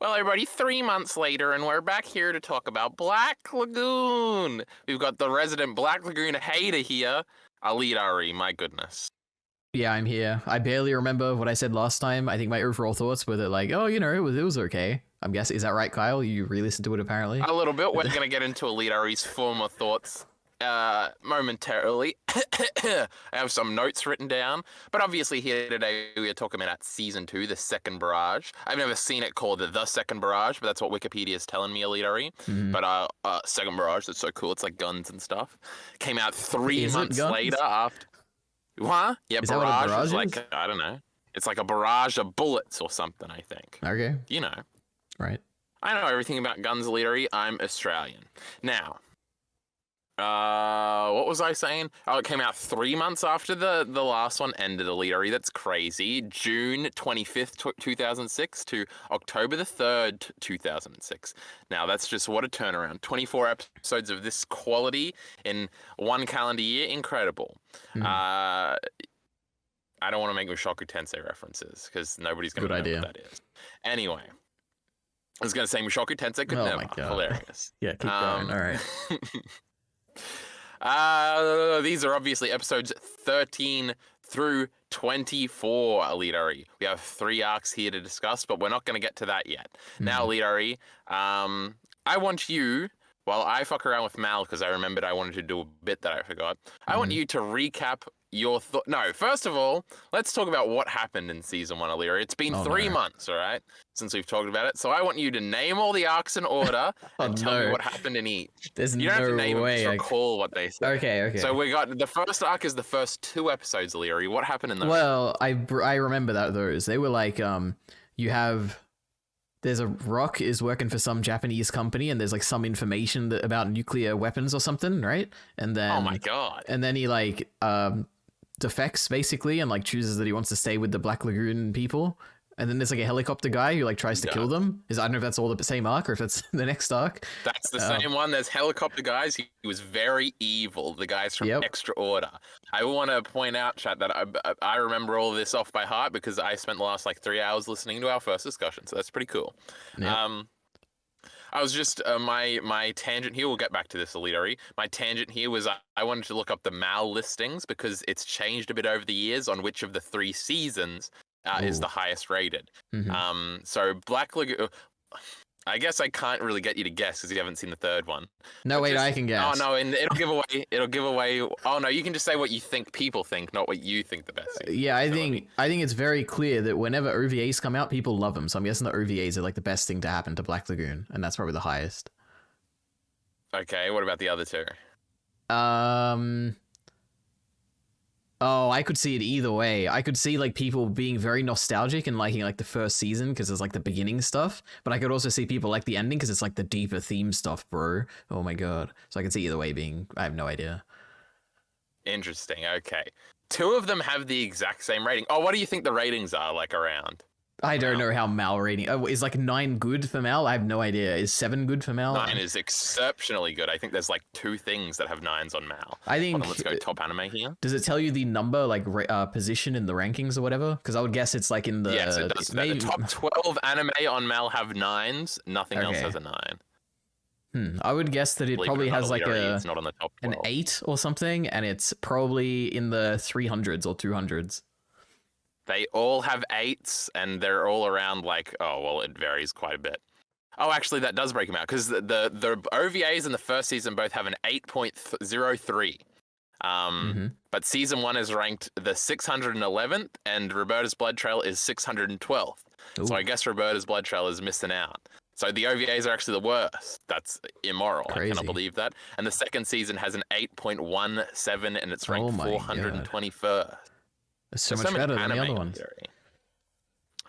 Well, everybody, 3 months later, and we're back here to talk about Black Lagoon. We've got the resident Black Lagoon hater here, EliteAri, my goodness. Yeah, I'm here. I barely remember what I said last time. I think my overall thoughts were that, like, oh, it was okay. I'm guessing, is that right, Kyle? You re-listened to it, apparently? A little bit. We're going to get into EliteAri's former thoughts momentarily. I have some notes written down, but obviously here today we are talking about Season 2, The Second Barrage. I've never seen it called The Second Barrage, but that's what Wikipedia is telling me, EliteAri. But Second Barrage, that's so cool. It's like guns and stuff. Came out 3 months later after... What? Yeah, is barrage is like, I don't know. It's like a barrage of bullets or something, I think. Okay. You know. Right. I know everything about guns, EliteAri. I'm Australian. Now, what was I saying? Oh, it came out 3 months after the last one ended, EliteAri. That's crazy. June 25th, 2006 to October the 3rd, 2006. Now, that's just what a turnaround. 24 episodes of this quality in one calendar year. Incredible. I don't want to make Mushoku Tensei references because nobody's going to know what that is. Anyway, I was going to say Mushoku Tensei could never. My God. Hilarious. Yeah, keep going. All right. These are obviously episodes 13 through 24, EliteAri. We have 3 arcs here to discuss, but we're not going to get to that yet. Now, EliteAri, I want you, while I fuck around with Mal, because I remembered I wanted to do a bit that I forgot, I want you to recap your thought. No, first of all, let's talk about what happened in Season 1, EliteAri. It's been 3 months, all right, since we've talked about it. So I want you to name all the arcs in order and tell me what happened in each. There's you don't have to name way. them, just recall what they said. Okay. So we got the first arc is the first 2 episodes, EliteAri. What happened in those? Well, I remember those. They were like, there's a Rock is working for some Japanese company, and there's like some information about nuclear weapons or something, right? And then, oh my God. And then he like defects basically, and like chooses that he wants to stay with the Black Lagoon people. And then there's like a helicopter guy who like tries to kill them. I don't know if that's all the same arc or if that's the next arc. That's the same one. There's helicopter guys. He was very evil. The guys from Extra Order. I want to point out, chat, that I remember all of this off by heart because I spent the last like 3 hours listening to our first discussion. So that's pretty cool. Yep. I was just my tangent here. We'll get back to this, EliteAri. My tangent here was I wanted to look up the Mal listings because it's changed a bit over the years on which of the 3 seasons is the highest rated. So Black Lagoon. I guess I can't really get you to guess because you haven't seen the 3rd one. No, wait, I can guess. Oh no, and it'll give away. Oh no, you can just say what you think people think, not what you think the best is. Yeah, I think it's very clear that whenever OVAs come out, people love them. So I'm guessing the OVAs are like the best thing to happen to Black Lagoon, and that's probably the highest. Okay, what about the other 2? Oh, I could see it either way. I could see like people being very nostalgic and liking like the first season because it's like the beginning stuff. But I could also see people like the ending because it's like the deeper theme stuff, bro. Oh my God. So I could see either way being, I have no idea. Interesting. Okay. 2 of them have the exact same rating. Oh, what do you think the ratings are like around? I don't know how Mal rating. Oh, is like 9 good for Mal? I have no idea. Is 7 good for Mal? 9 is exceptionally good. I think there's like 2 things that have 9s on Mal. I think. Let's go top anime here. Does it tell you the number, like position in the rankings or whatever? Because I would guess it's like in the. Yes, it does. The top 12 anime on Mal have 9s. Nothing else has a 9. I would guess that it probably has like it's not on the top 12. An 8 or something, and it's probably in the 300s or 200s. They all have 8s, and they're all around like, oh, well, it varies quite a bit. Oh, actually, that does break them out, because the OVAs in the first season both have an 8.03. But Season 1 is ranked the 611th, and Roberta's Blood Trail is 612th. Ooh. So I guess Roberta's Blood Trail is missing out. So the OVAs are actually the worst. That's immoral. Crazy. I cannot believe that. And the second season has an 8.17, and it's ranked 421st. It's so much better than the other ones.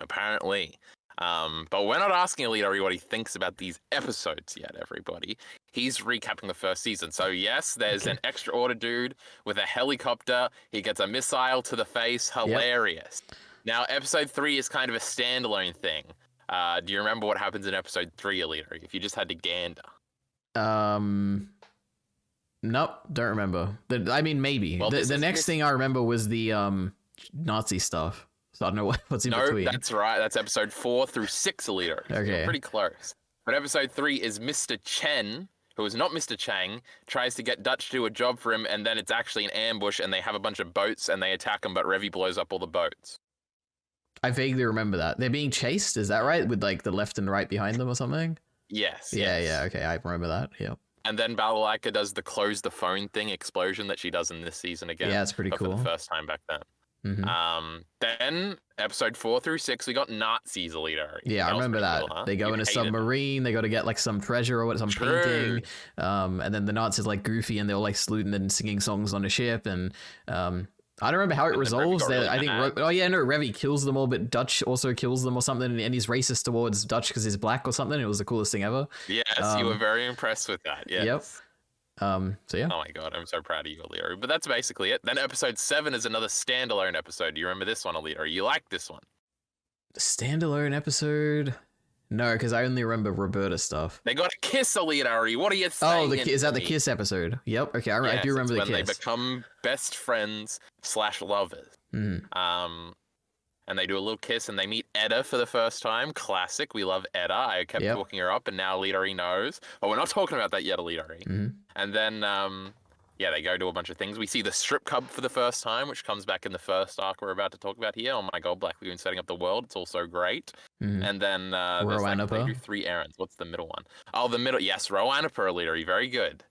Apparently. But we're not asking EliteAri what he thinks about these episodes yet, everybody. He's recapping the first season. So yes, there's an Extra Order dude with a helicopter. He gets a missile to the face. Hilarious. Yep. Now, episode 3 is kind of a standalone thing. Do you remember what happens in episode 3, EliteAri, if you just had to gander? Nope, don't remember. I mean, maybe. Well, the next thing I remember was the Nazi stuff. So I don't know what's in No, between. that's right. That's episode 4 through 6 EliteAri. Okay. You're pretty close. But episode 3 is Mr. Chen, who is not Mr. Chang, tries to get Dutch to do a job for him, and then it's actually an ambush, and they have a bunch of boats, and they attack him, but Revy blows up all the boats. I vaguely remember that. They're being chased, is that right? With like the left and right behind them or something? Yes. Yeah, okay, I remember that, yep. And then Balalaika does the close the phone thing explosion that she does in this season again. Yeah, it's pretty cool. For the first time back then. Mm-hmm. Then episode 4 through 6, we got Nazis EliteAri. Yeah, I remember that. Cool, huh? They go in a submarine. They got to get like some treasure or some painting. And then the Nazis like goofy and they're all like saluting and singing songs on the ship. And I don't remember how it resolves. Really I think Revy kills them all, but Dutch also kills them or something, and he's racist towards Dutch because he's black or something. It was the coolest thing ever. Yes, you were very impressed with that. Yes. Yep. So yeah. Oh my god, I'm so proud of you, EliteAri. But that's basically it. Then episode 7 is another standalone episode. Do you remember this one, EliteAri? You like this one? The standalone episode? No, because I only remember Roberta stuff. They got a kiss, EliteAri. What are you saying? Oh, is that the kiss episode? Yep. Okay, I do remember the kiss. When they become best friends / lovers. Mm. And they do a little kiss, and they meet Edda for the first time. Classic. We love Edda. I kept talking her up, and now EliteAri knows. Oh, we're not talking about that yet, EliteAri. Mm-hmm. And then, they go do a bunch of things. We see the strip club for the first time, which comes back in the first arc we're about to talk about here. Oh my god, Black Lagoon setting up the world. It's also great. Mm-hmm. And then they do 3 errands. What's the middle one? Oh, the middle. Yes, Roanapa EliteAri. Very good.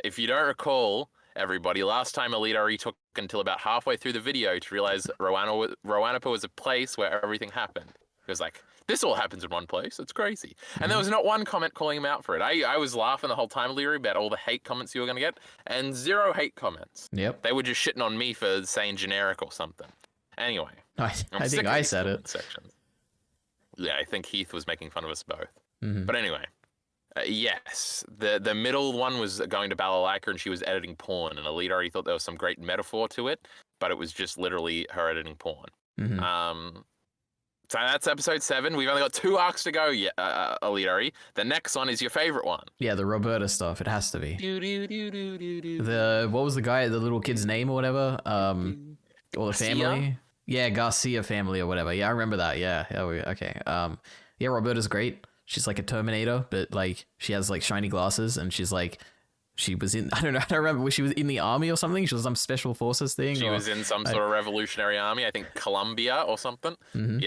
If you don't recall, everybody, last time EliteAri took until about halfway through the video to realize Roanapa was a place where everything happened. It was like, this all happens in one place. It's crazy. And there was not one comment calling him out for it. I was laughing the whole time, EliteAri, about all the hate comments you were going to get, and 0 hate comments. Yep. They were just shitting on me for saying generic or something. Anyway. I think I said it. Sections. Yeah, I think Heath was making fun of us both. Mm-hmm. But anyway. Yes, the middle one was going to Balalaika and she was editing porn, and EliteAri thought there was some great metaphor to it, but it was just literally her editing porn. Mm-hmm. So that's episode 7. We've only got 2 arcs to go yet, EliteAri. The next one is your favorite one. Yeah, the Roberta stuff. It has to be. What was the guy, the little kid's name or whatever? Or the family? Yeah, Garcia family or whatever. Yeah, I remember that. Yeah. Okay. Yeah, Roberta's great. She's like a Terminator, but like she has like shiny glasses, and she's like, she was in, I don't remember, was she was in the army or something? She was some special forces thing. She was in some sort of revolutionary army, I think Colombia or something. Mm-hmm.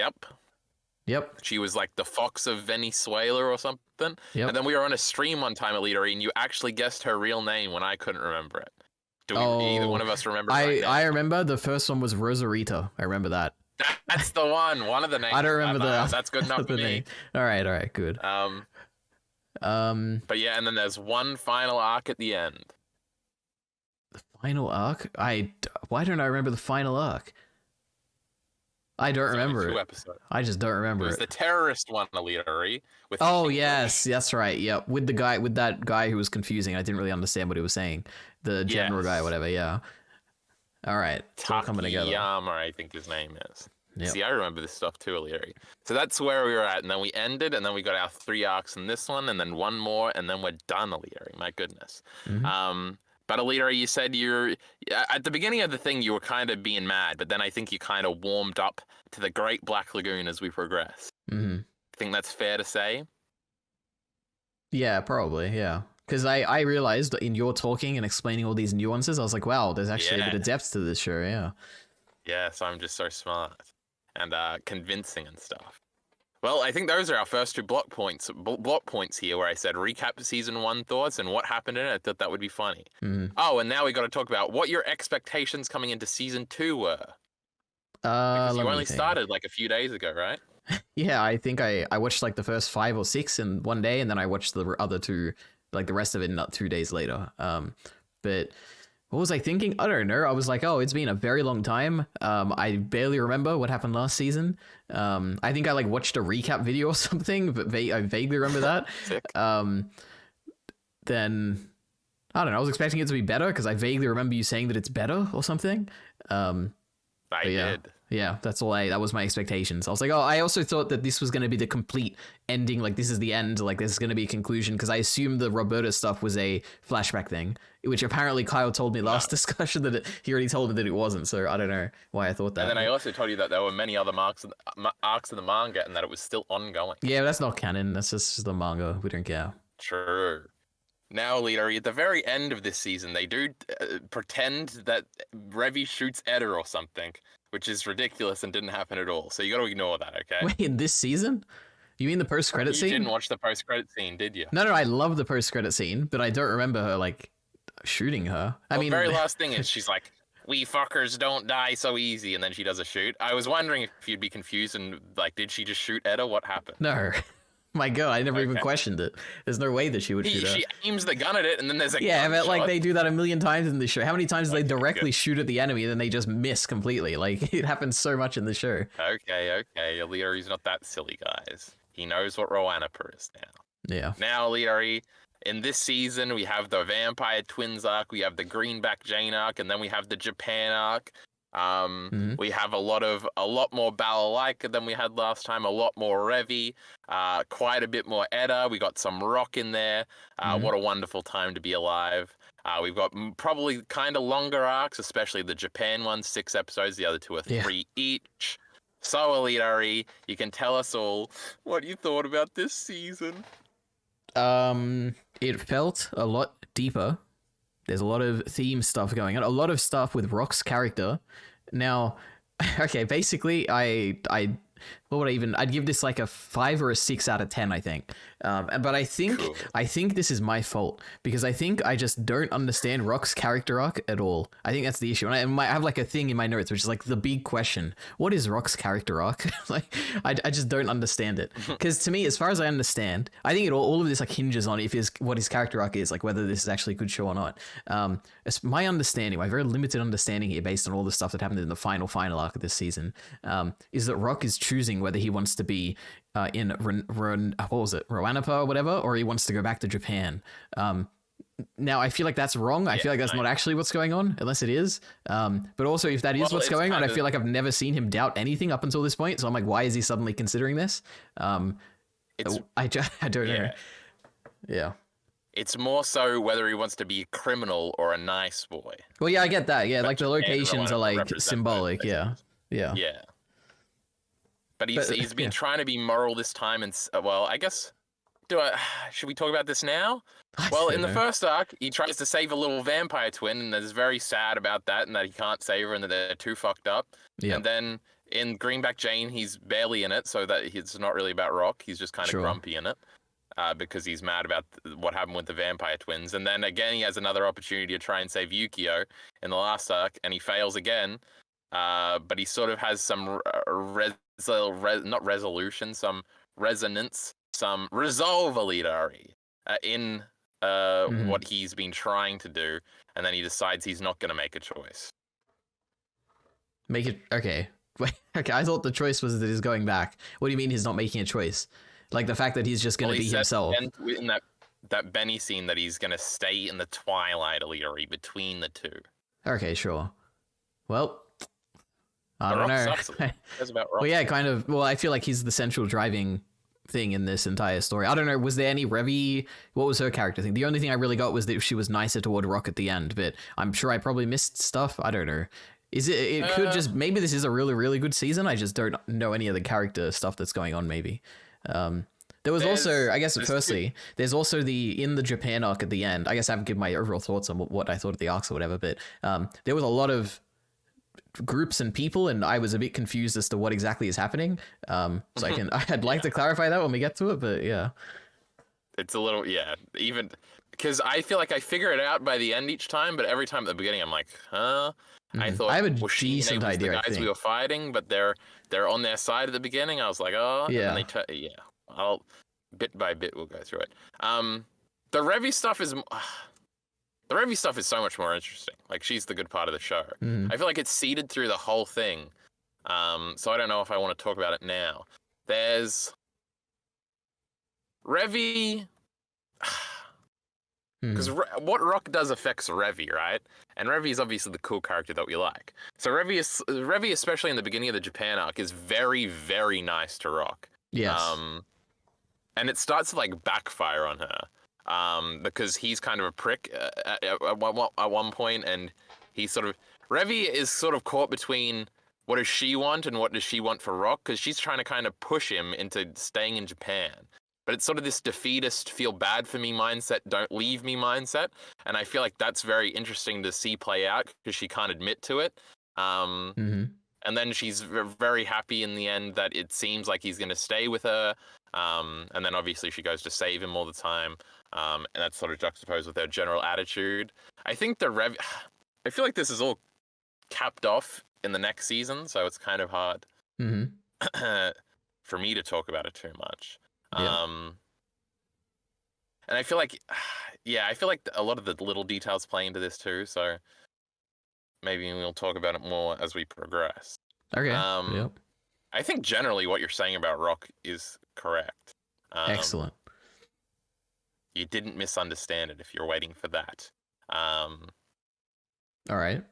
Yep. She was like the Fox of Venezuela or something. Yep. And then we were on a stream one time, EliteAri, and you actually guessed her real name when I couldn't remember it. Do either one of us remember? I remember the first one was Rosarita. I remember that. That's the one. One of the names. I don't remember that's good enough for me. Name. All right, good. But yeah, and then there's one final arc at the end. The final arc? Why don't I remember the final arc? I don't remember it. I just don't remember it. It was the terrorist one, EliteAri. Yes, that's right. Yeah, with that guy who was confusing. I didn't really understand what he was saying. The general guy, whatever. Yeah. All right, it's all coming together. Takayama, I think his name is. Yep. See, I remember this stuff too, EliteAri. So that's where we were at, and then we ended, and then we got our 3 arcs in this one, and then one more, and then we're done, EliteAri. My goodness. Mm-hmm. But EliteAri, you said at the beginning of the thing, you were kind of being mad, but then I think you kind of warmed up to the Great Black Lagoon as we progress. Mm-hmm. I think that's fair to say. Yeah, probably. Yeah. Because I realized in your talking and explaining all these nuances, I was like, wow, there's actually a bit of depth to this show, yeah. Yeah, so I'm just so smart and convincing and stuff. Well, I think those are our first 2 block points here, where I said recap season 1 thoughts and what happened in it. I thought that would be funny. Mm-hmm. Oh, and now we got to talk about what your expectations coming into season 2 were. Because you only started like a few days ago, right? Yeah, I think I watched like the first 5 or 6 in one day, and then I watched the other 2, like the rest of it, not 2 days later. But what was I thinking? I don't know. I was like, oh, it's been a very long time. I barely remember what happened last season. I think I like watched a recap video or something, but I vaguely remember that. Then I don't know. I was expecting it to be better because I vaguely remember you saying that it's better or something. I did. Yeah, that was my expectations. I was like, oh, I also thought that this was going to be the complete ending. Like, this is the end. Like, this is going to be a conclusion. Because I assumed the Roberta stuff was a flashback thing, which apparently Kyle told me last discussion that he already told me that it wasn't. So I don't know why I thought that. And then I also told you that there were many other arcs in the manga and that it was still ongoing. Yeah, that's not canon. That's just the manga. We don't care. True. Now, EliteAri, at the very end of this season, they do pretend that Revy shoots Eda or something, which is ridiculous and didn't happen at all. So you got to ignore that, okay? Wait, in this season? You mean the post-credit scene? You didn't watch the post-credit scene, did you? No, I love the post-credit scene, but I don't remember her, like, shooting her. I mean... The very last thing is she's like, we fuckers don't die so easy, and then she does a shoot. I was wondering if you'd be confused and, like, did she just shoot Eda? What happened? No. My God, I never even questioned it. There's no way that she would shoot her. She aims the gun at it, and then there's a but like they do that a million times in the show. How many times do they directly shoot at the enemy and then they just miss completely? Like it happens so much in the show. Okay. EliteAri's not that silly, guys. He knows what Wrapup is now. Yeah. Now, EliteAri, in this season, we have the Vampire Twins arc, we have the Greenback Jane arc, and then we have the Japan arc. We have a lot more balalaika than we had last time, a lot more Revy, quite a bit more Eda. We got some rock in there. What a wonderful time to be alive. We've got probably kind of longer arcs, especially the Japan one, 6 episodes. The other 2 are 3 each. So, EliteAri, you can tell us all what you thought about this season. It felt a lot deeper. There's a lot of theme stuff going on, a lot of stuff with Rock's character. Now, okay, basically, I'd give this like a 5 or a 6 out of 10, I think. But I think this is my fault because I think I just don't understand Rock's character arc at all. I think that's the issue. And I have like a thing in my notes, which is like the big question: what is Rock's character arc? Like, I just don't understand it. Because to me, as far as I understand, I think all of this like hinges on what his character arc is, like whether this is actually a good show or not. It's my understanding, my very limited understanding here, based on all the stuff that happened in the final arc of this season, is that Rock is choosing whether he wants to be in Wrapup or whatever, or he wants to go back to Japan. Now, I feel like that's wrong. I feel like that's not actually what's going on, unless it is. But also, if that is what's going on, I feel like I've never seen him doubt anything up until this point. So I'm like, why is he suddenly considering this? I don't know. Yeah. It's more so whether he wants to be a criminal or a nice boy. Well, yeah, I get that. Yeah, like the locations are like symbolic. Yeah. But he's been trying to be moral this time, and well, I guess. Should we talk about this now? Well, in the first arc, he tries to save a little vampire twin, and is very sad about that, and that he can't save her, and that they're too fucked up. Yeah. And then in Greenback Jane, he's barely in it, so that it's not really about Rock. He's just kind of grumpy in it, because he's mad about what happened with the vampire twins. And then again, he has another opportunity to try and save Yukio in the last arc, and he fails again. But he sort of has some not resolution, some resonance, some resolve, EliteAri, in what he's been trying to do, and then he decides he's not going to make a choice. Make it okay. Okay, I thought the choice was that he's going back. What do you mean he's not making a choice? Like the fact that he's just going to be himself. In that Benny scene, that he's going to stay in the twilight, EliteAri, between the two. Okay, sure. Well, I don't know. Well, yeah, kind of. Well, I feel like he's the central driving thing in this entire story. I don't know. Was there any Revy? What was her character thing? The only thing I really got was that she was nicer toward Rock at the end, but I'm sure I probably missed stuff. I don't know. Is it? It could just maybe this is a really, really good season. I just don't know any of the character stuff that's going on. Maybe. There was also, I guess, firstly, there's also in the Japan arc at the end. I guess I haven't given my overall thoughts on what I thought of the arcs or whatever, but there was a lot of groups and people, and I was a bit confused as to what exactly is happening. So I'd like to clarify that when we get to it, but yeah. It's a little, even because I feel like I figure it out by the end each time, but every time at the beginning I'm like, huh? I thought I have a decent idea. The guys we were fighting, but they're on their side at the beginning. I was like, oh, yeah. And then I'll bit by bit we'll go through it. The Revy stuff is so much more interesting. Like, she's the good part of the show. I feel like it's seeded through the whole thing. So I don't know if I want to talk about it now. There's Revy. Because what Rock does affects Revy, right? And Revy is obviously the cool character that we like. So Revy, especially in the beginning of the Japan arc, is very, very nice to Rock. Yes. And it starts to like backfire on her, because he's kind of a prick at one point, and he sort of Revy is sort of caught between what does she want and what does she want for Rock, because she's trying to kind of push him into staying in Japan. But it's sort of this defeatist, feel bad for me mindset, don't leave me mindset. And I feel like that's very interesting to see play out because she can't admit to it. And then she's very happy in the end that it seems like he's going to stay with her. And then obviously she goes to save him all the time. And that's sort of juxtaposed with her general attitude. I think I feel like this is all capped off in the next season, so it's kind of hard for me to talk about it too much. Yeah. And I feel like, I feel like a lot of the little details play into this too, so maybe we'll talk about it more as we progress. Okay. Yep. I think generally what you're saying about Rock is correct. Excellent. You didn't misunderstand it if you're waiting for that. All right.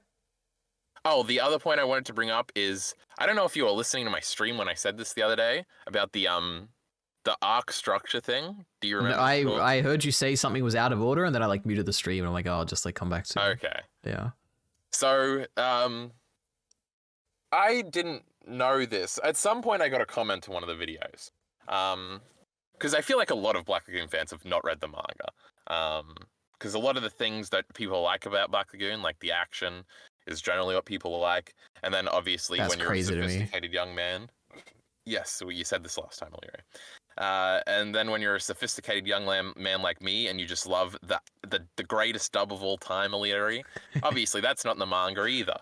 Oh, the other point I wanted to bring up is, I don't know if you were listening to my stream when I said this the other day about the arc structure thing. Do you remember? No, I heard you say something was out of order, and then I like muted the stream, and I'm like, oh, I'll just like come back to it. Okay. Yeah. So, I didn't know this. At some point, I got a comment to one of the videos. Because I feel like a lot of Black Lagoon fans have not read the manga. Because a lot of the things that people like about Black Lagoon, like the action, is generally what people like. And then obviously when you're a sophisticated young man... Yes, you said this last time, Elire. And then when you're a sophisticated young man like me, and you just love the greatest dub of all time, EliteAri, obviously that's not in the manga either.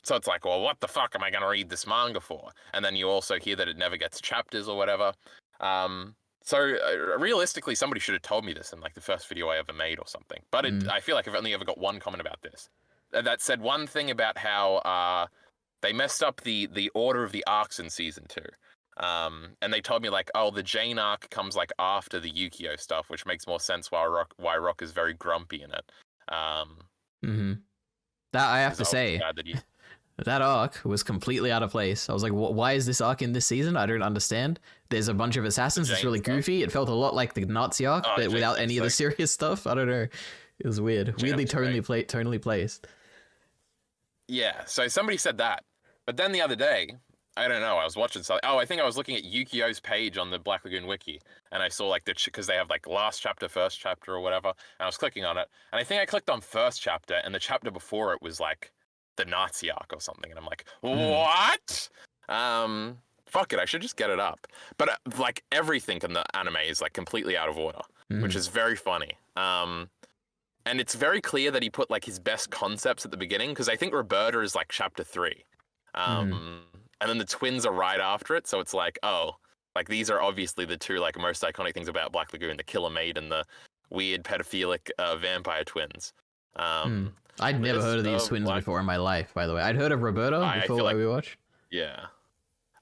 So it's like, well, what the fuck am I going to read this manga for? And then you also hear that it never gets chapters or whatever. So realistically, somebody should have told me this in like the first video I ever made or something. But I feel like I've only ever got one comment about this. That said one thing about how they messed up the order of the arcs in season 2. And they told me like, oh, the Jane arc comes like after the Yukio stuff, which makes more sense why Rock is very grumpy in it. That I have to say, that arc was completely out of place. I was like, why is this arc in this season? I don't understand. There's a bunch of assassins. It's really goofy. It felt a lot like the Nazi arc, but without any of the serious stuff. I don't know. It was weird. Weirdly tonally placed. Yeah, so somebody said that. But then the other day, I don't know, I was watching something. Oh, I think I was looking at Yukio's page on the Black Lagoon wiki, and I saw like because they have like last chapter, first chapter, or whatever, and I was clicking on it, and I think I clicked on first chapter, and the chapter before it was like the Nazi arc or something, and I'm like, what? Fuck it, I should just get it up. But like everything in the anime is like completely out of order, which is very funny. And it's very clear that he put like his best concepts at the beginning, because I think Roberta is like chapter 3. And then the twins are right after it, so it's like, oh, like these are obviously the two like most iconic things about Black Lagoon: the killer maid and the weird pedophilic vampire twins. I'd never heard of these twins before in my life, by the way. I'd heard of Roberta before like, we watched. Yeah,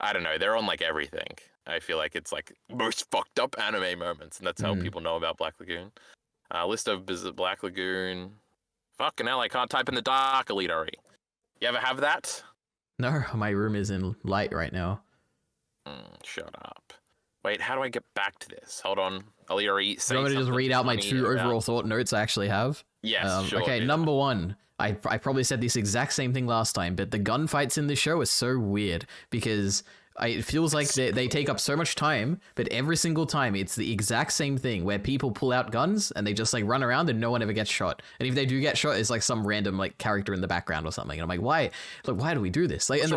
I don't know. They're on like everything. I feel like it's like most fucked up anime moments, and that's how people know about Black Lagoon. List of Black Lagoon. Fucking hell, I can't type in the dark, EliteAri. You ever have that? No, my room is in light right now. Shut up. Wait, how do I get back to this? Hold on. EliteAri, say you want me to just read out my 2 overall thought notes I actually have? Yes, sure. Okay, number 1. I probably said this exact same thing last time, but the gunfights in this show are so weird because it feels like they take up so much time, but every single time it's the exact same thing where people pull out guns and they just like run around and no one ever gets shot. And if they do get shot, it's like some random like character in the background or something. And I'm like, why? Like, why do we do this? Like, and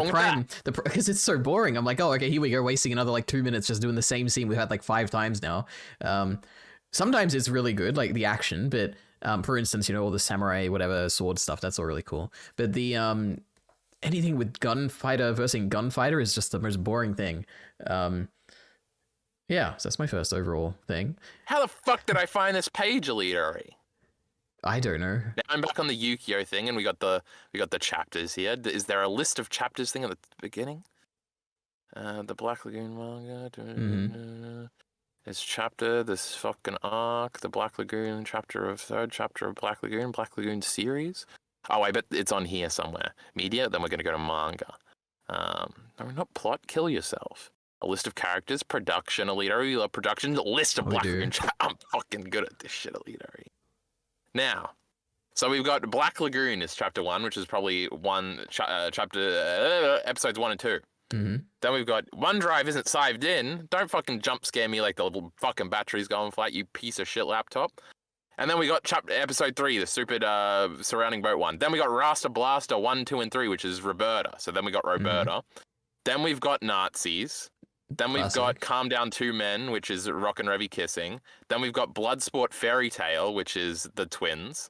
because it's so boring. I'm like, oh, okay, here we go, wasting another like 2 minutes just doing the same scene we've had like 5 times now. Sometimes it's really good, like the action, but for instance, you know, all the samurai, whatever sword stuff, that's all really cool. But the anything with gunfighter versus gunfighter is just the most boring thing. Yeah, so that's my first overall thing. How the fuck did I find this page, EliteAri? I don't know. Now I'm back on the Yukio thing, and we got the chapters here. Is there a list of chapters thing at the beginning? The Black Lagoon manga. This chapter, this fucking arc, the Black Lagoon third chapter of Black Lagoon series. Oh, I bet it's on here somewhere. Media, then we're going to go to manga. No, not plot, kill yourself. A list of characters, production, EliteAri, you love production, list of Black Lagoon. I'm fucking good at this shit, EliteAri. Now, so we've got Black Lagoon is chapter 1, which is probably episodes 1 and 2. Mm-hmm. Then we've got OneDrive isn't saved in. Don't fucking jump scare me like the little fucking battery's going flat, you piece of shit laptop. And then we got episode 3, the stupid surrounding boat one. Then we got Rasta Blaster 1, 2, and 3, which is Roberta. So then we got Roberta. Mm-hmm. Then we've got Nazis. Then we've got Calm Down 2 Men, which is Rock and Revy kissing. Then we've got Bloodsport Fairy Tale, which is the twins.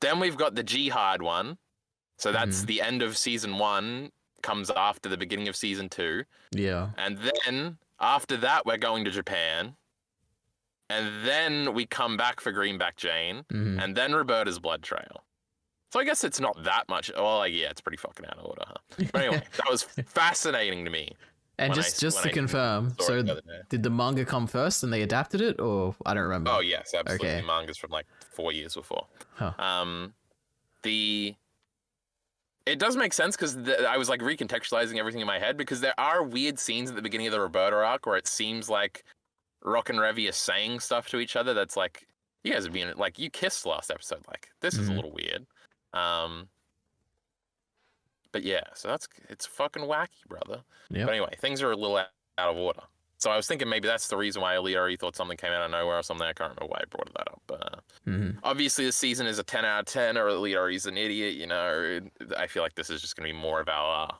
Then we've got the Jihad one. So that's the end of season 1. Comes after the beginning of season 2. Yeah. And then after that, we're going to Japan. And then we come back for Greenback Jane. Mm-hmm. And then Roberta's Blood Trail. So I guess it's not that much. Well, yeah, it's pretty fucking out of order, huh? But anyway, that was fascinating to me. And just to confirm, so did the manga come first and they adapted it, or I don't remember? Oh, yes, absolutely. Okay. Manga's from like 4 years before. Huh. It does make sense because I was like recontextualizing everything in my head because there are weird scenes at the beginning of the Roberta arc where it seems like Rock and Revy are saying stuff to each other that's like, you guys are being like, you kissed last episode. Like, this is a little weird. But yeah, so it's fucking wacky, brother. Yep. But anyway, things are a little out of order. So I was thinking maybe that's the reason why EliteAri thought something came out of nowhere or something. I can't remember why I brought that up. But obviously this season is a 10 out of 10 or EliteAri's an idiot, you know. I feel like this is just going to be more of our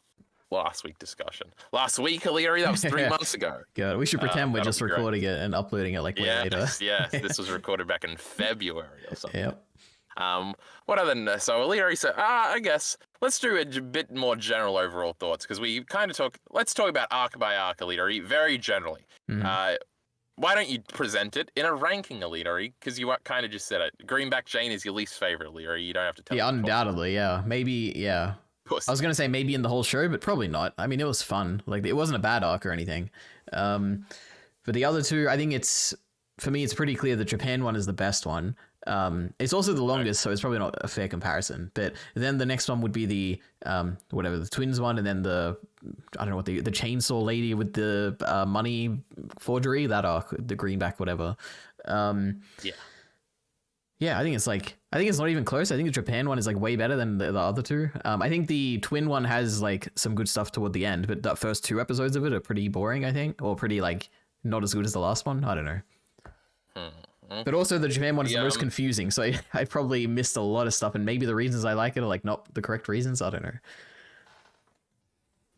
last week discussion. Last week, EliteAri, that was 3 months ago. God, we should pretend we're just recording it and uploading it like way later. Yes, this was recorded back in February or something. Yep. What other than so EliteAri said, I guess let's do a bit more general overall thoughts because we kind of let's talk about arc by arc EliteAri very generally. Why don't you present it in a ranking EliteAri? Because you kind of just said it. Greenback Jane is your least favorite EliteAri. You don't have to tell me. Yeah, undoubtedly, yeah. Maybe, yeah. I was gonna say maybe in the whole show, but probably not. I mean, it was fun. Like, it wasn't a bad arc or anything. For the other two, I think for me, it's pretty clear the Japan one is the best one. It's also the longest, so it's probably not a fair comparison. But then the next one would be the the twins one, and then the I don't know what the chainsaw lady with the money forgery, that arc, the Greenback whatever. Yeah, I think it's not even close. I think the Japan one is like way better than the other two. I think the twin one has like some good stuff toward the end, but the first 2 episodes of it are pretty boring, I think, or pretty like not as good as the last one. I don't know. But also the Japan one is the most confusing, so I probably missed a lot of stuff, and maybe the reasons I like it are like not the correct reasons. I don't know.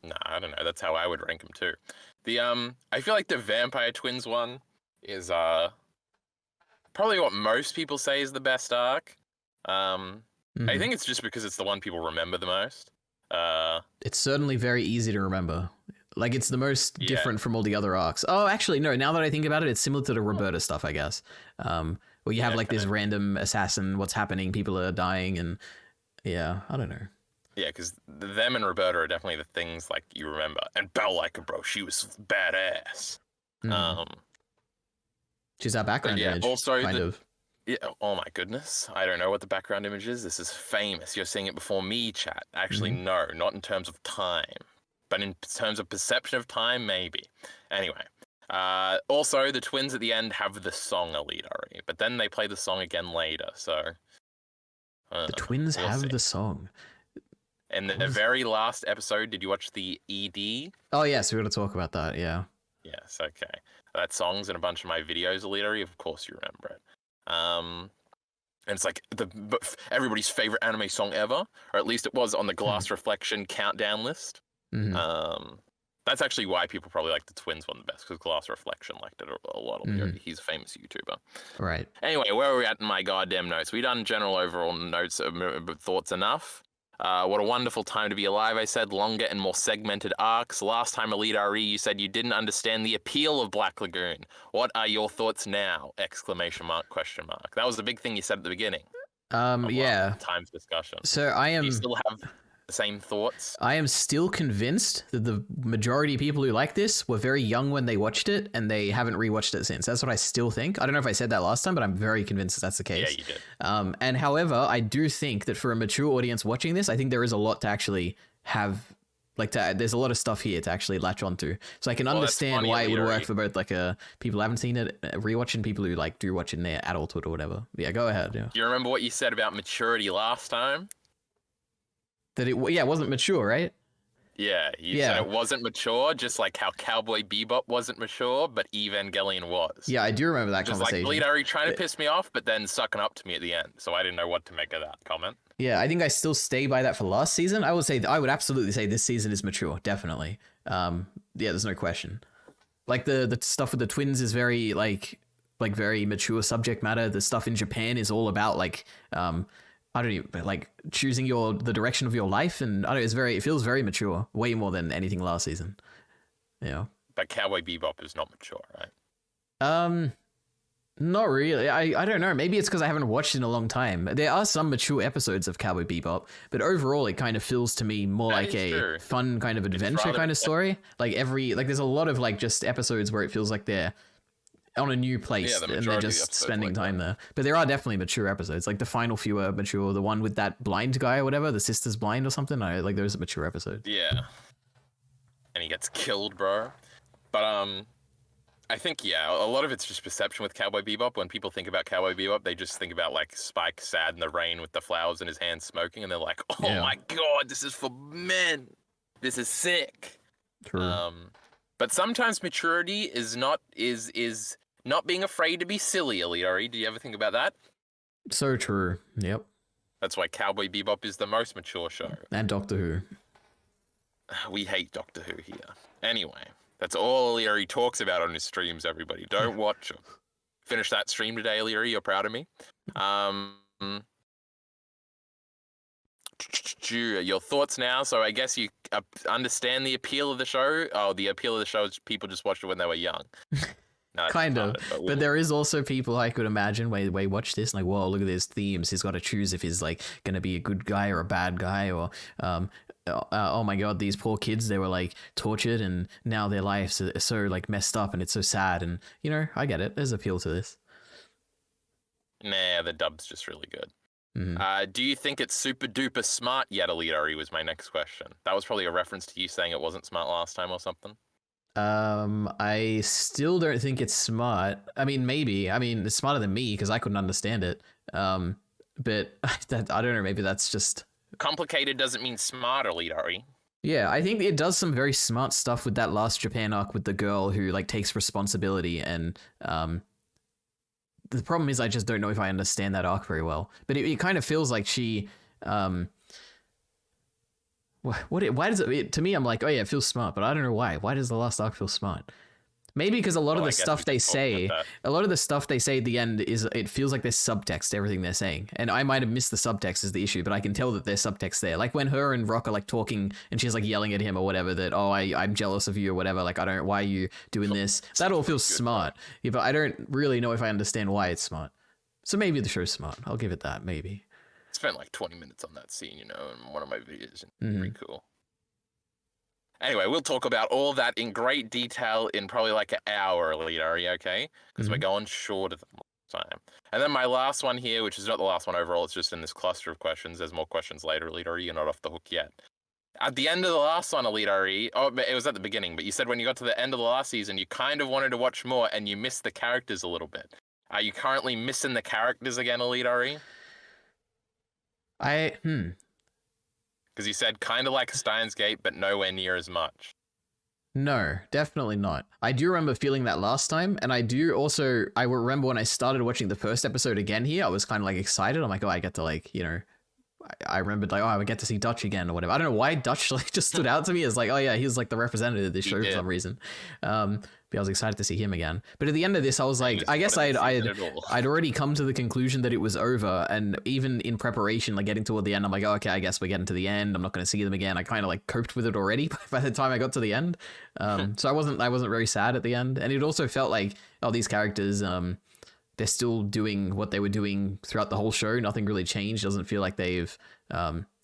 Nah, I don't know. That's how I would rank them too. I feel like the Vampire Twins one is probably what most people say is the best arc. I think it's just because it's the one people remember the most. It's certainly very easy to remember. Like, it's the most different from all the other arcs. Oh, actually, no. Now that I think about it, it's similar to the Roberta stuff, I guess. Where you have like this random assassin, what's happening, people are dying, and I don't know. Yeah, because them and Roberta are definitely the things like you remember. And Bell-Like, bro, she was badass. She's our background image, also kind of. Yeah. Oh my goodness. I don't know what the background image is. This is famous. You're seeing it before me, chat. Actually, no, not in terms of time. But in terms of perception of time, maybe. Anyway, also the twins at the end have the song EliteAri, but then they play the song again later. So the twins have the song. In the very last episode, did you watch the ED? Oh yes, we're gonna talk about that. Yeah. Yes. Okay. That song's in a bunch of my videos, EliteAri. Of course, you remember it. And it's like everybody's favorite anime song ever, or at least it was on the Glass Reflection countdown list. That's actually why people probably like the twins one the best, because Glass Reflection liked it a lot. He's a famous YouTuber. Right. Anyway, where are we at in my goddamn notes? We done general overall notes, thoughts enough. What a wonderful time to be alive, I said. Longer and more segmented arcs. Last time, EliteAri, you said you didn't understand the appeal of Black Lagoon. What are your thoughts now? Exclamation mark, question mark. That was the big thing you said at the beginning. Yeah. Time's discussion. So I am... Do you still have... same thoughts? I am still convinced that the majority of people who like this were very young when they watched it, and they haven't rewatched it since. That's what I still think. I don't know if I said that last time, but I'm very convinced that that's the case. Yeah, you did. And however, I do think that for a mature audience watching this, I think there is a lot to actually have. Like, there's a lot of stuff here to actually latch onto. So I can understand why it would work for both people who haven't seen it rewatching, people who do watch it in their adulthood or whatever. Yeah, go ahead. Yeah. Do you remember what you said about maturity last time? That it wasn't mature, right? Yeah, you said it wasn't mature, just like how Cowboy Bebop wasn't mature, but Evangelion was. Yeah, I do remember that just conversation. Just like EliteAri trying to piss me off, but then sucking up to me at the end. So I didn't know what to make of that comment. Yeah, I think I still stay by that for last season. I would absolutely say this season is mature, definitely. Yeah, there's no question. Like the stuff with the twins is very like very mature subject matter. The stuff in Japan is all about I don't even like choosing the direction of your life, and I don't know, it feels very mature, way more than anything last season. Yeah. But Cowboy Bebop is not mature, right? Not really. I don't know. Maybe it's because I haven't watched it in a long time. There are some mature episodes of Cowboy Bebop, but overall it kind of feels to me more like a fun kind of adventure kind of story. Like there's a lot of just episodes where it feels like they're on a new place and they're just spending time there. But there are definitely mature episodes. Like the final few are mature. The one with that blind guy or whatever, the sister's blind or something. Those are mature episodes. Yeah. And he gets killed, bro. But I think a lot of it's just perception with Cowboy Bebop. When people think about Cowboy Bebop, they just think about Spike sad in the rain with the flowers in his hand smoking, and they're like, "Oh my god, this is for men. This is sick." True. But sometimes maturity is not being afraid to be silly, EliteAri. Do you ever think about that? So true. Yep. That's why Cowboy Bebop is the most mature show. And Doctor Who. We hate Doctor Who here. Anyway, that's all EliteAri talks about on his streams, everybody. Don't watch him. Finish that stream today, EliteAri. You're proud of me. Your thoughts now. So I guess you understand the appeal of the show. Oh, the appeal of the show is people just watched it when they were young. No, kind of, but there is also people I could imagine where they watch this and whoa, look at his themes. He's got to choose if he's going to be a good guy or a bad guy, or oh my god, these poor kids, they were tortured and now their lives are so messed up and it's so sad. And I get it. There's appeal to this. Nah, the dub's just really good. Mm-hmm. Do you think it's super duper smart yet, EliteAri, was my next question. That was probably a reference to you saying it wasn't smart last time or something. I still don't think it's smart. I mean, maybe. I mean, it's smarter than me because I couldn't understand it. But I don't know. Maybe that's just complicated. Doesn't mean smart, EliteAri. Yeah, I think it does some very smart stuff with that last Japan arc with the girl who takes responsibility, and the problem is I just don't know if I understand that arc very well. But it kind of feels like she why does it to me, I'm like, oh yeah, it feels smart, but I don't know why. Why does the last arc feel smart? Maybe because a lot of the stuff they say at the end it feels like there's subtext to everything they're saying. And I might have missed the subtext is the issue, but I can tell that there's subtext there. Like when her and Rock are talking and she's yelling at him or whatever that, oh, I'm jealous of you or whatever. why are you doing this? That all feels smart. Yeah, but I don't really know if I understand why it's smart. So maybe the show's smart. I'll give it that, maybe. Spent 20 minutes on that scene, in one of my videos. Pretty cool. Anyway, we'll talk about all that in great detail in probably an hour, EliteAri, okay? Because we're going shorter than last time. And then my last one here, which is not the last one overall, it's just in this cluster of questions. There's more questions later, EliteAri. You're not off the hook yet. At the end of the last one, EliteAri, it was at the beginning, but you said when you got to the end of the last season, you kind of wanted to watch more and you missed the characters a little bit. Are you currently missing the characters again, EliteAri? Because you said kind of like Steins Gate, but nowhere near as much. No, definitely not. I do remember feeling that last time, and I remember when I started watching the first episode again here, I was kind of excited. I'm like, oh, I get to I remembered oh, I would get to see Dutch again or whatever. I don't know why Dutch just stood out to me as oh yeah, he's the representative of this show for some reason. But I was excited to see him again. But at the end of this, I was I guess I'd already come to the conclusion that it was over, and even in preparation, getting toward the end, I'm like, oh, okay, I guess we're getting to the end. I'm not going to see them again. I kind of coped with it already by the time I got to the end. So I wasn't very sad at the end, and it also felt oh, these characters, they're still doing what they were doing throughout the whole show. Nothing really changed. Doesn't feel like they've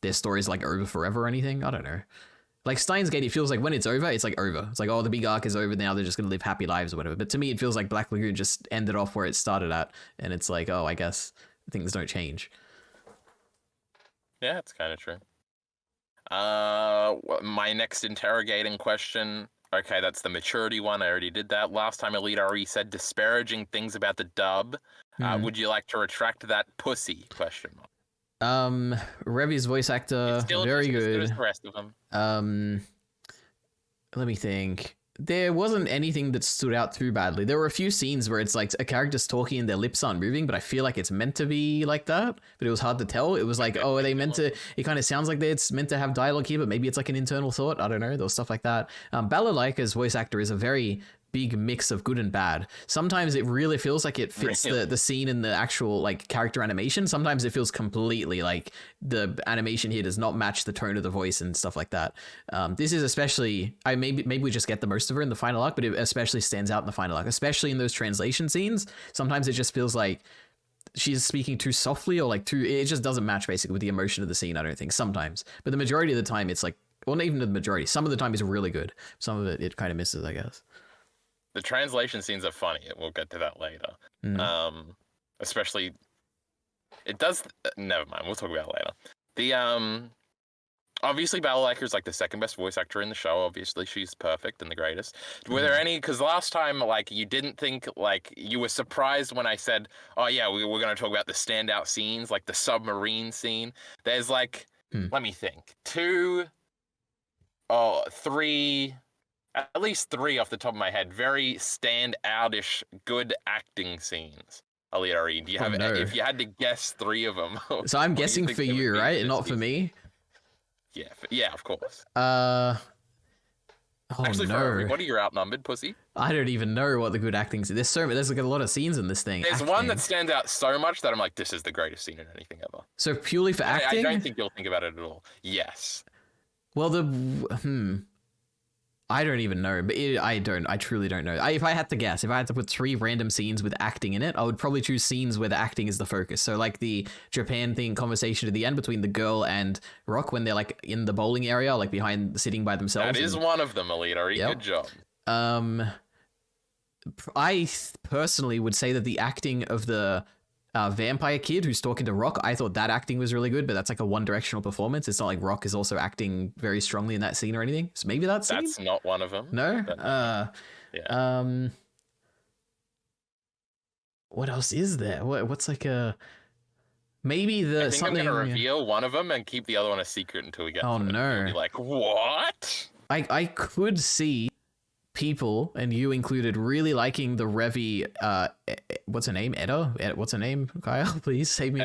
their story's like over forever or anything. I don't know. Like Steins Gate, it feels like when it's over, it's like over. It's like, oh, the big arc is over now. They're just going to live happy lives or whatever. But to me, it feels like Black Lagoon just ended off where it started at. And it's like, oh, I guess things don't change. Yeah, it's kind of true. My next interrogating question. Okay, that's the maturity one. I already did that. Last time EliteAri said disparaging things about the dub. Would you like to retract that pussy? Question mark. Revi's voice actor, still very just good. As good as the rest of them. Let me think. There wasn't anything that stood out too badly. There were a few scenes where it's like a character's talking and their lips aren't moving, but I feel like it's meant to be like that. But it was hard to tell. It was like, oh, are they meant to? It kind of sounds like it's meant to have dialogue here, but maybe it's like an internal thought. I don't know. There was stuff like that. Balalaika's voice actor is a very big mix of good and bad. Sometimes it really feels like it fits the scene in the actual like character animation. Sometimes it feels completely like the animation here does not match the tone of the voice and stuff like that. This is especially, maybe we just get the most of her in the final arc, but it especially stands out in the final arc, especially in those translation scenes. Sometimes it just feels like she's speaking too softly or like it just doesn't match basically with the emotion of the scene, I don't think, sometimes. But the majority of the time it's like, well, not even the majority. Some of the time is really good. Some of it kind of misses, I guess. The translation scenes are funny. We'll get to that later. Especially, it does. Never mind. We'll talk about it later. The obviously Balalaika is like the second best voice actor in the show. Obviously, she's perfect and the greatest. Were there any? Because last time, like, you didn't think, like, you were surprised when I said, "Oh yeah, we're going to talk about the standout scenes, like the submarine scene." There's like, let me think, three. At least three off the top of my head, very stand-outish, good acting scenes. EliteAri, do you have? If you had to guess three of them, so I'm guessing for you, right, and not for me. Yeah, of course. Actually, for everybody, you're outnumbered, pussy. I don't even know what the good acting is. There's like a lot of scenes in this thing. There's one that stands out so much that I'm like, this is the greatest scene in anything ever. So purely for acting, I don't think you'll think about it at all. Yes. Well, I don't even know, but I truly don't know. If I had to guess, if I had to put three random scenes with acting in it, I would probably choose scenes where the acting is the focus. So like the Japan thing conversation at the end between the girl and Rock when they're like in the bowling area, like sitting by themselves. That is one of them, EliteAri. Yep. Good job. I personally would say that the acting of the vampire kid who's talking to Rock, I thought that acting was really good, but that's like a one-directional performance. It's not like Rock is also acting very strongly in that scene or anything. So maybe that's not one of them. No. Yeah. What else is there? What's like a maybe the I think something? I'm gonna reveal one of them and keep the other one a secret until we get. Oh no! You'll be like, what? I could see people, and you included, really liking the Revi, what's her name? Edda? What's her name? Kyle, please save me.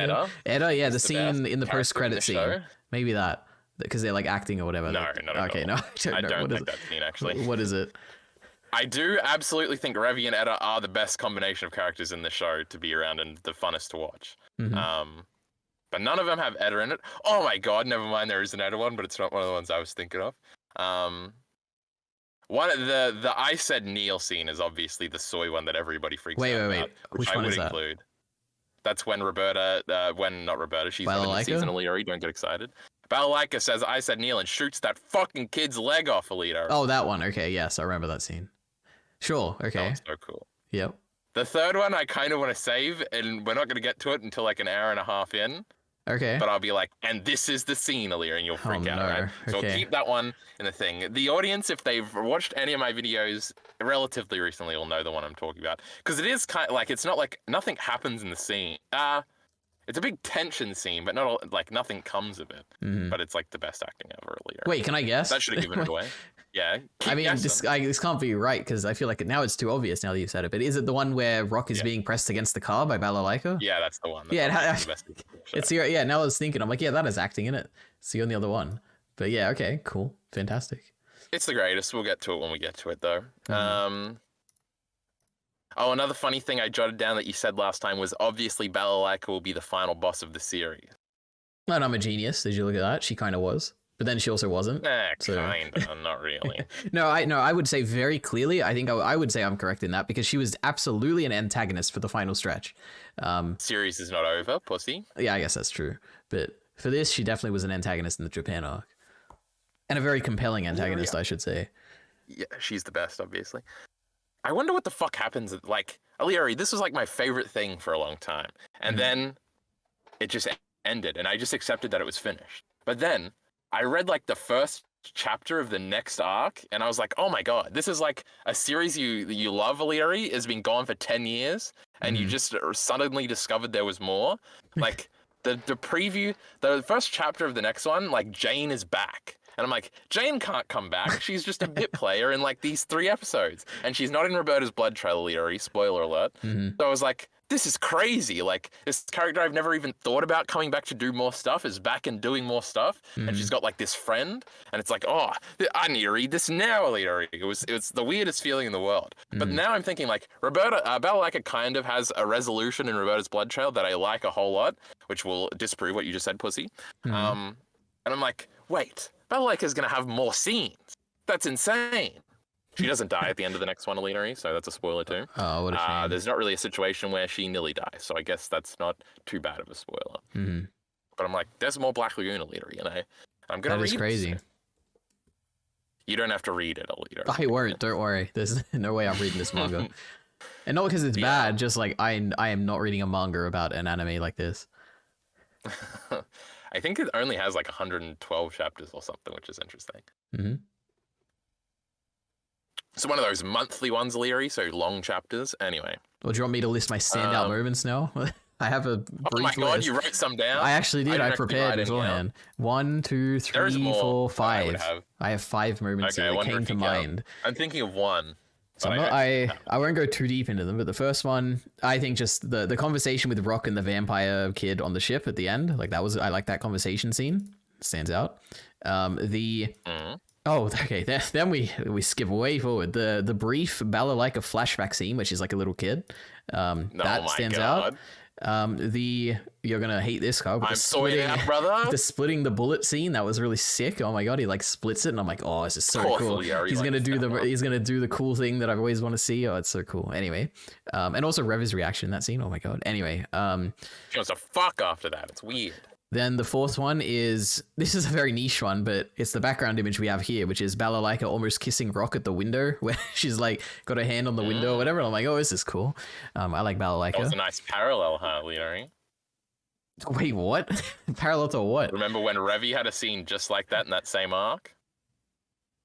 Edda, yeah, the scene in the post-credit scene. Show? Maybe that, because they're like acting or whatever. No, okay, no, I don't think that scene actually. What is it? I do absolutely think Revi and Edda are the best combination of characters in the show to be around and the funnest to watch. But none of them have Edda in it. Oh my god, never mind, there is an Edda one, but it's not one of the ones I was thinking of. One of the I said Neil scene is obviously the soy one that everybody freaks out about. Wait. Which one is that? Include. That's when Roberta, not Roberta, she's in the season EliteAri, don't get excited. Balalaika says, I said Neil, and shoots that fucking kid's leg off EliteAri. Oh, that one. Okay, yes, I remember that scene. Sure, okay. That was so cool. Yep. The third one I kind of want to save, and we're not going to get to it until like an hour and a half in. Okay. But I'll be like, and this is the scene, EliteAri, and you'll freak out, right? So I'll keep that one in the thing. The audience, if they've watched any of my videos relatively recently, will know the one I'm talking about. Because it is kind of like, it's not like nothing happens in the scene. It's a big tension scene, but not like nothing comes of it. But it's like the best acting ever, EliteAri. Wait, can I guess? That should have given it away. Yeah. I mean, this can't be right, because I feel like now it's too obvious now that you've said it. But is it the one where Rock is being pressed against the car by Balalaika? Yeah, that's the one. It's yeah. Now I was thinking, I'm like, yeah, that is acting in it. So you're on the other one. But yeah, okay, cool, fantastic. It's the greatest. We'll get to it when we get to it, though. Oh, another funny thing I jotted down that you said last time was obviously Balalaika will be the final boss of the series. And I'm a genius. Did you look at that? She kind of was. But then she also wasn't. Kinda, not really. No, I would say very clearly, I think I would say I'm correct in that, because she was absolutely an antagonist for the final stretch. Series is not over, pussy. Yeah, I guess that's true. But For this, she definitely was an antagonist in the Japan arc. And a very compelling antagonist, I should say. Yeah, she's the best, obviously. I wonder what the fuck happens. Like, EliteAri, this was like my favorite thing for a long time. And then it just ended, and I just accepted that it was finished. But then I read like the first chapter of the next arc, and I was like, oh my god, this is like a series you love, EliteAri, has been gone for 10 years, and you just suddenly discovered there was more. Like, the preview, the first chapter of the next one, like, Jane is back. And I'm like, Jane can't come back. She's just a bit player in like these 3 episodes. And she's not in Roberta's blood trail, EliteAri, spoiler alert. So I was like, this is crazy. Like, this character I've never even thought about coming back to do more stuff is back and doing more stuff. And she's got like this friend. And it's like, oh, I need to read this now, EliteAri. It's the weirdest feeling in the world. But now I'm thinking like, Balalika kind of has a resolution in Roberta's blood trail that I like a whole lot, which will disprove what you just said, pussy. And I'm like, wait. Balalika's going to have more scenes. That's insane. She doesn't die at the end of the next one, EliteAri, so that's a spoiler too. Oh, what a shame. There's not really a situation where she nearly dies, so I guess that's not too bad of a spoiler. But I'm like, there's more Black Lagoon, EliteAri, and I'm going to read it. That is crazy. You don't have to read it, EliteAri. I won't, don't worry. There's no way I'm reading this manga. And not because it's bad, just like I am not reading a manga about an anime like this. I think it only has like 112 chapters or something, which is interesting. It's one of those monthly ones, EliteAri, so long chapters. Anyway. Well, do you want me to list my standout moments now? I have a brief Oh my god, list. you wrote some down? I actually did. I prepared beforehand. 1, 2, 3, 4, 5. I have 5 moments that came to mind. I'm thinking of one. So I won't go too deep into them, but the first one, I think just the conversation with Rock and the vampire kid on the ship at the end, like I like that conversation scene. Stands out. Oh, okay. Then we skip way forward. The brief Balalika flashback scene, which is like a little kid. That stands out. You're gonna hate this, Kyle. I'm sorting out, brother. The splitting the bullet scene, that was really sick. Oh my god, he like splits it, and I'm like, oh, this is so cool. He's gonna do the cool thing that I've always want to see. Oh, it's so cool. Anyway, and also Reva's reaction in that scene. Oh my god. Anyway, she wants to fuck after that. It's weird. Then the fourth one is, this is a very niche one, but it's the background image we have here, which is Balalika almost kissing Rock at the window, where she's like got her hand on the window or whatever. And I'm like, oh, this is cool. I like Balalika. That was a nice parallel, huh, EliteAri? Wait, what? Parallel to what? Remember when Revi had a scene just like that in that same arc?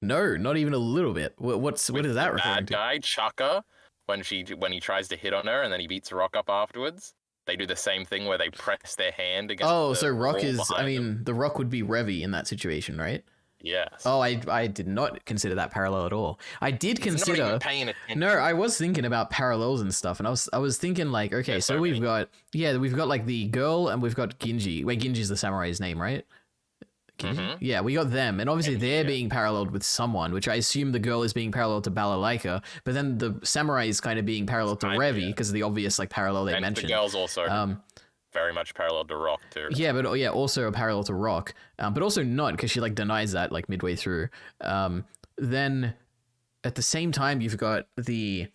No, not even a little bit. What is that referring to? Bad guy, Chaka, when he tries to hit on her and then he beats Rock up afterwards. They do the same thing where they press their hand against so Rock is, the Rock would be Revi in that situation, right? Yes. Oh, I did not consider that parallel at all. I did consider. Not even paying attention. No, I was thinking about parallels and stuff, and I was thinking like, okay, so we've got like the girl and we've got Ginji. Wait, Ginji's the samurai's name, right? Yeah, we got them, and obviously they're being paralleled with someone, which I assume the girl is being paralleled to Balalika, but then the samurai is kind of being paralleled to Revi because of the obvious like parallel they mentioned. The girl's also very much parallel to Rock too. Yeah, but also a parallel to Rock, but also not because she like denies that like midway through. Then at the same time, you've got the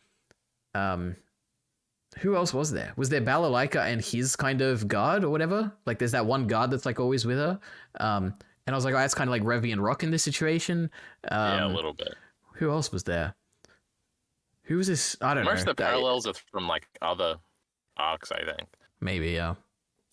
who else was there? Was there Balalika and his kind of guard or whatever? Like there's that one guard that's like always with her. And I was like, oh, that's kind of like Revi and Rock in this situation. Yeah, a little bit. Who else was there? Who was this? I don't know. Most of the parallels are from like other arcs, I think. Maybe, yeah.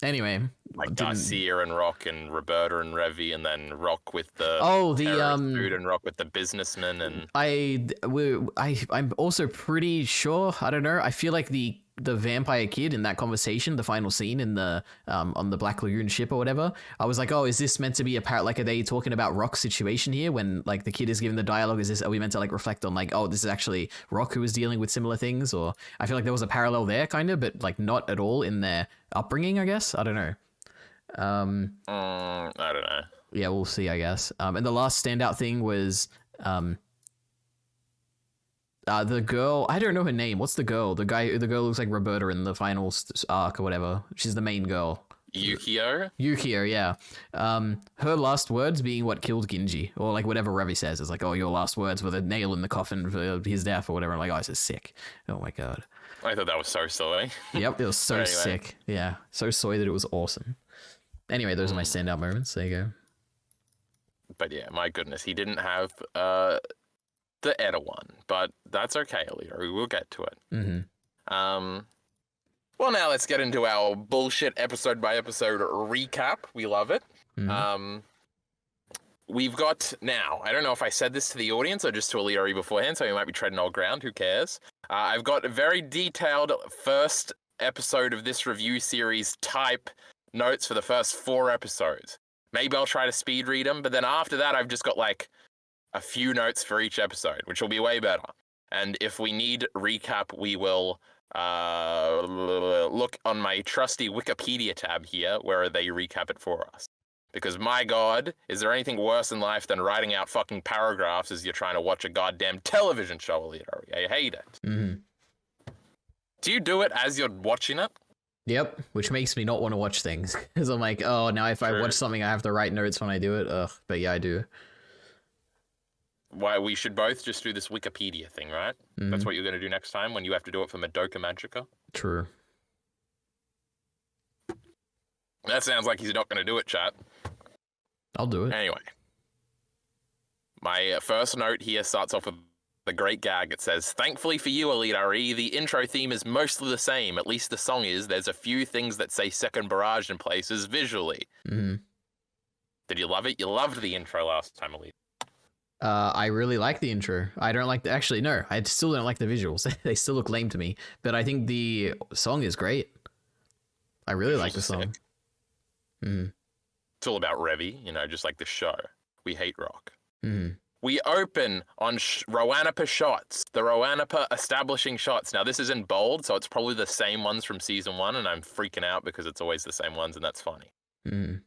Anyway, like Garcia and Rock and Roberta and Revi, and then Rock with the dude and Rock with the businessman. And I'm also pretty sure. I don't know. I feel like the vampire kid in that conversation, the final scene in the on the Black Lagoon ship or whatever, I was like, oh, is this meant to be like, are they talking about Rock's situation here when like the kid is giving the dialogue? Are we meant to like reflect on like, oh, this is actually Rock who is dealing with similar things? Or I feel like there was a parallel there kind of, but like not at all in their upbringing, I guess. I don't know. I don't know. Yeah, we'll see, I guess. And the last standout thing was the girl, I don't know her name. What's the girl? The girl looks like Roberta in the final arc or whatever. She's the main girl. Yukio, yeah. Her last words being what killed Ginji, or like whatever Revi says. It's like, oh, your last words were the nail in the coffin for his death or whatever. I'm like, oh, this is sick. Oh my god. I thought that was so silly. Yep, it was so sick. Yeah, so soy that it was awesome. Anyway, those are my standout moments. There you go. But yeah, my goodness, he didn't have the Edda one, but that's okay, EliteAri. We'll get to it. Mm-hmm. Well, now let's get into our bullshit episode by episode recap. We love it. Mm-hmm. We've got now, I don't know if I said this to the audience or just to EliteAri beforehand, so we might be treading old ground. Who cares? I've got a very detailed first episode of this review series type notes for the first 4 episodes. Maybe I'll try to speed read them, but then after that, I've just got like a few notes for each episode, which will be way better. And if we need recap, we will look on my trusty Wikipedia tab here where they recap it for us. Because my God, is there anything worse in life than writing out fucking paragraphs as you're trying to watch a goddamn television show, EliteAri? I hate it. Mm-hmm. Do you do it as you're watching it? Yep, which makes me not want to watch things. Because I'm like, oh, now if I watch something, I have to write notes when I do it. Ugh, but yeah, I do. Why, we should both just do this Wikipedia thing, right? Mm-hmm. That's what you're going to do next time when you have to do it for Madoka Magica? True. That sounds like he's not going to do it, chat. I'll do it. Anyway. My first note here starts off with the great gag. It says, thankfully for you, EliteAri, the intro theme is mostly the same. At least the song is. There's a few things that say Second Barrage in places visually. Mm-hmm. Did you love it? You loved the intro last time, Elite. I really like the intro. I don't like actually, no, I still don't like the visuals. They still look lame to me. But I think the song is great. I really like the song. Mm. It's all about Revy, you know, just like the show. We hate rock. Mm. We open on Roanapa shots, the Roanapa establishing shots. Now, this is in bold, so it's probably the same ones from season 1, and I'm freaking out because it's always the same ones, and that's funny. Mm.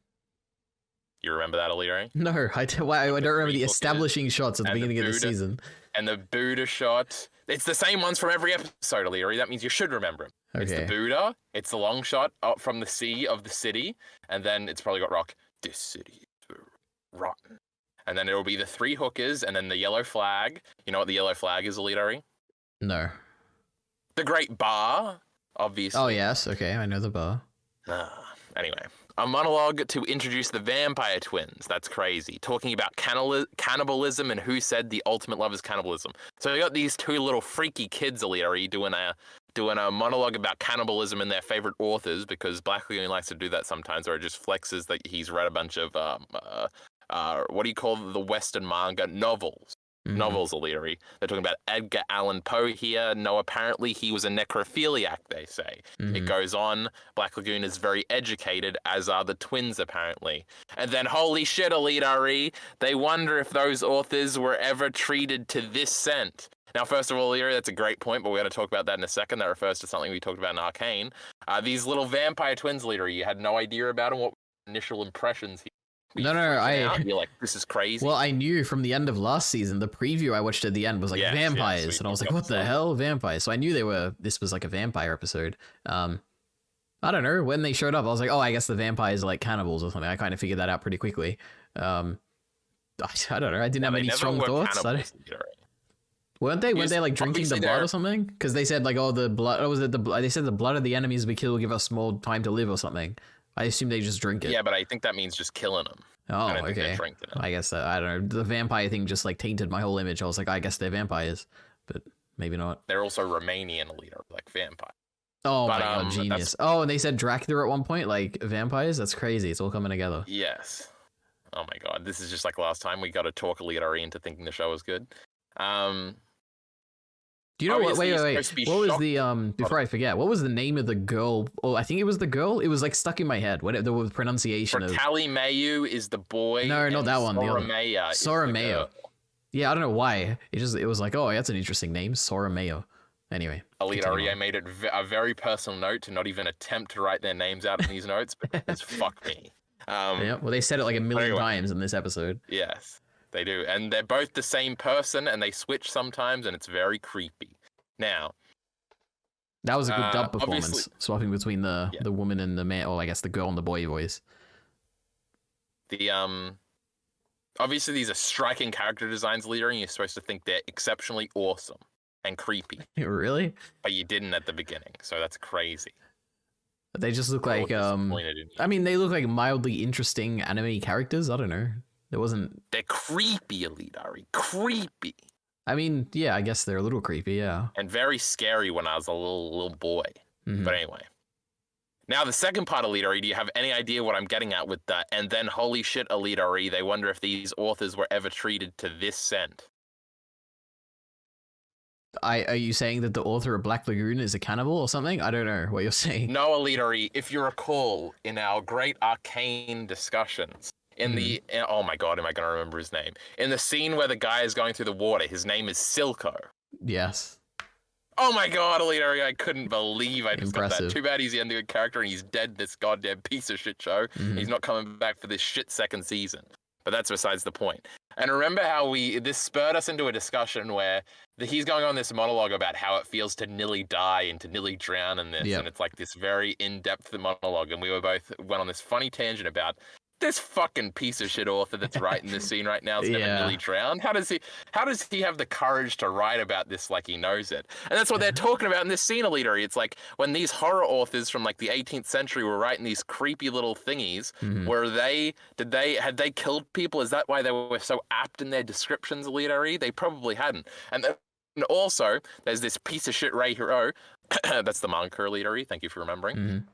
You remember that, EliteAri? No, I don't remember the establishing shots at the beginning of the season. And the Buddha shot. It's the same ones from every episode, EliteAri. That means you should remember them. Okay. It's the Buddha, it's the long shot up from the sea of the city, and then it's probably got rock. This city is rotten. And then it will be the 3 hookers, and then the yellow flag. You know what the yellow flag is, EliteAri? No. The Great Bar, obviously. Oh, yes. Okay, I know the bar. Anyway, a monologue to introduce the vampire twins. That's crazy. Talking about cannibalism and who said the ultimate love is cannibalism. So you got these 2 little freaky kids, EliteAri, doing a monologue about cannibalism and their favorite authors, because Black Lagoon likes to do that sometimes, or it just flexes that he's read a bunch of what do you call the Western manga? Novels. Mm-hmm. Novels, EliteAri. They're talking about Edgar Allan Poe here. No, apparently he was a necrophiliac, they say. Mm-hmm. It goes on. Black Lagoon is very educated, as are the twins, apparently. And then, holy shit, EliteAri, they wonder if those authors were ever treated to this scent. Now, first of all, EliteAri, that's a great point, but we're going to talk about that in a second. That refers to something we talked about in Arcane. These little vampire twins, EliteAri, you had no idea about them? What were initial impressions here? No, You're like, this is crazy. Well, I knew from the end of last season, the preview I watched at the end was like vampires, and I was like, what the hell, vampires? So I knew this was like a vampire episode. I don't know, when they showed up, I was like, oh, I guess the vampires are like cannibals or something. I kind of figured that out pretty quickly. I don't know, I didn't have any strong thoughts. Weren't they like drinking the blood or something? Because they said like, oh, the blood, they said the blood of the enemies we kill will give us more time to live or something. I assume they just drink it. Yeah, but I think that means just killing them. Oh, okay. I guess I don't know. The vampire thing just like tainted my whole image. I was like, I guess they're vampires, but maybe not. They're also Romanian like vampire. Oh my god, genius! Oh, and they said Dracula at one point, like vampires. That's crazy. It's all coming together. Yes. Oh my god, this is just like last time. We got to talk EliteAri into thinking the show was good. Do you know what? Wait. What was the before I forget? What was the name of the girl? Oh, I think it was the girl. It was like stuck in my head. What the pronunciation of? Kali Mayu is the boy. No, not that one. Soramea. Soramea. Yeah, I don't know why. It was like, oh, that's an interesting name, Soramea. Anyway, EliteAri, I made it a very personal note to not even attempt to write their names out in these notes because fuck me. Yeah, well, they said it like a million times in this episode. Yes. They do, and they're both the same person, and they switch sometimes, and it's very creepy. Now, that was a good dub performance, swapping between the woman and the man, or I guess the girl and the boy voice. The obviously these are striking character designs, EliteAri, and you're supposed to think they're exceptionally awesome and creepy. Really? But you didn't at the beginning, so that's crazy. They just look like I mean, they look like mildly interesting anime characters. I don't know. There wasn't. They're creepy, EliteAri. Creepy. I mean, yeah, I guess they're a little creepy, yeah. And very scary when I was a little boy. But anyway. Now, the second part of EliteAri, do you have any idea what I'm getting at with that? And then, holy shit, EliteAri, they wonder if these authors were ever treated to this scent. Are you saying that the author of Black Lagoon is a cannibal or something? I don't know what you're saying. No, EliteAri, if you recall, in our great arcane discussions, oh my god, am I going to remember his name? In the scene where the guy is going through the water, his name is Silco. Yes. Oh my god, EliteAri, I couldn't believe I just got that. Impressive. Too bad he's the end of a character and he's dead this goddamn piece of shit show. He's not coming back for this shit second season. But that's besides the point. And remember how this spurred us into a discussion where he's going on this monologue about how it feels to nearly die and to nearly drown in this. Yep. And it's like this very in-depth monologue. And we went on this funny tangent about this fucking piece of shit author that's writing this scene right now is never nearly drowned. How does he have the courage to write about this like he knows it? And that's what they're talking about in this scene, EliteAri. It's like when these horror authors from like the 18th century were writing these creepy little thingies, had they killed people? Is that why they were so apt in their descriptions, EliteAri? They probably hadn't. And also, there's this piece of shit Ray Hiro. That's the manga, EliteAri. Thank you for remembering.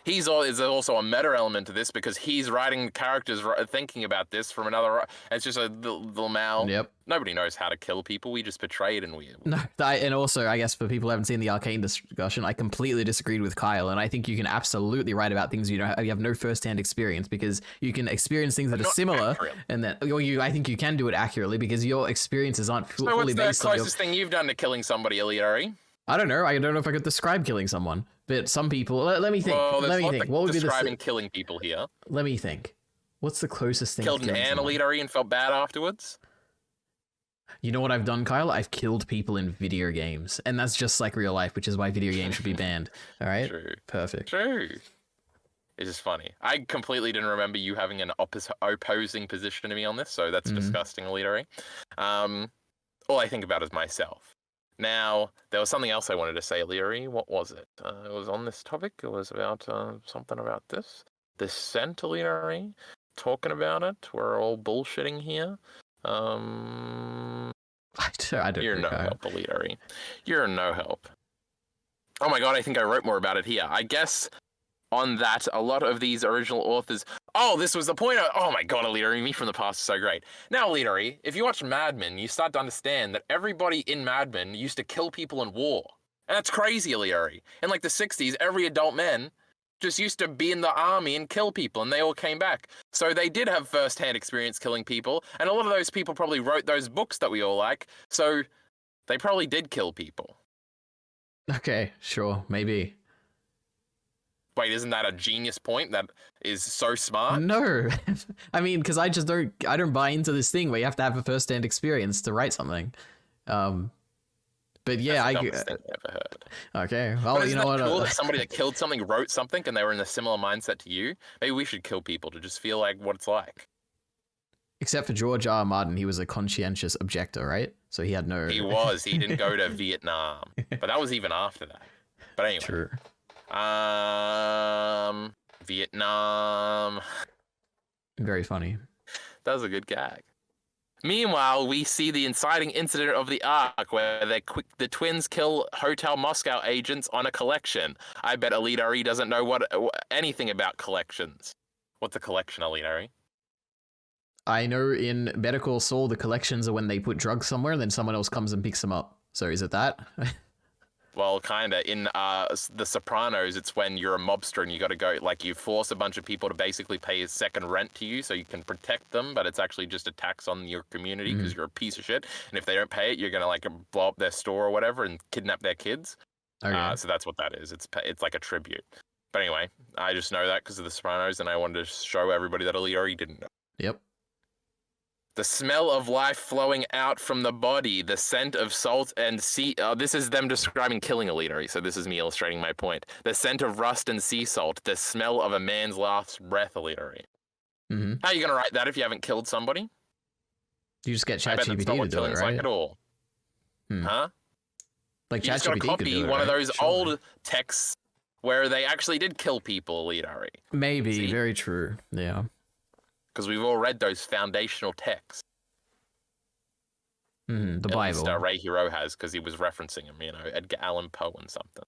Is also a meta element to this because he's writing characters thinking about this from another. It's just a little mal. Yep. Nobody knows how to kill people. We just portray it and No, and also, I guess for people who haven't seen the arcane discussion, I completely disagreed with Kyle, and I think you can absolutely write about things you have no first-hand experience because you can experience things that are similar, accurate. And then I think you can do it accurately because your experiences aren't fully based on. So what's the closest thing you've done to killing somebody, EliteAri? I don't know. I don't know if I could describe killing someone, but some people. Let me think. Well, let me think. What would be describing killing people here? Let me think. What's the closest thing? Killed an ant, EliteAri, and felt bad afterwards. You know what I've done, Kyle? I've killed people in video games, and that's just like real life, which is why video games should be banned. All right. True. Perfect. True. It's just funny. I completely didn't remember you having an opposing position to me on this, so that's disgusting, EliteAri. All I think about is myself. Now, there was something else I wanted to say, EliteAri. What was it? It was on this topic. It was about something about this. This scent, EliteAri. Talking about it. We're all bullshitting here. I don't You're no help, EliteAri. You're no help. Oh my god, I think I wrote more about it here. I guess on that, a lot of these original authors... Oh, this was the point of... Oh my god, EliteAri, me from the past is so great. Now, EliteAri, if you watch Mad Men, you start to understand that everybody in Mad Men used to kill people in war. And that's crazy, EliteAri. In like the 60s, every adult man just used to be in the army and kill people, and they all came back. So they did have first-hand experience killing people, and a lot of those people probably wrote those books that we all like, so they probably did kill people. Okay, sure, maybe. Wait, isn't that a genius point that is so smart? No. I mean, because I don't buy into this thing where you have to have a first-hand experience to write something. But yeah, That's the dumbest thing I've ever heard. Okay, well, you know what? Cool that somebody that killed something wrote something and they were in a similar mindset to you. Maybe we should kill people to just feel like what it's like. Except for George R. R. Martin, he was a conscientious objector, right? So he had no... He was. He didn't go to Vietnam. But that was even after that. But anyway. True. Vietnam. Very funny. That was a good gag. Meanwhile, we see the inciting incident of the arc where the twins kill Hotel Moscow agents on a collection. I bet EliteAri doesn't know anything about collections. What's a collection, EliteAri? I know in Better Call Saul, the collections are when they put drugs somewhere and then someone else comes and picks them up. So is it that? Well, kinda. In The Sopranos, it's when you're a mobster and you gotta go, like, you force a bunch of people to basically pay a second rent to you so you can protect them, but it's actually just a tax on your community because you're a piece of shit. And if they don't pay it, you're gonna, like, blow up their store or whatever and kidnap their kids. Okay. So that's what that is. It's like a tribute. But anyway, I just know that because of The Sopranos, and I wanted to show everybody that EliteAri didn't know. Yep. The smell of life flowing out from the body, the scent of salt and sea... this is them describing killing EliteAri, so this is me illustrating my point. The scent of rust and sea salt, the smell of a man's last breath, EliteAri. How are you going to write that if you haven't killed somebody? You just get ChatGPT to do it, right? Like at all. Huh? Like you just got to copy one of those old texts where they actually did kill people, EliteAri. Maybe. See? Very true. Yeah. Because we've all read those foundational texts. The At Bible. least, Ray Hero has, because he was referencing him, Edgar Allan Poe and something.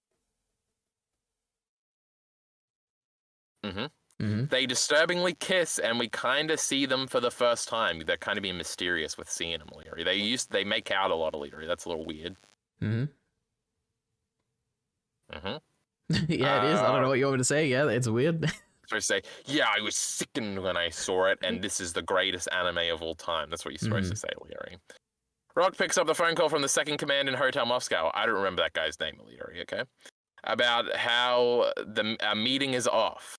They disturbingly kiss, and we kind of see them for the first time. They're kind of being mysterious with seeing them, EliteAri. They make out a lot, EliteAri. That's a little weird. Yeah, it is. I don't know what you want me to say. Yeah, it's weird. So I say, yeah, I was sickened when I saw it, and this is the greatest anime of all time. That's what you're supposed to say, EliteAri. Rock picks up the phone call from the second command in Hotel Moscow. I don't remember that guy's name, EliteAri, okay? About how the meeting is off.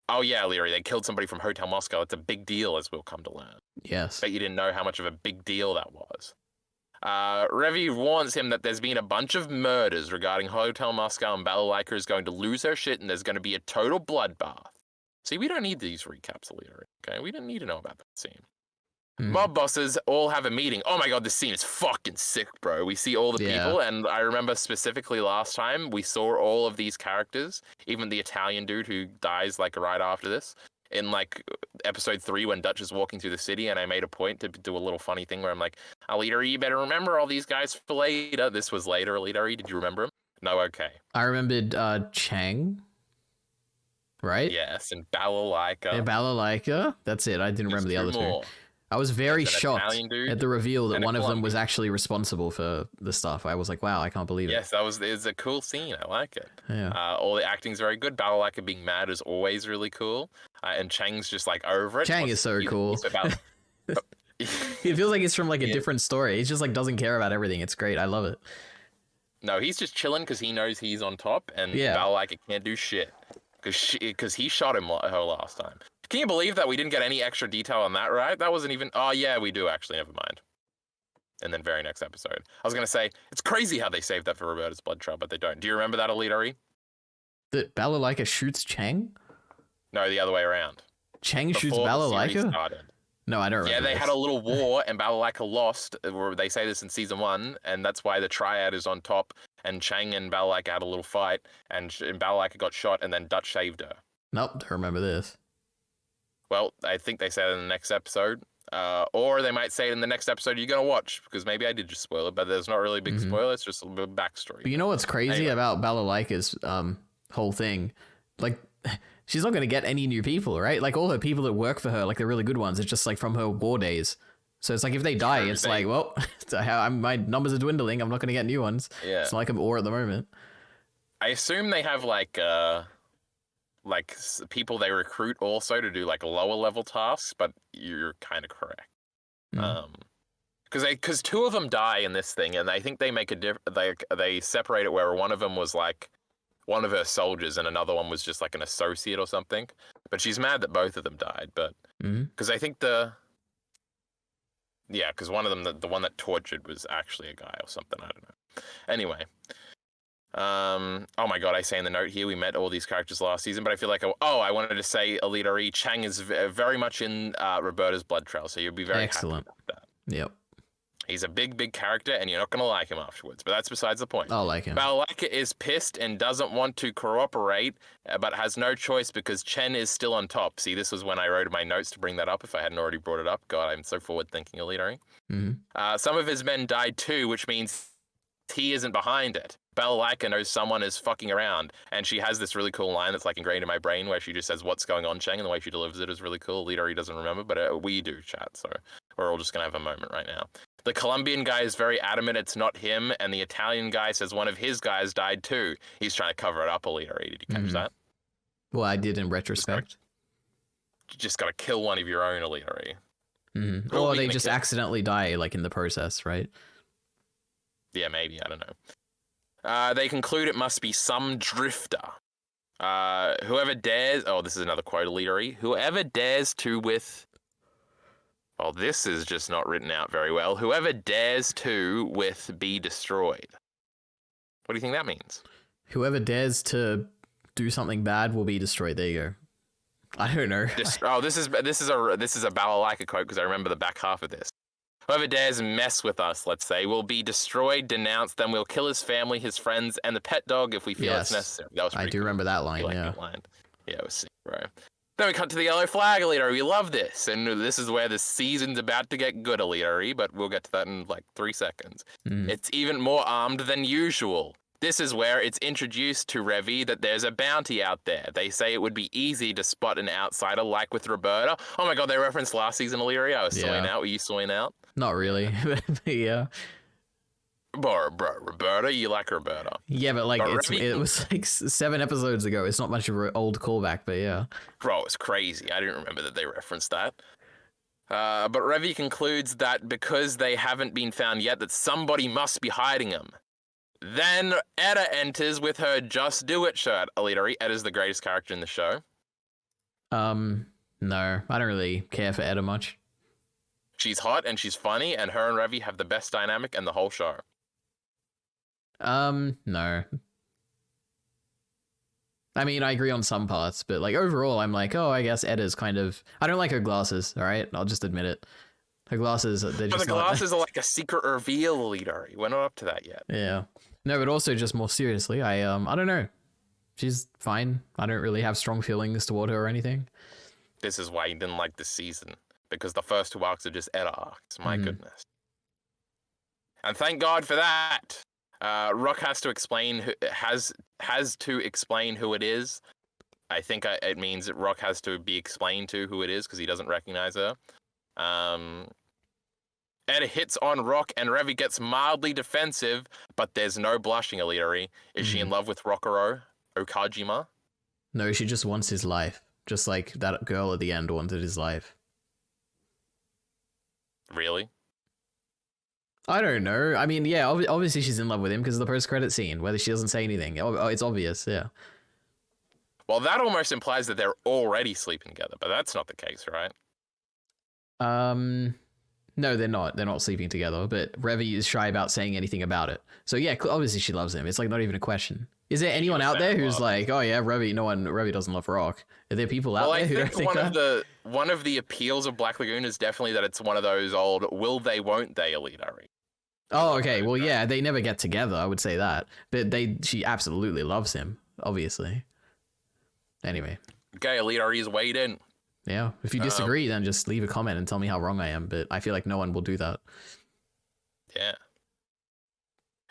Oh, yeah, EliteAri, they killed somebody from Hotel Moscow. It's a big deal, as we'll come to learn. Yes. Bet you didn't know how much of a big deal that was. Revi warns him that there's been a bunch of murders regarding Hotel Moscow, and Balalaika is going to lose her shit, and there's going to be a total bloodbath. See, we don't need these recaps, EliteAri, okay? We don't need to know about that scene. Mob bosses all have a meeting. Oh my god, this scene is fucking sick, bro. We see all the people, and I remember specifically last time we saw all of these characters, even the Italian dude who dies like right after this, in like episode 3 when Dutch is walking through the city, and I made a point to do a little funny thing where I'm like, EliteAri, you better remember all these guys for later. This was later, EliteAri. Did you remember him? No, okay. I remembered Chang. Right? Yes, and Balalaika. And Balalaika. That's it. I didn't remember the other two. I was very shocked at the reveal that one of them was actually responsible for the stuff. I was like, wow, I can't believe it. Yes, it's a cool scene. I like it. Yeah. All the acting's very good. Balalaika being mad is always really cool. And Chang's just like over it. Chang is so cool. It feels like it's from like a different story. He just like doesn't care about everything. It's great. I love it. No, he's just chilling because he knows he's on top, and Balalaika can't do shit because he shot him her last time. Can you believe that we didn't get any extra detail on that, right? That wasn't even... Oh, yeah, we do, actually. Never mind. And then very next episode. I was going to say, it's crazy how they saved that for Roberta's blood trail, but they don't. Do you remember that, EliteAri? That Balalaika shoots Chang? No, the other way around. Chang shoots Balalaika? No, I don't remember. Yeah, they had a little war, and Balalaika lost. They say this in season 1, and that's why the triad is on top, and Chang and Balalaika had a little fight, and Balalaika got shot, and then Dutch saved her. Nope, don't remember this. Well, I think they said it in the next episode. Or they might say it in the next episode you're going to watch, because maybe I did just spoil it, but there's not really a big spoiler. It's just a little bit of backstory. But you know what's crazy about Balalaika's whole thing? Like, she's not going to get any new people, right? Like, all her people that work for her, like the really good ones, it's just like from her war days. So it's like if they die, it's like, well, my numbers are dwindling. I'm not going to get new ones. Yeah. It's not like I'm at the moment. I assume they have like people they recruit also to do like lower level tasks, but you're kind of correct. Because 2 of them die in this thing, and I think they make they separate it where one of them was like one of her soldiers and another one was just like an associate or something. But she's mad that both of them died. But because I think because one of them, the one that tortured, was actually a guy or something. I don't know. Anyway. Oh my god, I say in the note here, we met all these characters last season, but I feel like, I wanted to say EliteAri, Chang is very much in Roberta's blood trail, so you'll be very happy about that. Yep. He's a big, big character, and you're not going to like him afterwards, but that's besides the point. I'll like him. Balalaika is pissed and doesn't want to cooperate, but has no choice because Chen is still on top. See, this was when I wrote my notes to bring that up, if I hadn't already brought it up. God, I'm so forward-thinking, EliteAri. Some of his men died too, which means he isn't behind it. Balalaika knows someone is fucking around, and she has this really cool line that's like ingrained in my brain where she just says, "What's going on, Chang?" And the way she delivers it is really cool. EliteAri doesn't remember, but we do, chat, so we're all just going to have a moment right now. The Colombian guy is very adamant it's not him, and the Italian guy says one of his guys died too. He's trying to cover it up, EliteAri. Did you catch that? Well, I did in retrospect. You just got to kill one of your own, EliteAri. Or they just accidentally die, like in the process, right? Yeah, maybe. I don't know. They conclude it must be some drifter. Whoever dares... Oh, this is another quote, EliteAri. Whoever dares to with... Oh, this is just not written out very well. Whoever dares to with be destroyed. What do you think that means? Whoever dares to do something bad will be destroyed. There you go. I don't know. This is a Balalaika quote because I remember the back half of this. Whoever dares mess with us, let's say, will be destroyed, denounced, then we'll kill his family, his friends, and the pet dog if we feel it's necessary. That was pretty I do remember that line, yeah. That line. Yeah, it was sick, bro. Then we cut to the yellow flag, EliteAri. We love this. And this is where the season's about to get good, EliteAri, but we'll get to that in like 3 seconds. It's even more armed than usual. This is where it's introduced to Revy that there's a bounty out there. They say it would be easy to spot an outsider, like with Roberta. Oh my god, they referenced last season, EliteAri. I was soying out. Were you soying out? Not really, but yeah. Bro, Roberta, you like Roberta. Yeah, but like it was like 7 episodes ago. It's not much of an old callback, but yeah. Bro, it's crazy. I didn't remember that they referenced that. But Revy concludes that because they haven't been found yet, that somebody must be hiding them. Then Etta enters with her Just Do It shirt. EliteAri, Etta's the greatest character in the show. No, I don't really care for Etta much. She's hot and she's funny, and her and Revy have the best dynamic in the whole show. No. I mean, I agree on some parts, but like overall, I'm like, oh, I guess Etta's kind of. I don't like her glasses. All right, I'll just admit it. Her glasses, they're just. But the glasses are like a secret reveal, EliteAri. We're not up to that yet. Yeah. No, but also just more seriously, I don't know. She's fine. I don't really have strong feelings toward her or anything. This is why you didn't like this season, because the first 2 arcs are just Etta arcs. My goodness. And thank God for that. Rock has to explain who it is. I think it means that Rock has to be explained to who it is because he doesn't recognize her. Etta hits on Rock and Revy gets mildly defensive, but there's no blushing, EliteAri. Is she in love with Rockero Okajima? No, she just wants his life. Just like that girl at the end wanted his life. Really? I don't know. I mean, yeah, obviously she's in love with him because of the post-credit scene, whether she doesn't say anything. Oh, it's obvious, yeah. Well, that almost implies that they're already sleeping together, but that's not the case, right? No, they're not. They're not sleeping together, but Revy is shy about saying anything about it. So yeah, obviously she loves him. It's like not even a question. Is there anyone out there who's like, oh yeah, Revy doesn't love Rock? Are there people out there who don't think that? One of the appeals of Black Lagoon is definitely that it's one of those old will they, won't they, EliteAri. Oh, okay. Well, yeah, they never get together. I would say that, but she absolutely loves him, obviously. Anyway. Okay, EliteAri's weighed in. Yeah, if you disagree, then just leave a comment and tell me how wrong I am, but I feel like no one will do that. Yeah.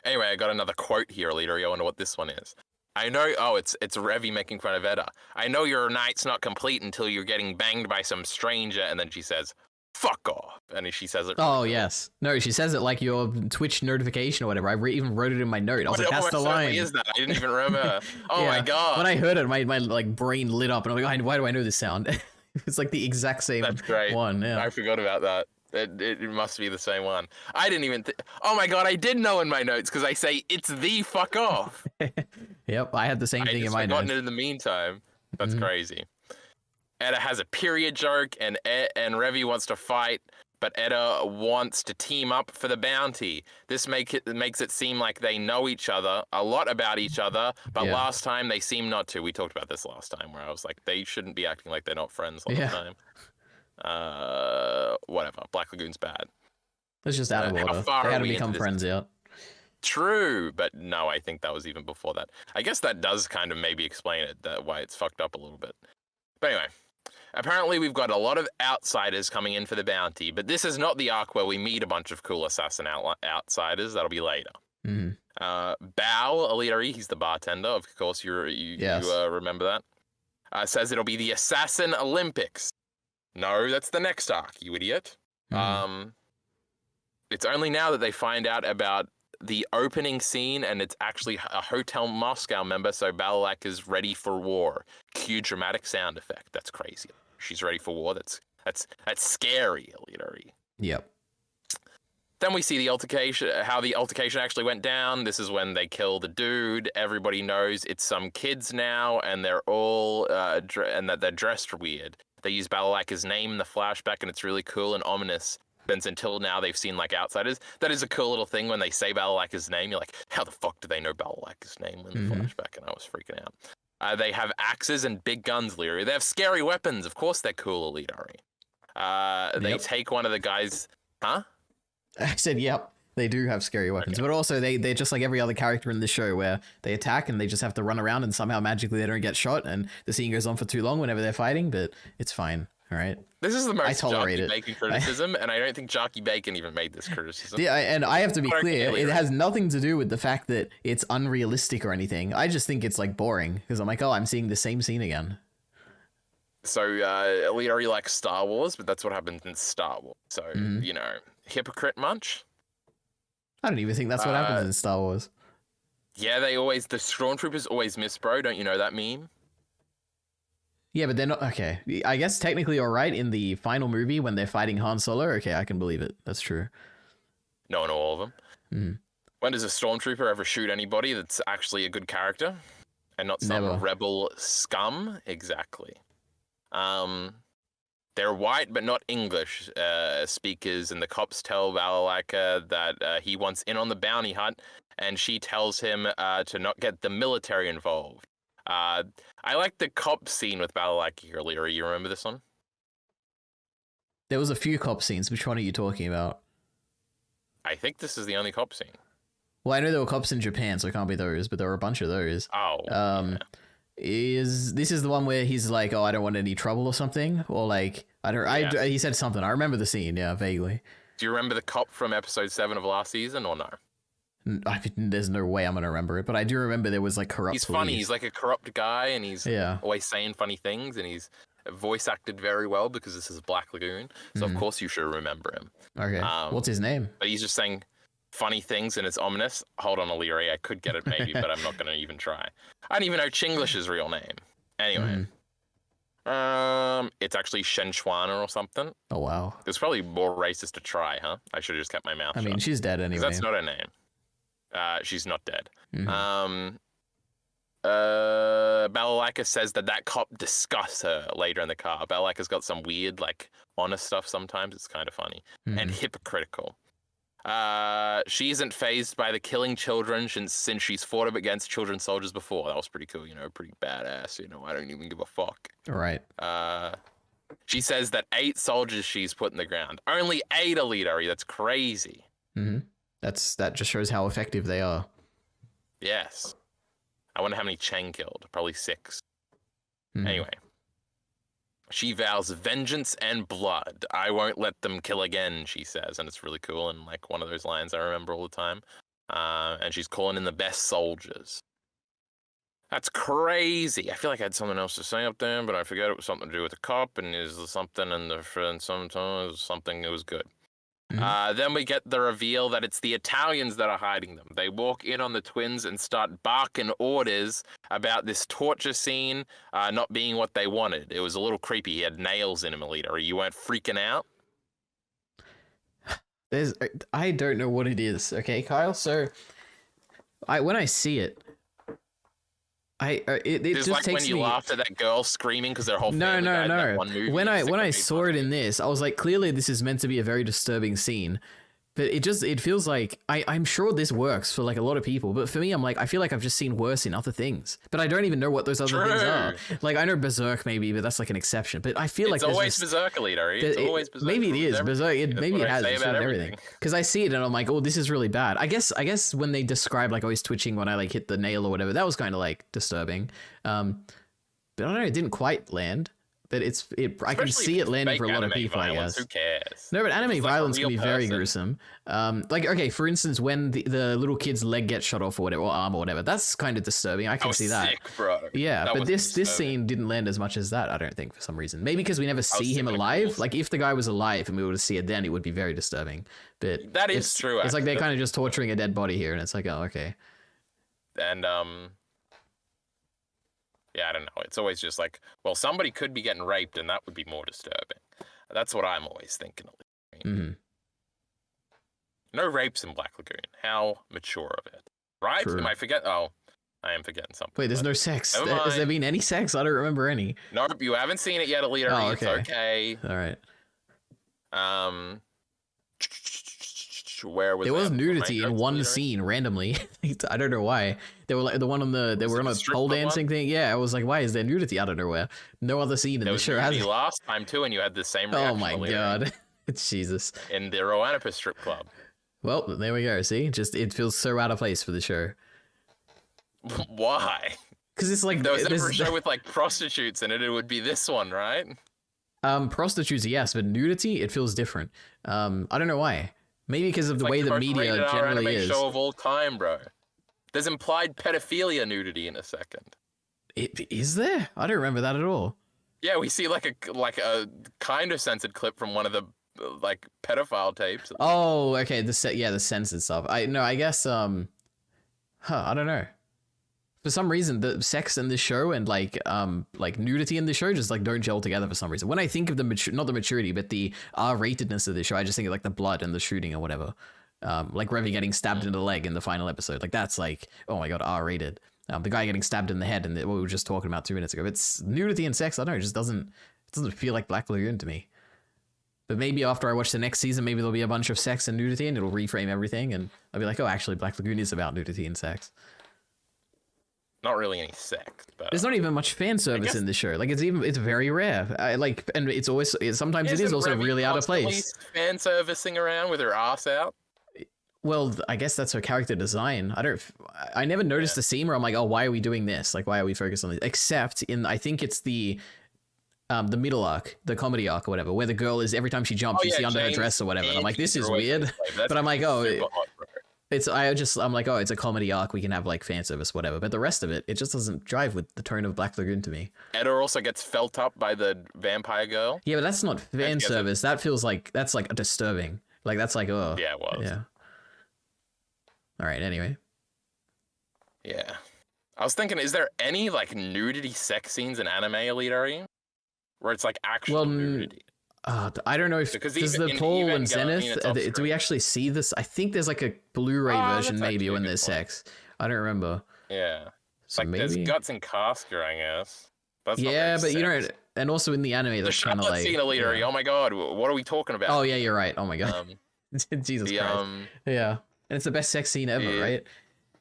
Anyway, I got another quote here, EliteAri. I wonder what this one is. I know, it's Revy making fun of Etta. I know your night's not complete until you're getting banged by some stranger, and then she says, fuck off. And she says it. Oh, yes. No, she says it like your Twitch notification or whatever. I even wrote it in my note. I was like, that's the line. Is that? I didn't even remember. Oh my God. When I heard it, my like brain lit up, and I'm like, why do I know this sound? It's like the exact same That's great. one. Yeah. I forgot about that. It must be the same one. I didn't even. Oh my God! I did know in my notes because I say it's the fuck off. Yep, I had the same thing in my notes. I forgotten it in the meantime. That's crazy. Etta has a period joke, and Revy wants to fight, but Etta wants to team up for the bounty. This makes it seem like they know each other, a lot about each other, but last time they seem not to. We talked about this last time, where I was like, they shouldn't be acting like they're not friends all the time. Whatever. Black Lagoon's bad. It's just out of order. They hadn't become friends yet. True, but no, I think that was even before that. I guess that does kind of maybe explain it, why it's fucked up a little bit. But anyway, apparently we've got a lot of outsiders coming in for the bounty, but this is not the arc where we meet a bunch of cool assassin outsiders. That'll be later. Bao, EliteAri, he's the bartender. Of course, you remember that. Says it'll be the Assassin Olympics. No, that's the next arc, you idiot. It's only now that they find out about the opening scene, and it's actually a Hotel Moscow member, so Balalak is ready for war. Cue dramatic sound effect. That's crazy. She's ready for war. That's scary, EliteAri. Yep. Then we see the altercation, how the altercation actually went down. This is when they kill the dude. Everybody knows it's some kids now, and they're all and that they're dressed weird. They use Balalaka's name in the flashback, and it's really cool and ominous. Since until now they've seen like outsiders. That is a cool little thing when they say Balalaka's name. You're like, how the fuck do they know Balalaka's name in the flashback? And I was freaking out. They have axes and big guns, EliteAri. They have scary weapons. Of course they're cool, EliteAri. They take one of the guys. Huh? I said, yep. They do have scary weapons, but also they're just like every other character in the show where they attack and they just have to run around and somehow magically they don't get shot and the scene goes on for too long whenever they're fighting, but it's fine. All right. This is the most Jockey Bacon criticism, and I don't think Jockey Bacon even made this criticism. Yeah, and I have to be clear, it has nothing to do with the fact that it's unrealistic or anything. I just think it's like boring because I'm like, oh, I'm seeing the same scene again. So EliteAri likes Star Wars, but that's what happens in Star Wars. So, you know, hypocrite much? I don't even think that's what happens in Star Wars. Yeah, the stormtroopers always miss, bro. Don't you know that meme? Yeah, but they're not, okay. I guess technically you're right in the final movie when they're fighting Han Solo. Okay, I can believe it. That's true. No, not all of them. Mm. When does a stormtrooper ever shoot anybody that's actually a good character? And not some rebel scum? Exactly. They're white but not English speakers, and the cops tell Balalaika that he wants in on the bounty hunt, and she tells him to not get the military involved. I like the cop scene with Balalaika earlier. You remember this one? There was a few cop scenes. Which one are you talking about? I think this is the only cop scene. Well, I know there were cops in Japan, so it can't be those, but there were a bunch of those. Oh, yeah. This is the one where he's like, oh, I don't want any trouble or something? Or like, he said something. I remember the scene, yeah, vaguely. Do you remember the cop from episode 7 of last season or no? There's no way I'm going to remember it, but I do remember there was like corrupt He's police. funny. He's like a corrupt guy, and he's always saying funny things, and he's voice acted very well because this is Black Lagoon. So, of course, you should remember him. Okay. What's his name? But he's just saying funny things, and it's ominous. Hold on, EliteAri. I could get it maybe, but I'm not going to even try. I don't even know Chinglish's real name. Anyway. It's actually Shenchuana or something. Oh, wow. It's probably more racist to try, huh? I should have just kept my mouth shut. I mean, she's dead anyway. That's not her name. She's not dead. Balalaika says that cop disgusts her later in the car. Balalaika's got some weird, like, honest stuff sometimes. It's kind of funny. And hypocritical. She isn't fazed by the killing children since she's fought up against children soldiers before. That was pretty cool, you know, pretty badass. You know, I don't even give a fuck. All right. She says that 8 soldiers she's put in the ground. Only 8, EliteAri. That's crazy. That just shows how effective they are. Yes. I wonder how many Cheng killed. Probably 6. Anyway. She vows vengeance and blood. I won't let them kill again, she says. And it's really cool. And like one of those lines I remember all the time. And she's calling in the best soldiers. That's crazy. I feel like I had something else to say up there, but I forget it was something to do with the cop. And is something in the friend sometimes something that was good. Then we get the reveal that it's the Italians that are hiding them. They walk in on the twins and start barking orders about this torture scene not being what they wanted. It was a little creepy. He had nails in him, EliteAri. You weren't freaking out? I don't know what it is, okay, Kyle? So, when I see it, it just like takes when you laughed at that girl screaming because their whole family died in that one movie. When I saw it in this, I was like, clearly this is meant to be a very disturbing scene. But it feels like I'm sure this works for like a lot of people, but for me, I'm like, I feel like I've just seen worse in other things, but I don't even know what those other things are. Like I know Berserk maybe, but that's like an exception. But I feel like it's always Berserk, EliteAri. It's always Berserk. Maybe it is Berserk. Maybe it has everything. Because I see it and I'm like, oh, this is really bad. I guess when they describe like always twitching when I like hit the nail or whatever, that was kind of like disturbing. But I don't know, it didn't quite land. But I can see it landing for a lot of people, I guess. Who cares? No, but anime violence can be very gruesome. Like, okay, for instance, when the little kid's leg gets shot off or whatever, or arm or whatever, that's kind of disturbing. I can see that. Sick, bro. Yeah, but this scene didn't land as much as that, I don't think, for some reason. Maybe because we never see him alive. Like, if the guy was alive and we were to see it then, it would be very disturbing. But that is true. It's like they're kind of just torturing a dead body here, and it's like, oh, okay. And, yeah, I don't know. It's always just like, well, somebody could be getting raped, and that would be more disturbing. That's what I'm always thinking. No rapes in Black Lagoon. How mature of it, right? True. Am I forgetting? Oh, I am forgetting something. Wait, there's no sex. Has there been any sex? I don't remember any. Nope, you haven't seen it yet, EliteAri. Oh, okay. It's okay. All right. Where was there was nudity in one scene randomly. I don't know why. They were like the one on they were on a pole dancing thing. Yeah, I was like, why is there nudity? I don't know where. No other scene in the show has last time too, and you had the same reaction. Oh my god, it's Jesus. In the Roanapa strip club. Well, there we go. See, just it feels so out of place for the show. Why? Because it's like there was ever a show with like prostitutes in it, it would be this one, right? Prostitutes, yes, but nudity, it feels different. I don't know why. Maybe because of the way the media generally is. Show of all time, bro. There's implied pedophilia nudity in a second. Is there? I don't remember that at all. Yeah, we see like a kind of censored clip from one of the like pedophile tapes. Oh, okay. The censored stuff. I guess I don't know. For some reason, the sex in this show and like nudity in the show just like don't gel together for some reason. When I think of not the maturity, but the R-ratedness of the show, I just think of like the blood and the shooting or whatever. Like Revy getting stabbed in the leg in the final episode. Like that's like, oh my god, R-rated. The guy getting stabbed in the head and what we were just talking about 2 minutes ago. It's nudity and sex. I don't know. It just doesn't feel like Black Lagoon to me. But maybe after I watch the next season, maybe there'll be a bunch of sex and nudity and it'll reframe everything. And I'll be like, oh, actually, Black Lagoon is about nudity and sex. Not really any sex, but there's not even much fan service in this show. Like it's very rare. And it's always sometimes it is also really out of place. Fan servicing around with her ass out. Well, I guess that's her character design. I never noticed the scene where I'm like, oh, why are we doing this? Like, why are we focused on this? Except in, I think it's the middle arc, the comedy arc or whatever, where the girl is every time she jumps, you see under her dress or whatever. And I'm like, this is weird. But I'm like, oh. I'm like, oh, it's a comedy arc. We can have like fan service, whatever. But the rest of it, it just doesn't drive with the tone of Black Lagoon to me. Edda also gets felt up by the vampire girl. Yeah, but that's not fan service. That feels like that's like disturbing. Like that's like, oh. Yeah, it was. Yeah. All right. Anyway. Yeah, I was thinking, is there any like nudity sex scenes in anime, EliteAri, where it's like actual nudity? I don't know if does the Paul and Zenith, do we actually see this? I think there's like a Blu-ray version maybe when there's sex. I don't remember. Yeah. So like maybe... there's guts and Casca, I guess. That's yeah, but you know, and also in the anime, that's kind of like... scene, EliteAri, oh my god, what are we talking about? Oh yeah, you're right. Oh my god. Jesus Christ. Yeah. And it's the best sex scene ever, right?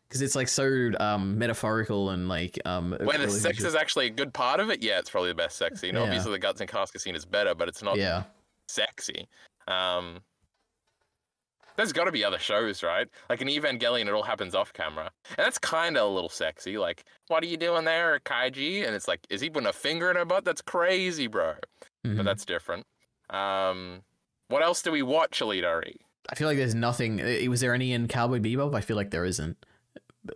Because it's like so metaphorical and like when the sex is actually a good part of it, yeah, it's probably the best sex scene. Obviously the guts and Casca scene is better, but it's not sexy. There's got to be other shows, right? Like in Evangelion, it all happens off camera, and that's kind of a little sexy. Like, what are you doing there, Kaiji? And it's like, is he putting a finger in her butt? That's crazy, bro. But that's different. What else do we watch, EliteAri? I feel like there's nothing. Was there any in Cowboy Bebop? I feel like there isn't.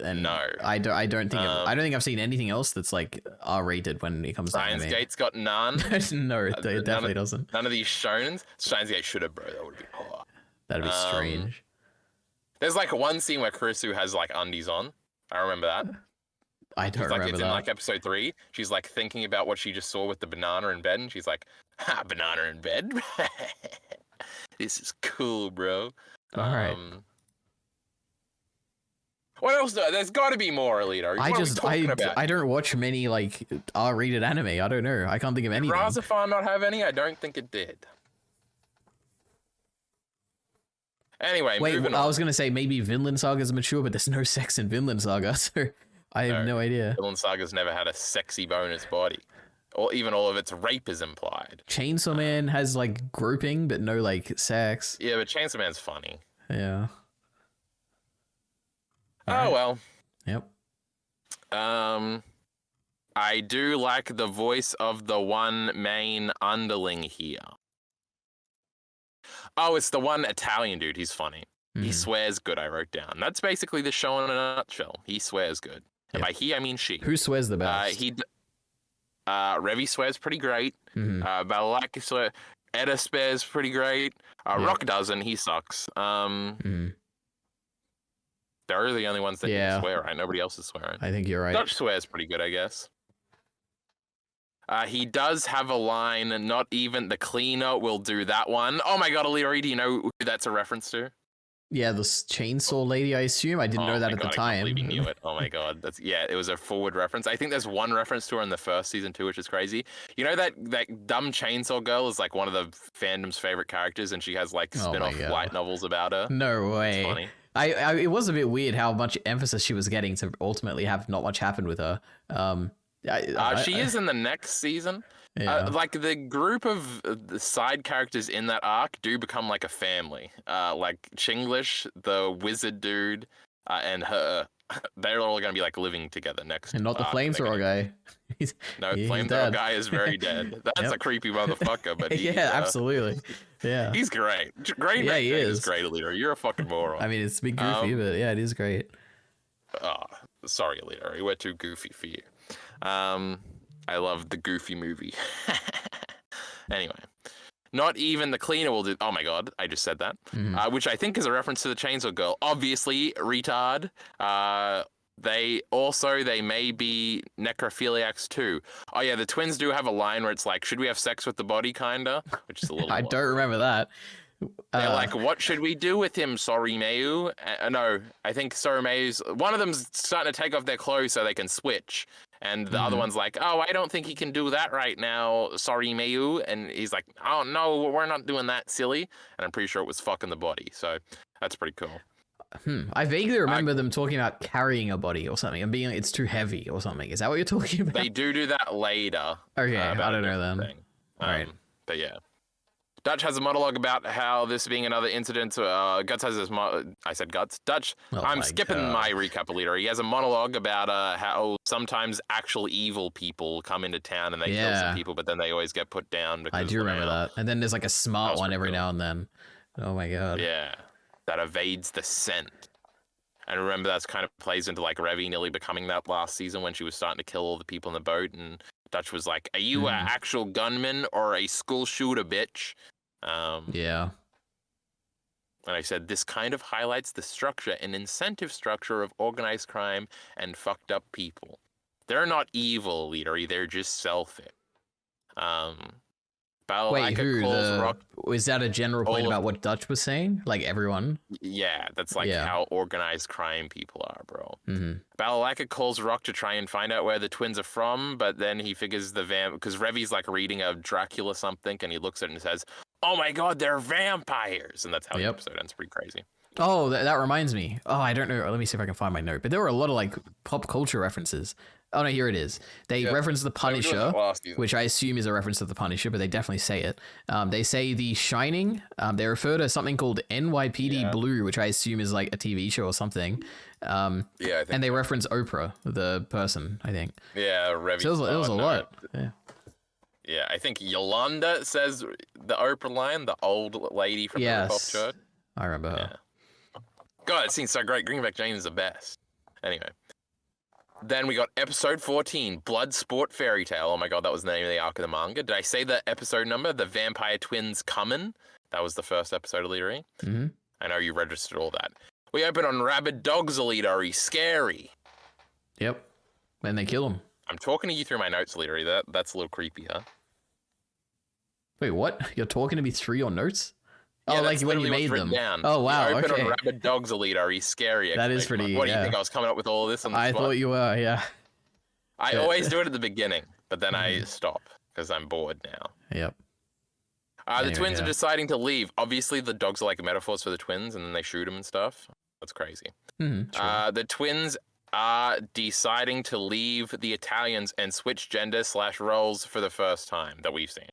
And no, I don't think I've seen anything else that's like R-rated when it comes to anime. Steins Gate's got none. No, it definitely doesn't. None of these shonens. Steins Gate should have, bro. That would be that'd be strange. There's like one scene where Kurisu has like undies on. I remember that. I don't remember it's that. In like episode 3. She's like thinking about what she just saw with the banana in bed, and she's like, "Ha, banana in bed. This is cool, bro." All right. What else? There's got to be more, EliteAri. I don't watch many like R-rated anime. I don't know. I can't think of anything. Did Razafan not have any? I don't think it did. Anyway, wait. Moving on. I was gonna say maybe Vinland Saga is mature, but there's no sex in Vinland Saga, so I have no idea. Vinland Saga's never had a sexy bonus body, or even all of its rape is implied. Chainsaw Man has like groping, but no like sex. Yeah, but Chainsaw Man's funny. Yeah. Oh well. Yep. I do like the voice of the one main underling here. Oh, it's the one Italian dude. He's funny. He swears good, I wrote down. That's basically the show in a nutshell. He swears good. And by he, I mean she. Who swears the best? Revy swears pretty great. Balak swears. Edda swears pretty great. Rock doesn't. He sucks. They're the only ones that can swear, right? Nobody else is swearing. I think you're right. Dutch swears pretty good, I guess. He does have a line, not even the cleaner will do that one. Oh my god, EliteAri, do you know who that's a reference to? Yeah, the chainsaw lady, I assume. I didn't know that at the time. I can't believe you knew it. Oh my god. It was a forward reference. I think there's one reference to her in the first season too, which is crazy. You know that dumb chainsaw girl is like one of the fandom's favorite characters, and she has like spin-off light novels about her. No way. It's funny. It was a bit weird how much emphasis she was getting to ultimately have not much happen with her. She is in the next season. Yeah. Like the group of the side characters in that arc do become like a family. Like Chinglish, the wizard dude, and her. They're all going to be like living together next. And not the flamethrower guy. No, he's flamethrower dead. guy is very dead. That's a creepy motherfucker. But yeah, absolutely. Yeah, he's great. Great. Yeah, he is great leader. You're a fucking moron. I mean, it's a bit goofy, but yeah, it is great. Sorry, EliteAri, we're too goofy for you. I love the Goofy movie. Anyway, not even the cleaner will do. Oh my god, I just said that. Which I think is a reference to the Chainsaw Girl. Obviously, retard. They may be necrophiliacs too. Oh yeah, the twins do have a line where it's like, should we have sex with the body, kinda? Which is a little. I don't remember that. They're like, what should we do with him, Sorimayu? No, I think Sorimayu's... One of them's starting to take off their clothes so they can switch. And the other one's like, oh, I don't think he can do that right now, Sorimayu. And he's like, oh, no, we're not doing that, silly. And I'm pretty sure it was fucking the body. So that's pretty cool. I vaguely remember them talking about carrying a body or something and being like, it's too heavy or something. Is that what you're talking about? They do that later. Okay, I don't know then. All right. But yeah. Dutch has a monologue about how this being another incident. Guts has this. I said Guts. Dutch. I'm skipping my recap leader. He has a monologue about how sometimes actual evil people come into town and they kill some people, but then they always get put down. Because, I do remember that. And then there's like a smart one every now and then. Oh my god. Yeah, that evades the scent. And remember, that's kind of plays into like Revy nearly becoming that last season when she was starting to kill all the people in the boat, and Dutch was like, "Are you an actual gunman or a school shooter, bitch?" Yeah. And I said, this kind of highlights the structure and incentive structure of organized crime and fucked up people. They're not evil, EliteAri, they're just selfish. Wait, who? Was that a general point about what Dutch was saying? Like everyone? Yeah, that's like how organized crime people are, bro. Balalaika calls Rock to try and find out where the twins are from, but then he figures because Revy's like reading a Dracula something, and he looks at it and says, oh my god, they're vampires! And that's how the episode ends. Pretty crazy. Oh, that reminds me. Oh, I don't know. Let me see if I can find my note. But there were a lot of like pop culture references. Oh no, here it is. They reference the Punisher, which I assume is a reference to the Punisher, but they definitely say it. They say The Shining. They refer to something called NYPD Blue, which I assume is like a TV show or something. I think and they reference Oprah, the person, I think. Yeah, Revy. So it was a lot. Yeah. Yeah, I think Yolanda says the Oprah line, the old lady from the Wrapup church. I remember her. Yeah. God, it seems so great. Greenback Jane is the best. Anyway. Then we got episode 14, Blood Sport Fairy Tale. Oh my god, that was the name of the arc of the manga. Did I say the episode number? The Vampire Twins Coming. That was the first episode of EliteAri. I know you registered all that. We open on rabid dogs, EliteAri. Scary. Yep. And they kill them. I'm talking to you through my notes, EliteAri. That's a little creepy, huh? Wait, what? You're talking to me through your notes? Yeah, oh, like when you made them. Down. Oh, wow. Open on rabid dogs, EliteAri. Scary. That is pretty. What do you think? I was coming up with all of this on the spot? I thought you were, yeah. I always do it at the beginning, but then I stop because I'm bored now. Yep. The twins are deciding to leave. Obviously, the dogs are like metaphors for the twins, and then they shoot them and stuff. That's crazy. The twins are deciding to leave the Italians and switch gender/roles for the first time that we've seen.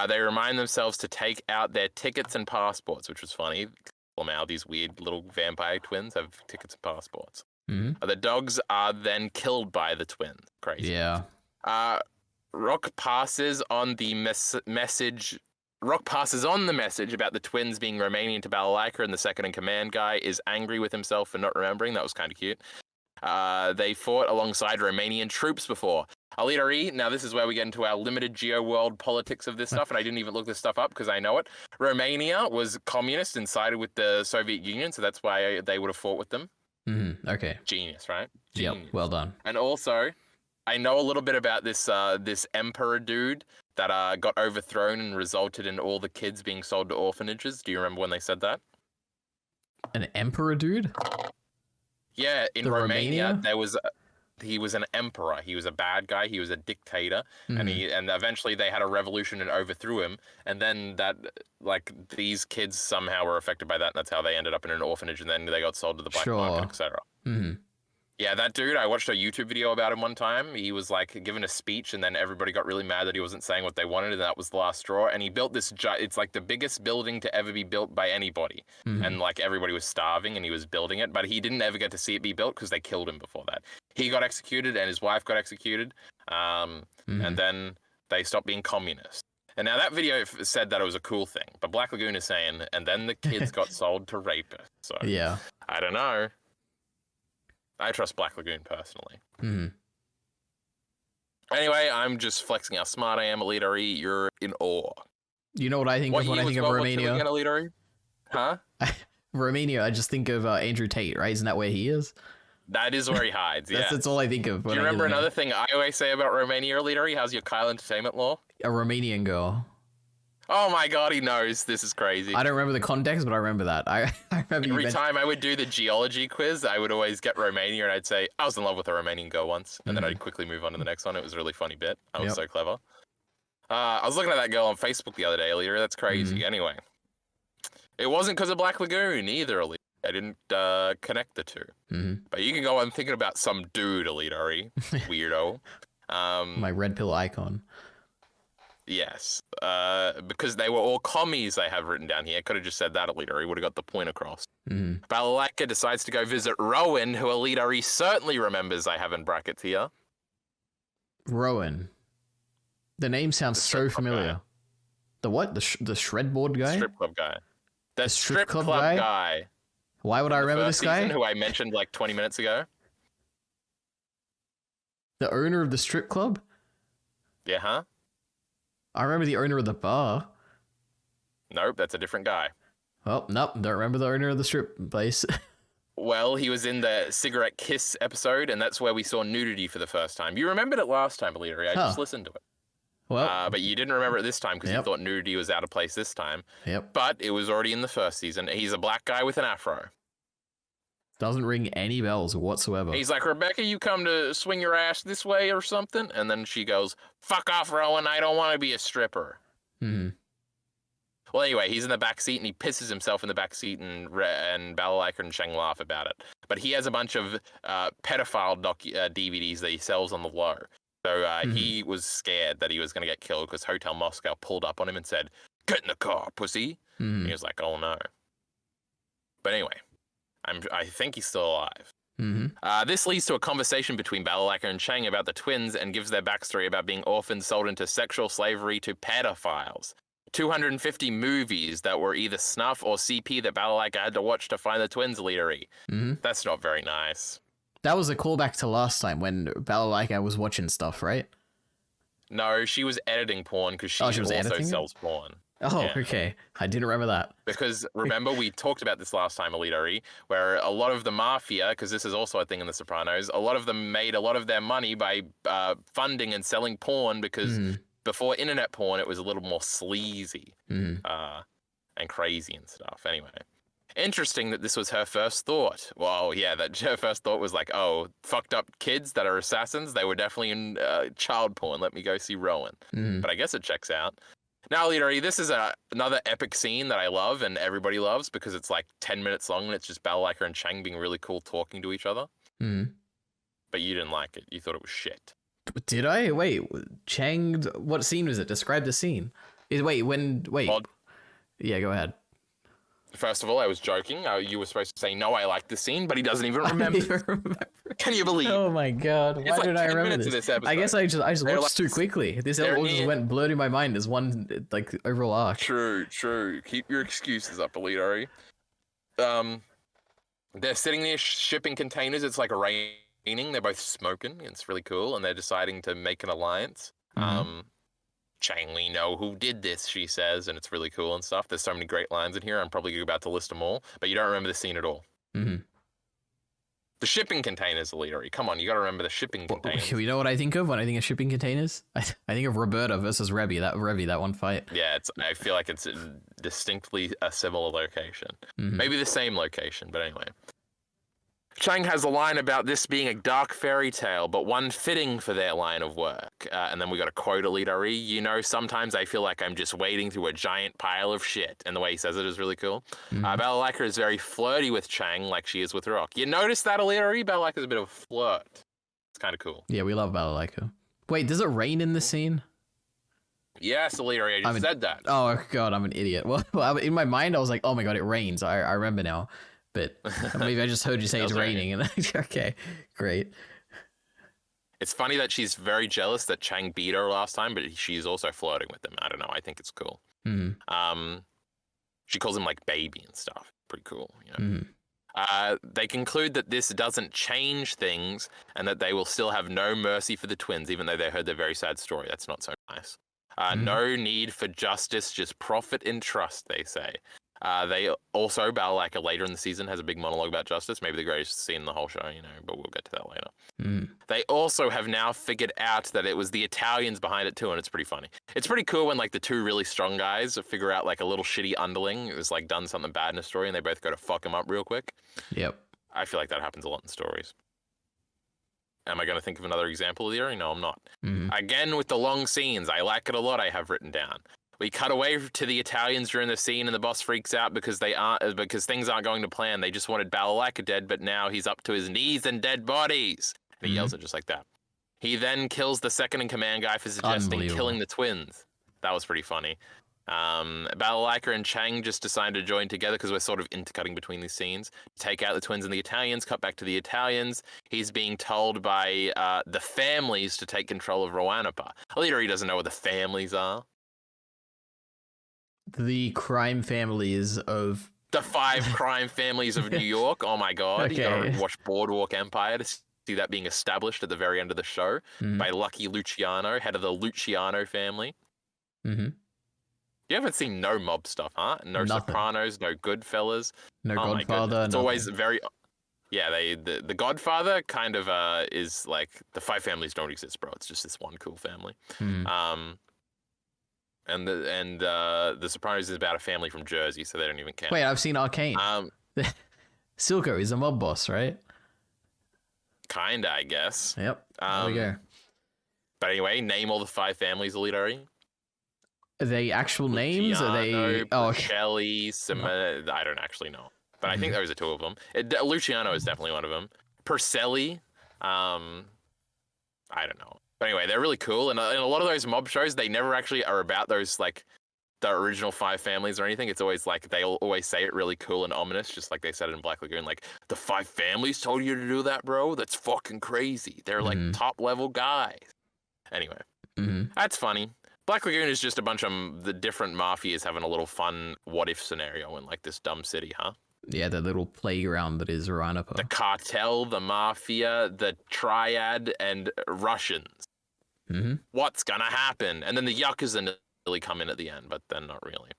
They remind themselves to take out their tickets and passports, which was funny. Now these weird little vampire twins have tickets and passports. The dogs are then killed by the twins. Crazy. Yeah. Rock passes on the message. Rock passes on the message about the twins being Romanian to Balalaika, and the second in command guy is angry with himself for not remembering. That was kind of cute. They fought alongside Romanian troops before. EliteAri, now this is where we get into our limited geo-world politics of this stuff, and I didn't even look this stuff up because I know it. Romania was communist and sided with the Soviet Union, so that's why they would have fought with them. Okay. Genius, right? Yep, well done. And also, I know a little bit about this this emperor dude that got overthrown and resulted in all the kids being sold to orphanages. Do you remember when they said that? An emperor dude? Yeah, in Romania, there was he was an emperor. He was a bad guy. He was a dictator, and eventually they had a revolution and overthrew him. And then these kids somehow were affected by that, and that's how they ended up in an orphanage. And then they got sold to the black market, etc. Yeah, that dude, I watched a YouTube video about him one time. He was like giving a speech and then everybody got really mad that he wasn't saying what they wanted and that was the last straw. And he built this, it's like the biggest building to ever be built by anybody. And like everybody was starving and he was building it, but he didn't ever get to see it be built because they killed him before that. He got executed and his wife got executed. And then they stopped being communists. And now that video said that it was a cool thing, but Black Lagoon is saying, and then the kids got sold to rapists. So Yeah. I don't know. I trust Black Lagoon personally. Anyway, I'm just flexing how smart I am, EliteAri. You're in awe. You know what I think of when I think of Romania? Again, EliteAri? Huh? Romania, I just think of Andrew Tate, right? Isn't that where he is? That is where he hides, yeah. That's all I think of. Do you remember another thing I always say about Romania, EliteAri? How's your Kyle Entertainment law? A Romanian girl. Oh my god, he knows. This is crazy. I don't remember the context, but I remember that. I remember every time I would do the geology quiz, I would always get Romania and I'd say, I was in love with a Romanian girl once. And then I'd quickly move on to the next one. It was a really funny bit. I was so clever. I was looking at that girl on Facebook the other day, EliteAri. That's crazy. Anyway, it wasn't because of Black Lagoon either, EliteAri. I didn't connect the two. But you can go on thinking about some dude, EliteAri. Weirdo. My red pill icon. Yes, because they were all commies I have written down here. I could have just said that, EliteAri would have got the point across. Balalaika decides to go visit Rowan, who EliteAri certainly remembers I have in brackets here. Rowan. The name sounds so familiar. Guy. The what? The shredboard guy? Strip club guy. The strip club guy. Why would I remember this guy? Who I mentioned like 20 minutes ago. The owner of the strip club? Yeah, huh? I remember the owner of the bar. Nope, that's a different guy. Oh, nope, don't remember the owner of the strip place. Well, he was in the Cigarette Kiss episode, and that's where we saw nudity for the first time. You remembered it last time, EliteAri. I just listened to it. Well, but you didn't remember it this time because you thought nudity was out of place this time. But it was already in the first season. He's a black guy with an afro. Doesn't ring any bells whatsoever. He's like, Rebecca, you come to swing your ass this way or something? And then she goes, fuck off, Rowan. I don't want to be a stripper. Well, anyway, he's in the back seat and he pisses himself in the back seat and Balalaika and Sheng laugh about it. But he has a bunch of pedophile DVDs that he sells on the low. So he was scared that he was going to get killed because Hotel Moscow pulled up on him and said, get in the car, pussy. And he was like, oh, no. But anyway. I think he's still alive. This leads to a conversation between Balalaika and Sheng about the twins and gives their backstory about being orphans sold into sexual slavery to pedophiles. 250 movies that were either snuff or CP that Balalaika had to watch to find the twins, EliteAri. That's not very nice. That was a callback to last time when Balalaika was watching stuff, right? No, she was editing porn because she also sells porn. Oh, yeah. Okay. I didn't remember that. Because remember, we talked about this last time, EliteAri, where a lot of the mafia, because this is also a thing in The Sopranos, a lot of them made a lot of their money by funding and selling porn because before internet porn, it was a little more sleazy and crazy and stuff. Anyway, interesting that this was her first thought. Well, yeah, that her first thought was like, oh, fucked up kids that are assassins, they were definitely in child porn. Let me go see Rowan. But I guess it checks out. Now, EliteAri, this is another epic scene that I love and everybody loves because it's like 10 minutes long and it's just Balalaika and Sheng being really cool talking to each other. But you didn't like it. You thought it was shit. Did I? Wait, Sheng, what scene was it? Describe the scene. Wait. Yeah, go ahead. First of all, I was joking. You were supposed to say, no, I like this scene, but he doesn't even remember. Can you believe? Oh my god, why like did I remember this? I guess I just watched too quickly. This all just went blurred in my mind as one like overall arc. True. Keep your excuses up, EliteAri. They're sitting near shipping containers. It's like raining. They're both smoking. It's really cool, and they're deciding to make an alliance. Sheng, we know who did this, she says, and it's really cool and stuff. There's so many great lines in here. I'm probably about to list them all, but you don't remember the scene at all. The shipping containers, EliteAri. Come on, you got to remember the shipping containers. You know what I think of when I think of shipping containers? I think of Roberta versus Revy, that one fight. Yeah, I feel like it's distinctly a similar location. Maybe the same location, but anyway. Chang has a line about this being a dark fairy tale, but one fitting for their line of work. And then we got a quote, EliteAri. You know, sometimes I feel like I'm just wading through a giant pile of shit. And the way he says it is really cool. Balalaika is very flirty with Chang, like she is with Rock. You notice that, EliteAri? Balalaika is a bit of a flirt. It's kind of cool. Yeah, we love Balalaika. Wait, does it rain in this scene? Yes, EliteAri, I just said that. Oh, God, I'm an idiot. Well, in my mind, I was like, oh my God, it rains. I remember now. But maybe I just heard you say it's raining. And okay, great. It's funny that she's very jealous that Chang beat her last time, but she's also flirting with him. I don't know. I think it's cool. She calls him like baby and stuff. Pretty cool. You know? They conclude that this doesn't change things and that they will still have no mercy for the twins, even though they heard their very sad story. That's not so nice. No need for justice, just profit and trust, they say. They also, Balalaika later in the season has a big monologue about justice, maybe the greatest scene in the whole show, you know, but we'll get to that later. They also have now figured out that it was the Italians behind it too, and it's pretty funny. It's pretty cool when like the two really strong guys figure out like a little shitty underling who's like done something bad in a story and they both go to fuck him up real quick. Yep. I feel like that happens a lot in stories. Am I going to think of another example here? No, I'm not. Again, with the long scenes, I like it a lot, I have written down. We cut away to the Italians during the scene, and the boss freaks out because things aren't going to plan. They just wanted Balalaika dead, but now he's up to his knees in dead bodies. And he yells it just like that. He then kills the second-in-command guy for suggesting killing the twins. That was pretty funny. Balalaika and Chang just decided to join together because we're sort of intercutting between these scenes. Take out the twins and the Italians, cut back to the Italians. He's being told by the families to take control of Wrapup. EliteAri doesn't know what the families are. The crime families of... The 5 crime families of New York. Oh my God. Okay. You gotta watch Boardwalk Empire to see that being established at the very end of the show by Lucky Luciano, head of the Luciano family. You haven't seen no mob stuff, huh? No Nothing. Sopranos, no Goodfellas. No Godfather. It's always very... Yeah, the Godfather kind of is like, the 5 families don't exist, bro. It's just this one cool family. And the Sopranos is about a family from Jersey, so they don't even count. Wait, I've seen Arcane. Silco is a mob boss, right? Kinda, I guess. Yep. There we go. But anyway, name all the 5 families, EliteAri. Are they actual names? Are they? Oh, Shelley, I don't actually know, but I think those are 2 of them. Luciano is definitely one of them. Perselli, I don't know. But anyway, they're really cool, and in a lot of those mob shows, they never actually are about those, like, the original 5 families or anything. It's always, like, they'll always say it really cool and ominous, just like they said in Black Lagoon, like, the 5 families told you to do that, bro? That's fucking crazy. They're, like, top-level guys. Anyway, that's funny. Black Lagoon is just a bunch of the different mafias having a little fun what-if scenario in, like, this dumb city, huh? Yeah, the little playground that is Wrapup. The cartel, the mafia, the triad, and Russians. What's gonna happen? And then the Yakuza nearly come in at the end, but then not really.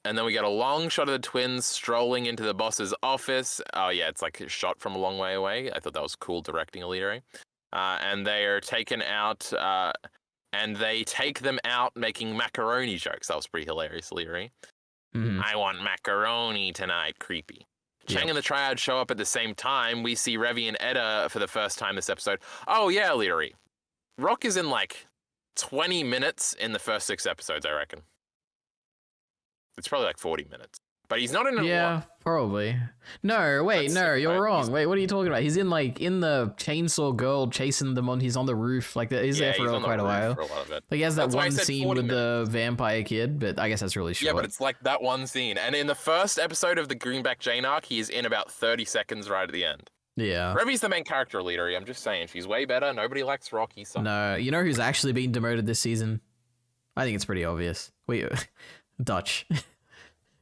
And then we get a long shot of the twins strolling into the boss's office. Oh yeah, it's like a shot from a long way away. I thought that was cool directing, EliteAri. And they are taken out, and they take them out making macaroni jokes. That was pretty hilarious, EliteAri. I want macaroni tonight, creepy. Chang and the Triad show up at the same time. We see Revi and Etta for the first time this episode. Oh yeah, EliteAri. Rock is in like 20 minutes in the first 6 episodes, I reckon. It's probably like 40 minutes. But he's not in it. Yeah, probably. No, wait, you're wrong. Wait, what are you talking about? He's in like in the chainsaw girl chasing them on. He's on the roof. Like he's there for quite a while. For a lot of it. Like he has that one scene with the vampire kid, but I guess that's really short. Yeah, but it's like that one scene. And in the first episode of the Greenback Jane arc, he is in about 30 seconds right at the end. Yeah. Revi's the main character, EliteAri. I'm just saying, she's way better. Nobody likes Rocky. So. No, you know who's actually been demoted this season? I think it's pretty obvious. Wait, Dutch.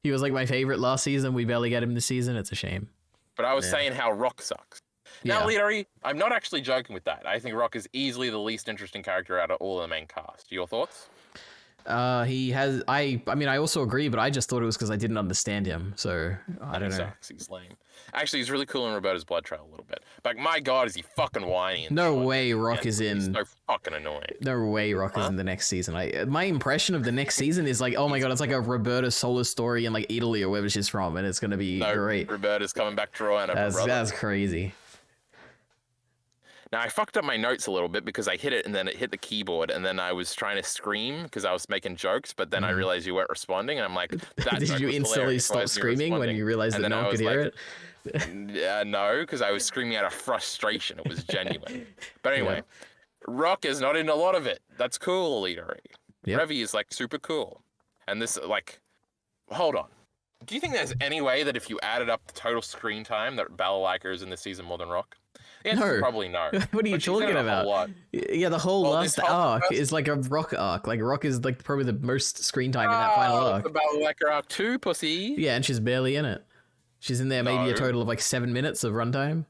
He was like my favorite last season. We barely get him this season. It's a shame. But I was saying how Rock sucks. Now, EliteAri, I'm not actually joking with that. I think Rock is easily the least interesting character out of all of the main cast. Your thoughts? He has. I mean, I also agree, but I just thought it was because I didn't understand him. So I don't know. Sucks. He's lame. Actually, he's really cool in Roberta's Blood Trail a little bit. But my God, is he fucking whiny? No way, Rock is in. He's so fucking fucking annoying. No way Rock is in the next season. My impression of the next season is like, oh my god, it's like a Roberta Solar story in like Italy or wherever she's from, and it's gonna be great. Roberta's coming back to Rowena. That's crazy. Now, I fucked up my notes a little bit because I hit it and then it hit the keyboard, and then I was trying to scream because I was making jokes, but then I realized you weren't responding, and I'm like, that did you instantly stop screaming when you realized that no one could hear it? Yeah, no, because I was screaming out of frustration. It was genuine. But anyway, Rock is not in a lot of it. That's cool, EliteAri. Yep. Revy is like super cool. And this, like, hold on. Do you think there's any way that if you added up the total screen time that Balalaika is in this season more than Rock? The answer is probably no. What are you talking about? Yeah, the whole last arc is like a Rock arc. Like Rock is like probably the most screen time in that final arc. The Balalaika arc too, pussy. Yeah, and she's barely in it. She's in there maybe a total of like 7 minutes of runtime.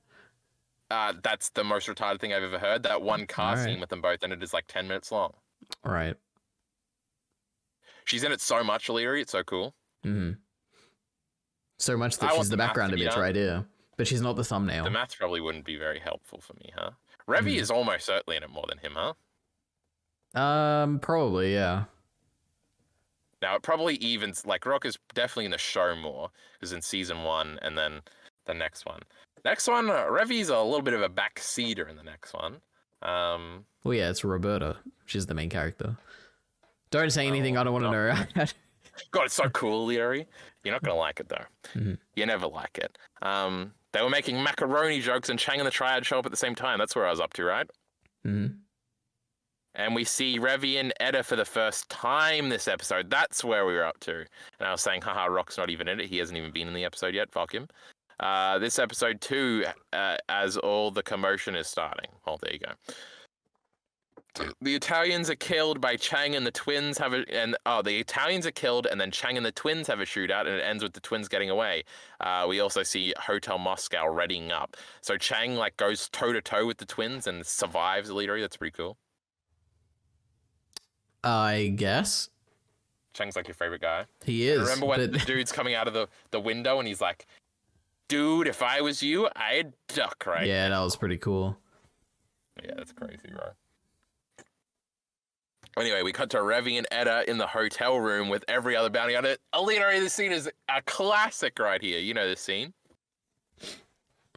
That's the most retarded thing I've ever heard. That one car scene with them both, and it is like 10 minutes long. All right. She's in it so much, EliteAri. It's so cool. Mm-hmm. So much that she's the background image right here. But she's not the thumbnail. The math probably wouldn't be very helpful for me, huh? Revy is almost certainly in it more than him, huh? Probably, yeah. Now, it probably evens... Like, Rock is definitely in the show more, because in season 1, and then the next one. Next one, Revy's a little bit of a backseater in the next one. Well, yeah, it's Roberta. She's the main character. Don't say anything I don't want to know. God, it's so cool, EliteAri. You're not going to like it, though. You never like it. They were making macaroni jokes, and Chang and the Triad show up at the same time. That's where I was up to, right? And we see Revy and Edda for the first time this episode. That's where we were up to. And I was saying, haha, Rock's not even in it. He hasn't even been in the episode yet. Fuck him. This episode 2, as all the commotion is starting. Oh, there you go. The Italians are killed by Chang, and the twins have the Italians are killed, and then Chang and the twins have a shootout, and it ends with the twins getting away. We also see Hotel Moscow readying up. So Chang like goes toe to toe with the twins and survives EliteAri. That's pretty cool. I guess. Chang's like your favorite guy. He is. Remember when the dude's coming out of the window and he's like, "Dude, if I was you, I'd duck right." Yeah, that was pretty cool. Yeah, that's crazy, bro. Anyway, we cut to Revy and Edda in the hotel room with every other bounty hunter. EliteAri, this scene is a classic right here. You know this scene.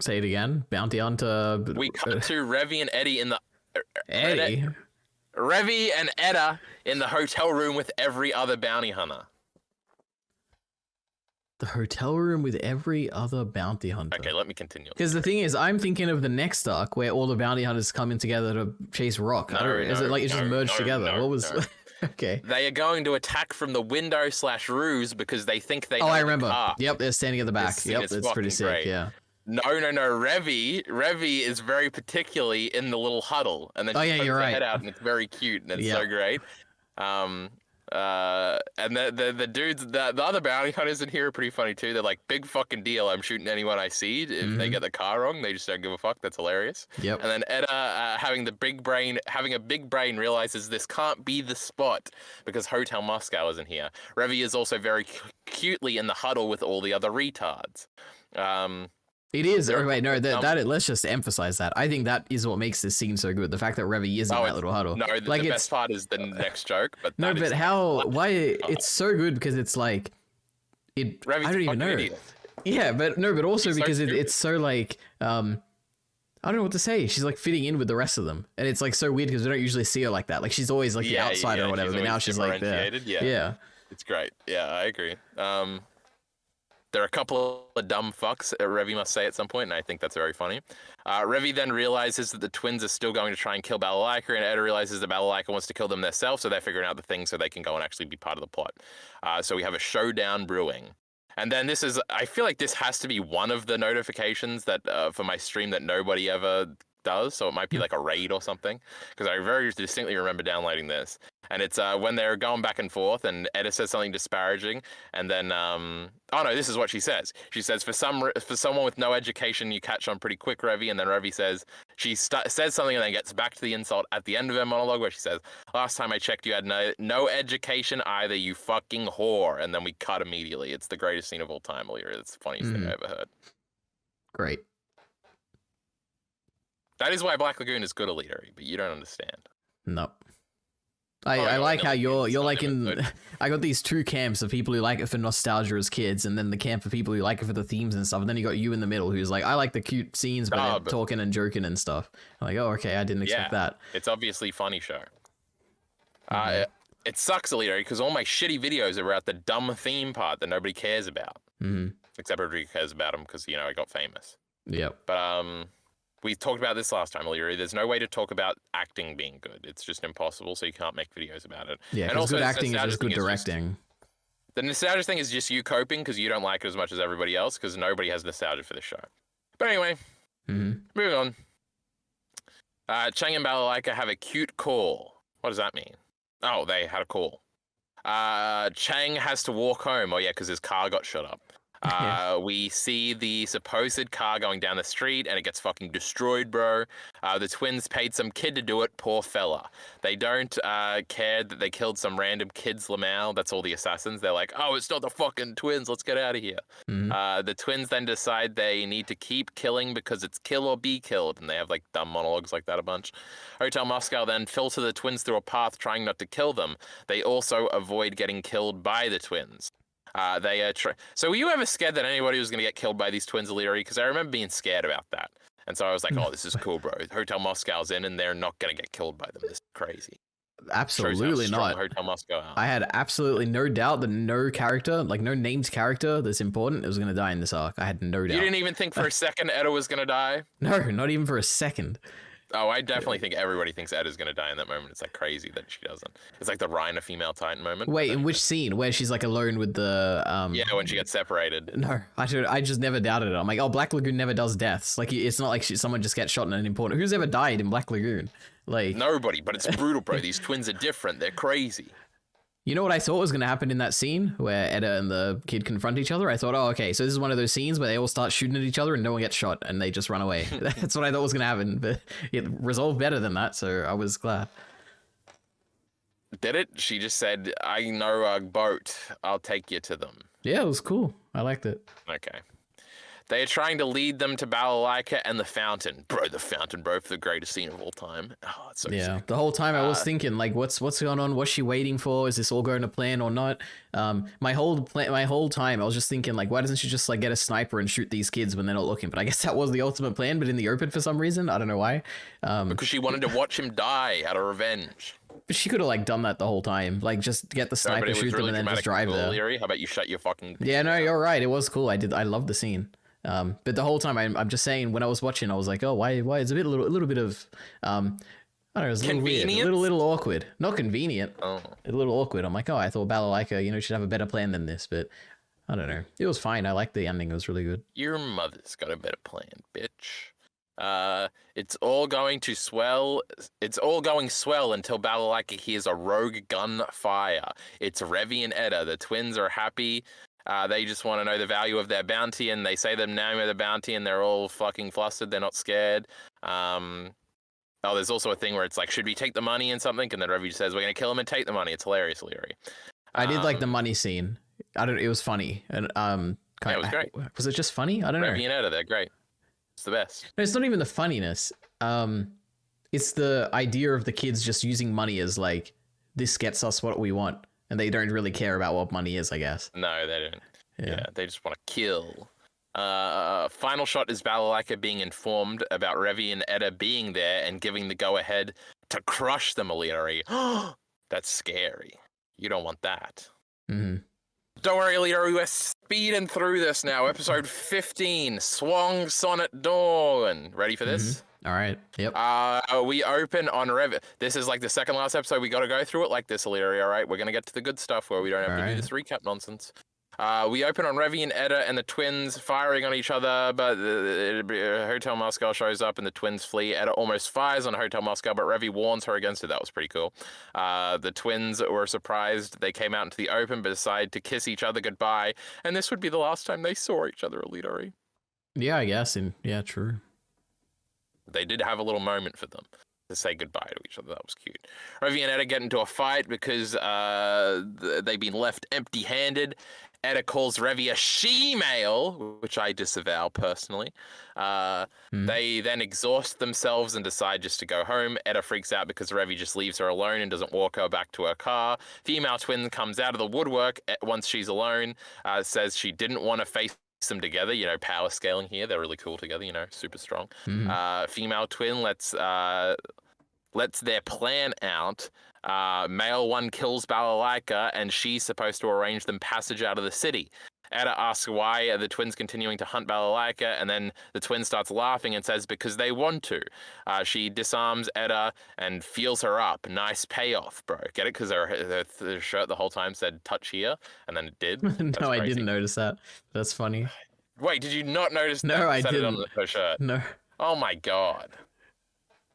Say it again. Bounty hunter. We cut to Revy and Eddie in the... Eddie? Revy and Edda in the hotel room with every other bounty hunter. The hotel room with every other bounty hunter. Okay, let me continue. Because the thing is, I'm thinking of the next arc where all the bounty hunters come in together to chase Rock. Is it like it's just merged together? What was? Okay. They are going to attack from the window/ruse because they think they. Oh, I remember. Yep, they're standing at the back. Yep, that's pretty sick. Great. Yeah. No. Revy is very particularly in the little huddle, and then she pokes her head out, and it's very cute, and it's so great. And the dudes, the other bounty hunters in here are pretty funny too. They're like, big fucking deal. I'm shooting anyone I see. If they get the car wrong, they just don't give a fuck. That's hilarious. Yep. And then Edda, having a big brain, realizes this can't be the spot because Hotel Moscow isn't here. Revy is also very cutely in the huddle with all the other retards. It is. Wait, no, let's just emphasize that. I think that is what makes this scene so good. The fact that Revy is in that little huddle. No, the best part is the next joke. But no, but why it's so good because it's like, Revy's I don't even know. Idiot. Yeah, but also because it's so like, I don't know what to say. She's like fitting in with the rest of them. And it's like so weird because we don't usually see her like that. Like she's always like the outsider or whatever, but now she's like there. Yeah. It's great. Yeah, I agree. There are a couple of dumb fucks Revy must say at some point, and I think that's very funny. Revy then realizes that the twins are still going to try and kill Balalaika, and Edda realizes that Balalaika wants to kill them themselves, so they're figuring out the thing so they can go and actually be part of the plot. So we have a showdown brewing. And then I feel like this has to be one of the notifications that for my stream that nobody ever does, so it might be like a raid or something, because I very distinctly remember downloading this. And it's when they're going back and forth, and Edda says something disparaging, and then oh no, this is what she says. She says, for someone with no education, you catch on pretty quick, Revy. And then Revy says says something, and then gets back to the insult at the end of her monologue, where she says, "Last time I checked, you had no education either, you fucking whore." And then we cut immediately. It's the greatest scene of all time, EliteAri. It's the funniest thing I ever heard. Great. That is why Black Lagoon is good, EliteAri, but you don't understand. No. I like how you're like in. I got these two camps of people who like it for nostalgia as kids, and then the camp of people who like it for the themes and stuff. And then you got you in the middle, who's like, I like the cute scenes, but they're talking and joking and stuff. I'm like, oh, okay, I didn't expect that. It's obviously a funny show. It sucks, EliteAri, because all my shitty videos are about the dumb theme part that nobody cares about. Except everybody cares about them because, you know, I got famous. Yep. But we talked about this last time, EliteAri. There's no way to talk about acting being good. It's just impossible, so you can't make videos about it. Yeah, because good acting is just good directing. The nostalgia thing is just you coping because you don't like it as much as everybody else because nobody has nostalgia for this show. But anyway, moving on. Chang and Balalaika have a cute call. What does that mean? Oh, they had a call. Chang has to walk home. Oh, yeah, because his car got shot up. We see the supposed car going down the street and it gets fucking destroyed, bro. The twins paid some kid to do it, poor fella. They don't care that they killed some random kids, Lamau. That's all the assassins. They're like, oh, it's not the fucking twins. Let's get out of here. The twins then decide they need to keep killing because it's kill or be killed. And they have like dumb monologues like that a bunch. Hotel Moscow then filter the twins through a path trying not to kill them. They also avoid getting killed by the twins. So were you ever scared that anybody was going to get killed by these twins, EliteAri? Because I remember being scared about that. And so I was like, oh, this is cool, bro. Hotel Moscow's in and they're not going to get killed by them. This is crazy. Absolutely not. Hotel Moscow are. I had absolutely no doubt that no character, like no named character that's important, was going to die in this arc. I had no doubt. You didn't even think for a second Eda was going to die? No, not even for a second. Oh, I definitely think everybody thinks Eda's going to die in that moment. It's like crazy that she doesn't. It's like the Rhina female Titan moment. Wait, in which scene? Where she's like alone with the... Yeah, when she gets separated. No, I just never doubted it. I'm like, oh, Black Lagoon never does deaths. Like, it's not like someone just gets shot in an important... Who's ever died in Black Lagoon? Like... Nobody, but it's brutal, bro. These twins are different. They're crazy. You know what I thought was going to happen in that scene where Eda and the kid confront each other? I thought, oh, okay, so this is one of those scenes where they all start shooting at each other and no one gets shot and they just run away. That's what I thought was going to happen, but it resolved better than that, so I was glad. Did it? She just said, I know a boat. I'll take you to them. Yeah, it was cool. I liked it. Okay. They are trying to lead them to Balalaika and the fountain. Bro, the fountain, bro, for the greatest scene of all time. Oh, it's so sick. The whole time I was thinking, like, what's going on? What's she waiting for? Is this all going to plan or not? My whole time I was just thinking, like, why doesn't she just like get a sniper and shoot these kids when they're not looking? But I guess that was the ultimate plan, but in the open for some reason. I don't know why. Because she wanted to watch him die out of revenge. But she could have like done that the whole time, like just get the sniper, shoot them, and then just drive there. EliteAri. How about you shut your fucking... Yeah, no, you're right. It was cool. I loved the scene. But the whole time I'm just saying, when I was watching, I was like, oh, why it's a little bit of I don't know, it's a little weird, a little awkward. Not convenient. Oh. A little awkward. I'm like, oh, I thought Balalaika, you know, should have a better plan than this, but I don't know. It was fine. I liked the ending. It was really good. Your mother's got a better plan, bitch. It's all going swell until Balalaika hears a rogue gun fire. It's Revi and Eda. The twins are happy. They just want to know the value of their bounty, and they say the name of the bounty, and they're all fucking flustered. They're not scared. There's also a thing where it's like, should we take the money and something? And then Revi says, we're going to kill him and take the money. It's hilarious, EliteAri. I did like the money scene. It was funny. And it was great. Was it just funny? I don't know. Revi and Eda, they're great. It's the best. No, it's not even the funniness. It's the idea of the kids just using money as like, this gets us what we want. And they don't really care about what money is, I guess. No, they don't. Yeah, they just want to kill. Final shot is Balalaika being informed about Revi and Eda being there and giving the go-ahead to crush them, EliteAri. That's scary. You don't want that. Mm-hmm. Don't worry, EliteAri, we're speeding through this now. Episode 15, Swang Sonnet Dawn. Ready for this? All right. Yep. We open on Revi. This is like the second last episode. We got to go through it like this, EliteAri. All right. We're going to get to the good stuff where we don't have to do this recap nonsense. We open on Revi and Eda and the twins firing on each other, but Hotel Moscow shows up and the twins flee. Eda almost fires on Hotel Moscow, but Revi warns her against it. That was pretty cool. The twins were surprised. They came out into the open, but decided to kiss each other goodbye. And this would be the last time they saw each other, EliteAri. Yeah, I guess. And yeah, true. They did have a little moment for them to say goodbye to each other. That was cute. Revi and Eda get into a fight because they've been left empty-handed, Edda calls Revi a she-male, which I disavow personally. They then exhaust themselves and decide just to go home. Edda freaks out because Revi just leaves her alone and doesn't walk her back to her car. Female twin comes out of the woodwork once she's alone, says she didn't want to face them together. You know, power scaling here. They're really cool together, you know, super strong. Female twin lets their plan out. Male one kills Balalaika, and she's supposed to arrange them passage out of the city. Edda asks why are the twins continuing to hunt Balalaika, and then the twin starts laughing and says because they want to. She disarms Edda and feels her up. Nice payoff, bro. Get it? Because her shirt the whole time said touch here, and then it did. No, I didn't notice that. That's funny. Wait, did you not notice that? No, I didn't. It on her shirt? No. Oh my god.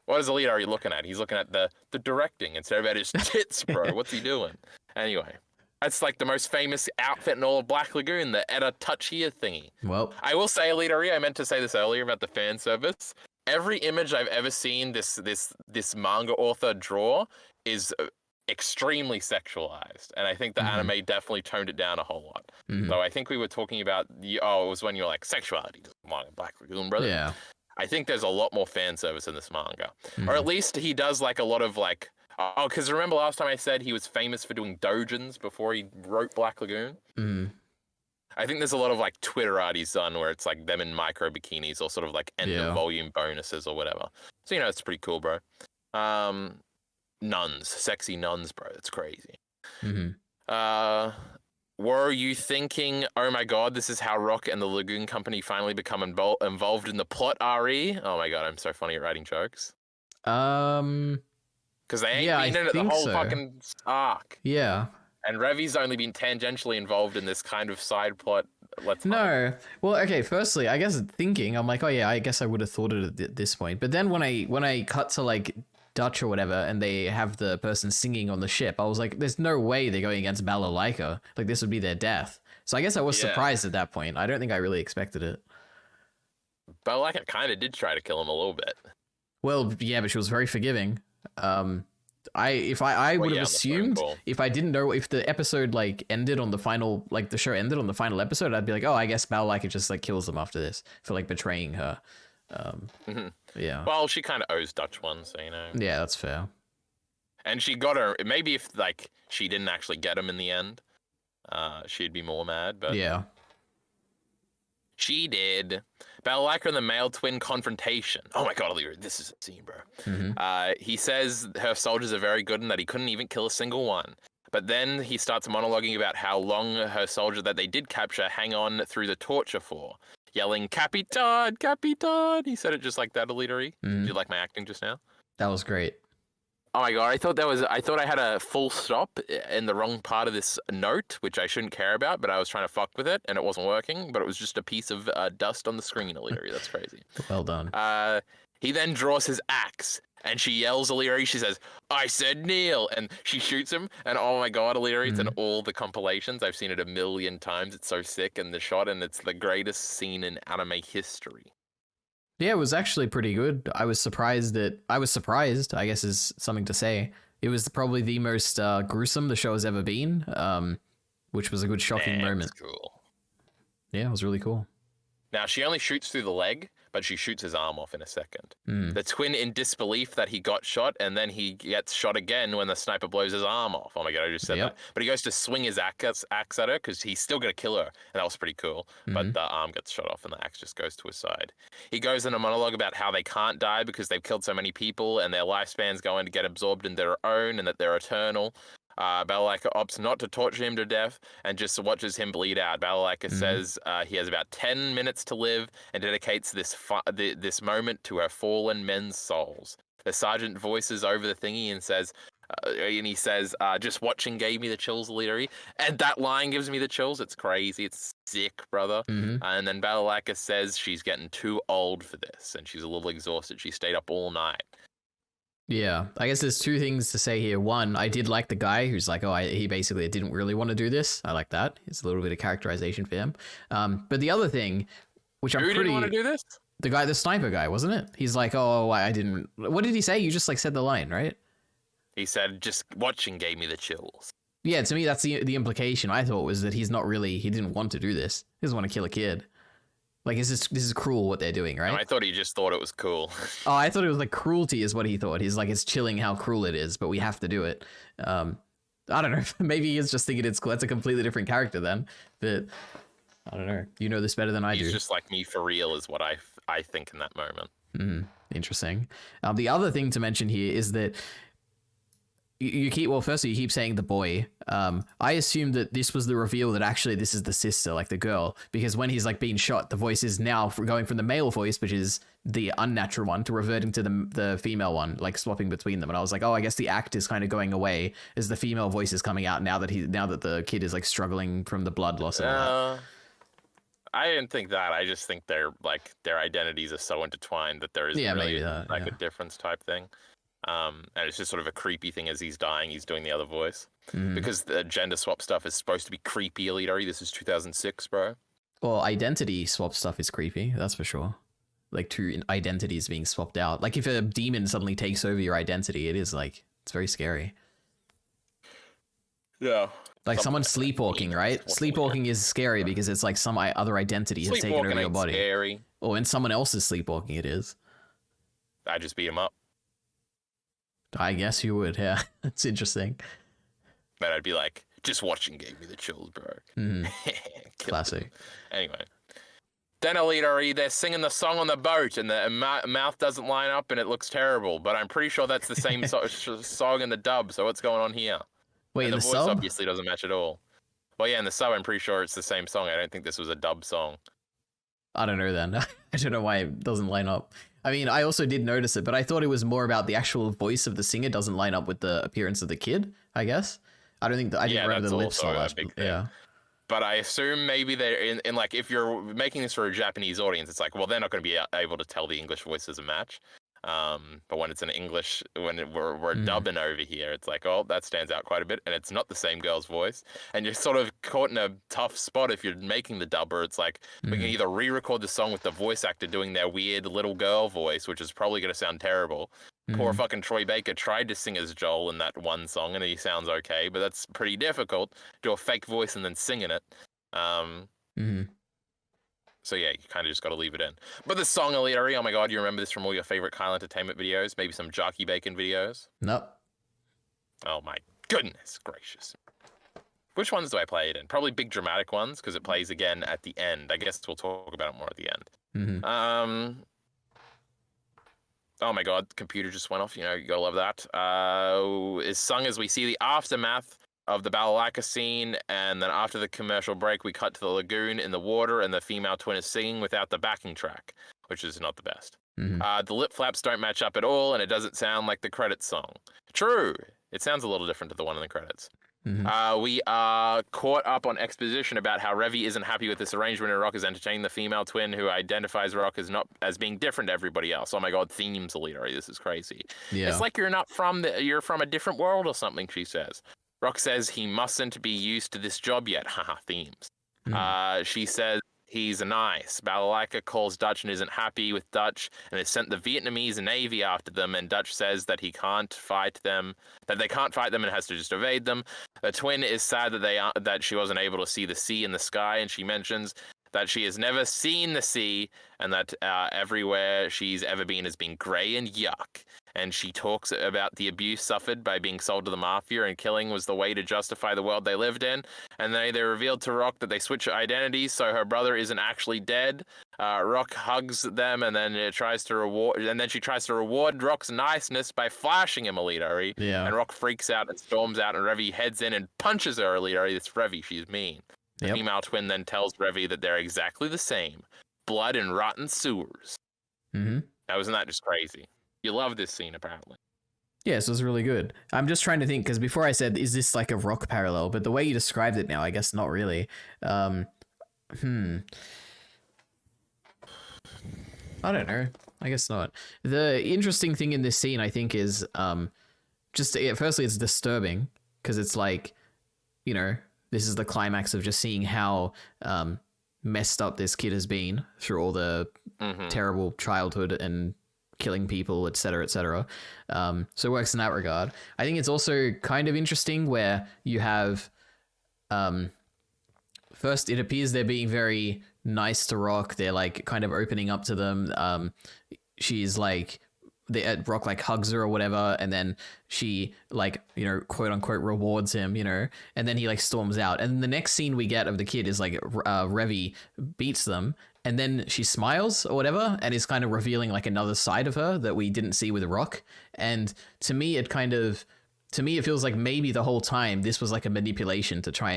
What is EliteAri looking at? He's looking at the directing instead of at his tits, bro. What's he doing? Anyway, that's like the most famous outfit in all of Black Lagoon, the Edda touch here thingy. Well, I will say, EliteAri, I meant to say this earlier about the fan service. Every image I've ever seen this manga author draw is extremely sexualized, and I think the anime definitely toned it down a whole lot. So I think we were talking about it was when you were like sexuality doesn't belong in Black Lagoon, brother. yeah. I think there's a lot more fan service in this manga. Or at least he does like a lot of like, because remember last time I said he was famous for doing dojins before he wrote Black Lagoon? I think there's a lot of like Twitterati's done where it's like them in micro bikinis or sort of like end of volume bonuses or whatever. So, you know, it's pretty cool, bro. Nuns, sexy nuns, bro. That's crazy. Were you thinking, oh my god, this is how Rock and the Lagoon Company finally become involved in the plot, Ari? Oh my god, I'm so funny at writing jokes. Because they ain't been in it the whole fucking arc. Yeah. And Revi's only been tangentially involved in this kind of side plot. No. Well, okay, firstly, I guess thinking, I'm like, oh yeah, I guess I would have thought it at this point. But then when I cut to like Dutch or whatever, and they have the person singing on the ship, I was like, there's no way they're going against Balalaika. Like, this would be their death. So I guess I was surprised at that point. I don't think I really expected it. Balalaika kind of did try to kill him a little bit. Well, yeah, but she was very forgiving. I would have assumed if I didn't know if the episode like ended on the final, like the show ended on the final episode, I'd be like, oh, I guess Balalaika just like kills them after this for like betraying her. Yeah. Well, she kind of owes Dutch one, so you know. Yeah, that's fair. And she got her. Maybe if like she didn't actually get him in the end, she'd be more mad. But yeah, she did. Balalaika and the male twin confrontation. Oh my god, this is a scene, bro. He says her soldiers are very good and that he couldn't even kill a single one. But then he starts monologuing about how long her soldier that they did capture hang on through the torture for. Yelling, Capitan, Capitan. He said it just like that, EliteAri. Did you like my acting just now? That was great. Oh my god, I thought I had a full stop in the wrong part of this note, which I shouldn't care about, but I was trying to fuck with it and it wasn't working, but it was just a piece of dust on the screen, EliteAri. That's crazy. Well done. He then draws his axe and she yells, EliteAri, she says, I said kneel, and she shoots him, and oh my god, EliteAri, it's in all the compilations. I've seen it a million times. It's so sick in the shot, and it's the greatest scene in anime history. Yeah, it was actually pretty good. I was surprised, I guess is something to say. It was probably the most gruesome the show has ever been, which was a good shocking moment. Cool. Yeah, it was really cool. Now, she only shoots through the leg, but she shoots his arm off in a second. The twin in disbelief that he got shot, and then he gets shot again when the sniper blows his arm off. Oh my god, I just said that. But he goes to swing his axe at her because he's still going to kill her, and that was pretty cool. But the arm gets shot off and the axe just goes to his side. He goes in a monologue about how they can't die because they've killed so many people and their lifespan's going to get absorbed in their own and that they're eternal. Balalaika opts not to torture him to death and just watches him bleed out. Balalaika says he has about 10 minutes to live and dedicates this moment to her fallen men's souls. The sergeant voices over the thingy and says, just watching gave me the chills, EliteAri. And that line gives me the chills. It's crazy. It's sick, brother. And then Balalaika says she's getting too old for this and she's a little exhausted. She stayed up all night. Yeah, I guess there's two things to say here. One, I did like the guy who's like, he basically didn't really want to do this. I like that. It's a little bit of characterization for him. But the other thing, which I'm pretty... Who didn't want to do this? The guy, the sniper guy, wasn't it? He's like, I didn't... What did he say? You just like said the line, right? He said, just watching gave me the chills. Yeah, to me, that's the implication I thought was that he didn't want to do this. He doesn't want to kill a kid. Like, this is cruel what they're doing, right? No, I thought he just thought it was cool. Oh, I thought it was like cruelty is what he thought. He's like, it's chilling how cruel it is, but we have to do it. I don't know. Maybe he's just thinking it's cool. That's a completely different character then. But I don't know. You know this better than I do. He's just like me for real is what I think in that moment. Interesting. The other thing to mention here is that you keep saying the boy. I assumed that this was the reveal that actually this is the sister, like the girl, because when he's like being shot, the voice is now going from the male voice, which is the unnatural one, to reverting to the female one, like swapping between them. And I was like, oh, I guess the act is kind of going away as the female voice is coming out now that the kid is like struggling from the blood loss and all that. I didn't think that. I just think their identities are so intertwined that there is really a difference type thing. And it's just sort of a creepy thing as he's dying, he's doing the other voice. Because the gender swap stuff is supposed to be creepy, EliteAri. This is 2006, bro. Well, identity swap stuff is creepy, that's for sure. Like two identities being swapped out. Like if a demon suddenly takes over your identity, it's very scary. Yeah. Like someone sleepwalking, right? Sleepwalking is scary because it's like some other identity has taken over your body. Scary. Or when someone else is sleepwalking, it is. I just beat him up. I guess you would, yeah. That's interesting. But I'd be like, just watching gave me the chills, bro. Classic. Anyway. Then EliteAri, they're singing the song on the boat, and the mouth doesn't line up, and it looks terrible. But I'm pretty sure that's the same song in the dub, so what's going on here? Wait, and the voice sub? Obviously doesn't match at all. Well, yeah, in the sub, I'm pretty sure it's the same song. I don't think this was a dub song. I don't know then. I don't know why it doesn't line up. I mean, I also did notice it, but I thought it was more about the actual voice of the singer doesn't line up with the appearance of the kid, I guess. I don't think I didn't remember the lips all that. Yeah. But I assume maybe they're in like, if you're making this for a Japanese audience, it's like, well, they're not going to be able to tell the English voice as a match. But when it's in English, we're dubbing over here, it's like, oh, that stands out quite a bit, and it's not the same girl's voice, and you're sort of caught in a tough spot if you're making the dubber. It's like we can either re-record the song with the voice actor doing their weird little girl voice, which is probably going to sound terrible. Poor fucking Troy Baker tried to sing as Joel in that one song, and he sounds okay, but that's pretty difficult. Do a fake voice and then sing in it. So yeah, you kind of just got to leave it in. But the song EliteAri, oh my god, you remember this from all your favorite Kyle Entertainment videos? Maybe some Jockey Bacon videos? Nope. Oh my goodness gracious. Which ones do I play it in? Probably big dramatic ones, because it plays again at the end. I guess we'll talk about it more at the end. Oh my god, computer just went off. You gotta love that. Is sung as we see the aftermath of the Balalaika scene, and then after the commercial break, we cut to the lagoon in the water, and the female twin is singing without the backing track, which is not the best. The lip flaps don't match up at all, and it doesn't sound like the credits song. True, it sounds a little different to the one in the credits. We are caught up on exposition about how Revi isn't happy with this arrangement, and Rock is entertaining the female twin who identifies Rock as being different to everybody else. Oh my god, themes, EliteAri, this is crazy. Yeah. It's like you're from a different world or something, she says. Rock says he mustn't be used to this job yet. Haha, themes. She says he's nice. Balalaika calls Dutch and isn't happy with Dutch and has sent the Vietnamese Navy after them, and Dutch says that they can't fight them and has to just evade them. The twin is sad that she wasn't able to see the sea in the sky, and she mentions that she has never seen the sea and that everywhere she's ever been has been grey and yuck. And she talks about the abuse suffered by being sold to the mafia, and killing was the way to justify the world they lived in. And they revealed to Rock that they switch identities, so her brother isn't actually dead. Rock hugs them, and then she tries to reward Rock's niceness by flashing him, EliteAri. Yeah. And Rock freaks out and storms out, and Revi heads in and punches her, EliteAri. It's Revi, she's mean. The female twin then tells Revi that they're exactly the same. Blood and rotten sewers. Now, isn't that just crazy? You love this scene, apparently. Yes, it was really good. I'm just trying to think, because before I said, is this like a Rock parallel? But the way you described it now, I guess not really. I don't know. I guess not. The interesting thing in this scene, I think, is firstly, it's disturbing, because it's like, this is the climax of just seeing how messed up this kid has been through all the terrible childhood and killing people, etc., etc. So it works in that regard. I think it's also kind of interesting where you have, first it appears they're being very nice to Rock. They're like kind of opening up to them. She's like, Rock like hugs her or whatever, and then she like, you know, quote unquote rewards him, you know, and then he like storms out. And the next scene we get of the kid is like Revy beats them, and then she smiles or whatever, and is kind of revealing like another side of her that we didn't see with Rock. And to me, it feels like maybe the whole time this was like a manipulation to try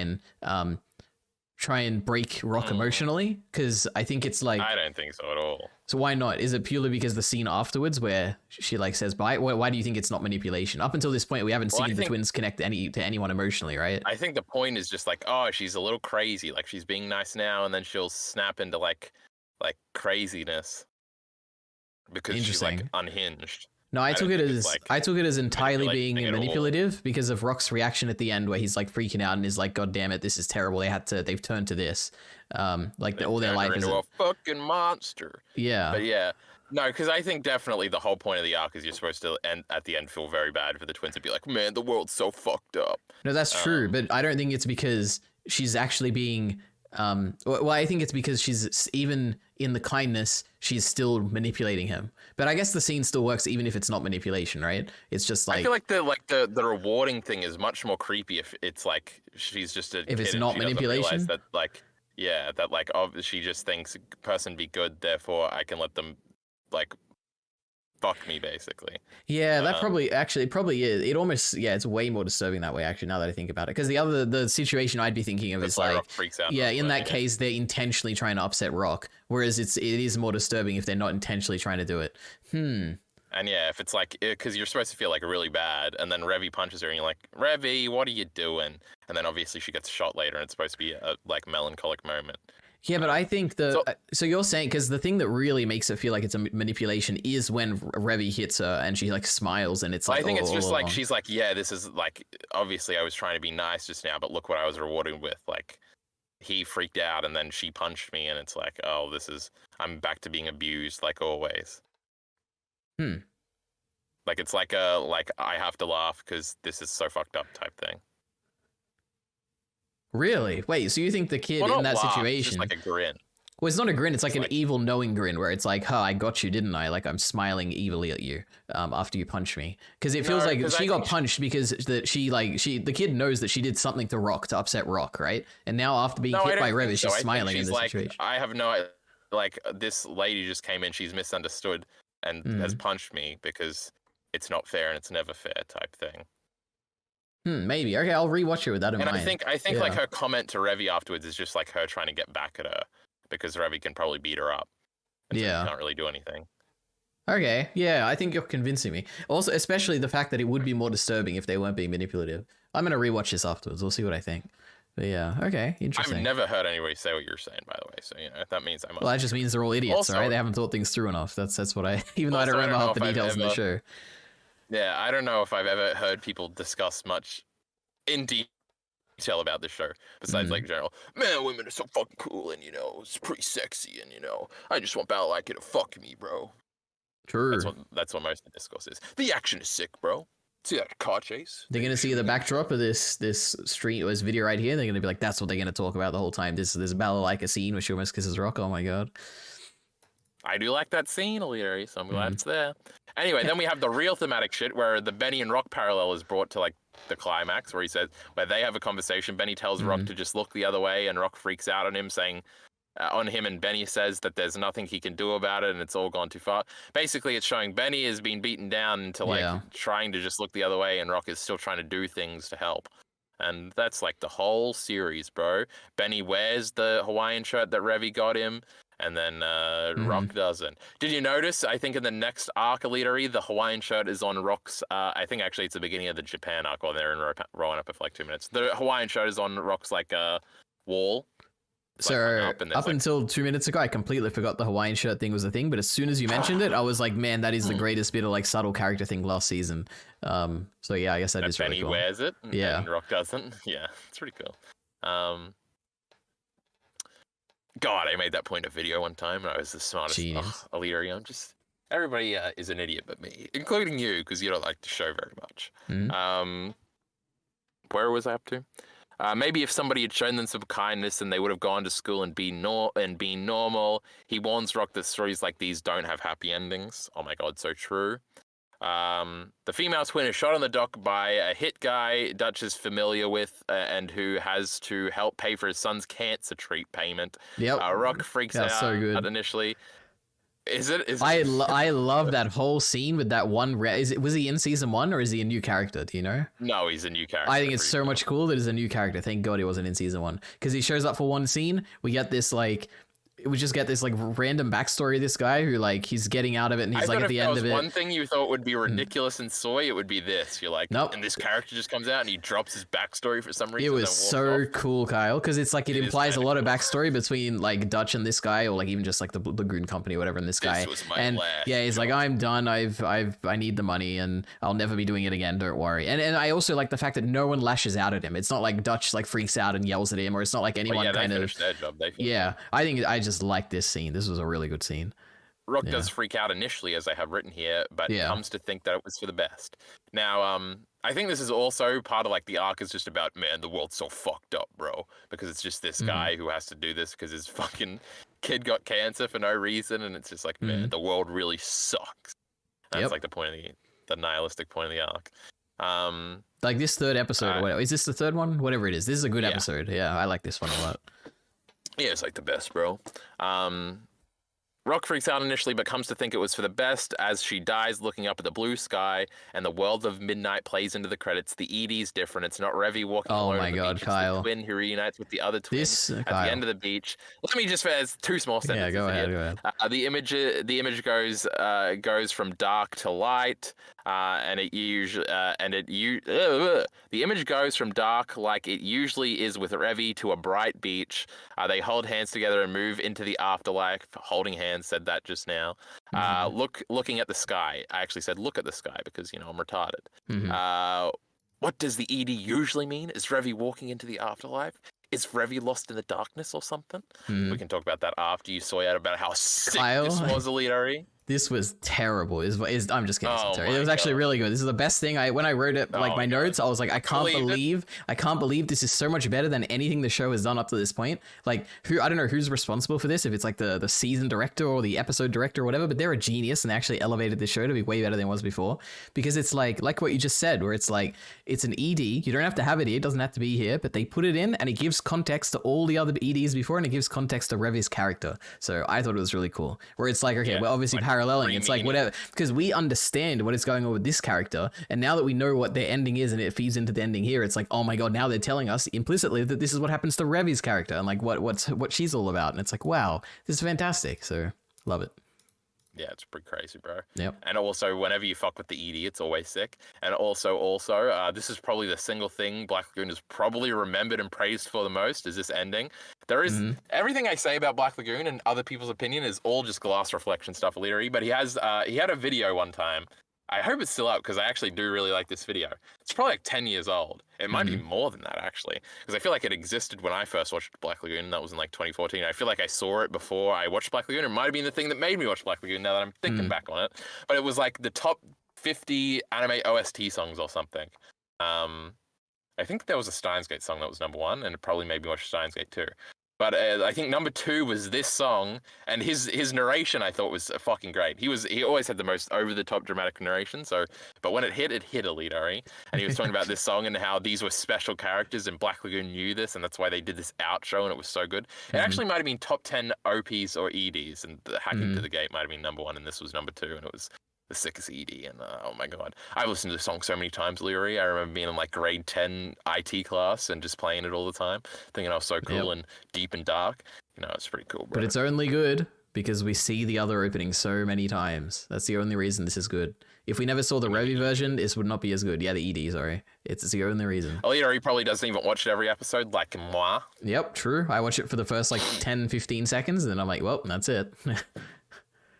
and break Rock emotionally, because I think it's like, I don't think so at all. So why not? Is it purely because the scene afterwards where she like says bye? Why do you think it's not manipulation? Up until this point, we haven't seen the twins connect to anyone emotionally, right? I think the point is just like, oh, she's a little crazy. Like she's being nice now, and then she'll snap into like craziness because she's like unhinged. No, I took it as entirely being manipulative because of Rock's reaction at the end where he's like freaking out and is like, God damn it, this is terrible. They've turned to this. Like all their life is a fucking monster. Yeah. But yeah. No, because I think definitely the whole point of the arc is you're supposed to at the end feel very bad for the twins and be like, man, the world's so fucked up. No, that's true, but I don't think it's because she's actually being well, I think it's because she's, even in the kindness, she's still manipulating him. But I guess the scene still works even if it's not manipulation, right? It's just like, I feel like the rewarding thing is much more creepy if it's like she's just a if kid it's and not she manipulation. that like that like she just thinks person be good, therefore I can let them like fuck me basically. Yeah, that probably is. It almost, it's way more disturbing that way actually, now that I think about it. Because the situation I'd be thinking of is like, Rock freaks out in that case they're intentionally trying to upset Rock, whereas it is more disturbing if they're not intentionally trying to do it. And yeah, if it's like, because you're supposed to feel like really bad, and then Revy punches her and you're like, Revy, what are you doing? And then obviously she gets shot later and it's supposed to be a like melancholic moment. Yeah, but I think so you're saying, because the thing that really makes it feel like it's a manipulation is when Revy hits her and she like smiles and it's like, I think it's just like, she's like, yeah, this is like, obviously I was trying to be nice just now, but look what I was rewarded with. Like, he freaked out and then she punched me and it's like, oh, I'm back to being abused like always. Like, it's like I have to laugh because this is so fucked up type thing. Really? Wait, so you think the kid in that situation... It's just like a grin. Well, it's not a grin, it's like an evil knowing grin where it's like, huh, I got you, didn't I? Like, I'm smiling evilly at you after you punched me. Because it feels like she got punched because the kid knows that she did something to Rock to upset Rock, right? And now after being hit by Revis, she's smiling in this situation. I have no... Like, this lady just came in, she's misunderstood and has punched me because it's not fair and it's never fair type thing. Maybe. Okay, I'll rewatch it with that in mind. And I think like her comment to Revy afterwards is just like her trying to get back at her because Revy can probably beat her up. And so she can't really do anything. Okay, yeah, I think you're convincing me. Also, especially the fact that it would be more disturbing if they weren't being manipulative. I'm going to rewatch this afterwards. We'll see what I think. But yeah, okay, interesting. I've never heard anybody say what you're saying, by the way. So, you know, if that means I must... Well, that just means they're all idiots, also, right? They haven't thought things through enough. That's what I... Even though I don't remember half the details in the show. Yeah, I don't know if I've ever heard people discuss much in detail about this show, besides like general, man, women are so fucking cool, and you know, it's pretty sexy, and you know, I just want Battle Like it to fuck me, bro. True. That's what most of the discourse is. The action is sick, bro. See that car chase? They're gonna see the backdrop of this street or this video right here. They're gonna be like, that's what they're gonna talk about the whole time. This Battle Like a scene where she almost kisses Rock. Oh my god. I do like that scene, EliteAri, so I'm glad it's there. Anyway, then we have the real thematic shit where the Benny and Rock parallel is brought to like the climax where where they have a conversation. Benny tells Rock to just look the other way, and Rock freaks out on him, saying and Benny says that there's nothing he can do about it, and it's all gone too far. Basically, it's showing Benny has been beaten down into like trying to just look the other way, and Rock is still trying to do things to help. And that's like the whole series, bro. Benny wears the Hawaiian shirt that Revy got him, and then Rock doesn't. Did you notice? I think in the next arc, EliteAri, the Hawaiian shirt is on Rock's. I think actually it's the beginning of the Japan arc when they're in rolling up for like 2 minutes. The Hawaiian shirt is on Rock's like wall. So up until 2 minutes ago, I completely forgot the Hawaiian shirt thing was a thing. But as soon as you mentioned it, I was like, man, that is the greatest bit of like subtle character thing last season. So yeah, I guess that is really cool. Benny wears it, and Rock doesn't. Yeah, it's pretty cool. God, I made that point in a video one time, and I was the smartest. EliteAri, Everybody is an idiot but me, including you, because you don't like the show very much. Where was I up to? Maybe if somebody had shown them some kindness and they would have gone to school and been normal. He warns Rock that stories like these don't have happy endings. Oh my god, so true. The female twin is shot on the dock by a hit guy Dutch is familiar with and who has to help pay for his son's cancer treatment. Yep. Rock freaks out so good. Initially. I love that whole scene with that one. Was he in season 1 or is he a new character? Do you know? No, he's a new character. I think it's so much cool that he's a new character. Thank God he wasn't in season 1 because he shows up for one scene. We just get this like random backstory of this guy who like he's getting out of it and he's like at the end of it. One thing you thought would be ridiculous and soy, it would be this. You're like, nope. And this character just comes out and he drops his backstory for some reason. It was so cool, Kyle, because it's like it implies a lot of backstory between like Dutch and this guy, or like even just like the Lagoon company or whatever, and this guy. And yeah, he's like, I'm done. I need the money and I'll never be doing it again. Don't worry. And I also like the fact that no one lashes out at him. It's not like Dutch like freaks out and yells at him, or it's not like anyone kind of. Their job. I just like this scene. This was a really good scene. Rock does freak out initially, as I have written here, but comes to think that it was for the best. Now, I think this is also part of like the arc is just about, man, the world's so fucked up, bro, because it's just this guy who has to do this because his fucking kid got cancer for no reason, and it's just like, man, the world really sucks. That's like the point of the nihilistic point of the arc. Like this third episode, whatever. Is this the third one? Whatever it is, this is a good episode. Yeah, I like this one a lot. Yeah, it's like the best, bro. Rock freaks out initially, but comes to think it was for the best as she dies looking up at the blue sky and the world of midnight plays into the credits. The ED's different. It's not Revy walking alone on the beach. Kyle. It's the twin who reunites with the other twin at the end of the beach. Let me just there's two small sentences. Yeah, go ahead. The image goes from dark to light, the image goes from dark like it usually is with Revy to a bright beach. They hold hands together and move into the afterlife, holding hands. Said that just now. Looking at the sky. I actually said look at the sky because I'm retarded. What does the ED usually mean? Is Revy walking into the afterlife? Is Revy lost in the darkness or something? We can talk about that after you saw out about how sick this was, EliteAri. This was terrible. I'm just kidding. It was actually really good. This is the best thing. When I wrote it, my notes, I was like, I can't believe this is so much better than anything the show has done up to this point. Like, I don't know who's responsible for this, if it's like the season director or the episode director or whatever, but they're a genius and they actually elevated the show to be way better than it was before. Because it's like what you just said, where it's like, it's an ED. You don't have to have it here. It doesn't have to be here, but they put it in and it gives context to all the other EDs before and it gives context to Revy's character. So I thought it was really cool. Where it's like, okay, well, obviously paralleling. It's like whatever, because we understand what is going on with this character, and now that we know what their ending is and it feeds into the ending here, it's like, oh my god, now they're telling us implicitly that this is what happens to Revy's character and like what she's all about, and it's like, wow, this is fantastic. So love it. Yeah, it's pretty crazy, bro. Yep. And also, whenever you fuck with the ED, it's always sick. And also, this is probably the single thing Black Lagoon is probably remembered and praised for the most is this ending. There is everything I say about Black Lagoon and other people's opinion is all just glass reflection stuff, EliteAri. But he had a video one time. I hope it's still up because I actually do really like this video. It's probably like 10 years old. It might be more than that, actually, because I feel like it existed when I first watched Black Lagoon, and that was in like 2014. I feel like I saw it before I watched Black Lagoon. It might have been the thing that made me watch Black Lagoon now that I'm thinking back on it. But it was like the top 50 anime OST songs or something. I think there was a Steins Gate song that was number 1, and it probably made me watch Steins Gate 2. But I think number 2 was this song, and his narration I thought was fucking great. He always had the most over the top dramatic narration. But when it hit EliteAri, and he was talking about this song and how these were special characters, and Black Lagoon knew this, and that's why they did this outro, and it was so good. It actually might have been top 10 OPs or EDs, and the Hacking to the Gate might have been number 1, and this was number 2, and it was the sickest ED, and oh my god, I've listened to the song so many times, EliteAri. I remember being in like grade 10 IT class and just playing it all the time, thinking I was so cool and deep and dark. It's pretty cool, bro. But it's only good because we see the other opening so many times. That's the only reason this is good. If we never saw the Revy version, this would not be as good. Yeah, the ED, sorry. It's the only reason. EliteAri probably doesn't even watch every episode like moi. Yep, true. I watch it for the first like 10, 15 seconds, and then I'm like, well, that's it.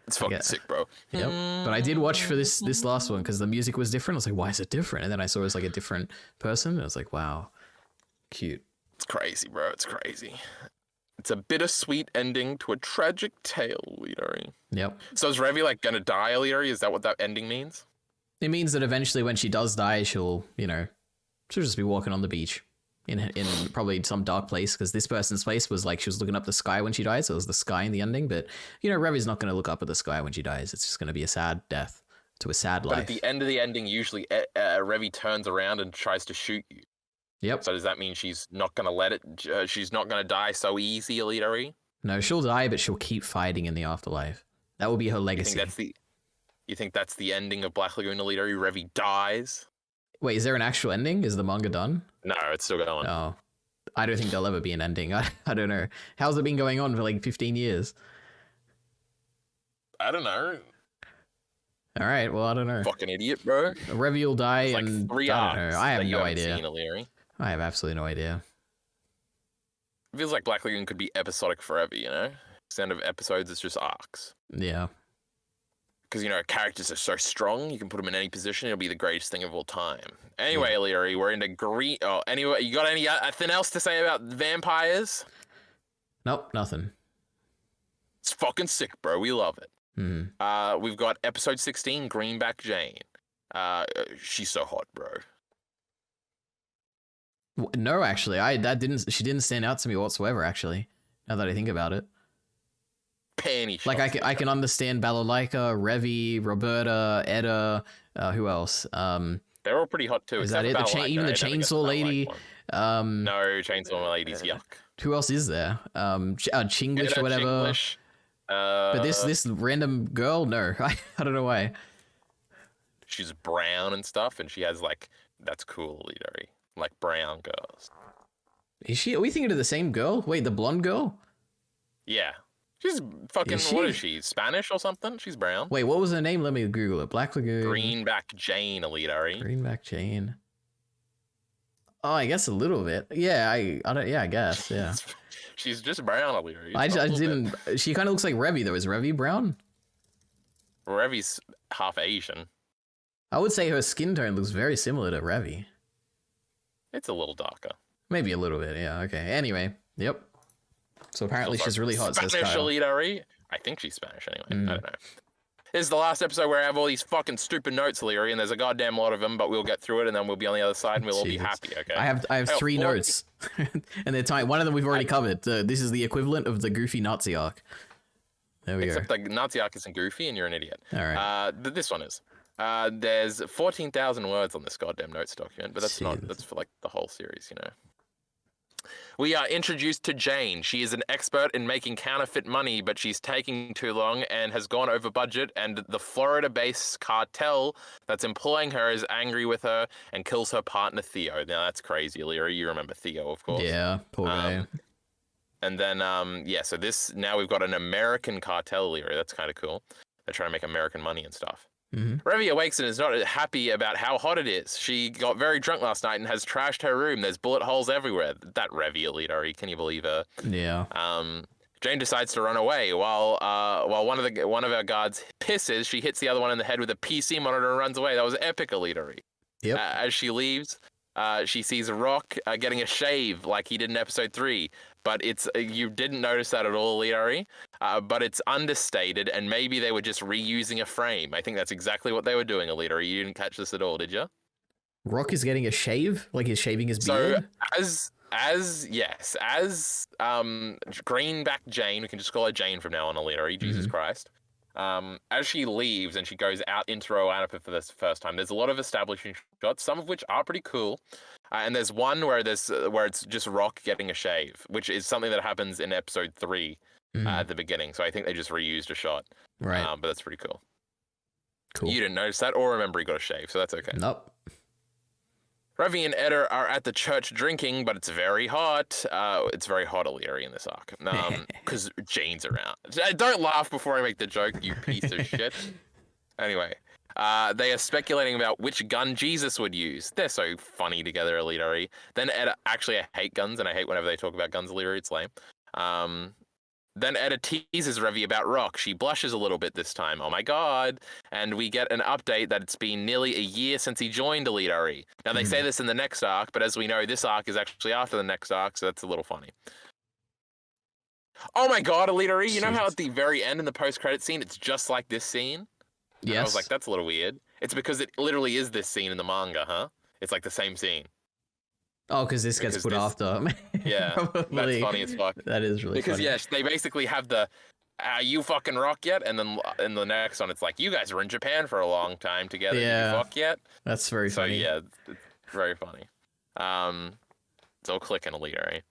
It's fucking sick, bro. Yep. But I did watch for this last one because the music was different. I was like, why is it different? And then I saw it was like a different person. And I was like, wow, cute. It's crazy, bro. It's crazy. It's a bittersweet ending to a tragic tale, EliteAri. Yep. So is Revy like gonna die, EliteAri? Is that what that ending means? It means that eventually when she does die, she'll just be walking on the beach in probably some dark place, because this person's place was like she was looking up the sky when she died, so it was the sky in the ending. But Revy's not going to look up at the sky when she dies. It's just going to be a sad death to a sad life. But at the end of the ending, usually Revy turns around and tries to shoot you. Yep. So does that mean she's not going to let it? She's not going to die so easy, EliteAri? No, she'll die, but she'll keep fighting in the afterlife. That will be her legacy. You think that's the ending of Black Lagoon, EliteAri? Revy dies? Wait, is there an actual ending? Is the manga done? No, it's still going. Oh, I don't think there'll ever be an ending. I don't know. How's it been going on for like 15 years? I don't know. All right, well, I don't know. Fucking idiot, bro. Revy will die it's and like 3 I arcs don't know. I have no idea. Seen, EliteAri. I have absolutely no idea. It feels like Black Lagoon could be episodic forever, Instead of episodes, it's just arcs. Yeah. Because, characters are so strong, you can put them in any position, it'll be the greatest thing of all time. Anyway, EliteAri, we're into green... Oh, anyway, you got anything else to say about vampires? Nope, nothing. It's fucking sick, bro. We love it. Mm-hmm. We've got episode 16, Greenback Jane. She's so hot, bro. No, actually, she didn't stand out to me whatsoever, actually, now that I think about it. Panty shots. Like, I can understand Balalaika, Revy, Roberta, Edda, who else? They're all pretty hot too. Is that it? Even the Chainsaw Lady? No, Chainsaw Lady's yuck. Who else is there? Chinglish or whatever. Chinglish. But this random girl, no, I don't know why. She's brown and stuff, and she has that's cool, EliteAri. Like brown girls. Is she? Are we thinking of the same girl? Wait, the blonde girl? Yeah. She's fucking, what is she? Spanish or something? She's brown. Wait, what was her name? Let me Google it. Black Lagoon. Greenback Jane, EliteAri. Greenback Jane. Oh, I guess a little bit. Yeah, I guess, yeah. She's just brown, EliteAri. I didn't... She kind of looks like Revy, though. Is Revy brown? Revy's half Asian. I would say her skin tone looks very similar to Revy. It's a little darker. Maybe a little bit, yeah. Okay, anyway. Yep. So apparently she's really hot, says Spanish, Kyle. EliteAri? I think she's Spanish anyway. I don't know. This is the last episode where I have all these fucking stupid notes, EliteAri, and there's a goddamn lot of them, but we'll get through it and then we'll be on the other side and we'll all be happy, okay? I have 3 notes. And they're tiny. One of them we've already covered. This is the equivalent of the Goofy Nazi arc. There we go. Except the Nazi arc isn't Goofy and you're an idiot. All right. This one is. There's 14,000 words on this goddamn notes document, but that's that's for the whole series, We are introduced to Jane. She is an expert in making counterfeit money, but she's taking too long and has gone over budget, and the Florida-based cartel that's employing her is angry with her and kills her partner, Theo. Now, that's crazy, EliteAri. You remember Theo, of course. Yeah, poor guy. And then, so now we've got an American cartel, EliteAri. That's kind of cool. They're trying to make American money and stuff. Revy awakes and is not happy about how hot it is. She got very drunk last night and has trashed her room. There's bullet holes everywhere. That Revy, EliteAri, can you believe her? Yeah. Jane decides to run away while one of our guards pisses. She hits the other one in the head with a PC monitor and runs away. That was epic, EliteAri. Yep. As she leaves, she sees Rock getting a shave like he did in episode 3. But you didn't notice that at all, EliteAri. But it's understated, and maybe they were just reusing a frame. I think that's exactly what they were doing, EliteAri. You didn't catch this at all, did you? Rock is getting a shave? Like he's shaving his beard? So, as Greenback Jane, we can just call her Jane from now on, EliteAri, Jesus Christ. As she leaves and she goes out into Wrapup for this first time, there's a lot of establishing shots, some of which are pretty cool. And there's one where it's just Rock getting a shave, which is something that happens in episode 3 at the beginning. So I think they just reused a shot. Right. But that's pretty cool. Cool. You didn't notice that or remember he got a shave, so that's okay. Nope. Revy and Edda are at the church drinking, but it's very hot. It's very hot, EliteAri, in this arc. Because Jane's around. Don't laugh before I make the joke, you piece of shit. Anyway. They are speculating about which gun Jesus would use. They're so funny together, EliteAri. Then Edda, actually, I hate guns, and I hate whenever they talk about guns, EliteAri. It's lame. Then Edda teases Revy about Rock. She blushes a little bit this time. Oh my god. And we get an update that it's been nearly a year since he joined EliteAri. Now, they say this in the next arc, but as we know, this arc is actually after the next arc, so that's a little funny. Oh my god, EliteAri, you know how Jesus. at the very end in the post-credit scene, it's just like this scene? And Yes. I was like, that's a little weird. It's because it literally is this scene in the manga, huh? It's like the same scene. Oh, because this gets put after. Yeah, that's funny as fuck. That is really because, funny. yeah, they basically have the, you fucking rock yet? And then in the next one, it's like, you guys were in Japan for a long time together. Yeah. Did you fuck yet? That's very funny. So, yeah, it's very funny. It's all clicking, EliteAri.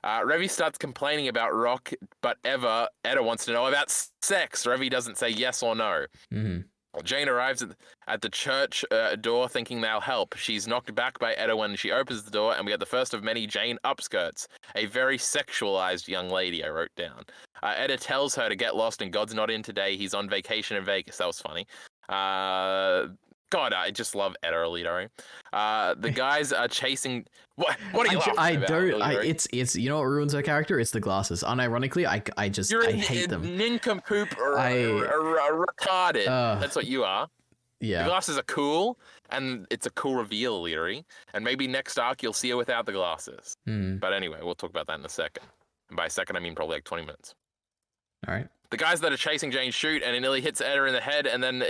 Revy starts complaining about Rock, but Eda wants to know about sex. Revy doesn't say yes or no. Mm-hmm. Jane arrives at the church door thinking they'll help. She's knocked back by Eda when she opens the door, and we get the first of many Jane upskirts. A very sexualized young lady, I wrote down. Eda tells her to get lost and God's not in today. He's on vacation in Vegas. That was funny. God, I just love Eda, EliteAri. The guys are chasing. What are you laughing about? It's you know what ruins her character? It's the glasses. Unironically, I hate them. Nincompoop or retarded. That's what you are. Yeah. The glasses are cool, and it's a cool reveal, EliteAri. And maybe next arc you'll see her without the glasses. But anyway, we'll talk about that in a second. And by a second, I mean probably like 20 minutes. All right. The guys that are chasing Jane shoot, and it nearly hits Eda in the head, and then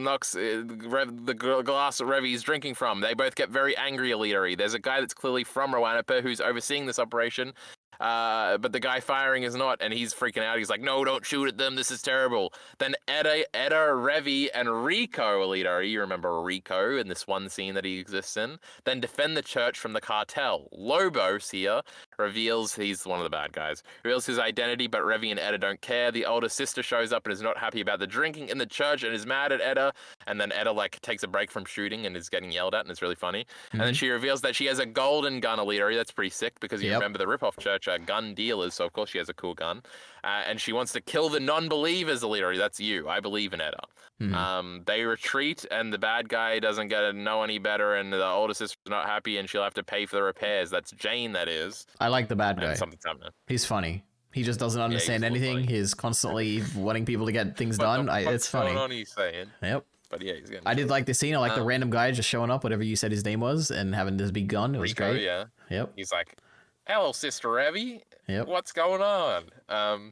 knocks the glass Revy's drinking from. They both get very angry, EliteAri. There's a guy that's clearly from Wrapup who's overseeing this operation, but the guy firing is not, and he's freaking out. He's like, no, don't shoot at them. This is terrible. Then Eda, Revy, and Rico, EliteAri, you remember Rico in this one scene that he exists in, then defend the church from the cartel. Lobos here reveals he's one of the bad guys. Reveals his identity, but Revy and Eda don't care. The older sister shows up and is not happy about the drinking in the church and is mad at Eda. And then Eda like takes a break from shooting and is getting yelled at, and it's really funny. And then she reveals that she has a golden gun, EliteAri. That's pretty sick because you remember the rip-off church are gun dealers, so of course she has a cool gun. And she wants to kill the non-believers, EliteAri. That's you. I believe in Eda. They retreat, and the bad guy doesn't get to know any better, and the older sister's not happy, and she'll have to pay for the repairs. That's Jane, that is. I like the bad guy. Something's happening. He's funny. He just doesn't understand anything. He's constantly wanting people to get things done. It's funny. What's going on, he's saying? Yep. But yeah, he's getting I did like the scene. I like the random guy just showing up, whatever you said his name was, and having this big gun. It was Rico, great. Yeah. Yep. He's like, hello, Sister Revy. Yep. What's going on?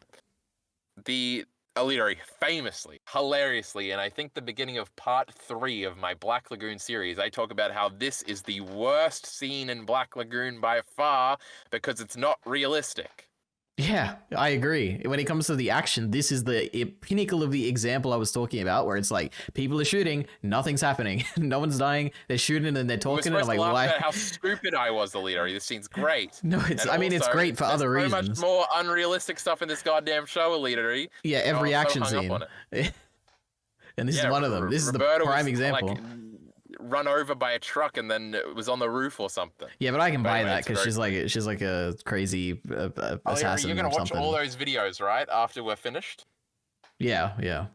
The EliteAri famously, hilariously, and I think the beginning of part 3 of my Black Lagoon series, I talk about how this is the worst scene in Black Lagoon by far because it's not realistic. Yeah, I agree. When it comes to the action, this is the pinnacle of the example I was talking about, where it's like people are shooting, nothing's happening, no one's dying, they're shooting and they're talking, and I'm like, why? About how stupid I was, EliteAri. This scene's great. No, it's. I mean, it's great for other reasons. There's so much more unrealistic stuff in this goddamn show, EliteAri. Yeah, every action scene. And this is one of them. This is the prime example. Like, run over by a truck and then it was on the roof or something. Yeah, but I can buy that because she's like a crazy assassin. You're gonna watch something. all those videos, right? After we're finished. Yeah.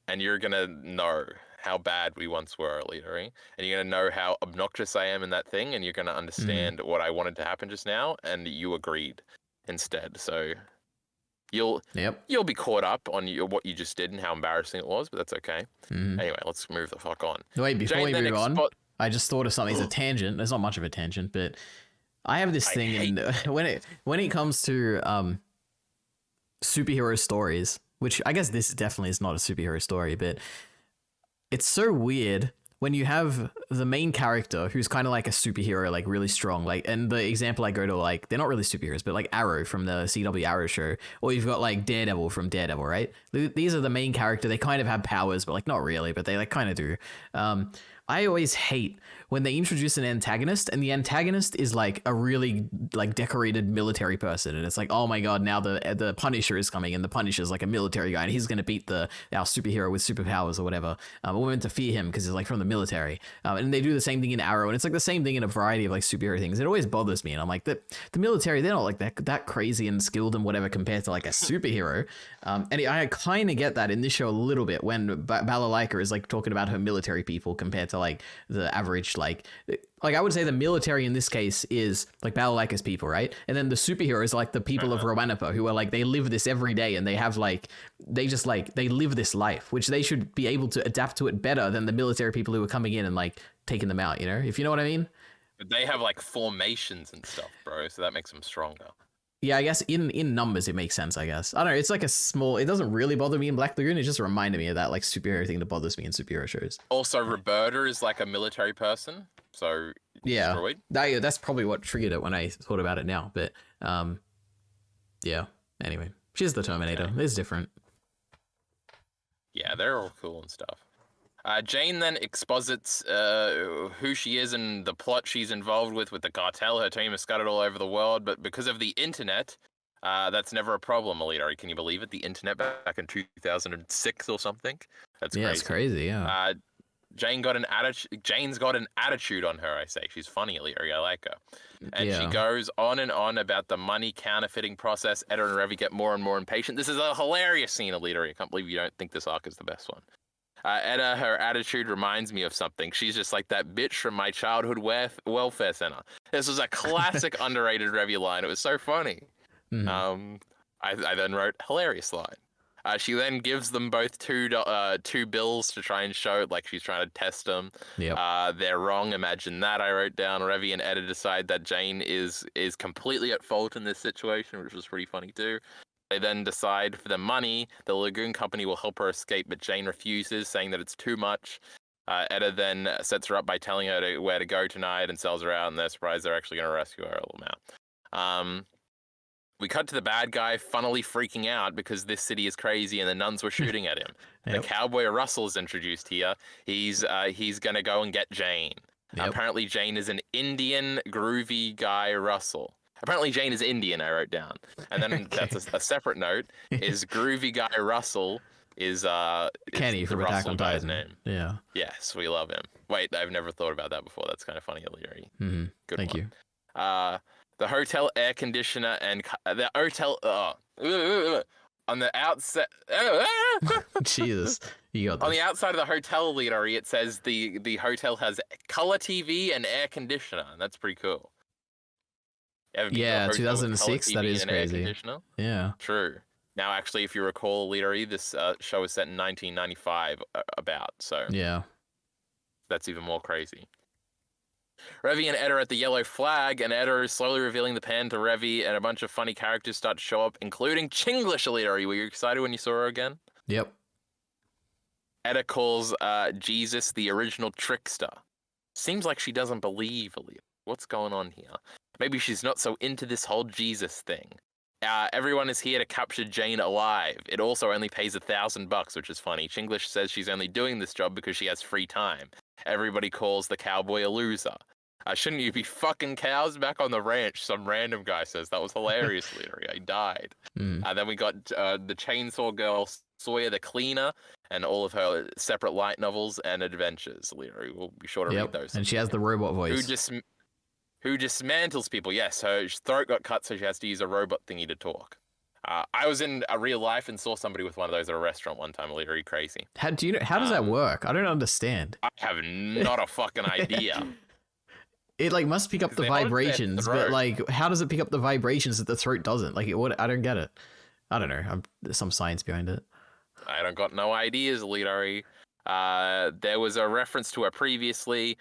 And you're gonna know how bad we once were, EliteAri, and you're gonna know how obnoxious I am in that thing, and you're gonna understand what I wanted to happen just now, and you agreed instead. So you'll be caught up on what you just did and how embarrassing it was, but that's okay. Anyway, let's move the fuck on. Wait, before we move on, I just thought of something. It's a tangent. It's not much of a tangent, but I have this thing, and when it comes to superhero stories, which I guess this definitely is not a superhero story, but it's so weird when you have the main character who's kind of like a superhero, like really strong, like, and the example I go to, like, they're not really superheroes, but like Arrow from the CW Arrow show, or you've got like Daredevil from Daredevil, right? These are the main character. They kind of have powers, but like not really, but they like kind of do. I always hate when they introduce an antagonist and the antagonist is like a really like decorated military person, and it's like, oh my god, now the Punisher is coming, and the Punisher's like a military guy, and he's gonna beat our superhero with superpowers or whatever. We're meant to fear him because he's like from the military, and they do the same thing in Arrow, and it's like the same thing in a variety of like superhero things. It always bothers me, and I'm like, the military, they're not like that crazy and skilled and whatever compared to like a superhero. And I kind of get that in this show a little bit when Balalaika is like talking about her military people compared to like the average, like I would say the military in this case is like Balalaika's people, right? And then the superheroes are like the people of Wrapup, who are like, they live this every day, and they have like, they live this life, which they should be able to adapt to it better than the military people who are coming in and like taking them out, you know, if you know what I mean? But they have like formations and stuff, bro, so that makes them stronger. Yeah, I guess in numbers it makes sense, I guess. I don't know, it's like a small, it doesn't really bother me in Black Lagoon, it just reminded me of that like superhero thing that bothers me in superhero shows. Also, Roberta is like a military person, so yeah, destroyed. That's probably what triggered it when I thought about it now, but yeah, anyway, she's the Terminator. Okay. It's different. Yeah, they're all cool and stuff. Jane then exposits who she is and the plot she's involved with the cartel. Her team is scattered all over the world, but because of the internet, that's never a problem, EliteAri. Can you believe it? The internet back in 2006 or something? That's crazy. Yeah, it's crazy, yeah. Jane's got an attitude on her, I say. She's funny, EliteAri. I like her. And she goes on and on about the money counterfeiting process. Eda and Revy get more and more impatient. This is a hilarious scene, EliteAri. I can't believe you don't think this arc is the best one. Eda, her attitude reminds me of something. She's just like that bitch from my childhood welfare center. This was a classic underrated Revy line. It was so funny. Mm. I then wrote hilarious line. She then gives them both two bills to try and show like she's trying to test them. Yep. They're wrong. Imagine that. I wrote down. Revy and Eda decide that Jane is completely at fault in this situation, which was pretty funny too. They then decide for the money, the Lagoon company will help her escape, but Jane refuses, saying that it's too much. Eda then sets her up by telling her where to go tonight and sells her out, and they're surprised they're actually going to rescue her a little now. We cut to the bad guy funnily freaking out because this city is crazy and the nuns were shooting at him. Yep. The cowboy Russell is introduced here. He's going to go and get Jane. Yep. Apparently Jane is an Indian groovy guy Russell. Apparently Jane is Indian, I wrote down. And then okay. That's a separate note, is groovy guy Russell is Kenny from Attack on Titan. Name. Yeah. Yes, we love him. Wait, I've never thought about that before. That's kind of funny, EliteAri. Mm-hmm. Good Thank you. The hotel air conditioner and the hotel on the outset. Jesus, you got this. On the outside of the hotel, EliteAri, it says the hotel has color TV and air conditioner, and that's pretty cool. Yeah, 2006. That is crazy. Yeah, true. Now, actually, if you recall, EliteAri, this show was set in 1995. So yeah, that's even more crazy. Revy and Eda are at the yellow flag, and Eda is slowly revealing the pan to Revy, and a bunch of funny characters start to show up, including Chinglish, EliteAri. Were you excited when you saw her again? Yep. Eda calls Jesus the original trickster. Seems like she doesn't believe EliteAri. What's going on here? Maybe she's not so into this whole Jesus thing. Everyone is here to capture Jane alive. It also only pays $1,000, which is funny. Chinglish says she's only doing this job because she has free time. Everybody calls the cowboy a loser. Shouldn't you be fucking cows back on the ranch? Some random guy says. That was hilarious, EliteAri. I died. Then we got the chainsaw girl, Sawyer the cleaner, and all of her separate light novels and adventures. EliteAri, we'll be sure to read those. And she has the robot voice. Who dismantles people. Yes, her throat got cut, so she has to use a robot thingy to talk. I was in a real life and saw somebody with one of those at a restaurant one time. Literally crazy. How does that work? I don't understand. I have not a fucking idea. It like must pick up the vibrations, but like, how does it pick up the vibrations that the throat doesn't? Like, I don't get it. I don't know. There's some science behind it. I don't got no ideas, EliteAri. There was a reference to her previously.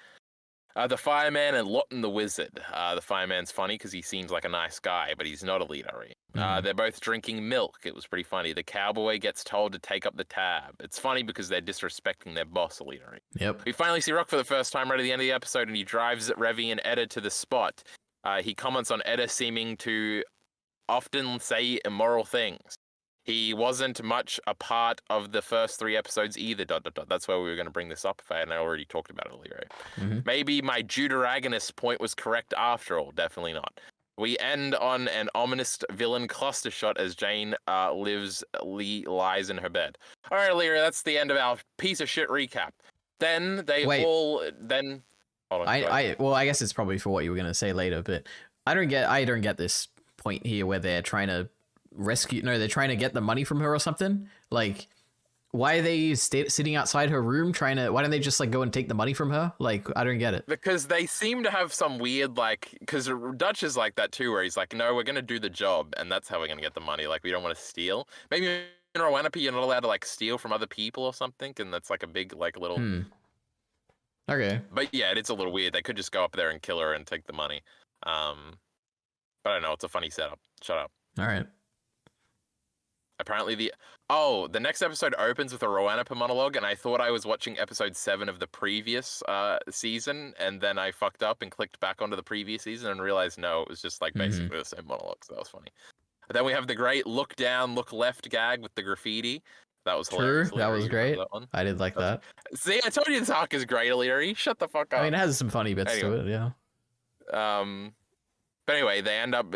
The fireman and Lawton the wizard. The fireman's funny because he seems like a nice guy, but he's not EliteAri. They're both drinking milk. It was pretty funny. The cowboy gets told to take up the tab. It's funny because they're disrespecting their boss, EliteAri. Yep. We finally see Rock for the first time right at the end of the episode, and he drives Revy and Eda to the spot. He comments on Eda seeming to often say immoral things. He wasn't much a part of the first 3 episodes either, ... That's why we were going to bring this up if I hadn't already talked about it earlier. Maybe my deuteragonist point was correct after all. Definitely not. We end on an ominous villain cluster shot as Jane lies in her bed. All right, EliteAri, that's the end of our piece of shit recap. Then they then... Hold on, I guess it's probably for what you were going to say later, but I don't get this point here where they're trying to they're trying to get the money from her or something. Like, why are they sitting outside her room why don't they just like go and take the money from her? Like, I don't get it. Because they seem to have some weird, like, because Dutch is like that too, where he's like, no, we're going to do the job and that's how we're going to get the money. Like, we don't want to steal. Maybe in Wrapup you're not allowed to like steal from other people or something, and that's like a big like little Okay. But yeah, it's a little weird. They could just go up there and kill her and take the money. But I don't know. It's a funny setup. Shut up. All right. Apparently the next episode opens with a Wrapup monologue, and I thought I was watching episode 7 of the previous season, and then I fucked up and clicked back onto the previous season and realized no, it was just like basically the same monologue. So that was funny. But then we have the great look down, look left gag with the graffiti. That was hilarious. True, that was great. I did like that. See, I told you this arc is great, EliteAri. Shut the fuck up. I mean, it has some funny bits to it, yeah. But anyway, they end up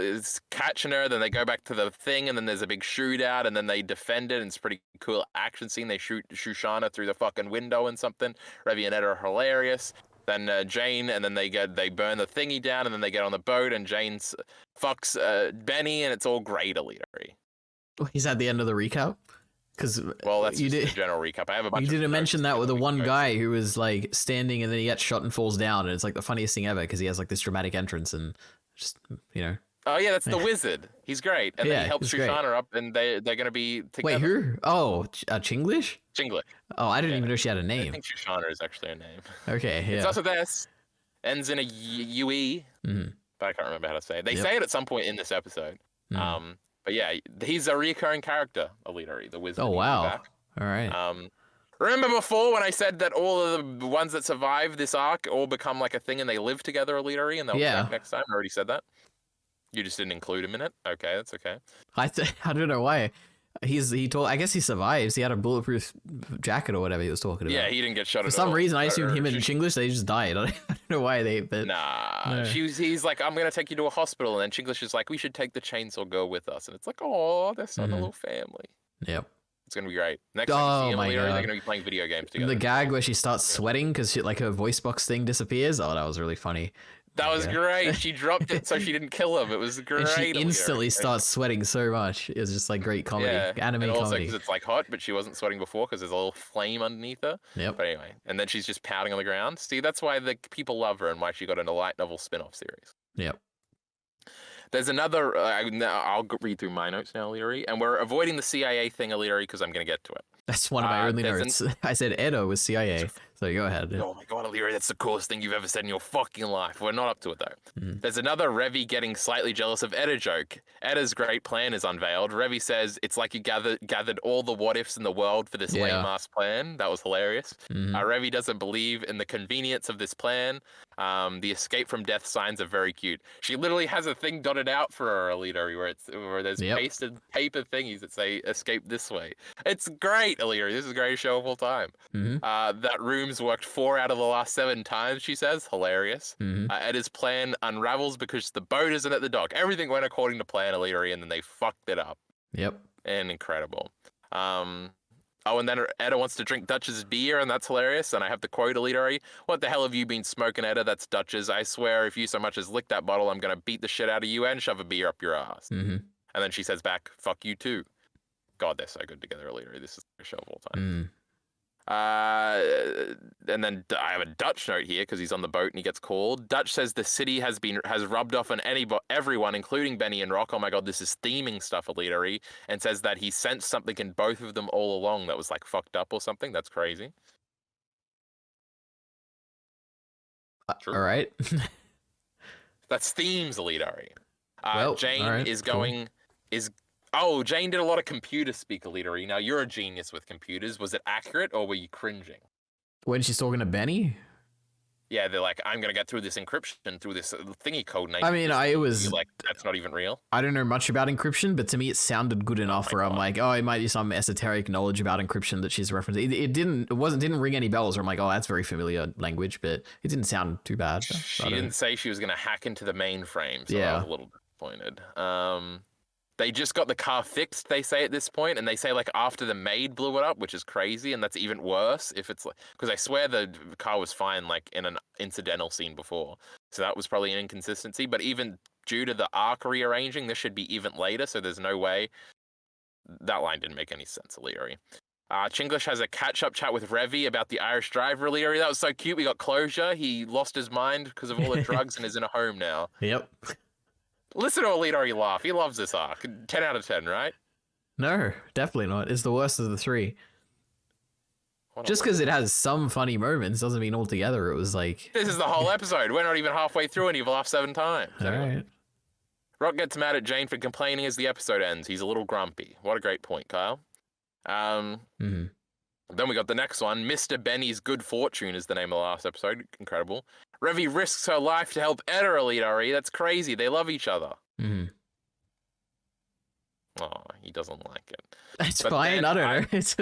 catching her, then they go back to the thing, and then there's a big shootout, and then they defend it, and it's a pretty cool action scene. They shoot Shoshana through the fucking window and something. Revy and Eda are hilarious. Then Jane, and then they burn the thingy down, and then they get on the boat, and Jane fucks Benny, and it's all great, EliteAri. He's at the end of the recap? Because that's just the general recap. I have a bunch. You didn't mention that with the one guy who was like standing, and then he gets shot and falls down, and it's like the funniest thing ever because he has like this dramatic entrance and just Oh yeah, that's the wizard. He's great, and then he helps Shoshana up, and they're gonna be together. Wait, who? Oh, Chinglish. Chinglish. Oh, I didn't even know she had a name. I think Shoshana is actually a name. Okay, yeah. It's also this. Ends in a UE, but I can't remember how to say it. They say it at some point in this episode. But yeah, he's a recurring character, EliteAri, the wizard. Oh wow! All right. Remember before when I said that all of the ones that survive this arc all become like a thing and they live together, EliteAri, and they'll be back next time? I already said that. You just didn't include him in it. Okay, that's okay. I don't know why. I guess he survives. He had a bulletproof jacket or whatever he was talking about. Yeah, he didn't get shot. For some reason, I assumed him and Chinglish, they just died. I don't know why they. But no. He's like, I'm gonna take you to a hospital, and then Chinglish is like, we should take the chainsaw girl with us, and it's like, oh, they're starting a little family. Yep. It's gonna be great. Next time you see EliteAri, they're gonna be playing video games together. The gag where she starts sweating because like her voice box thing disappears. Oh, that was really funny. That was great. She dropped it so she didn't kill him. It was great. And she instantly starts sweating so much. It was just like great comedy, anime and also comedy. because it's like hot, but she wasn't sweating before because there's a little flame underneath her. Yep. But anyway, and then she's just pouting on the ground. See, that's why the people love her and why she got in a light novel spin-off series. Yep. There's another. I'll read through my notes now, EliteAri, and we're avoiding the CIA thing, EliteAri, because I'm going to get to it. That's one of my only notes. I said Edo was CIA, so go ahead. Oh my god, EliteAri, that's the coolest thing you've ever said in your fucking life. We're not up to it, though. There's another Revy getting slightly jealous of Eda joke. Eda's great plan is unveiled. Revy says, it's like you gathered all the what-ifs in the world for this lame-ass plan. That was hilarious. Revy doesn't believe in the convenience of this plan. The escape from death signs are very cute. She literally has a thing dotted out for her, EliteAri, where there's pasted paper thingies that say escape this way. It's great, EliteAri. This is the greatest show of all time. That room's worked 4 out of the last 7 times, she says. Hilarious. Eda's plan unravels because the boat isn't at the dock. Everything went according to plan, EliteAri, and then they fucked it up. Yep. And incredible. Oh, and then Eda wants to drink Dutch's beer, and that's hilarious. And I have to quote EliteAri, "What the hell have you been smoking, Eda? That's Dutch's. I swear, if you so much as lick that bottle, I'm going to beat the shit out of you and shove a beer up your ass." And then she says back, "Fuck you too." God, they're so good together, EliteAri. This is the show of all time. And then I have a Dutch note here because he's on the boat and he gets called. Dutch says the city has rubbed off on everyone, including Benny and Rock. Oh my god, this is theming stuff, EliteAri, and says that he sensed something in both of them all along that was like fucked up or something. That's crazy. All right. That's themes, EliteAri. Well, Jane is going is. Oh, Jane did a lot of computer speak, EliteAri. Now, you're a genius with computers. Was it accurate, or were you cringing? When she's talking to Benny? Yeah, they're like, I'm going to get through this encryption, through this thingy code. I mean, like, that's not even real. I don't know much about encryption, but to me, it sounded good enough where I'm like, oh, it might be some esoteric knowledge about encryption that she's referencing. It didn't ring any bells where I'm like, oh, that's very familiar language, but it didn't sound too bad. She didn't say she was going to hack into the mainframe, so I was a little disappointed. They just got the car fixed, they say at this point, and they say like after the maid blew it up, which is crazy, and that's even worse if it's like, because I swear the car was fine like in an incidental scene before, so that was probably an inconsistency. But even due to the arc rearranging, this should be even later, so there's no way. That line didn't make any sense, EliteAri. Chinglish has a catch-up chat with Revy about the Irish driver, EliteAri. That was so cute. We got closure. He lost his mind because of all the drugs and is in a home now. Yep. Listen to EliteAri laugh. He loves this arc. 10 out of 10, right? No, definitely not. It's the worst of the 3. Just because it has some funny moments doesn't mean altogether it was like... This is the whole episode. We're not even halfway through and you've laughed 7 times. All right. Rock gets mad at Jane for complaining as the episode ends. He's a little grumpy. What a great point, Kyle. Mm-hmm. Then we got the next one. Mr. Benny's Good Fortune is the name of the last episode. Incredible. Revy risks her life to help Etta EliteAri. That's crazy. They love each other. Mm-hmm. Oh, he doesn't like it. That's fine. I don't know. It's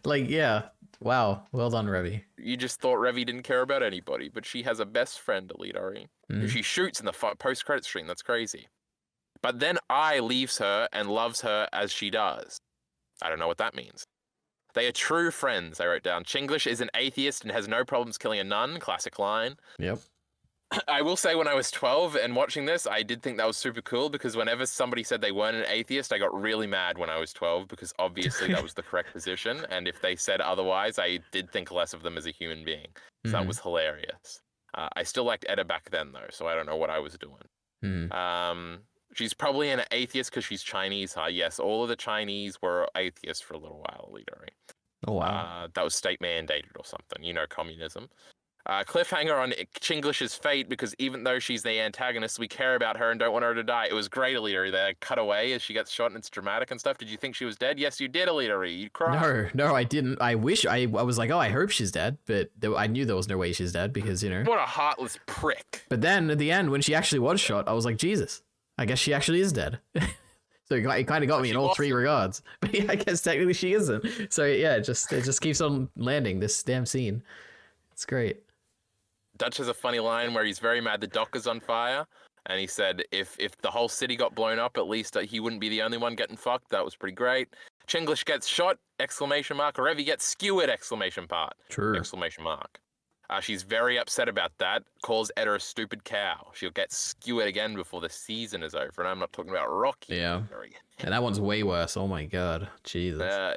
like, yeah. Wow. Well done, Revy. You just thought Revy didn't care about anybody, but she has a best friend, EliteAri, who she shoots in the post-credit scene. That's crazy. But then I leaves her and loves her as she does. I don't know what that means. They are true friends, I wrote down. Chinglish is an atheist and has no problems killing a nun. Classic line. Yep. I will say when I was 12 and watching this, I did think that was super cool because whenever somebody said they weren't an atheist, I got really mad when I was 12 because obviously that was the correct position. And if they said otherwise, I did think less of them as a human being. So that was hilarious. I still liked Etta back then, though, so I don't know what I was doing. She's probably an atheist because she's Chinese, huh? Yes, all of the Chinese were atheists for a little while, EliteAri. Oh, wow. That was state mandated or something. You know, communism. Cliffhanger on Chinglish's fate because even though she's the antagonist, we care about her and don't want her to die. It was great, EliteAri. They cut away as she gets shot and it's dramatic and stuff. Did you think she was dead? Yes, you did, EliteAri. You cried. No, I didn't. I wish I was like, oh, I hope she's dead, but I knew there was no way she's dead because, you know. What a heartless prick. But then at the end, when she actually was shot, I was like, Jesus, I guess she actually is dead. So it kind of got me in all three regards. But yeah, I guess technically she isn't. So yeah, it just keeps on landing, this damn scene. It's great. Dutch has a funny line where he's very mad the dock is on fire. And he said if the whole city got blown up, at least he wouldn't be the only one getting fucked. That was pretty great. Chinglish gets shot, exclamation mark. Revy gets skewered, exclamation mark. True. Exclamation mark. She's very upset about that, calls Etta a stupid cow. She'll get skewered again before the season is over. And I'm not talking about Rocky. Yeah. And that one's way worse. Oh my God. Jesus.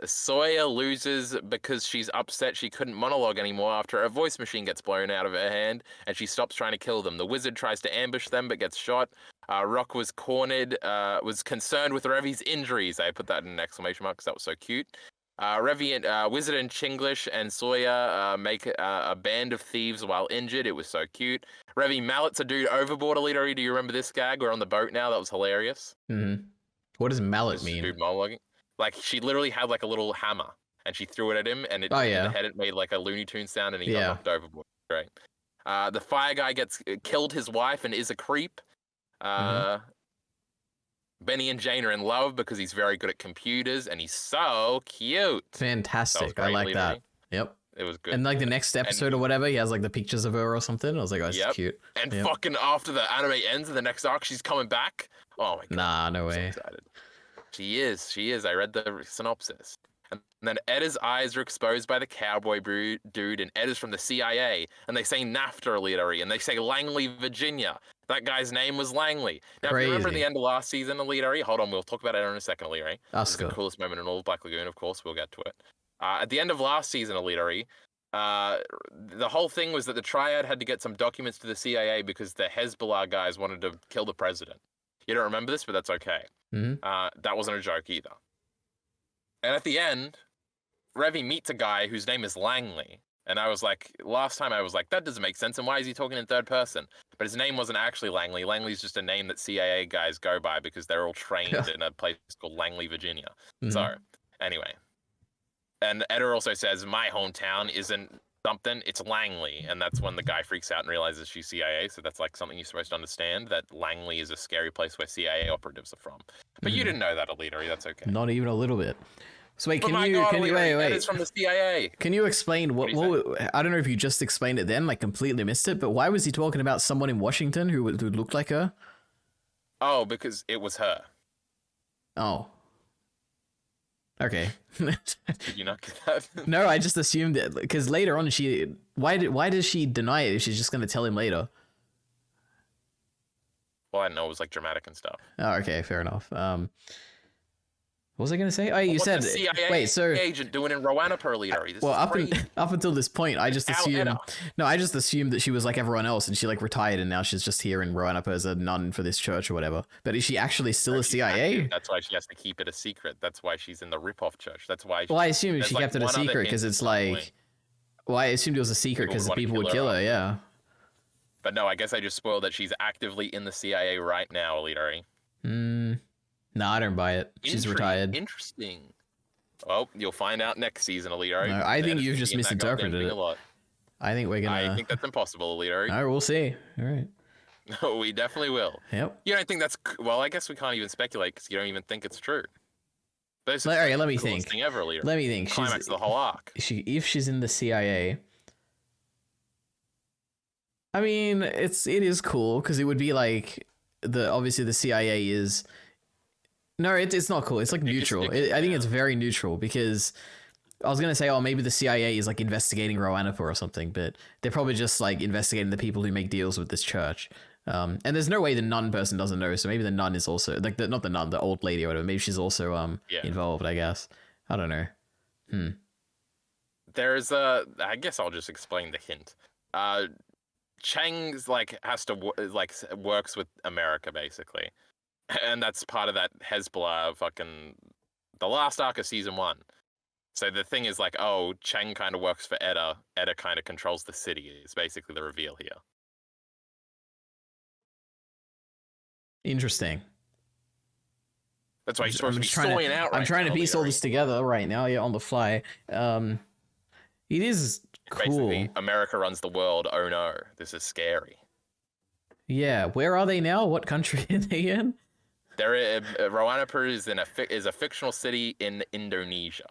Sawyer loses because she's upset she couldn't monologue anymore after a voice machine gets blown out of her hand and she stops trying to kill them. The wizard tries to ambush them but gets shot. Rock was cornered, was concerned with Revy's injuries. I put that in an exclamation mark because that was so cute. Revy and Wizard and Chinglish and Sawyer make a band of thieves while injured. It was so cute. Revy mallets a dude overboard. EliteAri, do you remember this gag? We're on the boat now. That was hilarious. What does mallet mean? Dude monologuing. Like she literally had like a little hammer and she threw it at him and in the head it made like a Looney Tunes sound and he got knocked overboard. Great. The fire guy killed his wife and is a creep. Benny and Jane are in love because he's very good at computers and he's so cute. Fantastic. I like that. Yep. It was good. And like the next episode or whatever, he has like the pictures of her or something. I was like, oh, she's cute. And fucking after the anime ends and the next arc, she's coming back. Oh my God. Nah, no way. So excited. She is. I read the synopsis. And then Etta's eyes are exposed by the cowboy dude, and Etta's from the CIA. And they say NAFTA, EliteAri, and they say Langley, Virginia. That guy's name was Langley. Now, if you remember the end of last season, EliteAri, hold on, we'll talk about Etta in a second, EliteAri. This is the coolest moment in all of Black Lagoon, of course, we'll get to it. At the end of last season, EliteAri, the whole thing was that the Triad had to get some documents to the CIA because the Hezbollah guys wanted to kill the president. You don't remember this, but that's okay. That wasn't a joke either. And at the end, Revy meets a guy whose name is Langley. And I was like, last time I was like, that doesn't make sense. And why is he talking in third person? But his name wasn't actually Langley. Langley's just a name that CIA guys go by because they're all trained in a place called Langley, Virginia. So, anyway. And Etta also says, my hometown isn't something, it's Langley. And that's when the guy freaks out and realizes she's CIA. So that's like something you're supposed to understand, that Langley is a scary place where CIA operatives are from. But you didn't know that, EliteAri. That's okay. Not even a little bit. So wait, can wait? It's from the CIA. Can you explain what I don't know if you just explained it then, like completely missed it, but why was he talking about someone in Washington who looked like her? Oh, because it was her. Oh. Okay. Did you not get that? No, I just assumed it because later on why does she deny it if she's just gonna tell him later? Well, I know it was like dramatic and stuff. Oh, okay, fair enough. What was I going to say? Oh, you said the CIA wait. So agent doing in Wrapup, EliteAri. Well, up until this point, I just assumed. No, I just assumed that she was like everyone else, and she like retired, and now she's just here in Wrapup as a nun for this church or whatever. But is she actually still a CIA? That's why she has to keep it a secret. That's why she's in the rip-off church. That's why. Well, I assumed she kept it a secret because it's like. Well, I assumed it was a secret because people would kill her. Yeah. But no, I guess I just spoiled that she's actively in the CIA right now, EliteAri. No, I don't buy it. She's retired. Interesting. Well, you'll find out next season, EliteAri. No, I think you've just misinterpreted it. I think we're gonna. I think that's impossible, EliteAri. All right, we'll see. All right. No, we definitely will. Yep. You don't think that's... Well, I guess we can't even speculate because you don't even think it's true. All right, let me think. Thing ever, EliteAri. Let me think. Climax of the whole arc. If she's in the CIA... I mean, it is cool because it would be like obviously the CIA is... No, it's not cool. It's like neutral. I think it's very neutral because... I was going to say, oh, maybe the CIA is like investigating Wrapup or something, but they're probably just like investigating the people who make deals with this church. And there's no way the nun person doesn't know, so maybe the nun is also, like, not the nun, the old lady or whatever, maybe she's also involved, I guess. I don't know. There's I guess I'll just explain the hint. Chang's like has to works with America basically, and that's part of that Hezbollah fucking the last arc of season 1. So the thing is like, oh, Chang kind of works for Eda. Eda kind of controls the city. Is basically the reveal here. Interesting. That's why you're supposed to be sorting out. I'm trying to piece all this together right now, on the fly. It is cool. Basically, America runs the world. Oh no, this is scary. Yeah, where are they now? What country are they in? Wrapup is a fictional city in Indonesia.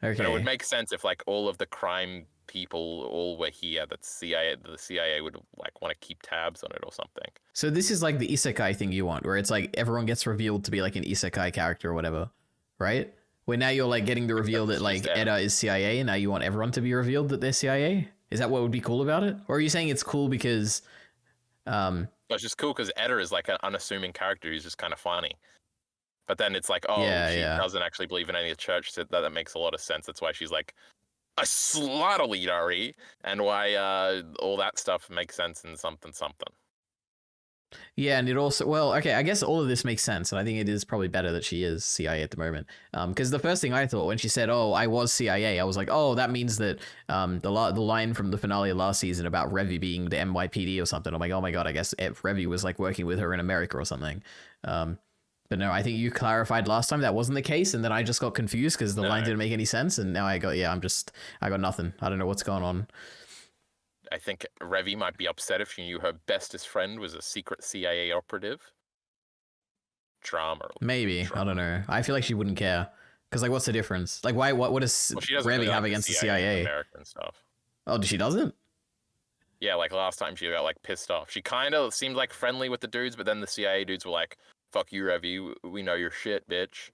Okay. So it would make sense if like all of the crime people all were here. That the CIA would like want to keep tabs on it or something. So this is like the isekai thing you want, where it's like everyone gets revealed to be like an isekai character or whatever, right? Where now you're like getting the reveal that like Eda is CIA, and now you want everyone to be revealed that they're CIA. Is that what would be cool about it, or are you saying it's cool because? It's just cool because Eda is like an unassuming character who's just kind of funny. But then it's like, oh, she doesn't actually believe in any of the church. So that makes a lot of sense. That's why she's like a slut, EliteAri, and why all that stuff makes sense in something. Yeah, and it also, well, okay, I guess all of this makes sense, and I think it is probably better that she is CIA at the moment. Because the first thing I thought when she said, oh, I was CIA, I was like, oh, that means that the line from the finale of last season about Revi being the NYPD or something. I'm like, oh my god, I guess Revi was like working with her in America or something. But no, I think you clarified last time that wasn't the case, and then I just got confused because the line didn't make any sense, and now I got nothing. I don't know what's going on. I think Revi might be upset if she knew her bestest friend was a secret CIA operative. Drama. Maybe. I don't know. I feel like she wouldn't care. Because, like, what's the difference? Like, what does Revi have against the CIA? American stuff. Oh, she doesn't? Yeah, like last time she got, like, pissed off. She kind of seemed, like, friendly with the dudes, but then the CIA dudes were like, fuck you, Revi. We know your shit, bitch.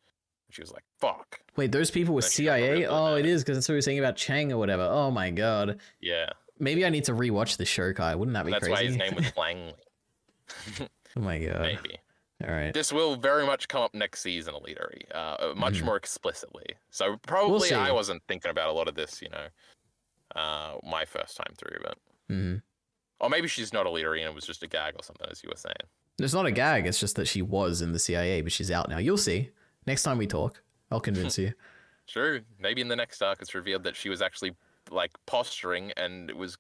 And she was like, fuck. Wait, those people were CIA? Oh, it is, because that's what we were saying about Chang or whatever. Oh, my god. Yeah. Maybe I need to rewatch the show, Kai. Wouldn't that be crazy? That's why his name was Langley. Oh my god. Maybe. All right. This will very much come up next season, EliteAri. Much more explicitly. So probably I wasn't thinking about a lot of this, my first time through, but... Or maybe she's not EliteAri and it was just a gag or something, as you were saying. It's not a gag. It's just that she was in the CIA, but she's out now. You'll see. Next time we talk, I'll convince you. Sure. Maybe in the next arc it's revealed that she was actually like posturing and it was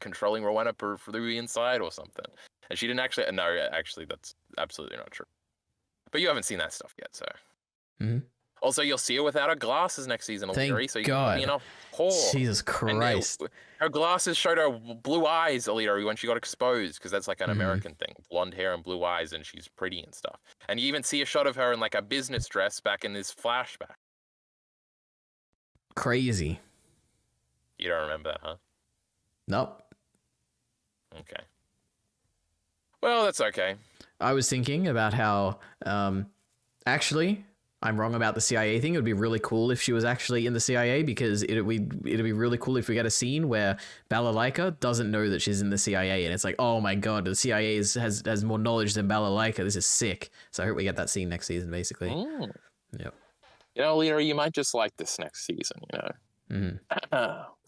controlling Rowena through the inside or something. And she didn't actually... No, actually, that's absolutely not true. But you haven't seen that stuff yet, so... Also, you'll see her without her glasses next season, EliteAri, so you can be in a whore. Jesus Christ. And her glasses showed her blue eyes, EliteAri, when she got exposed, because that's like an American thing. Blonde hair and blue eyes, and she's pretty and stuff. And you even see a shot of her in like a business dress back in this flashback. Crazy. You don't remember that, huh? Nope. Okay. Well, that's okay. I was thinking about how, actually, I'm wrong about the CIA thing. It would be really cool if she was actually in the CIA, because it'd be really cool if we get a scene where Balalaika doesn't know that she's in the CIA, and it's like, oh my god, the CIA has more knowledge than Balalaika. This is sick. So I hope we get that scene next season, basically. Yep. EliteAri, you might just like this next season,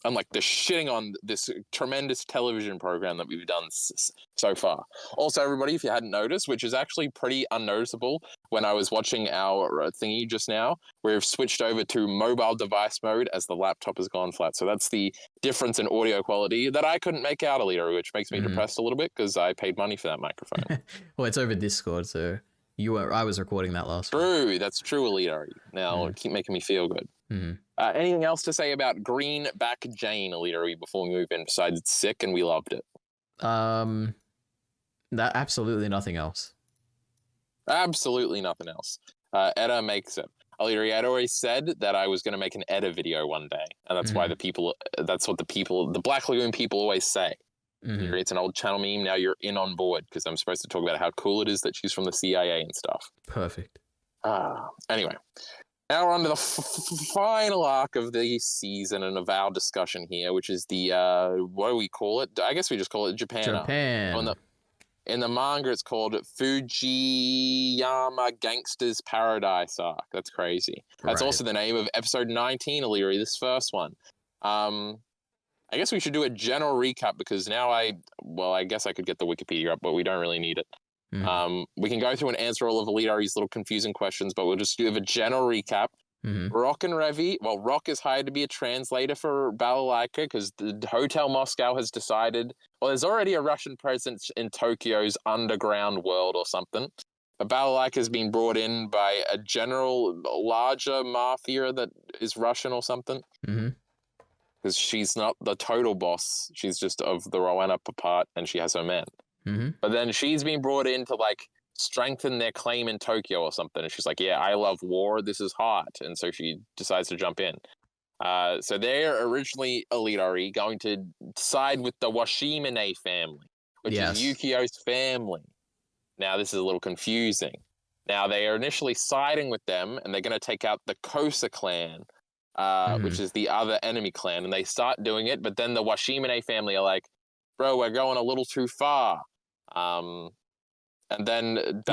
I'm like just shitting on this tremendous television program that we've done so far. Also, everybody, if you hadn't noticed, which is actually pretty unnoticeable when I was watching our thingy just now, we've switched over to mobile device mode as the laptop has gone flat. So that's the difference in audio quality that I couldn't make out, EliteAri, which makes me depressed a little bit because I paid money for that microphone. Well, it's over Discord, so I was recording that last one. True, that's true, EliteAri. Now, keep making me feel good. Anything else to say about Greenback Jane, EliteAri, before we move in? Besides, it's sick and we loved it. That absolutely nothing else. Absolutely nothing else. Edda makes it. EliteAri, I'd always said that I was going to make an Edda video one day, and that's why that's what the Black Lagoon people always say. It's an old channel meme. Now you're in on board because I'm supposed to talk about how cool it is that she's from the CIA and stuff. Perfect. Anyway. Now we're on to the final arc of the season and of our discussion here, which is the, what do we call it? I guess we just call it Japan. In the manga, it's called Fujiyama Gangster's Paradise arc. That's crazy. That's also the name of episode 19, EliteAri, this first one. I guess we should do a general recap because now I guess I could get the Wikipedia up, but we don't really need it. We can go through and answer all of EliteAri's little confusing questions, but we'll just do a general recap. Rock and Revy, Rock is hired to be a translator for Balalaika because the Hotel Moscow has decided, there's already a Russian presence in Tokyo's underground world or something. But Balalaika has been brought in by a larger mafia that is Russian or something. Because she's not the total boss. She's just of the Rowena part and she has her men. But then she's been brought in to like strengthen their claim in Tokyo or something. And she's like, yeah, I love war. This is hot. And so she decides to jump in. So they're originally, EliteAri, going to side with the Washimine family, which is Yukio's family. Now, this is a little confusing. Now, they are initially siding with them and they're going to take out the Kosa clan, which is the other enemy clan. And they start doing it. But then the Washimine family are like, bro, we're going a little too far. And then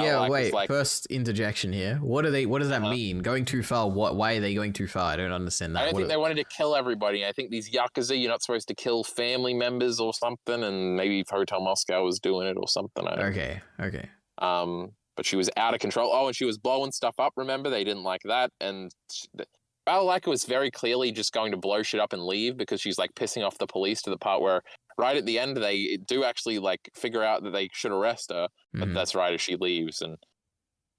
first interjection here. What does that mean? Going too far? Why are they going too far? I don't understand that. I think they wanted to kill everybody. I think these Yakuza, you're not supposed to kill family members or something, and maybe Hotel Moscow was doing it or something. Okay. But she was out of control. Oh, and she was blowing stuff up, remember? They didn't like that. And Balalaika was very clearly just going to blow shit up and leave because she's like pissing off the police to the part where right at the end they do actually like figure out that they should arrest her, but that's right as she leaves and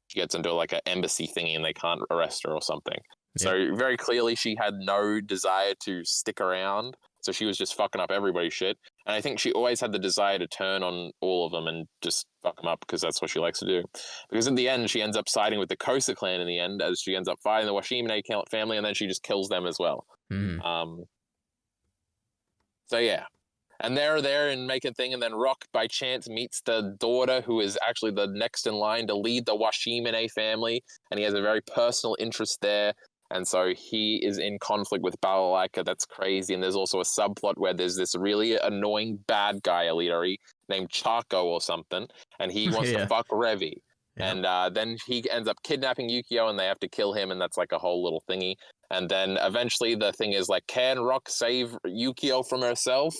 she gets into like an embassy thingy and they can't arrest her or something. So very clearly she had no desire to stick around. So she was just fucking up everybody's shit. And I think she always had the desire to turn on all of them and just fuck them up because that's what she likes to do. Because in the end, she ends up siding with the Kosa clan in the end as she ends up fighting the Washimine family and then she just kills them as well. So yeah. And they're there and making thing, and then Rock by chance meets the daughter who is actually the next in line to lead the Washimine family, and he has a very personal interest there. And so he is in conflict with Balalaika. That's crazy. And there's also a subplot where there's this really annoying bad guy, EliteAri, named Chaco or something, and he wants to fuck Revy. And then he ends up kidnapping Yukio, and they have to kill him, and that's like a whole little thingy. And then eventually the thing is like, can Rock save Yukio from herself?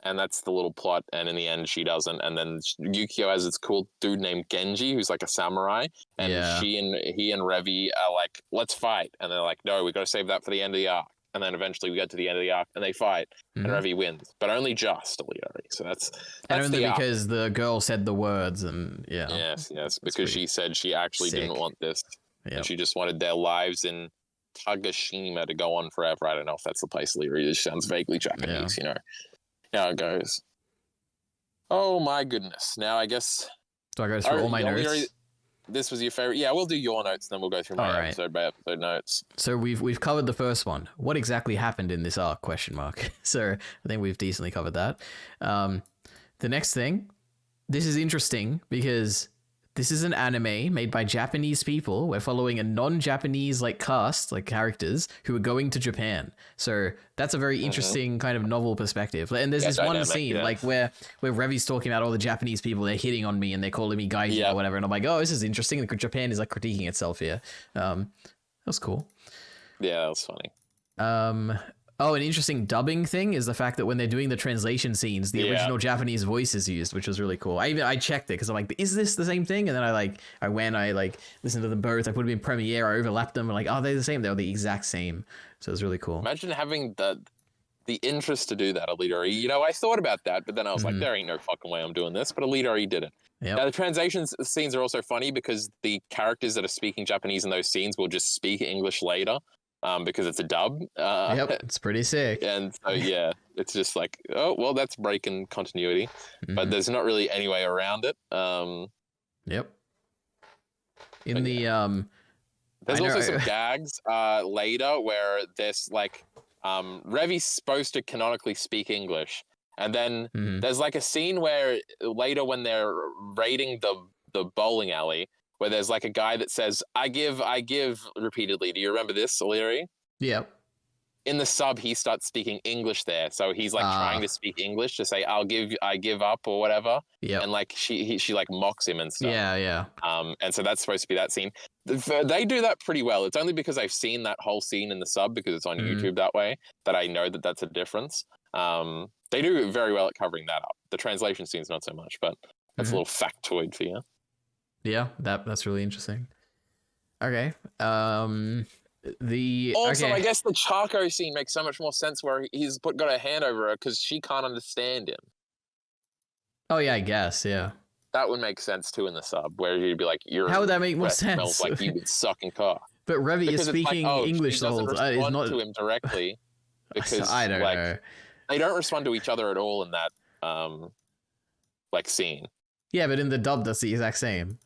And that's the little plot, and in the end, she doesn't. And then Yukio has this cool dude named Genji, who's like a samurai, and he and Revy are like, let's fight. And they're like, no, we got to save that for the end of the arc. And then eventually we get to the end of the arc, and they fight, and Revy wins, but only just, EliteAri. So that's only because the girl said the words, and yes, because she said she actually didn't want this, and she just wanted their lives in Tagashima to go on forever. I don't know if that's the place, EliteAri. This sounds vaguely Japanese, you know. How it goes. Oh my goodness. Now I guess. Do I go through all my notes? This was your favorite. Yeah, we'll do your notes, then we'll go through my episode by episode notes. So we've covered the first one. What exactly happened in this arc? ? So I think we've decently covered that. The next thing, this is interesting because this is an anime made by Japanese people. We're following a non-Japanese cast, characters who are going to Japan. So that's a very interesting kind of novel perspective. And there's this one scene where Revy's talking about all the Japanese people, they're hitting on me and they're calling me gaijin or whatever. And I'm like, oh, this is interesting. Japan is critiquing itself here. That was cool. Yeah, that was funny. Oh, an interesting dubbing thing is the fact that when they're doing the translation scenes, the original Japanese voice is used, which was really cool. I checked it because I'm like, is this the same thing? And then I listened to them both. I put them in Premiere. I overlapped them. I'm like, oh, they're the same. They were the exact same. So it was really cool. Imagine having the interest to do that, EliteAri. You know, I thought about that, but then I was like, there ain't no fucking way I'm doing this. But EliteAri did it. Yep. Now, the translation scenes are also funny because the characters that are speaking Japanese in those scenes will just speak English later. Because it's a dub. Yep, it's pretty sick. And so, yeah, it's just like, oh, well, that's breaking continuity. But there's not really any way around it. Yep. In the... There's also some gags later where there's like... Revi's supposed to canonically speak English. And then there's like a scene where later when they're raiding the bowling alley, where there's like a guy that says, I give repeatedly. Do you remember this, EliteAri? Yep. In the sub, he starts speaking English there. So he's like trying to speak English to say, I give up or whatever. Yeah. And like she like mocks him and stuff. Yeah. And so that's supposed to be that scene. They do that pretty well. It's only because I've seen that whole scene in the sub because it's on YouTube that way that I know that that's a difference. They do very well at covering that up. The translation scene's not so much, but that's a little factoid for you. Yeah, that's really interesting. Okay. I guess the Chaco scene makes so much more sense where he's got a hand over her because she can't understand him. Oh yeah, I guess, yeah. That would make sense too in the sub, where you'd be like, how would that make more sense? Smells like you've been sucking cock. But Revi is speaking English the whole time. It's not to him directly because I don't know. They don't respond to each other at all in that scene. Yeah, but in the dub, that's the exact same.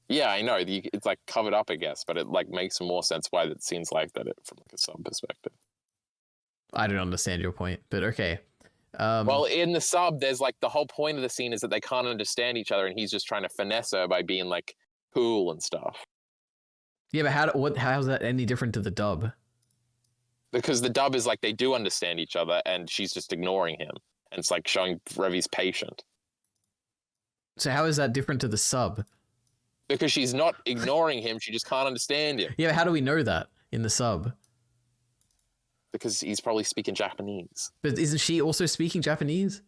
Yeah, I know. It's like covered up, I guess, but it like makes more sense why that scene's like that from like a sub perspective. I don't understand your point, but okay. Well, in the sub, there's like the whole point of the scene is that they can't understand each other, and he's just trying to finesse her by being like cool and stuff. Yeah, but how's that any different to the dub? Because the dub is like they do understand each other, and she's just ignoring him, and it's like showing Revi's patient. So how is that different to the sub? Because she's not ignoring him, she just can't understand him. Yeah, but how do we know that in the sub? Because he's probably speaking Japanese. But isn't she also speaking Japanese?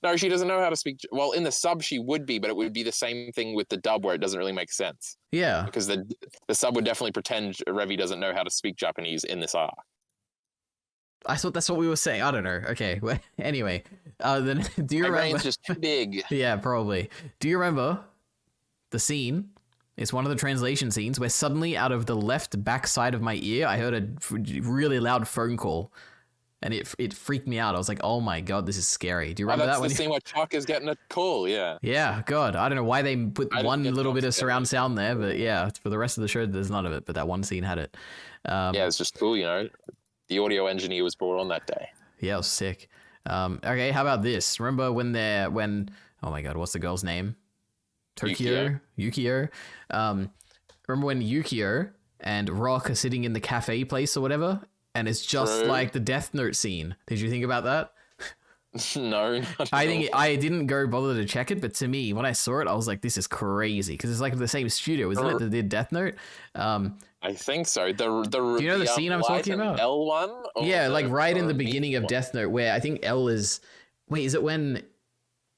No, she doesn't know how to speak. Well, in the sub, she would be, but it would be the same thing with the dub where it doesn't really make sense. Yeah. Because the sub would definitely pretend Revi doesn't know how to speak Japanese in this arc. I thought that's what we were saying. I don't know. Okay. Well, anyway, then do you remember? My brain's just too big. Yeah, probably. Do you remember the scene? It's one of the translation scenes where suddenly out of the left back side of my ear, I heard a really loud phone call. And it freaked me out. I was like, oh my God, this is scary. Do you remember that? That's the scene where Chuck is getting a call, yeah. Yeah, God. I don't know why they put one little bit of surround sound there, but yeah, for the rest of the show, there's none of it. But that one scene had it. Yeah, it's just cool, you know. The audio engineer was brought on that day. Yeah, it was sick. Okay, how about this? Remember when oh my God, what's the girl's name? Yukio. Remember when Yukio and Rock are sitting in the cafe place or whatever, and it's just like the Death Note scene. Did you think about that? No. I didn't go bother to check it, but to me, when I saw it, I was like, this is crazy because it's like the same studio, isn't it? That did Death Note. I think so. Do you know the scene I'm talking about? L1? Yeah, like right in the beginning of Death Note, where I think L is. Wait, is it when?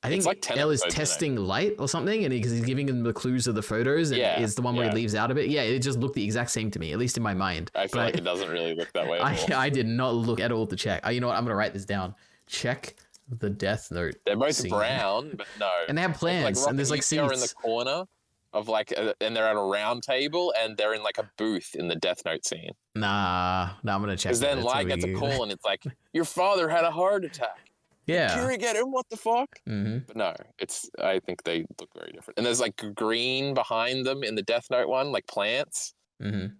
I think like L is testing light or something, and because he's giving him the clues of the photos, and is the one where he leaves out of it. Yeah, it just looked the exact same to me, at least in my mind. I feel like it doesn't really look that way at all. I did not look at all to check. You know what? I'm gonna write this down. Check the Death Note. They're both scene. Brown, but no. And they have plants, and there's like seats in the corner of like, and they're at a round table, and they're in like a booth in the Death Note scene. Nah, I'm gonna check. Because then Light gets a call, and it's like, your father had a heart attack. Yeah. Did Kiri get him? What the fuck? Mm-hmm. But no, I think they look very different. And there's like green behind them in the Death Note one, like plants. Mm-hmm.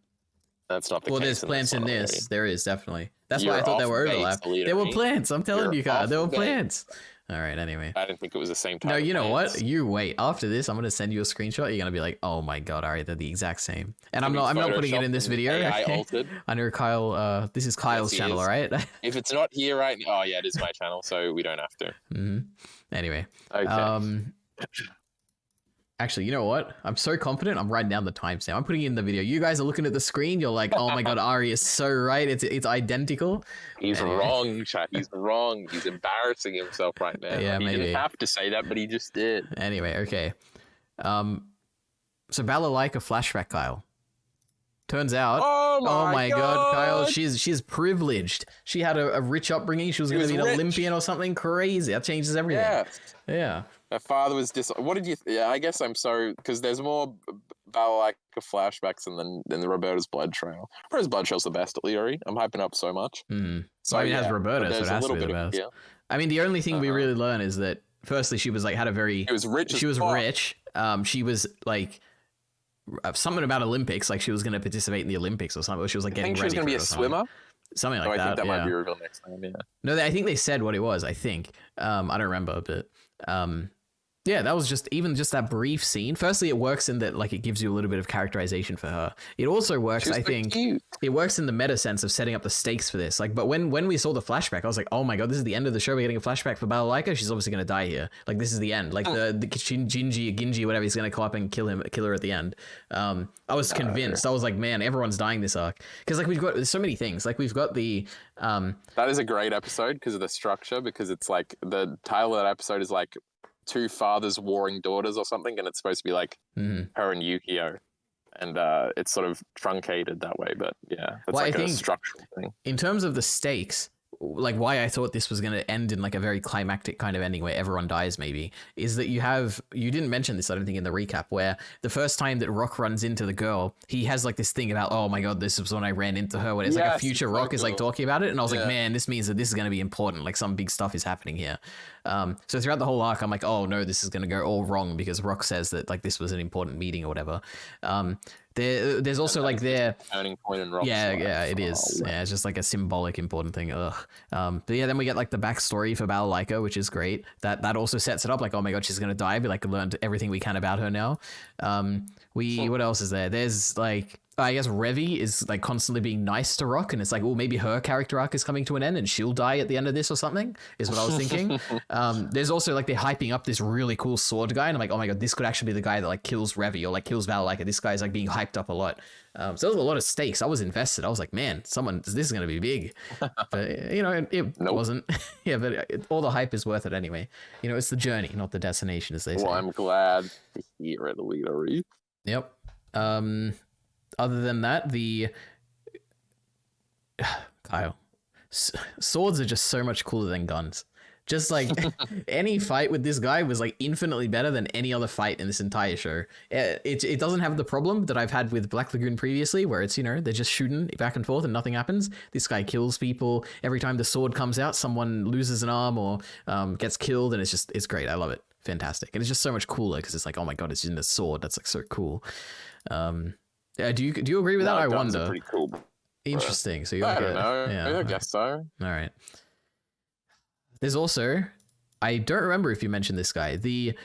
That's not the case. Well, there's plants in this. There is definitely. That's why I thought they were overlapped. There were plants. I'm telling you, Kyle. There were plants. All right. Anyway. I didn't think it was the same time. No, you know what? You wait. After this, I'm gonna send you a screenshot. You're gonna be like, "Oh my God! All right, they're the exact same." And I'm not putting it in this video. Okay? I know Kyle. This is Kyle's channel, all right? If it's not here right now, oh yeah, it is my channel, so we don't have to. Mm-hmm. Anyway. Okay. Actually, you know what? I'm so confident. I'm writing down the timestamp. I'm putting it in the video. You guys are looking at the screen. You're like, oh my god, Ari is so right. It's identical. He's wrong, chat. He's wrong. He's embarrassing himself right now. Yeah, he maybe. didn't have to say that, but he just did. Anyway, okay. So Balalaika flashback, Kyle. Turns out, oh my god, Kyle, she's privileged. She had a rich upbringing. She was going to be an Olympian or something crazy. That changes everything. Yes. Yeah. Her father was what did you? Yeah, I guess I'm sorry because there's more Balalaika flashbacks than the Roberta's blood trail. Roberta's blood trail's the best at EliteAri. I'm hyping up so much. So I mean, it has Roberta, so it has to be the best. I mean, the only thing we really learn is that firstly, she was like had a very. She was rich. She was rich. She was like. Something about Olympics, like she was going to participate in the Olympics or something. Or she was like getting ready. She was going to be a swimmer. Something like that. I think that might be revealed next time. Yeah. No, I think they said what it was. I think I don't remember, but yeah, that was just that brief scene. Firstly, it works in that like it gives you a little bit of characterization for her. It also works, I think, it works in the meta sense of setting up the stakes for this. Like, but when we saw the flashback, I was like, oh my god, this is the end of the show. We're getting a flashback for Balalaika. She's obviously gonna die here. Like, this is the end. Like the Ginji, whatever, he's gonna come up and kill her at the end. I was convinced. I was like, man, everyone's dying this arc because like there's so many things. Like we've got the that is a great episode because of the structure. Because it's like the title of that episode is like. Two fathers warring daughters or something, and it's supposed to be like her and Yukio, and it's sort of truncated that way, but yeah, it's like a structural thing. In terms of the stakes, like why I thought this was going to end in like a very climactic kind of ending where everyone dies maybe, is that you didn't mention this, I don't think, in the recap, where the first time that Rock runs into the girl, he has like this thing about, oh my god, this was when I ran into her, when it's like a future Rock is like talking about it, and I was like, man, this means that this is going to be important, like some big stuff is happening here. So throughout the whole arc, I'm like, oh no, this is going to go all wrong because Rock says that like this was an important meeting or whatever. There's also like their turning point in Rock's life. It is. Yeah, it's just like a symbolic important thing. But yeah, then we get like the backstory for Balalaika, which is great. That also sets it up like, oh my god, she's gonna die. We like learned everything we can about her now. What else is there? There's like, I guess Revi is like constantly being nice to Rock, and it's like, well, maybe her character arc is coming to an end and she'll die at the end of this or something, is what I was thinking. There's also like they're hyping up this really cool sword guy, and I'm like, oh my god, this could actually be the guy that like kills Revi or like kills Balalaika. This guy's like being hyped up a lot. So there was a lot of stakes. I was invested. I was like, man, this is going to be big. But you know, it wasn't. Yeah, but all the hype is worth it anyway. You know, it's the journey, not the destination, as they say. Well, I'm glad to hear it, EliteAri. Yep. Other than that, Kyle, swords are just so much cooler than guns. Just like any fight with this guy was like infinitely better than any other fight in this entire show. It doesn't have the problem that I've had with Black Lagoon previously, where it's, you know, they're just shooting back and forth and nothing happens. This guy kills people. Every time the sword comes out, someone loses an arm or gets killed, and it's great. I love it. Fantastic. And it's just so much cooler because it's like, oh my god, it's in the sword. That's like so cool. Yeah, do you agree with that? I wonder. Pretty cool. Interesting. So I don't know. Yeah, I guess so. All right. There's also, I don't remember if you mentioned this guy, the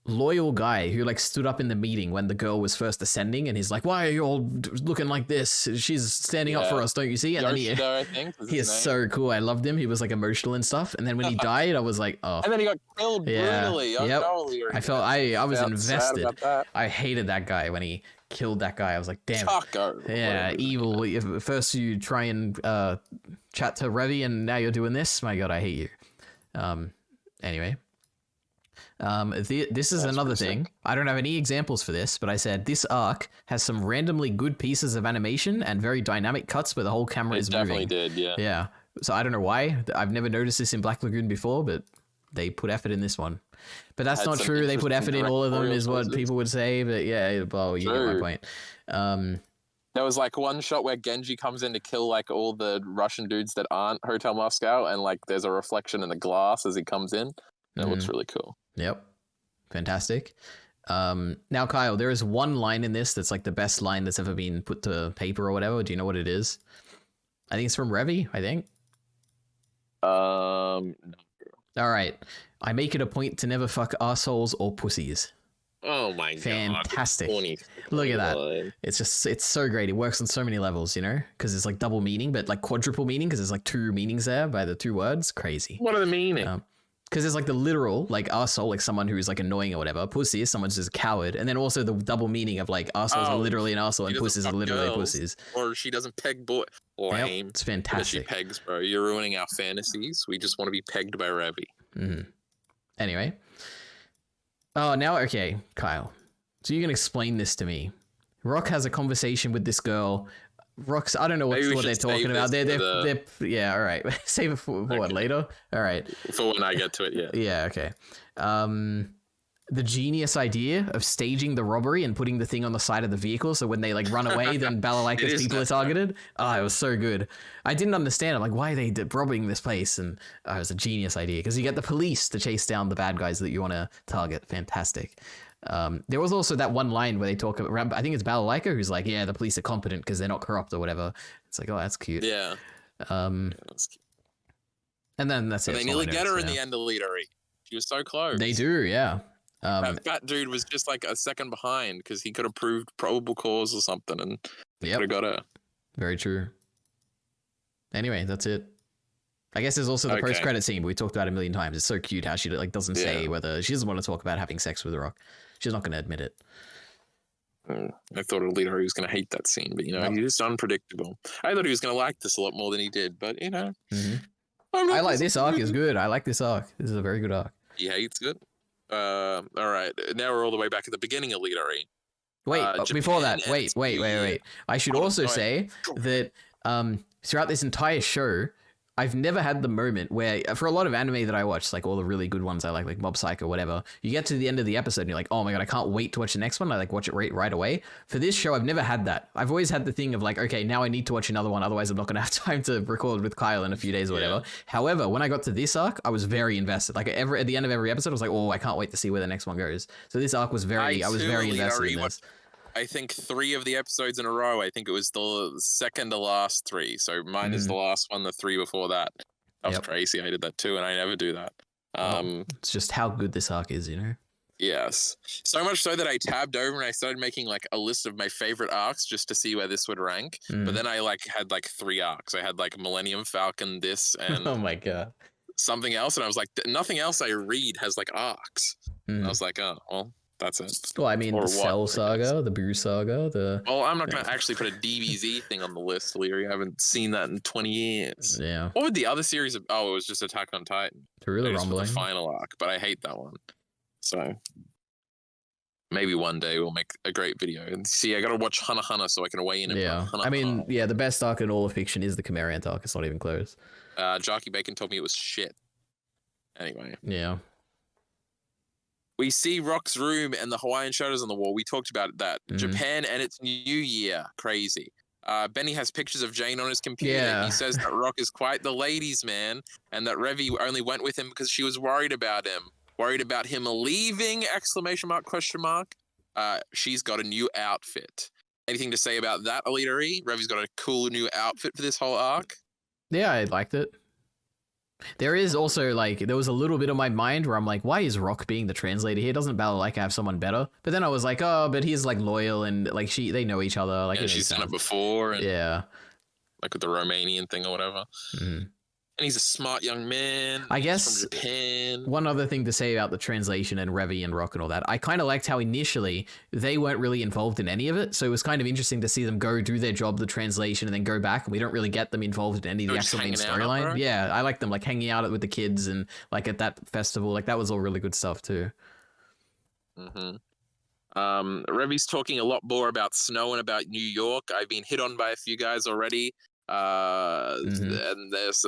loyal guy who like stood up in the meeting when the girl was first ascending, and he's like, "Why are you all looking like this? She's standing up for us, don't you see?" And Yoshida, I think, he is so cool. I loved him. He was like emotional and stuff. And then when he died, I was like, oh. And then he got killed brutally. Yep. I was invested. I hated that guy when he killed that guy. I was like, damn. Taco. Yeah, evil. First you try and chat to Revi, and now you're doing this. My god, I hate you. Anyway. This is another thing. I don't have any examples for this, but I said this arc has some randomly good pieces of animation and very dynamic cuts where the whole camera is moving. It definitely did, yeah. Yeah. So I don't know why. I've never noticed this in Black Lagoon before, but they put effort in this one. But that's not true. They put effort in all of them, is what people would say. But yeah, well, you get my point. There was like one shot where Genji comes in to kill like all the Russian dudes that aren't Hotel Moscow, and like there's a reflection in the glass as he comes in. It looks really cool. Yep. Fantastic. Now, Kyle, there is one line in this that's like the best line that's ever been put to paper or whatever. Do you know what it is? I think it's from Revi, I think. No. All right. I make it a point to never fuck assholes or pussies. Oh my god. Fantastic. Look at that. It's so great. It works on so many levels, you know, because it's like double meaning, but like quadruple meaning because there's like two meanings there by the two words. Crazy. What are the meaning? because there's like the literal like arsehole, like someone who's like annoying or whatever. Pussy is someone's just a coward, and then also the double meaning of like arseholes are literally an arsehole and pussies are literally pussies. Or she doesn't peg boy. Lame. Yep, it's fantastic. She pegs, bro. You're ruining our fantasies. We just want to be pegged by Revy. Mm-hmm. Anyway. Oh, now okay, Kyle. So you can explain this to me. Rock has a conversation with this girl. Rock's, I don't know what they're talking about. They're yeah, all right. Save it for what, later? All right. For when I get to it, yeah. Yeah, okay. The genius idea of staging the robbery and putting the thing on the side of the vehicle so when they like run away, then Balalaika's people are targeted. Oh, it was so good. I didn't understand. I'm like, why are they robbing this place? And it was a genius idea because you get the police to chase down the bad guys that you want to target. Fantastic. There was also that one line where they talk about, I think it's Balalaika who's like, yeah, the police are competent because they're not corrupt or whatever. It's like, oh, that's cute. Yeah. That's cute. And then that's it. They nearly get her in the end of EliteAri. She was so close. They do, yeah. That fat dude was just like a second behind because he could have proved probable cause or something and could have got her. Very true. Anyway, that's it. I guess there's also the post-credit scene, but we talked about it a million times. It's so cute how she like doesn't say whether she doesn't want to talk about having sex with The Rock. She's not going to admit it. I thought EliteAri was going to hate that scene, but he's just unpredictable. I thought he was going to like this a lot more than he did, but Mm-hmm. I like this arc is good. I like this arc. This is a very good arc. He hates it. All right, now we're all the way back at the beginning of EliteAri. Wait, before that, wait. I should also say that throughout this entire show, I've never had the moment where, for a lot of anime that I watch, like all the really good ones I like Mob Psycho or whatever, you get to the end of the episode and you're like, oh my god, I can't wait to watch the next one. I like watch it right away. For this show, I've never had that. I've always had the thing of like, okay, now I need to watch another one, otherwise I'm not going to have time to record with Kyle in a few days or whatever. However, when I got to this arc, I was very invested. Like at the end of every episode, I was like, oh, I can't wait to see where the next one goes. So this arc was I was very invested in this. I think 3 of the episodes in a row. I think it was the second to last 3. So mine is the last one, the 3 before that. That was crazy. I did that too, and I never do that. It's just how good this arc is, Yes. So much so that I tabbed over and I started making like a list of my favorite arcs just to see where this would rank. But then I had 3 arcs. I had like Millennium Falcon, this, and oh my god, something else. And I was like, nothing else I read has like arcs. I was like, oh, well, that's it. Well, I mean, the Cell Saga, the Boo Saga, Well, I'm not going to actually put a DBZ thing on the list, Leary. I haven't seen that in 20 years. Yeah. What would the other series of... Oh, it was just Attack on Titan. It's really rumbling. The final arc, but I hate that one. So maybe one day we'll make a great video. And see, I got to watch Hana Hana so I can weigh in. Yeah. I mean, the best arc in all of fiction is the Chimeriant arc. It's not even close. Jockey Bacon told me it was shit. Anyway. Yeah. We see Rock's room and the Hawaiian shutters on the wall. We talked about that. Japan and its New Year. Crazy. Benny has pictures of Jane on his computer. Yeah. He says that Rock is quite the ladies' man and that Revy only went with him because she was worried about him. Worried about him leaving, ! She's got a new outfit. Anything to say about that, EliteAri? Revy's got a cool new outfit for this whole arc. Yeah, I liked it. There is also there was a little bit of my mind where I'm like, why is Rock being the translator here? Doesn't Balalaika have someone better? But then I was like, oh, but he's loyal and they know each other. And she's done it before. And, like with the Romanian thing or whatever. And he's a smart young man. I guess from Japan. One other thing to say about the translation and Revy and Rock and all that, I kind of liked how initially they weren't really involved in any of it. So it was kind of interesting to see them go do their job, the translation, and then go back. And we don't really get them involved in any of the actual main storyline. Yeah, I like them hanging out with the kids and at that festival. That was all really good stuff too. Revy's talking a lot more about snow and about New York. I've been hit on by a few guys already. And there's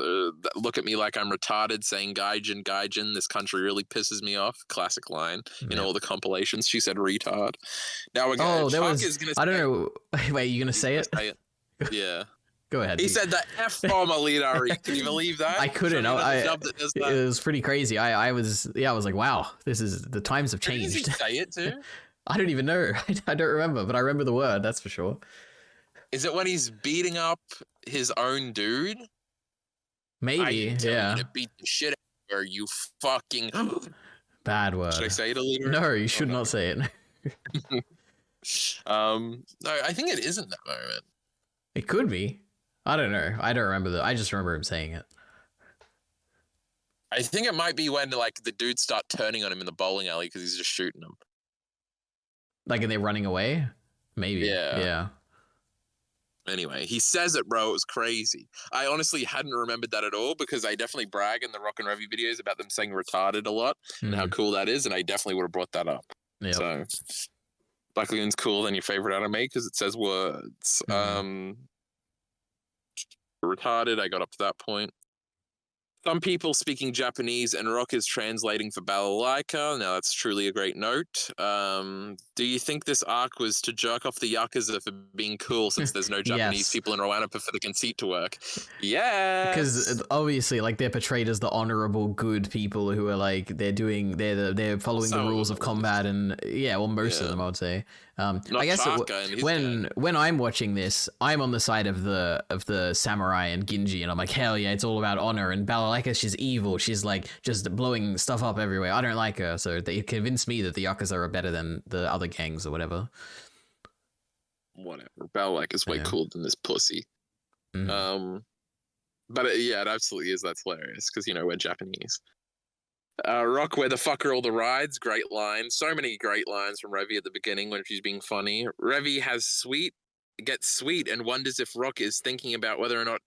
look at me like I'm retarded saying gaijin, this country really pisses me off. Classic line in all the compilations. She said retard. Now we're going I don't know. Wait, you gonna say it? Yeah. Go ahead. He said the F-bomb, EliteAri. Can you believe that? I couldn't. It was pretty crazy. I was like, wow, the times have changed. Did he say it too? I don't even know. I don't remember, but I remember the word, that's for sure. Is it when he's beating up his own dude? Maybe, yeah. To beat the shit out of her, you fucking... Bad word. Should I say it, EliteAri? No, you should not say it. No, I think it isn't that moment. It could be. I don't know. I don't remember I just remember him saying it. I think it might be when like the dudes start turning on him in the bowling alley because he's just shooting them. Like, and they're running away? Maybe. Yeah. Anyway, he says it, bro. It was crazy. I honestly hadn't remembered that at all because I definitely brag in the Rock and Revy videos about them saying retarded a lot and how cool that is, and I definitely would have brought that up. Yep. So, Black Lagoon's cool than your favorite anime because it says words. Retarded, I got up to that point. Some people speaking Japanese and Rock is translating for balalaika. Now, that's truly a great note. Do you think this arc was to jerk off the Yakuza for being cool since there's no Japanese people in Wrapup for the conceit to work? Yeah. Because obviously, like, they're portrayed as the honorable, good people who are, like, they're following the rules of combat and, most of them, I would say. I guess when I'm watching this, I'm on the side of the samurai and Ginji, and I'm like, hell yeah, it's all about honor. And Balalaika, she's evil. She's like just blowing stuff up everywhere. I don't like her, so they convinced me that the Yakuza are better than the other gangs or whatever. Whatever. Balalaika's way cooler than this pussy. But it absolutely is. That's hilarious because we're Japanese. Rock, where the fuck are all the rides? Great line. So many great lines from Revy at the beginning when she's being funny. Revy gets sweet and wonders if Rock is thinking about whether or not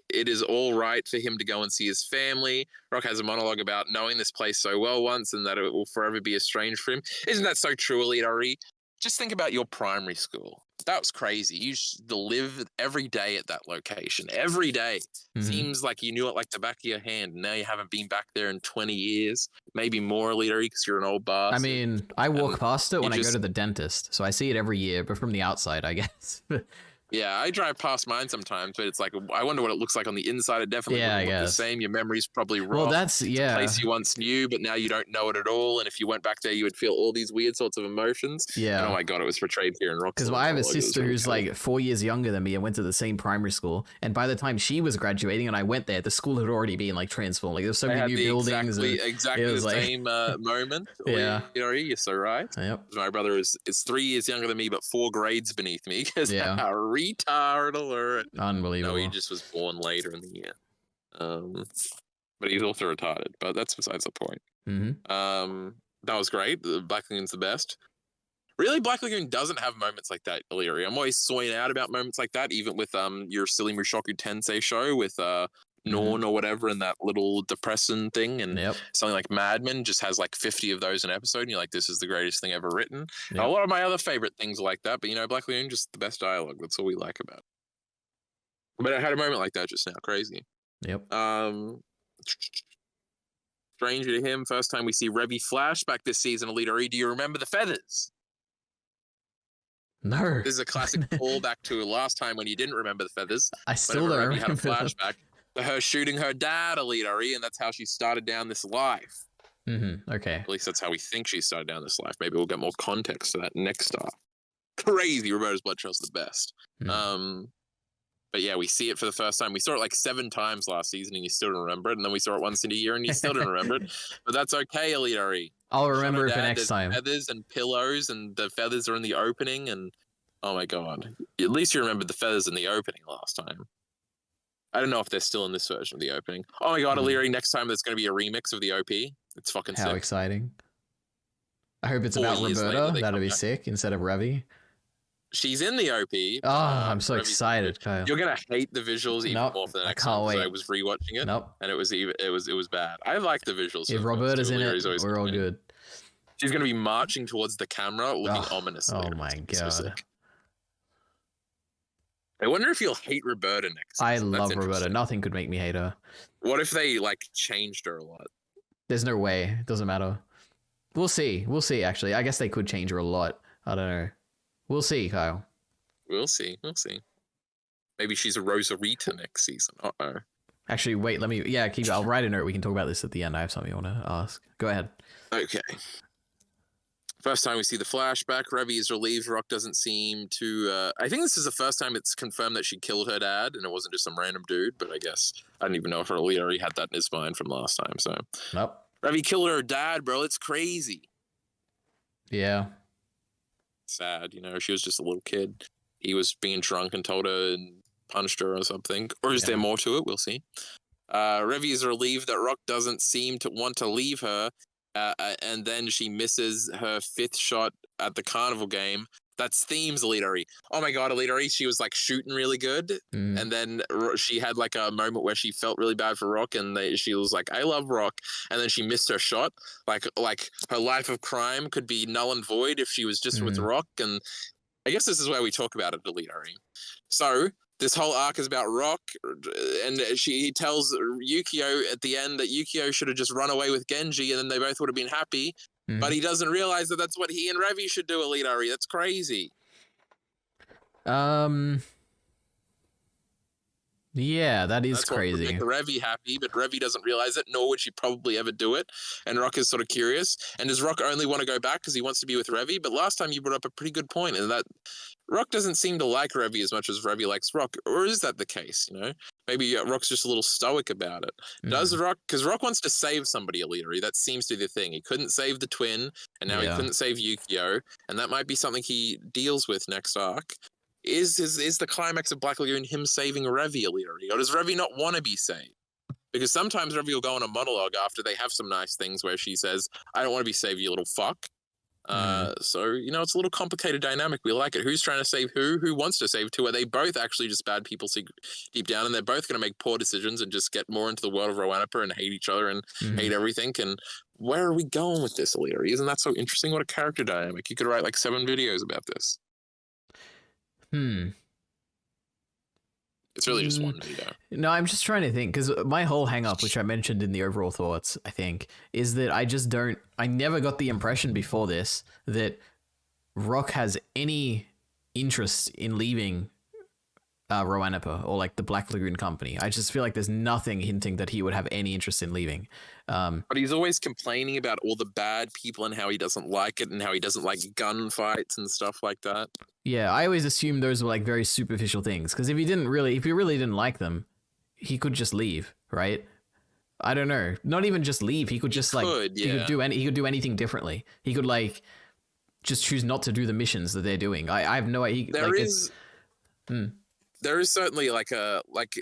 it is all right for him to go and see his family. Rock has a monologue about knowing this place so well once and that it will forever be estranged from him. Isn't that so true, EliteAri? Just think about your primary school. That was crazy. You used to live every day at that location. Every day. Seems like you knew it like the back of your hand. Now you haven't been back there in 20 years. Maybe more, EliteAri, because you're an old bastard. I mean, I walk past it when I go to the dentist, so I see it every year, but from the outside, I guess. Yeah, I drive past mine sometimes, but it's like, I wonder what it looks like on the inside. It definitely wouldn't look the same. Your memory's probably wrong. Well, it's a place you once knew, but now you don't know it at all. And if you went back there, you would feel all these weird sorts of emotions. Yeah. And oh my God, it was portrayed here in Rock. Because I have a sister who's like 4 years younger than me and went to the same primary school. And by the time she was graduating and I went there, the school had already been like transformed. Like, there's so many new buildings. Exactly the same moment. Yeah. You're so right. Yep. My brother is 3 years younger than me, but 4 grades beneath me. Because retard alert. Unbelievable. No, he just was born later in the year. But he's also retarded. But that's besides the point. That was great. The Black Lagoon's the best. Really, Black Lagoon doesn't have moments like that, EliteAri. I'm always soying out about moments like that, even with your silly Mushoku Tensei show with Norn or whatever, and that little depressing thing, and something like Mad Men just has like 50 of those an episode, and you're like, this is the greatest thing ever written. A lot of my other favorite things like that, but Black Lagoon, just the best dialogue. That's all we like about it. But I had a moment like that just now. Crazy. Yep. Stranger to him, first time we see Revy flashback this season, EliteAri. Do you remember the feathers? No. This is a classic callback to last time when you didn't remember the feathers. I still don't remember. Had a flashback to her shooting her dad, EliteAri, and that's how she started down this life. Okay. At least that's how we think she started down this life. Maybe we'll get more context to that next arc. Crazy. Roberta's Blood Trail's the best. But yeah, we see it for the first time. We saw it like 7 times last season and you still don't remember it. And then we saw it once in a year and you still don't remember it. But that's okay, EliteAri. I'll remember it for next time. Feathers and pillows, and the feathers are in the opening. And oh my God. At least you remembered the feathers in the opening last time. I don't know if they're still in this version of the opening. Oh my God, EliteAri, next time there's going to be a remix of the OP. It's fucking sick. How exciting. I hope it's about Roberta. That'd be sick instead of Revy. She's in the OP. Oh, I'm so excited, Kyle. You're gonna hate the visuals even more for the next I can't one. wait. I was rewatching it, and it was bad. I like the visuals. If Roberta's in it, we're all good. She's gonna be marching towards the camera, looking ominously. Oh my God. I wonder if you'll hate Roberta next season. I love Roberta. Nothing could make me hate her. What if they like changed her a lot? There's no way. It doesn't matter. We'll see. We'll see. Actually, I guess they could change her a lot. I don't know. We'll see, Kyle. We'll see. Maybe she's a Rosarita next season. Actually, wait, let me... Yeah, keep... I'll write a note. We can talk about this at the end. I have something I want to ask. Go ahead. Okay. First time we see the flashback. Revy is relieved. Rock doesn't seem to... I think this is the first time it's confirmed that she killed her dad, and it wasn't just some random dude, but I guess... I don't even know if her leader already had that in his mind from last time, so... Nope. Revy killed her dad, bro. It's crazy. Yeah. Sad, she was just a little kid. He was being drunk and told her and punched her or something. Or is there more to it? We'll see. Revy is relieved that Rock doesn't seem to want to leave her, and then she misses her 5th shot at the carnival game. That's themes, EliteAri. Oh my god, EliteAri, she was like shooting really good, and then she had like a moment where she felt really bad for Rock, and she was like, "I love Rock," and then she missed her shot. Like her life of crime could be null and void if she was just with Rock, and I guess this is where we talk about it, EliteAri. So this whole arc is about Rock, and he tells Yukio at the end that Yukio should have just run away with Genji, and then they both would have been happy. But he doesn't realize that that's what he and Revy should do, EliteAri. That's crazy. Yeah, that is crazy. What would make Revy happy, but Revy doesn't realize it, nor would she probably ever do it. And Rock is sort of curious. And does Rock only want to go back because he wants to be with Revy? But last time you brought up a pretty good point, and that Rock doesn't seem to like Revy as much as Revy likes Rock. Or is that the case, you know? Maybe Rock's just a little stoic about it. Does Rock... Because Rock wants to save somebody, EliteAri. That seems to be the thing. He couldn't save the twin, and now he couldn't save Yukio. And that might be something he deals with next arc. Is the climax of Black Lagoon him saving Revy, EliteAri? Or does Revy not want to be saved? Because sometimes Revy will go on a monologue after they have some nice things where she says, "I don't want to be saved, you little fuck." So, you know, it's a little complicated dynamic. We like it. Who's trying to save who? Who wants to save who? Are they both actually just bad people deep down, and they're both going to make poor decisions and just get more into the world of Wrapup and hate each other and hate everything? And where are we going with this, EliteAri? Isn't that so interesting? What a character dynamic. You could write like 7 videos about this. It's really just one video. No, I'm just trying to think, because my whole hang-up, which I mentioned in the overall thoughts, I think, is that I never got the impression before this that Rock has any interest in leaving Wrapup or like the Black Lagoon company. I just feel like there's nothing hinting that he would have any interest in leaving. But he's always complaining about all the bad people and how he doesn't like it and how he doesn't like gunfights and stuff like that. Yeah, I always assumed those were like very superficial things, because if he really didn't like them, he could just leave, right? I don't know. Not even just leave. He could just he could do anything differently. He could like just choose not to do the missions that they're doing. I have no idea. There is certainly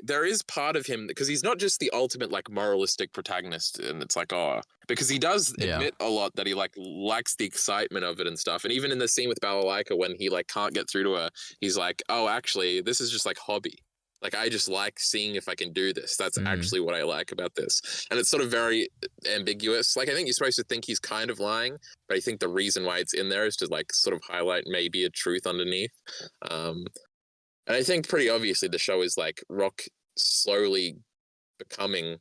there is part of him, because he's not just the ultimate like moralistic protagonist, and it's like, because he does admit a lot that he like likes the excitement of it and stuff. And even in the scene with Balalaika, when he like can't get through to her, he's like, oh, actually this is just like hobby. Like, I just like seeing if I can do this. That's actually what I like about this. And it's sort of very ambiguous. Like, I think you're supposed to think he's kind of lying, but I think the reason why it's in there is to like sort of highlight maybe a truth underneath. And I think pretty obviously the show is like Rock slowly becoming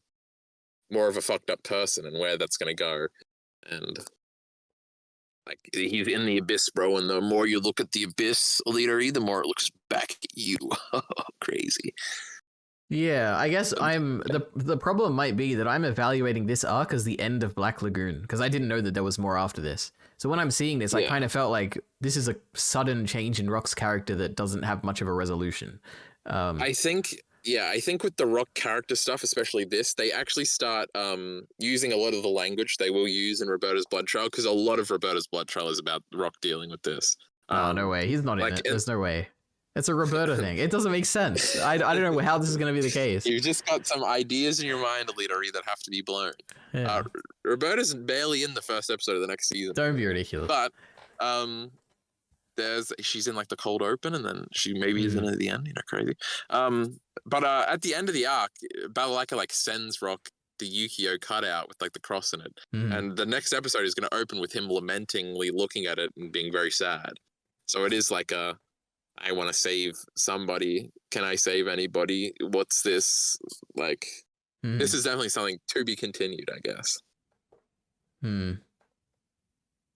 more of a fucked up person, and where that's going to go. And like, he's in the abyss, bro. And the more you look at the abyss, EliteAri, the more it looks back at you. Crazy. Yeah, I guess the problem might be that I'm evaluating this arc as the end of Black Lagoon, because I didn't know that there was more after this. So when I'm seeing this, I kind of felt like this is a sudden change in Rock's character that doesn't have much of a resolution. I think with the Rock character stuff, especially this, they actually start using a lot of the language they will use in Roberta's Blood Trail, because a lot of Roberta's Blood Trail is about Rock dealing with this. Oh, no way. He's not in it. There's no way. It's a Roberta thing. It doesn't make sense. I don't know how this is going to be the case. You've just got some ideas in your mind, EliteAri, that have to be blown. Yeah. Roberta's barely in the first episode of the next season. Don't be ridiculous. But she's in like the cold open, and then she maybe is in at the end. You know, crazy. But at the end of the arc, Balalaika like sends Rock the Yukio cutout with like the cross in it, and the next episode is going to open with him lamentingly looking at it and being very sad. So it is like I want to save somebody. Can I save anybody? What's this? Like, this is definitely something to be continued, I guess.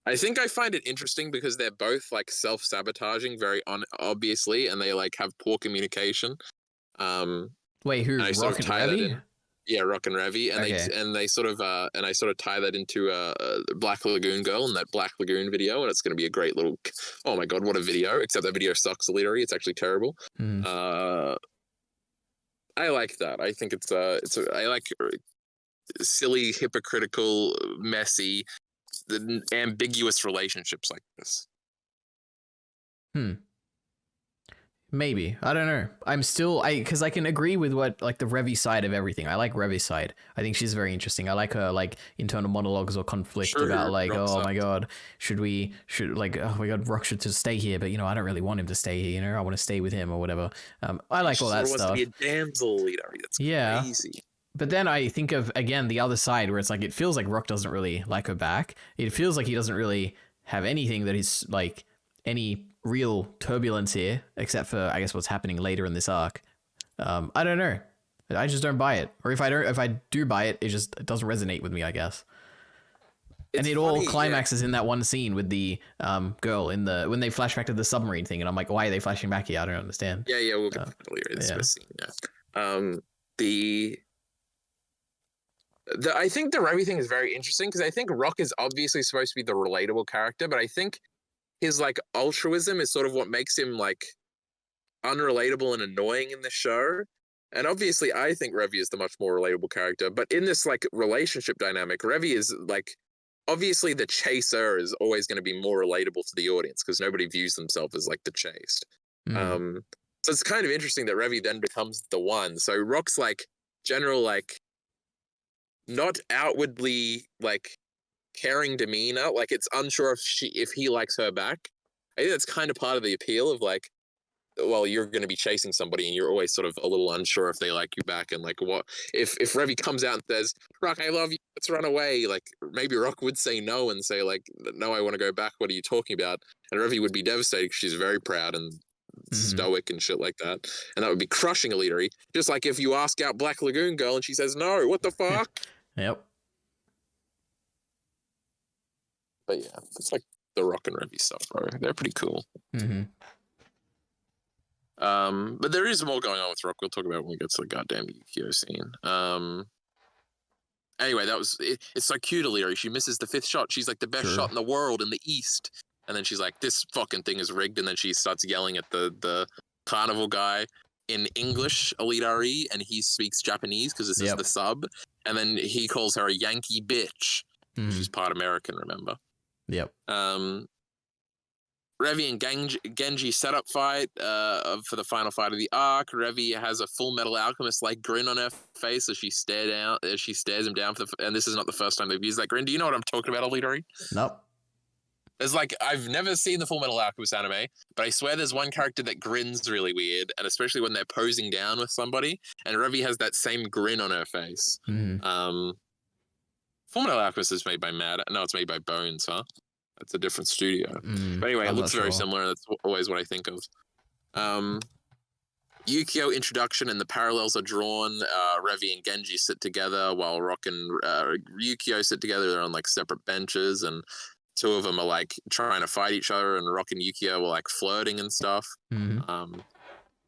I think I find it interesting because they're both like self-sabotaging very obviously, and they like have poor communication. Wait, who's Rock and Revy? Yeah, Rock and Revy, and they sort of and I sort of tie that into Black Lagoon Girl and that Black Lagoon video, and it's going to be a great little. Oh my god, what a video! Except that video sucks, EliteAri. It's actually terrible. I like that. I think I like silly, hypocritical, messy, ambiguous relationships like this. Maybe. I don't know. I'm still because I can agree with what like the Revy side of everything. I like Revy's side. I think she's very interesting. I like her like internal monologues or conflict about like, oh my god, should like, oh my god, Rock should just stay here, but I don't really want him to stay here, I want to stay with him or whatever. I like all that stuff. Wants to be a damsel EliteAri. That's crazy. But then I think of again the other side where it's like it feels like Rock doesn't really like her back. It feels like he doesn't really have anything that is like any real turbulence here, except for I guess what's happening later in this arc. I don't know. I just don't buy it. Or if I do buy it, it doesn't resonate with me, I guess. And it all climaxes in that one scene with the girl in when they flash back to the submarine thing, and I'm like, why are they flashing back here? I don't understand. Yeah, we'll get earlier in this scene. Yeah. I think the Revy thing is very interesting because I think Rock is obviously supposed to be the relatable character, but I think his like altruism is sort of what makes him like unrelatable and annoying in the show. And obviously I think Revy is the much more relatable character, but in this like relationship dynamic, Revy is like obviously the chaser is always going to be more relatable to the audience because nobody views themselves as like the chased. So it's kind of interesting that Revy then becomes the one. So Rock's like general like not outwardly like caring demeanor, like it's unsure if he likes her back. I think that's kind of part of the appeal of like, well, you're going to be chasing somebody and you're always sort of a little unsure if they like you back, and like what if Revy comes out and says, Rock, I love you, let's run away, like maybe Rock would say no and say like, no, I want to go back, what are you talking about? And Revy would be devastated because she's very proud and stoic and shit like that, and that would be crushing EliteAri. Just like if you ask out Black Lagoon girl and she says no, what the fuck? Yep. But yeah, it's like the Rock and Revy stuff, bro. They're pretty cool. But there is more going on with Rock. We'll talk about it when we get to the goddamn Yukio scene. Anyway, it's so cute, EliteAri. She misses the 5th shot. She's like the best shot in the world in the East. And then she's like, this fucking thing is rigged. And then she starts yelling at the carnival guy in English, EliteAri, and he speaks Japanese because this is the sub. And then he calls her a Yankee bitch. She's part American, remember? Yep. Revy and Genji setup fight for the final fight of the arc. Revy has a Full Metal Alchemist like grin on her face as she stares him down and this is not the first time they've used that grin. Do you know what I'm talking about, EliteAri? Nope. There's like, I've never seen the Full Metal Alchemist anime, but I swear there's one character that grins really weird, and especially when they're posing down with somebody, and Revy has that same grin on her face. Full Metal Alchemist is made by it's made by Bones, huh? That's a different studio. But anyway, it looks very similar, and that's always what I think of. Yukio introduction and the parallels are drawn. Revy and Genji sit together while Rock and Yukio sit together. They're on like separate benches, and two of them are like trying to fight each other, and Rock and Yukio are like flirting and stuff.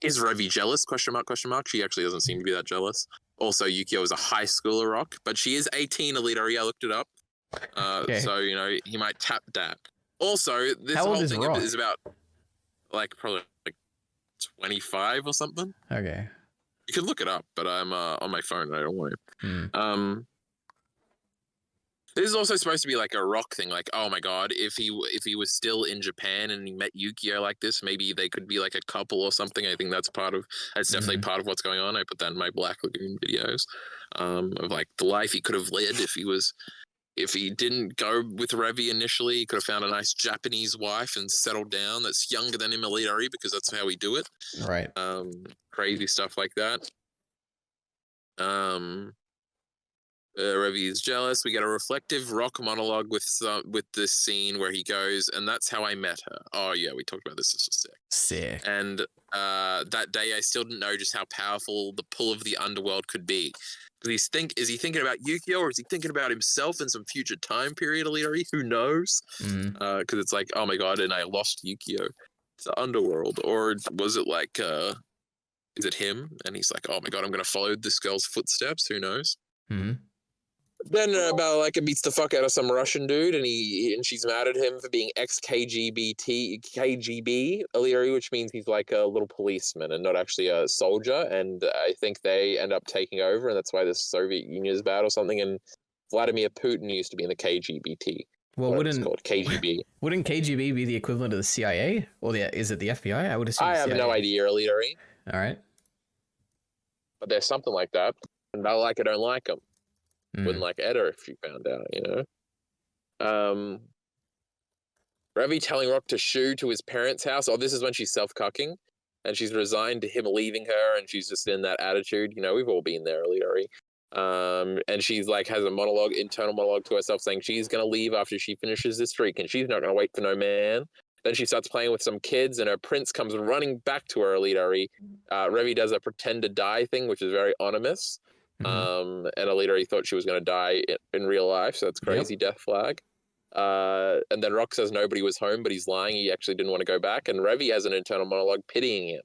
Is Revy jealous? Question mark, question mark. She actually doesn't seem to be that jealous. Also, Yukio is a high schooler, Rock, but she is 18, EliteAri. I looked it up. So, he might tap that. Also, this whole thing is about like probably like 25 or something. Okay. You can look it up, but I'm on my phone and I don't want to. This is also supposed to be like a Rock thing, like, oh my god, if he was still in Japan and he met Yukio like this, maybe they could be like a couple or something. I think that's definitely part of what's going on. I put that in my Black Lagoon videos of like the life he could have led if he didn't go with Revy initially. He could have found a nice Japanese wife and settled down that's younger than him, EliteAri, because that's how we do it. Right. Crazy stuff like that. Revy is jealous. We get a reflective Rock monologue with this scene where he goes, and that's how I met her. Oh yeah, we talked about this. This was sick. Sick. And that day, I still didn't know just how powerful the pull of the underworld could be. Is he thinking about Yukio, or is he thinking about himself in some future time period, EliteAri? Who knows? Because it's like, oh my god, and I lost Yukio to the underworld. Or was it like, is it him? And he's like, oh my god, I'm going to follow this girl's footsteps. Who knows? Then Balalaika beats the fuck out of some Russian dude, and she's mad at him for being KGB, EliteAri, which means he's like a little policeman and not actually a soldier. And I think they end up taking over, and that's why the Soviet Union is bad or something. And Vladimir Putin used to be in the KGB. Well, what's it called, KGB. wouldn't KGB be the equivalent of the CIA, or is it the FBI? I would assume. I have no idea, EliteAri, All right. but there's something like that. And I like it, don't like them. Mm. Wouldn't like Edda if you found out, you know. Ravi telling Rock to shoo to his parents' house. Oh, this is when she's self-cucking, and she's resigned to him leaving her, and she's just in that attitude. You know, we've all been there, EliteAri. And she's like has a monologue, internal monologue to herself, saying she's gonna leave after she finishes this streak, and she's not gonna wait for no man. Then she starts playing with some kids, and her prince comes running back to her, EliteAri. Ravi does a pretend to die thing, which is very ominous. And EliteAri thought she was gonna die in real life, so that's crazy. Death flag. And then Rock says nobody was home, but he's lying. He actually didn't want to go back. And Ravi has an internal monologue pitying him,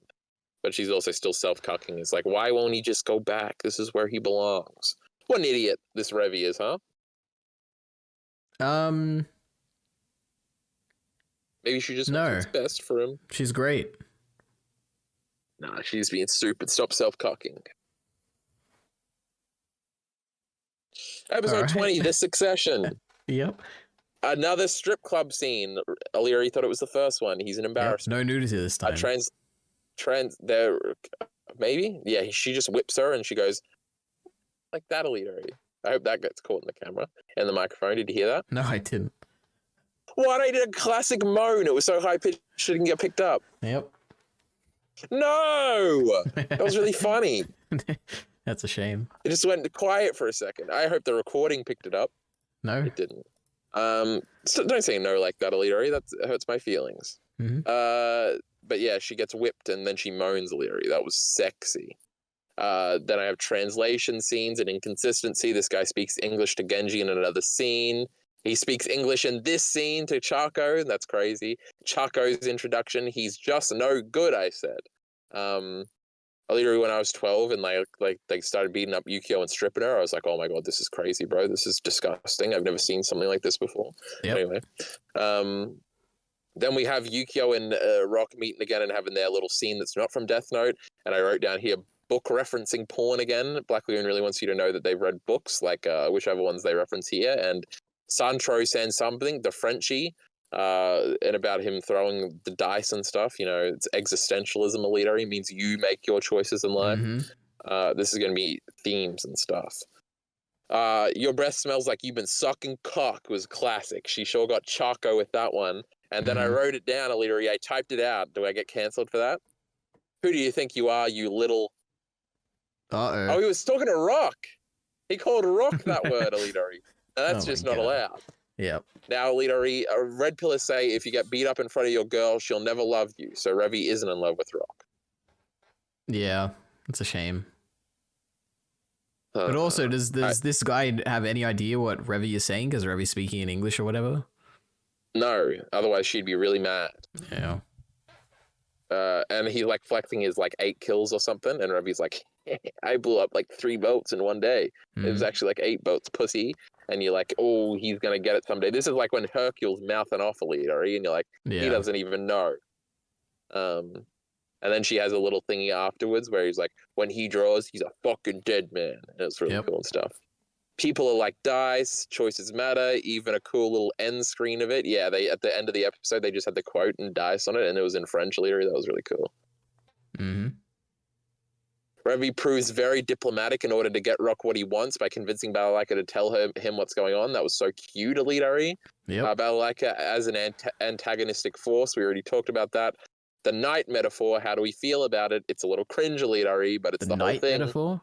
but she's also still self-cucking. It's like, why won't he just go back? This is where he belongs. What an idiot this Ravi is, huh? Maybe she just wants what's best for him. She's great. Nah, she's being stupid. Stop self-cucking. Episode 20, The Succession. Yep. Another strip club scene. EliteAri thought it was the first one. He's an embarrassment. No nudity this time. There, maybe? Yeah, she just whips her and she goes like that, EliteAri. I hope that gets caught in the camera and the microphone. Did you hear that? No, I didn't. What? I did a classic moan. It was so high pitched it didn't get picked up. Yep. No! That was really funny. That's a shame. It just went quiet for a second. I hope the recording picked it up. No. It didn't. So don't say no like that, EliteAri. That hurts my feelings. But yeah, she gets whipped and then she moans, EliteAri. That was sexy. Then I have translation scenes and inconsistency. This guy speaks English to Genji in another scene. He speaks English in this scene to Chaco. That's crazy. Chaco's introduction. He's just no good, I said. EliteAri, when I was 12 and they started beating up Yukio and stripping her, I was like, oh my god, this is crazy, bro. This is disgusting. I've never seen something like this before. Yep. Anyway. Then we have Yukio and Rock meeting again and having their little scene that's not from Death Note. And I wrote down here, book referencing porn again. Black Lagoon really wants you to know that they've read books, like whichever ones they reference here. And Santro saying something, the Frenchie, and about him throwing the dice and stuff. You know, it's existentialism, EliteAri, means you make your choices in life. This is going to be themes and stuff. Your breath smells like you've been sucking cock was classic. She sure got Chaco with that one. And then I wrote it down, EliteAri. I typed it out. Do I get cancelled for that? Who do you think you are, you little... Oh, he was talking to Rock. He called Rock that word, EliteAri. Now, that's just not allowed. Yep. Now, EliteAri, red pillars say if you get beat up in front of your girl, she'll never love you. So Ravi isn't in love with Rock. Yeah, it's a shame. But also, does this guy have any idea what Ravi is saying? Because Ravi's speaking in English or whatever? No, otherwise she'd be really mad. Yeah. And he's like flexing his like 8 kills or something, and Ravi's like, I blew up like 3 boats in one day. It was actually like 8 boats, pussy. And you're like, oh, he's gonna get it someday. This is like when Hercule's mouthing off EliteAri, and you're like, he doesn't even know. And then she has a little thingy afterwards where he's like, when he draws, he's a fucking dead man. And it's really cool and stuff. People are like dice, choices matter, even a cool little end screen of it. Yeah, they at the end of the episode, they just had the quote and dice on it, and it was in French, EliteAri. That was really cool. Ravi proves very diplomatic in order to get Rock what he wants by convincing Balalaika to tell him what's going on. That was so cute, EliteAri. Balalaika as an antagonistic force, we already talked about that. The night metaphor, how do we feel about it? It's a little cringe, EliteAri, but it's the whole thing. Metaphor?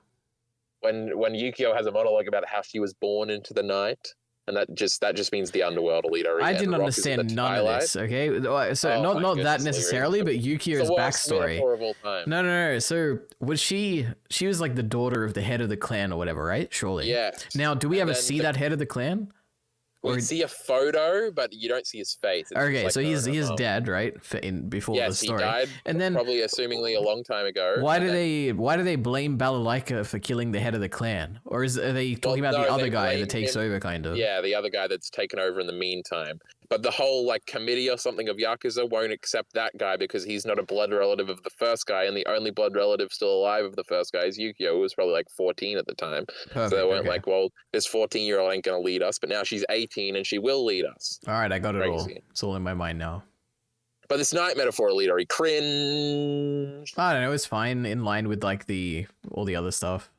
When Yukio has a monologue about how she was born into the night, and that just means the underworld, EliteAri. I didn't understand none of this. Okay, so not that necessarily, but Yukio's backstory. No. So was she was like the daughter of the head of the clan or whatever, right? Surely. Yeah. Now, do we ever see that head of the clan? We see a photo, but you don't see his face. It's okay, like so he's dead, right? Before the story. Yes, he died. And then probably, assumingly, a long time ago. Why do they blame Balalaika for killing the head of the clan, or are they talking about the other guy that takes over, kind of? Yeah, the other guy that's taken over in the meantime. But the whole like committee or something of Yakuza won't accept that guy because he's not a blood relative of the first guy, and the only blood relative still alive of the first guy is Yukio, who was probably like 14 at the time. Perfect, so they weren't okay. like, well, this 14-year-old ain't gonna lead us, but now she's 18 and she will lead us. All right, I got it all. Crazy. It's all in my mind now. But this night metaphor, EliteAri, cringe. I don't know. It's fine in line with like all the other stuff.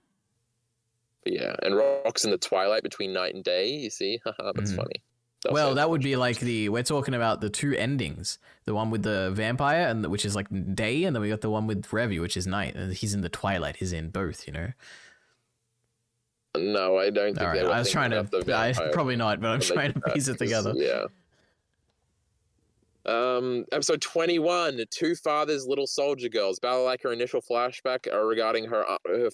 But yeah, and Rock's in the twilight between night and day. You see, that's funny. Well, that would be like we're talking about the two endings. The one with the vampire, which is like day, and then we got the one with Revy, which is night. And he's in the twilight. He's in both, you know? No, I don't think All right, I was trying to... probably not, but I'm trying to piece it together. Yeah. Episode 21, Two Fathers, Little Soldier Girls. Balalaika initial flashback regarding her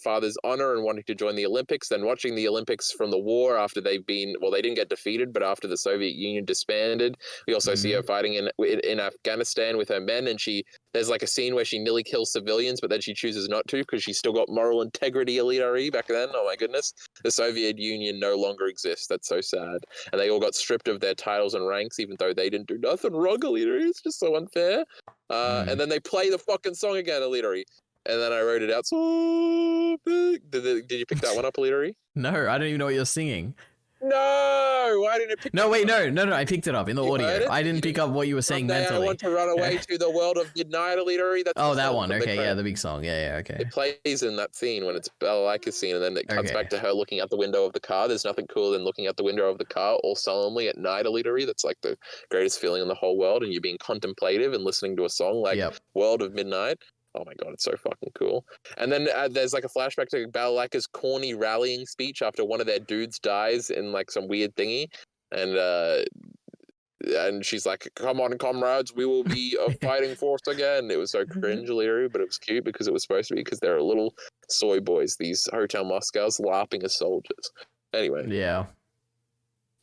father's honor and wanting to join the Olympics, then watching the Olympics from the war after they didn't get defeated, but after the Soviet Union disbanded. We also see her fighting in Afghanistan with her men, and there's like a scene where she nearly kills civilians, but then she chooses not to because she's still got moral integrity, EliteAri, back then. Oh my goodness. The Soviet Union no longer exists. That's so sad. And they all got stripped of their titles and ranks, even though they didn't do nothing wrong, EliteAri. It's just so unfair. And then they play the fucking song again, EliteAri. And then I wrote it out. So big. Did you pick that one up, EliteAri? No, I don't even know what you're singing. No, why didn't it pick No, wait, no, I picked it up in the audio. I didn't pick up what you were saying mentally. I want to run away to the world of midnight, EliteAri. That's that one. Okay, yeah, the big song. Yeah, okay. It plays in that scene when it's Balalaika's scene, and then it cuts back to her looking out the window of the car. There's nothing cooler than looking out the window of the car all solemnly at night, EliteAri. That's like the greatest feeling in the whole world, and you're being contemplative and listening to a song like World of Midnight. Oh my god, it's so fucking cool. And then there's like a flashback to Balalaika's corny rallying speech after one of their dudes dies in like some weird thingy. And she's like, come on, comrades, we will be a fighting force again. It was so cringe, EliteAri, but it was cute because it was supposed to be, because they're little soy boys, these Hotel Moscows laughing as soldiers. Anyway. Yeah.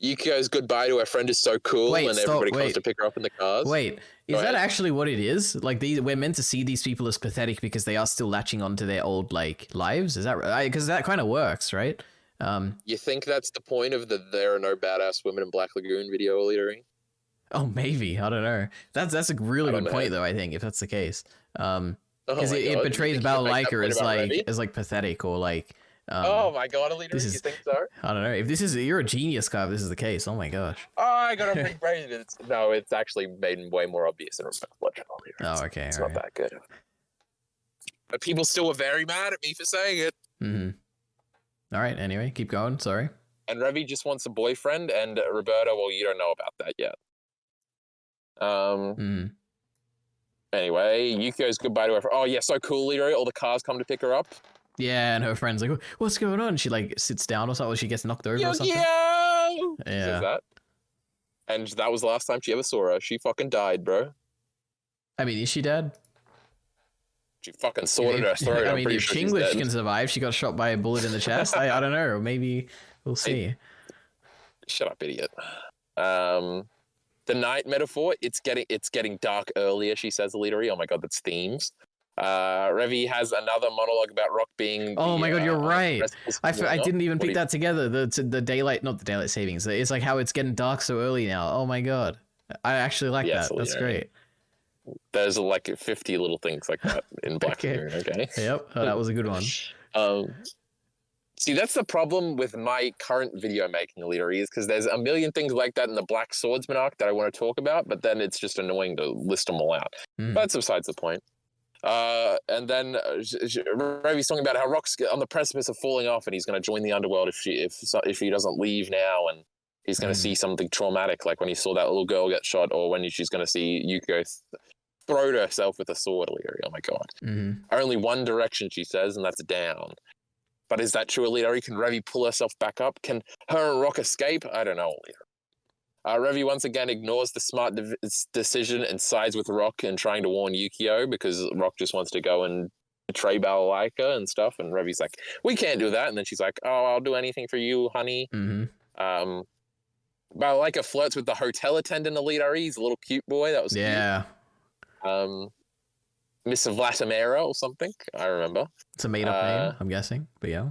Yukio's goodbye to her friend is so cool, and everybody comes to pick her up in the cars. Wait, is that actually what it is? Like, we're meant to see these people as pathetic because they are still latching onto their old, like, lives? Is that right? Because that kind of works, right? You think that's the point of the There Are No Badass Women in Black Lagoon video, EliteAri? Oh, maybe. I don't know. That's a really good point, though, I think, if that's the case. Because it portrays Balalaika as like pathetic or like... oh my god, EliteAri, you think so? I don't know. If you're a genius, Kyle, if this is the case. Oh my gosh. Oh, I got to rephrase it. It's actually made way more obvious in Reflection. Oh, okay. It's not that good. But people still were very mad at me for saying it. All right, anyway, keep going. Sorry. And Revy just wants a boyfriend, and Roberta, well, you don't know about that yet. Anyway, Yukio's goodbye to her. Oh, yeah, so cool, EliteAri. All the cars come to pick her up. Yeah, and her friend's like, what's going on? She like sits down or something, or she gets knocked over or something. Yeah. Says that. And that was the last time she ever saw her. She fucking died, bro. I mean, is she dead? She fucking sorted her throat. I mean, if Chinglish can survive, she got shot by a bullet in the chest. I don't know. Maybe we'll see. Shut up, idiot. The night metaphor, it's getting dark earlier, she says, EliteAri. Oh my god, that's themes. Revy has another monologue about Rock being... Oh my god, you're right. I didn't even pick that together. The daylight, not the daylight savings. It's like how it's getting dark so early now. Oh my god. I actually like that. That's great. There's like 50 little things like that in Black Lagoon, okay? Yep, that was a good one. See, that's the problem with my current video making, EliteAri, is because there's a million things like that in the Black Swordsman arc that I want to talk about, but then it's just annoying to list them all out. But that's besides the point. And then Revy's talking about how Rock's on the precipice of falling off, and he's going to join the underworld if he doesn't leave now, and he's going to see something traumatic, like when he saw that little girl get shot, or when she's going to see Yukio throw herself with a sword, EliteAri. Oh my god. Only one direction, she says, and that's down. But is that true, EliteAri? Can Revy pull herself back up? Can her and Rock escape? I don't know, EliteAri. Revy once again ignores the smart decision and sides with Rock and trying to warn Yukio, because Rock just wants to go and betray Balalaika and stuff. And Revy's like, we can't do that. And then she's like, oh, I'll do anything for you, honey. Balalaika flirts with the hotel attendant, EliteAri. He's a little cute boy. That was cute. Miss Vladimira or something. I remember. It's a made-up name, I'm guessing. But yeah.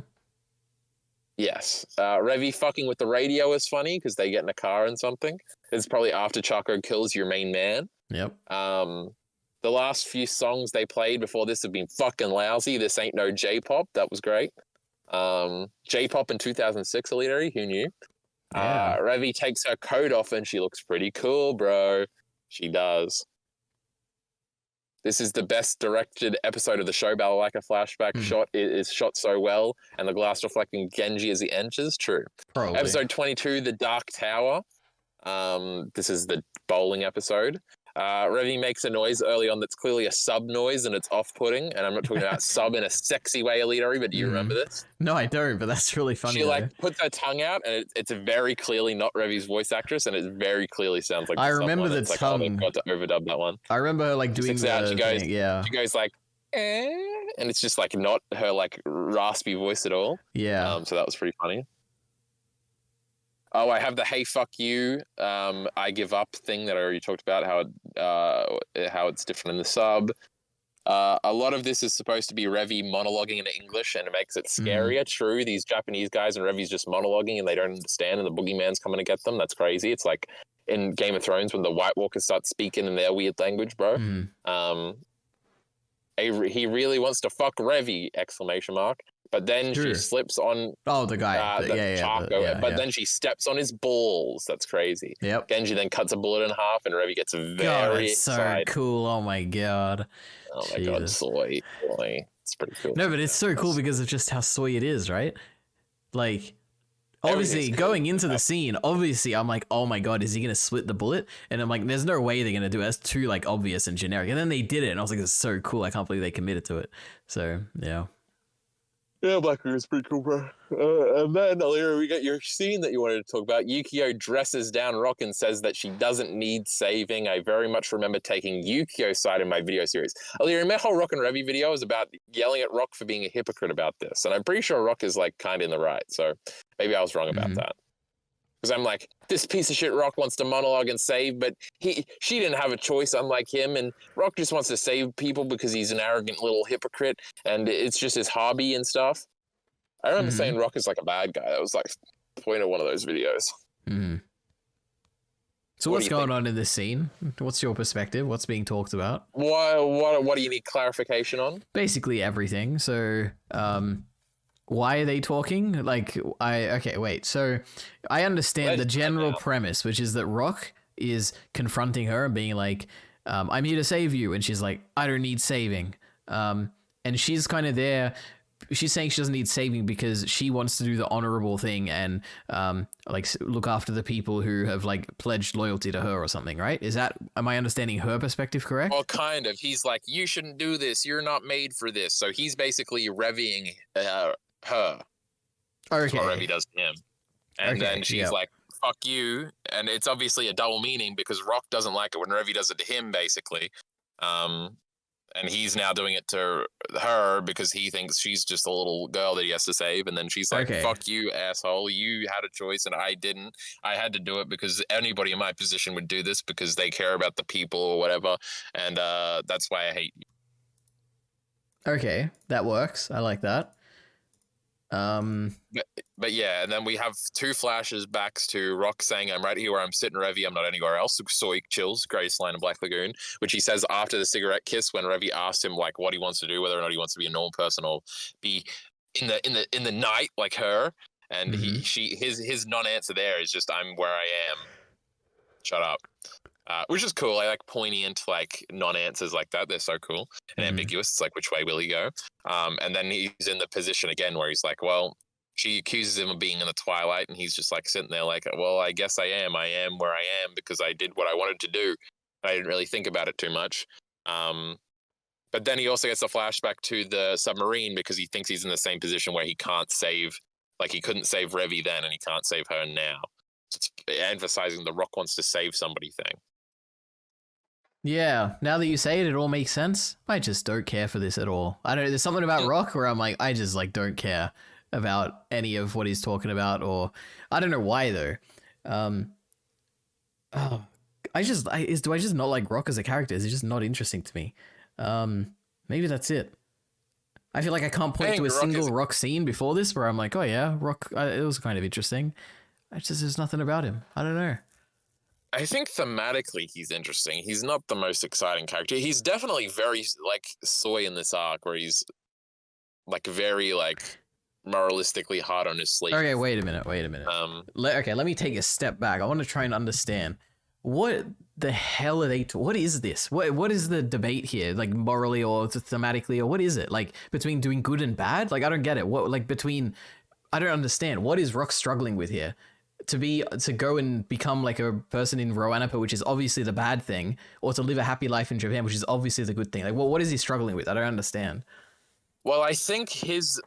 Yes. Revy fucking with the radio is funny because they get in a car and something. It's probably after Chaco kills your main man. Yep. The last few songs they played before this have been fucking lousy. This ain't no J-pop. That was great. J-pop in 2006, EliteAri. Who knew? Yeah. Revy takes her coat off and she looks pretty cool, bro. She does. This is the best directed episode of the show. Balalaika flashback shot. It is shot so well, and the glass reflecting Genji as he enters. True. Probably. Episode 22, The Dark Tower. This is the bowling episode. Revy makes a noise early on that's clearly a sub noise, and it's off-putting. And I'm not talking about sub in a sexy way, EliteAri, but do you remember this? No, I don't, but that's really funny. She like puts her tongue out, and it's very clearly not Revy's voice actress, and it very clearly sounds like. I remember the it's tongue. Like, oh, they've got to overdub that one. I remember her like doing that. She goes, yeah. She goes like, and it's just like not her like raspy voice at all. Yeah. So that was pretty funny. Oh, I have the "Hey, fuck you, I give up" thing that I already talked about. How it's different in the sub. A lot of this is supposed to be Revy monologuing in English, and it makes it scarier. True, these Japanese guys and Revy's just monologuing, and they don't understand, and the boogeyman's coming to get them. That's crazy. It's like in Game of Thrones when the White Walkers start speaking in their weird language, bro. He really wants to fuck Revy! Exclamation mark. But then she slips on. Oh, the guy. Chaco. But then she steps on his balls. That's crazy. Yep. Genji then cuts a bullet in half, and Revy gets very that's excited. So cool. Oh my god. Oh my god, soy. It's pretty cool. No, but it's so cool because of just how soy it is, right? Like, obviously, going into the scene, obviously, I'm like, oh my god, is he gonna split the bullet? And I'm like, there's no way they're gonna do it. That's too like obvious and generic. And then they did it, and I was like, it's so cool. I can't believe they committed to it. So yeah. Yeah, Black Mirror is pretty cool, bro. And then, Alira, we got your scene that you wanted to talk about. Yukio dresses down Rock and says that she doesn't need saving. I very much remember taking Yukio's side in my video series. Alira, my whole Rock and Revy video was about yelling at Rock for being a hypocrite about this. And I'm pretty sure Rock is, like, kind of in the right. So maybe I was wrong about that. Because I'm like, this piece of shit Rock wants to monologue and save, but she didn't have a choice, unlike him. And Rock just wants to save people because he's an arrogant little hypocrite, and it's just his hobby and stuff. I remember saying Rock is like a bad guy. That was like the point of one of those videos. So what's going on in this scene? What's your perspective? What's being talked about? What do you need clarification on? Basically everything. So, why are they talking? Like, okay, wait. So I understand the general premise, which is that Rock is confronting her and being like, I'm here to save you. And she's like, I don't need saving. And she's kind of there. She's saying she doesn't need saving because she wants to do the honorable thing and like look after the people who have like pledged loyalty to her or something, right? Am I understanding her perspective correct? Well, kind of. He's like, you shouldn't do this. You're not made for this. So he's basically revying her. Okay. That's what Revy does to him. And then she's like, fuck you. And it's obviously a double meaning because Rock doesn't like it when Revy does it to him, basically. And he's now doing it to her because he thinks she's just a little girl that he has to save. And then she's like, fuck you, asshole. You had a choice and I didn't. I had to do it because anybody in my position would do this because they care about the people or whatever. And that's why I hate you. Okay, that works. I like that. But yeah, and then we have two flashes backs to Rock saying, I'm right here where I'm sitting, Revy, I'm not anywhere else. Soy chills, greatest line in Black Lagoon, which he says after the cigarette kiss when Revy asked him like what he wants to do, whether or not he wants to be a normal person or be in the night like her. And his non-answer there is just, I'm where I am. Shut up. Which is cool. I like poignant, like non-answers like that. They're so cool and ambiguous. It's like, which way will he go? And then he's in the position again where he's like, well, she accuses him of being in the twilight, and he's just like sitting there like, well, I guess I am. I am where I am because I did what I wanted to do. I didn't really think about it too much. But then he also gets a flashback to the submarine because he thinks he's in the same position where he can't save, like he couldn't save Revy then, and he can't save her now. So it's emphasizing the Rock wants to save somebody thing. Yeah, now that you say it, it all makes sense. I just don't care for this at all. I don't know, there's something about Rock where I'm like, I just like don't care about any of what he's talking about, or I don't know why though. Do I just not like Rock as a character? Is he just not interesting to me? Maybe that's it. I feel like I can't point to a single Rock scene before this where I'm like, oh yeah, Rock, it was kind of interesting. There's nothing about him. I don't know. I think thematically he's interesting. He's not the most exciting character. He's definitely very like Soy in this arc where he's like very like moralistically hard on his sleeve. Okay, wait a minute. Let me take a step back. I want to try and understand what the hell are they? What is this? What is the debate here? Like morally or thematically, or what is it? Like between doing good and bad? Like I don't get it. What like between? I don't understand. What is Rock struggling with here? To go and become like a person in Wrapup, which is obviously the bad thing, or to live a happy life in Japan, which is obviously the good thing. Like, what is he struggling with? I don't understand. Well, I think his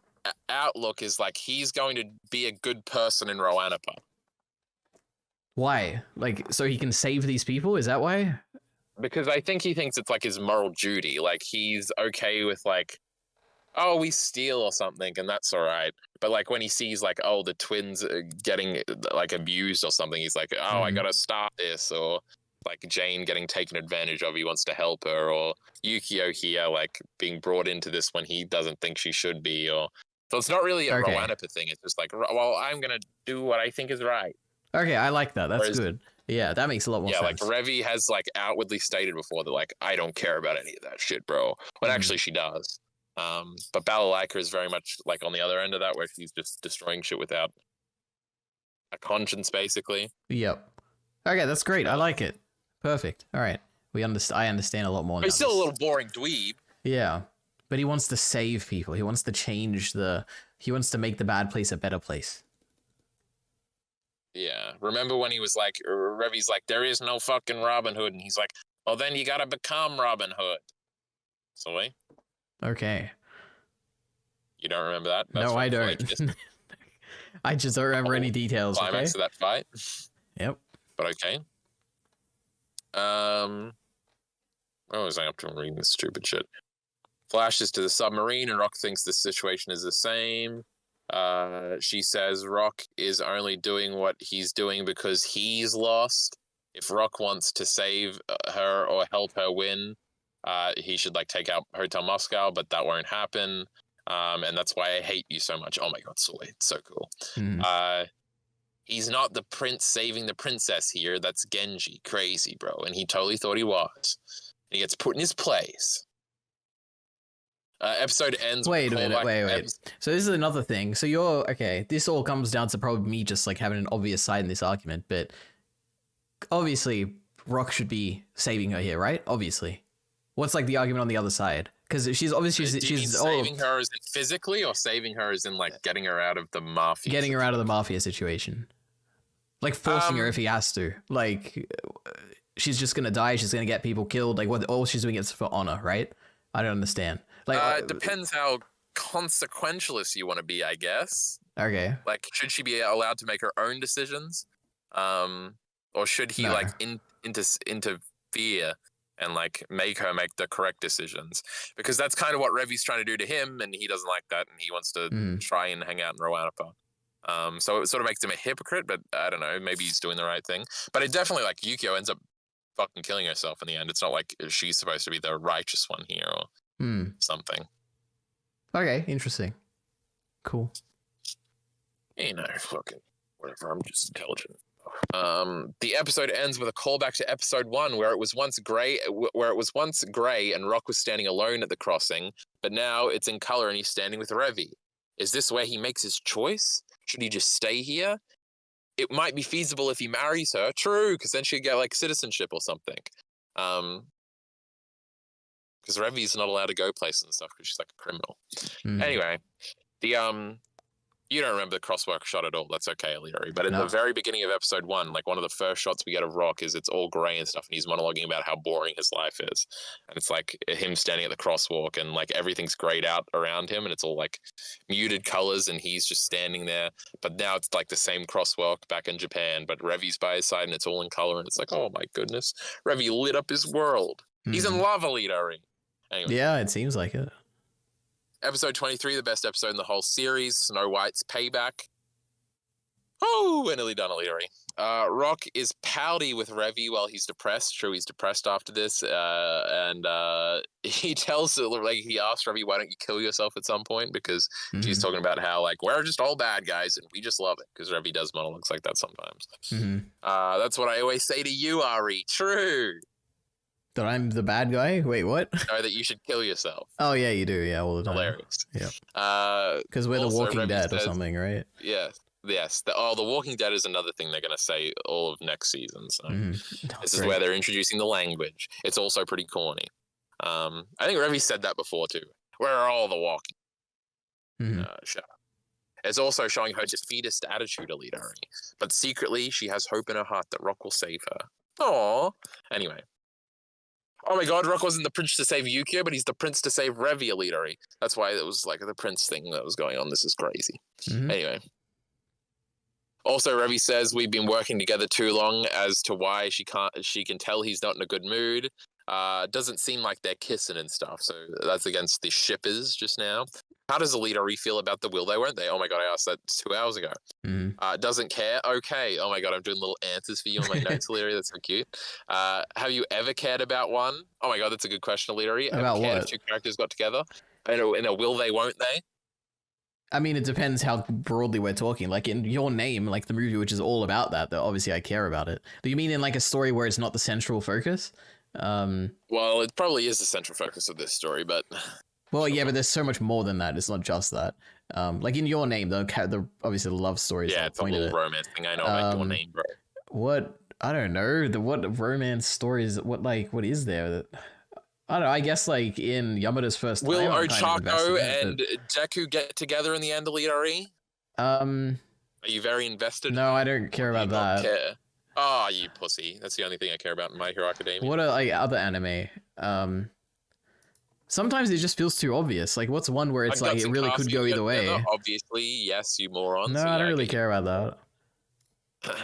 outlook is like he's going to be a good person in Wrapup. Why? Like, so he can save these people? Is that why? Because I think he thinks it's like his moral duty. Like he's okay with like, oh, we steal or something, and that's all right. But like when he sees like, oh, the twins getting like abused or something, he's like, oh, I gotta stop this. Or like Jane getting taken advantage of, he wants to help her. Or Yukio here like being brought into this when he doesn't think she should be. Or so it's not really a Wrapup thing. It's just like, well, I'm gonna do what I think is right. Okay, I like that. That's good. Yeah, that makes a lot more sense. Yeah, like Revi has like outwardly stated before that like, I don't care about any of that shit, bro. But actually she does. But Balalaika is very much like on the other end of that, where she's just destroying shit without a conscience, basically. Yep. Okay, that's great. I like it. Perfect. All right, I understand a lot more. He's still a little boring dweeb. Yeah, but he wants to save people. He wants to change He wants to make the bad place a better place. Yeah. Remember when he was like, Revi's like, there is no fucking Robin Hood, and he's like, well, then you gotta become Robin Hood. So wait. Okay. You don't remember that? That's no, I don't. I just don't remember any details. Climax of that fight. Yep. But okay. What was I up to reading this stupid shit? Flashes to the submarine, and Rock thinks the situation is the same. She says Rock is only doing what he's doing because he's lost. If Rock wants to save her or help her win, he should like take out Hotel Moscow, but that won't happen. And that's why I hate you so much. Oh my god, Soy, it's so cool. He's not the prince saving the princess here. That's Genji. Crazy, bro. And he totally thought he was. And he gets put in his place. Episode ends. Wait. So this is another thing. So you're okay. This all comes down to probably me just like having an obvious side in this argument, but obviously Rock should be saving her here, right? Obviously. What's like the argument on the other side? Because she's obviously she's saving her as in physically, or saving her as in like getting her out of the mafia. Getting her out of the mafia situation, like forcing her if he has to. Like she's just gonna die. She's gonna get people killed. Like what? All she's doing is for honor, right? I don't understand. Like it depends how consequentialist you want to be, I guess. Okay. Like, should she be allowed to make her own decisions, or should he like interfere and like make her make the correct decisions? Because that's kind of what Revi's trying to do to him, and he doesn't like that, and he wants to try and hang out in Wrapup. So it sort of makes him a hypocrite, but I don't know, maybe he's doing the right thing. But it definitely, like, Yukio ends up fucking killing herself in the end. It's not like she's supposed to be the righteous one here or something. Okay, interesting. Cool. You know, fucking whatever, I'm just intelligent. The episode ends with a callback to episode 1, where it was once gray and Rock was standing alone at the crossing, but now it's in color and he's standing with Revi. Is this where he makes his choice? Should he just stay here? It might be feasible if he marries her. True, because then she'd get like citizenship or something. Because Revi's not allowed to go places and stuff because she's like a criminal. Anyway, you don't remember the crosswalk shot at all. That's okay, EliteAri. But in the very beginning of episode 1, like one of the first shots we get of Rock is it's all gray and stuff, and he's monologuing about how boring his life is. And it's like him standing at the crosswalk, and like everything's grayed out around him, and it's all like muted colors, and he's just standing there. But now it's like the same crosswalk back in Japan, but Revi's by his side, and it's all in color, and it's like, oh my goodness, Revi lit up his world. He's in love, EliteAri. Anyway. Yeah, it seems like it. Episode 23, the best episode in the whole series, Snow White's Payback. Oh, we're nearly done, EliteAri. Rock is pouty with Revy while he's depressed. True, he's depressed after this. And he tells, like, he asks Revy, why don't you kill yourself at some point? Because she's talking about how, like, we're just all bad guys and we just love it. Because Revy does monologues like that sometimes. That's what I always say to you, Ari. True. That I'm the bad guy? Wait, what? No, that you should kill yourself. Oh, yeah, you do. Yeah, all the time. Hilarious. Yeah. Because we're the Walking Revy Dead says, or something, right? Yes. The Walking Dead is another thing they're going to say all of next season. So this is where they're introducing the language. It's also pretty corny. I think Revy said that before too. We're all the Walking. Shut up. It's also showing her defeatist attitude, EliteAri. But secretly, she has hope in her heart that Rock will save her. Aww. Anyway. Oh my god, Rock wasn't the prince to save Yukio, but he's the prince to save Revy, EliteAri. That's why it was like the prince thing that was going on. This is crazy. Anyway. Also, Revy says we've been working together too long as to why she can tell he's not in a good mood. Doesn't seem like they're kissing and stuff, so that's against the shippers just now. How does EliteAri feel about the will they won't they? Oh my god, I asked that 2 hours ago. Doesn't care? Okay. Oh my god, I'm doing little answers for you on my notes, EliteAri. That's so cute. Have you ever cared about one? Oh my god, that's a good question, EliteAri. About what? If two characters got together in a will they won't they? I mean, it depends how broadly we're talking. Like in Your Name, like the movie, which is all about that, though obviously I care about it. Do you mean in like a story where it's not the central focus? Well, it probably is the central focus of this story, but... Well, yeah, but there's so much more than that. It's not just that. Like in Your Name, the obviously the love story. Yeah, it's a little romance thing. I know about Your Name, bro. What? I don't know. What romance stories? What is there that... I don't know, I guess like in Yamada's first time... Will Ochako and Deku get together in the end, EliteAri? Are you very invested? No, I don't care about that. Care? Oh, you pussy. That's the only thing I care about in My Hero Academia. What are like other anime? Sometimes it just feels too obvious. Like what's one where it's like it really could go either way? Obviously, yes, you morons. No, I don't really care about that.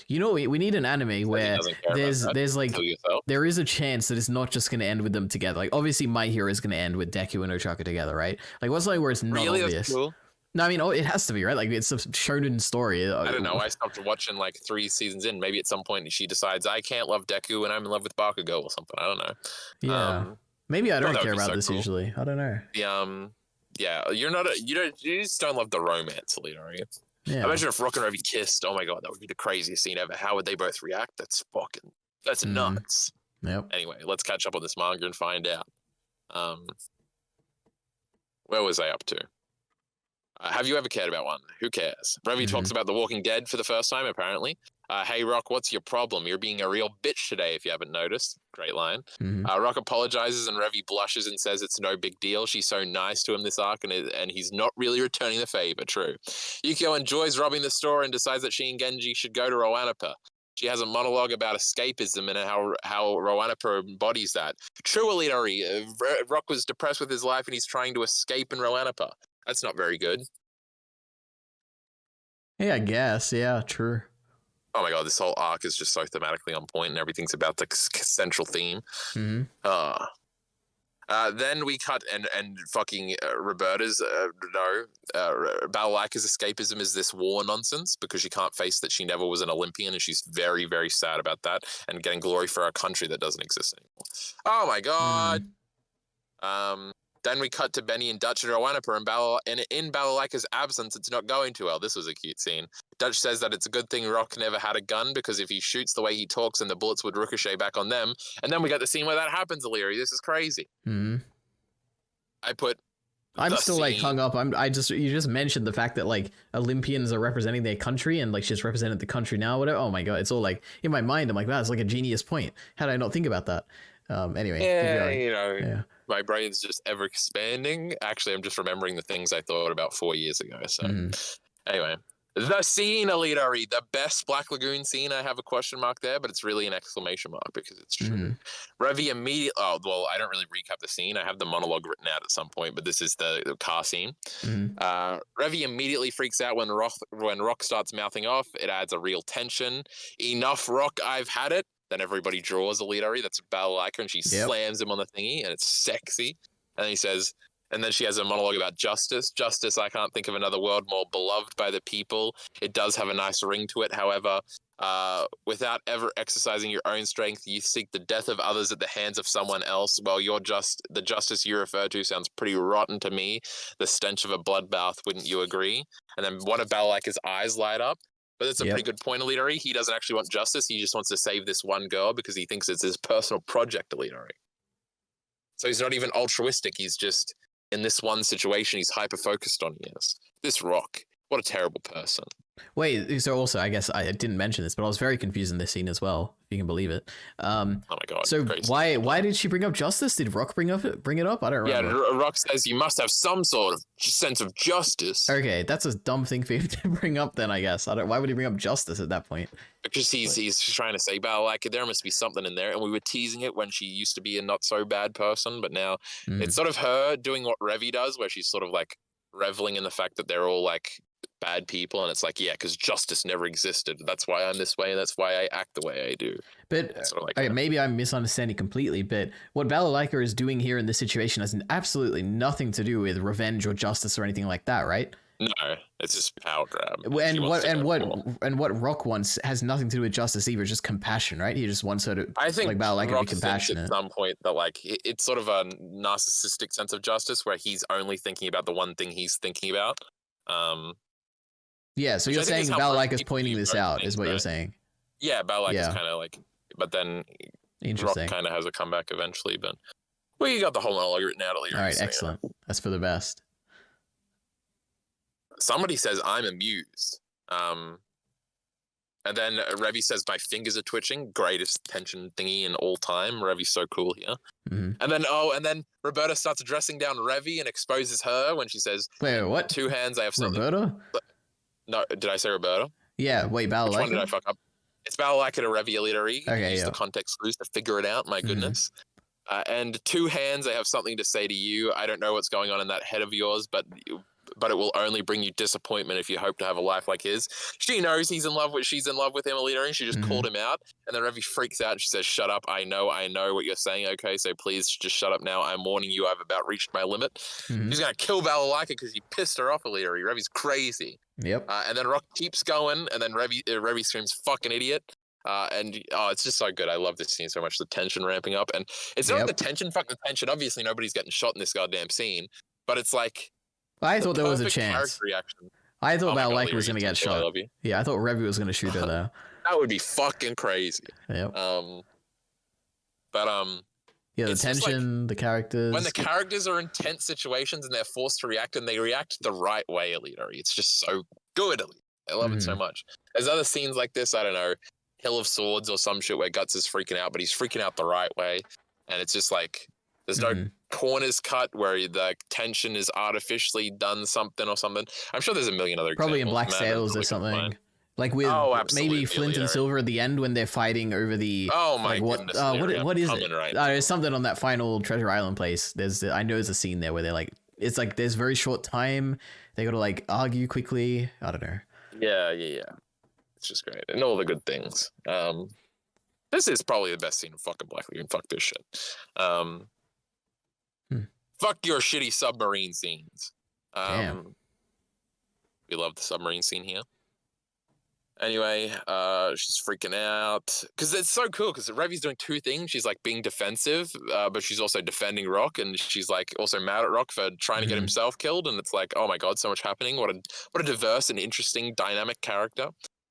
You know, we need an anime where there's like there is a chance that it's not just going to end with them together. Like obviously, My Hero is going to end with Deku and Ochako together, right? Like what's like where it's not obvious? That's cool. No, I mean it has to be right. Like it's a shonen story. I don't know. I stopped watching like 3 seasons in. Maybe at some point she decides I can't love Deku and I'm in love with Bakugo or something. I don't know. Yeah, maybe I don't care about this usually. I don't know. Yeah, you just don't love the romance, EliteAri. Yeah. Imagine if Rock and Revy kissed. Oh my god, that would be the craziest scene ever. How would they both react? That's nuts. Yep. Anyway, let's catch up on this manga and find out. Where was I up to? Have you ever cared about one? Who cares? Revy talks about The Walking Dead for the first time, apparently. Hey, Rock, what's your problem? You're being a real bitch today, if you haven't noticed. Great line. Rock apologizes and Revy blushes and says it's no big deal. She's so nice to him this arc and he's not really returning the favor. True. Yukio enjoys robbing the store and decides that she and Genji should go to Roanopa. She has a monologue about escapism and how Roanopa embodies that. True, EliteAri. Rock was depressed with his life and he's trying to escape in Roanopa. That's not very good. Yeah, I guess. Yeah, true. Oh my god, this whole arc is just so thematically on point and everything's about the central theme. Then we cut and fucking Roberta's Balalaika's escapism is this war nonsense because she can't face that she never was an Olympian and she's very, very sad about that and getting glory for a country that doesn't exist anymore. Oh my god. Then we cut to Benny and Dutch at Roanopa, and in Balalaika's absence, it's not going too well. This was a cute scene. Dutch says that it's a good thing Rock never had a gun because if he shoots the way he talks, and the bullets would ricochet back on them. And then we got the scene where that happens, EliteAri. This is crazy. I'm still like hung up. You just mentioned the fact that like Olympians are representing their country and like she's represented the country now. Whatever. Oh my god, it's all like in my mind. I'm like, wow, it's like a genius point. How did I not think about that? Anyway. Yeah, my brain's just ever expanding. Actually, I'm just remembering the things I thought about 4 years ago. So anyway, the scene, EliteAri, the best Black Lagoon scene. I have a question mark there, but it's really an exclamation mark because it's true. Revy immediately. Oh well, I don't really recap the scene. I have the monologue written out at some point, but this is the car scene. Revy immediately freaks out when Rock starts mouthing off. It adds a real tension. Enough, Rock. I've had it. Then everybody draws EliteAri. That's Balalaika, and she slams him on the thingy, and it's sexy. And then he says, And then she has a monologue about justice. Justice, I can't think of another word more beloved by the people. It does have a nice ring to it. However, without ever exercising your own strength, you seek the death of others at the hands of someone else. Well, the justice you refer to sounds pretty rotten to me. The stench of a bloodbath, wouldn't you agree? And then what about like his eyes light up? But that's a pretty good point, EliteAri. He doesn't actually want justice. He just wants to save this one girl because he thinks it's his personal project, EliteAri. So he's not even altruistic. He's just, in this one situation, he's hyper-focused on. Yes. This Rock. What a terrible person. Wait, so also, I guess I didn't mention this, but I was very confused in this scene as well, if you can believe it. Oh my god. So crazy. why did she bring up justice? Did Rock bring it up? I don't remember. Yeah, Rock says you must have some sort of sense of justice. Okay, that's a dumb thing for him to bring up then, I guess. Why would he bring up justice at that point? Because he's trying to say, like, there must be something in there, and we were teasing it when she used to be a not so bad person, but now it's sort of her doing what Revy does, where she's sort of like reveling in the fact that they're all like bad people, and it's like, yeah, because justice never existed. That's why I'm this way, and that's why I act the way I do. But sort of like okay, maybe I'm misunderstanding completely, but what Balalaika is doing here in this situation has absolutely nothing to do with revenge or justice or anything like that, right? No, it's just power grab. And what Rock wants has nothing to do with justice either, just compassion, right? He just wants her to, I think, like, Balalaika Rock to be compassionate. thinks at some point that like it's sort of a narcissistic sense of justice where he's only thinking about the one thing he's thinking about. Yeah, so you're saying Balalaika's pointing this out, is what you're saying. Yeah, Balalaika's kind of like, but then Rock kind of has a comeback eventually. But well, you got the whole monologue written out earlier. All right, excellent. That's for the best. Somebody says I'm amused. And then Revy says my fingers are twitching. Greatest tension thingy in all time. Revy's so cool here. And then Roberta starts dressing down Revy and exposes her when she says, "Wait, what? Two hands. I have something." Roberta? No, did I say Roberta? Yeah. Wait, Balalaika. Which one did I fuck up? It's Balalaika to Revy, EliteAri. Okay, Use the context clues to figure it out. My goodness. And two hands. I have something to say to you. I don't know what's going on in that head of yours, but it will only bring you disappointment if you hope to have a life like his. She knows she's in love with him, EliteAri. She just called him out, and then Revy freaks out. She says, "Shut up! I know what you're saying. Okay, so please just shut up now. I'm warning you. I've about reached my limit." She's gonna kill Balalaika because he pissed her off, EliteAri. Revy's crazy. Yep. And then Rock keeps going, and then Revy screams, "Fucking idiot!" It's just so good. I love this scene so much. The tension ramping up, and it's not the tension. Fuck the tension. Obviously, nobody's getting shot in this goddamn scene, but it's like. I thought there was a chance. I thought Balalaika was going to get shot. Yeah, I thought Revy was going to shoot her there. That would be fucking crazy. Yep. Yeah, the tension, the characters. When the characters are in tense situations and they're forced to react, and they react the right way, EliteAri. It's just so good. I love it so much. There's other scenes like this. I don't know, Hill of Swords or some shit where Guts is freaking out, but he's freaking out the right way, and it's just like. There's no corners cut where the tension is artificially done something or something. I'm sure there's a million other probably examples. In Black Sails or something. Like with maybe Flint and Silver at the end when they're fighting over the. Oh my goodness! What is it? Right there's something on that final Treasure Island place. I know there's a scene there where they're like, it's like there's very short time. They got to like argue quickly. I don't know. Yeah. It's just great and all the good things. This is probably the best scene of fucking Black Lagoon. Fuck this shit. Fuck your shitty submarine scenes. Damn. We love the submarine scene here. Anyway, she's freaking out because it's so cool because Revy's doing two things. She's like being defensive, but she's also defending Rock, and she's like also mad at Rock for trying to get himself killed. And it's like, oh my god, so much happening. What a diverse and interesting dynamic character.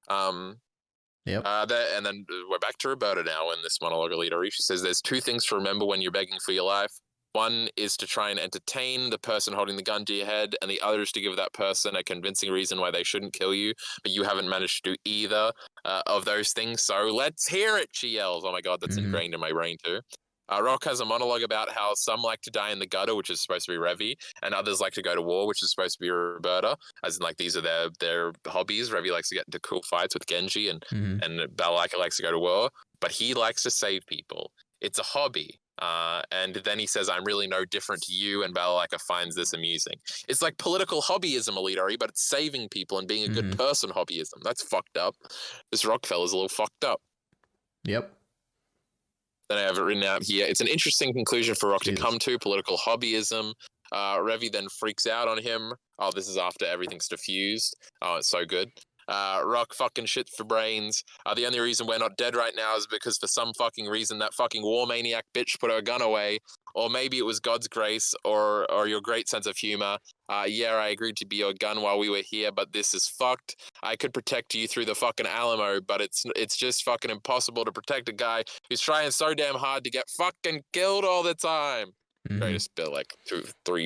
Yep. And then we're back to Roberta now in this monologue, EliteAri. She says there's two things to remember when you're begging for your life. One is to try and entertain the person holding the gun to your head, and the other is to give that person a convincing reason why they shouldn't kill you, but you haven't managed to do either of those things, so let's hear it, she yells. Oh my god, that's ingrained in my brain too. Rock has a monologue about how some like to die in the gutter, which is supposed to be Revy, and others like to go to war, which is supposed to be Roberta, as in like these are their hobbies. Revy likes to get into cool fights with Genji, and Balalaika likes to go to war, but he likes to save people. It's a hobby. And then he says, I'm really no different to you, and Balalaika finds this amusing. It's like political hobbyism, EliteAri, but it's saving people and being a good person hobbyism. That's fucked up. This Rockfella's a little fucked up. Yep. Then I have it written out here. It's an interesting conclusion for Rock to come to, political hobbyism. Revi then freaks out on him. Oh, this is after everything's diffused. Oh, it's so good. Rock fucking shit for brains. The only reason we're not dead right now is because for some fucking reason that fucking war maniac bitch put her gun away. Or maybe it was God's grace or your great sense of humor. Yeah, I agreed to be your gun while we were here, but this is fucked. I could protect you through the fucking Alamo, but it's just fucking impossible to protect a guy who's trying so damn hard to get fucking killed all the time. Greatest bit, like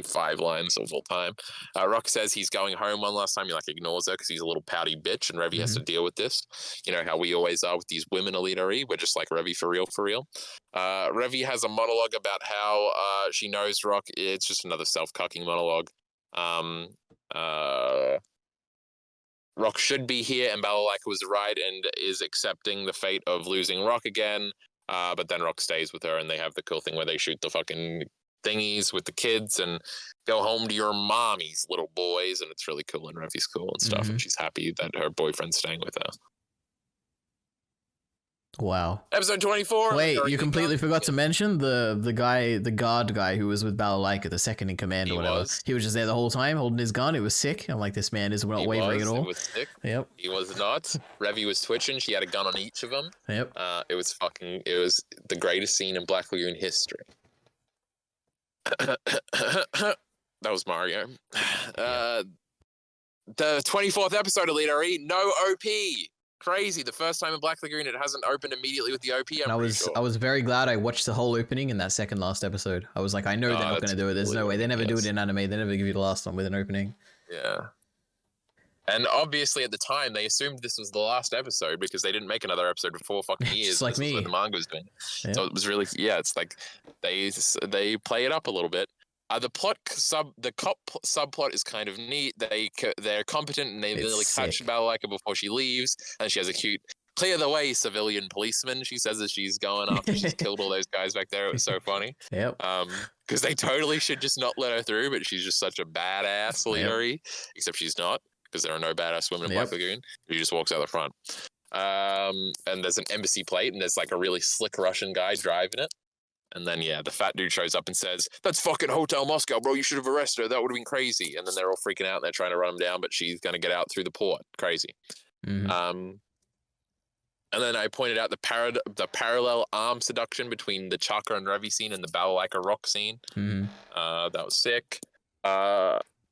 5 lines of all time. Rock says he's going home one last time. He like ignores her because he's a little pouty bitch, and Revi has to deal with this. You know how we always are with these women, EliteAri. We're just like Revi for real, for real. Revi has a monologue about how she knows Rock. It's just another self-cucking monologue. Rock should be here, and Balalaika was right and is accepting the fate of losing Rock again. But then Rock stays with her, and they have the cool thing where they shoot the fucking thingies with the kids and go home to your mommies, little boys, and it's really cool, and Revi's cool and stuff, and she's happy that her boyfriend's staying with her. Wow. Episode 24. Wait, you completely forgot to mention the guard guy who was with Balalaika, the second in command or whatever. He was just there the whole time holding his gun. It was sick. I'm like, this man is not wavering at all. It was sick. Yep. He was not. Revi was twitching. She had a gun on each of them. Yep. It was the greatest scene in Black Lagoon history. That was Mario. The 24th episode of EliteAri, no OP. Crazy. The first time in Black Lagoon it hasn't opened immediately with the OP. I was very glad I watched the whole opening in that second last episode. I was like, I know they're not going to do it. There's no way. They never do it in anime. They never give you the last one with an opening. Yeah. And obviously at the time they assumed this was the last episode because they didn't make another episode for 4 fucking years. Just like me. What the manga was doing. Yeah. So it was really, it's like they play it up a little bit. The cop subplot is kind of neat. They're competent and they really catch Balalaika before she leaves, and she has a cute "clear the way, civilian policeman," she says as she's going after she's killed all those guys back there. It was so funny. Yep. Because they totally should just not let her through, but she's just such a badass, EliteAri. Except she's not, because there are no badass women in Black Lagoon. She just walks out the front. And there's an embassy plate, and there's like a really slick Russian guy driving it. And then, the fat dude shows up and says, "That's fucking Hotel Moscow, bro. You should have arrested her. That would have been crazy." And then they're all freaking out and they're trying to run him down, but she's going to get out through the port. Crazy. And then I pointed out the parallel arm seduction between the Chaka and Revi scene and the Balalaika Rock scene. That was sick.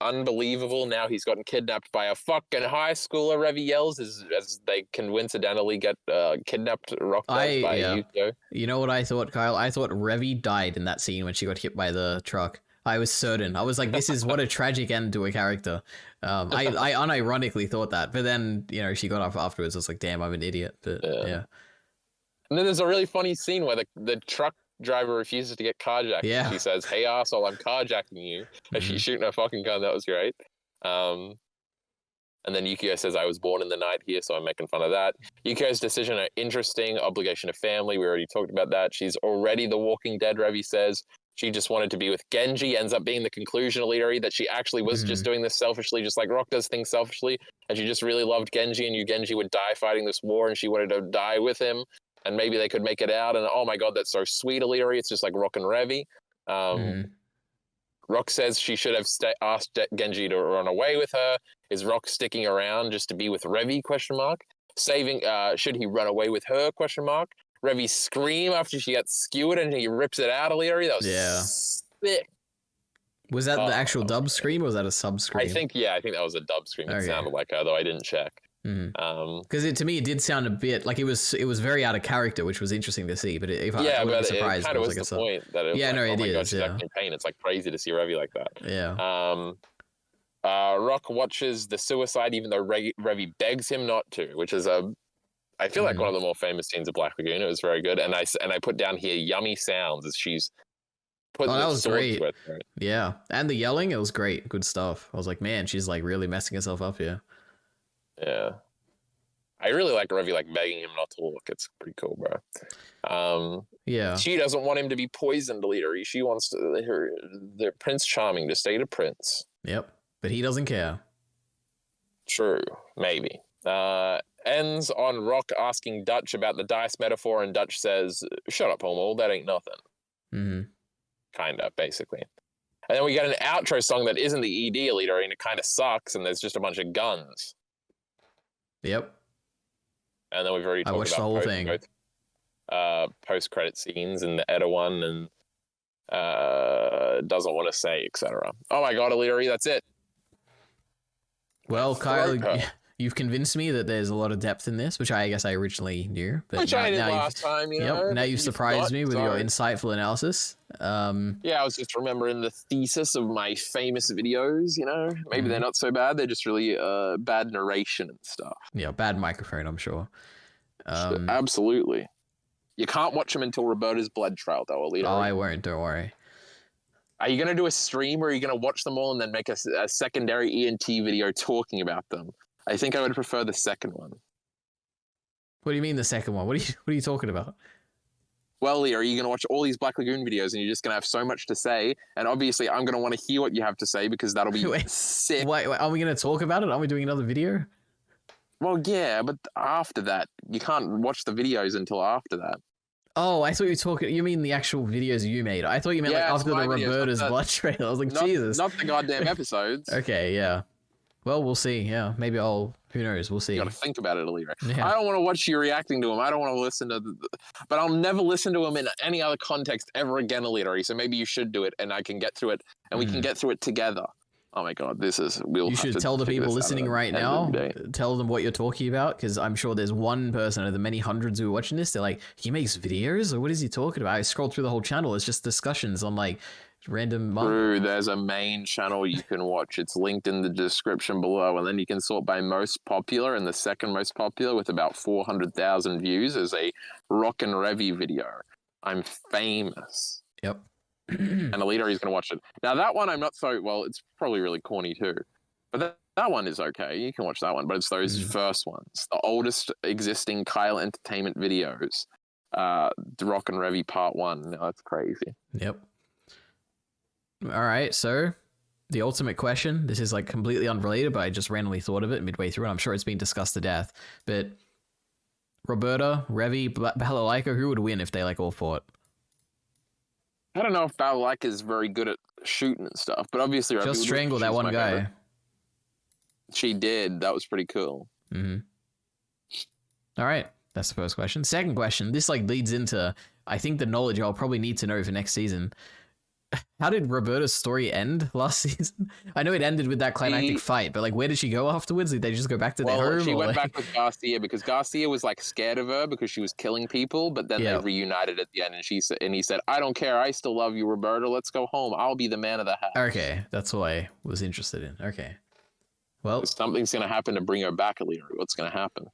Unbelievable. Now he's gotten kidnapped by a fucking high schooler, Revi yells, as they coincidentally get kidnapped Rock by Yuko. You know what I thought, Kyle? I thought Revi died in that scene when she got hit by the truck. I was certain. I was like, this is what a tragic end to a character. I unironically thought that, but then, she got off afterwards. I was like, damn, I'm an idiot. But yeah. And then there's a really funny scene where the truck driver refuses to get carjacked. Yeah. She says, "Hey asshole, I'm carjacking you." And she's shooting her fucking gun. That was great. And then Yukio says, "I was born in the night here," so I'm making fun of that. Yukio's decision are interesting. Obligation of family, we already talked about that. She's already the Walking Dead, Revi says. She just wanted to be with Genji. Ends up being the conclusion of EliteAri that she actually was just doing this selfishly, just like Rock does things selfishly. And she just really loved Genji and knew Genji would die fighting this war, and she wanted to die with him. And maybe they could make it out. And oh my god, that's so sweet, EliteAri. It's just like Rock and Revi. Rock says she should have asked Genji to run away with her. Is Rock sticking around just to be with Revi? ? Saving. Should he run away with her ? Revi scream after she gets skewered and he rips it out, EliteAri. That was sick. Was that the actual dub scream or was that a sub scream? I think that was a dub scream. It sounded like her, though I didn't check. Because to me it did sound a bit like it was very out of character, which was interesing to see. But I wouldn't be surprised. It kind of was the point that it was it is. She's acting in pain. It's like crazy to see Revi like that. Yeah. Rock watches the suicide, even though Revi begs him not to, which is I feel like one of the more famous scenes of Black Lagoon. It was very good, and I put down here yummy sounds as she's putting that was great. With her. Yeah, and the yelling, it was great, good stuff. I was like, man, she's like really messing herself up here. Yeah, I really like Revi like begging him not to look. It's pretty cool, bro. Yeah, she doesn't want him to be poisoned, EliteAri. She wants the Prince Charming to stay to Prince. Yep, but he doesn't care. True, maybe. Ends on Rock asking Dutch about the dice metaphor, and Dutch says, "Shut up, homo, that ain't nothing." Kinda, basically. And then we get an outro song that isn't the ED leader, and it kind of sucks, and there's just a bunch of guns. Yep. And then we've already talked watched the whole thing. Post-credit scenes in the Edda one, and doesn't want to say, etc. Oh my god, EliteAri, that's it. Well, Kyle, you've convinced me that there's a lot of depth in this, which I guess I originally knew. But which I did last time, you know. Now you've surprised me with your insightful analysis. Yeah, I was just remembering the thesis of my famous videos, you know. Maybe they're not so bad. They're just really bad narration and stuff. Yeah, bad microphone, I'm sure. Absolutely. You can't watch them until Roberta's blood trail, though, EliteAri. Oh, I won't. Don't worry. Are you going to do a stream, or are you going to watch them all and then make a secondary ENT video talking about them? I think I would prefer the second one. What do you mean the second one? What are you talking about? Well, Lee, are you going to watch all these Black Lagoon videos and you're just going to have so much to say? And obviously, I'm going to want to hear what you have to say because that'll be sick. Wait, are we going to talk about it? Are we doing another video? Well, yeah, but after that, you can't watch the videos until after that. Oh, I thought you were talking. You mean the actual videos you made? I thought you meant like after the Roberta's blood trail. I was like, Jesus. Not the goddamn episodes. Okay, yeah. Well, we'll see. Yeah, maybe I'll. Who knows? We'll see. You got to think about it, EliteAri. Yeah. I don't want to watch you reacting to him. I don't want to listen to, but I'll never listen to him in any other context ever again, EliteAri. So maybe you should do it, and I can get through it, and we can get through it together. Oh my god, this is. You should tell the people listening right now. Tell them what you're talking about, because I'm sure there's one person of the many hundreds who are watching this. They're like, he makes videos, or what is he talking about? I scrolled through the whole channel. It's just discussions on like random. True, there's a main channel you can watch. It's linked in the description below, and then you can sort by most popular, and the second most popular with about 400,000 views is a Rock and Revy video. I'm famous. Yep. And EliteAri is going to watch it. Now, that one I'm not so... Well, it's probably really corny too. But that one is okay. You can watch that one. But it's those first ones. The oldest existing Kyle Entertainment videos. The Rock and Revy Part 1. No, that's crazy. Yep. All right, so the ultimate question. This is like completely unrelated, but I just randomly thought of it midway through, and I'm sure it's been discussed to death. But Roberta, Revy, Balalaika, who would win if they like all fought? I don't know if Balalaika is very good at shooting and stuff, but obviously Revy just strangle that one guy. Favorite. She did. That was pretty cool. All right, that's the first question. Second question. This like leads into I think the knowledge I'll probably need to know for next season. How did Roberta's story end last season? I know it ended with that climactic fight, but like, where did she go afterwards? Did they just go back to their home? She went back with Garcia because Garcia was like scared of her because she was killing people, but then they reunited at the end, and he said, "I don't care, I still love you, Roberta. Let's go home. I'll be the man of the house." Okay, that's what I was interested in. Okay, well, something's gonna happen to bring her back, EliteAri. What's gonna happen?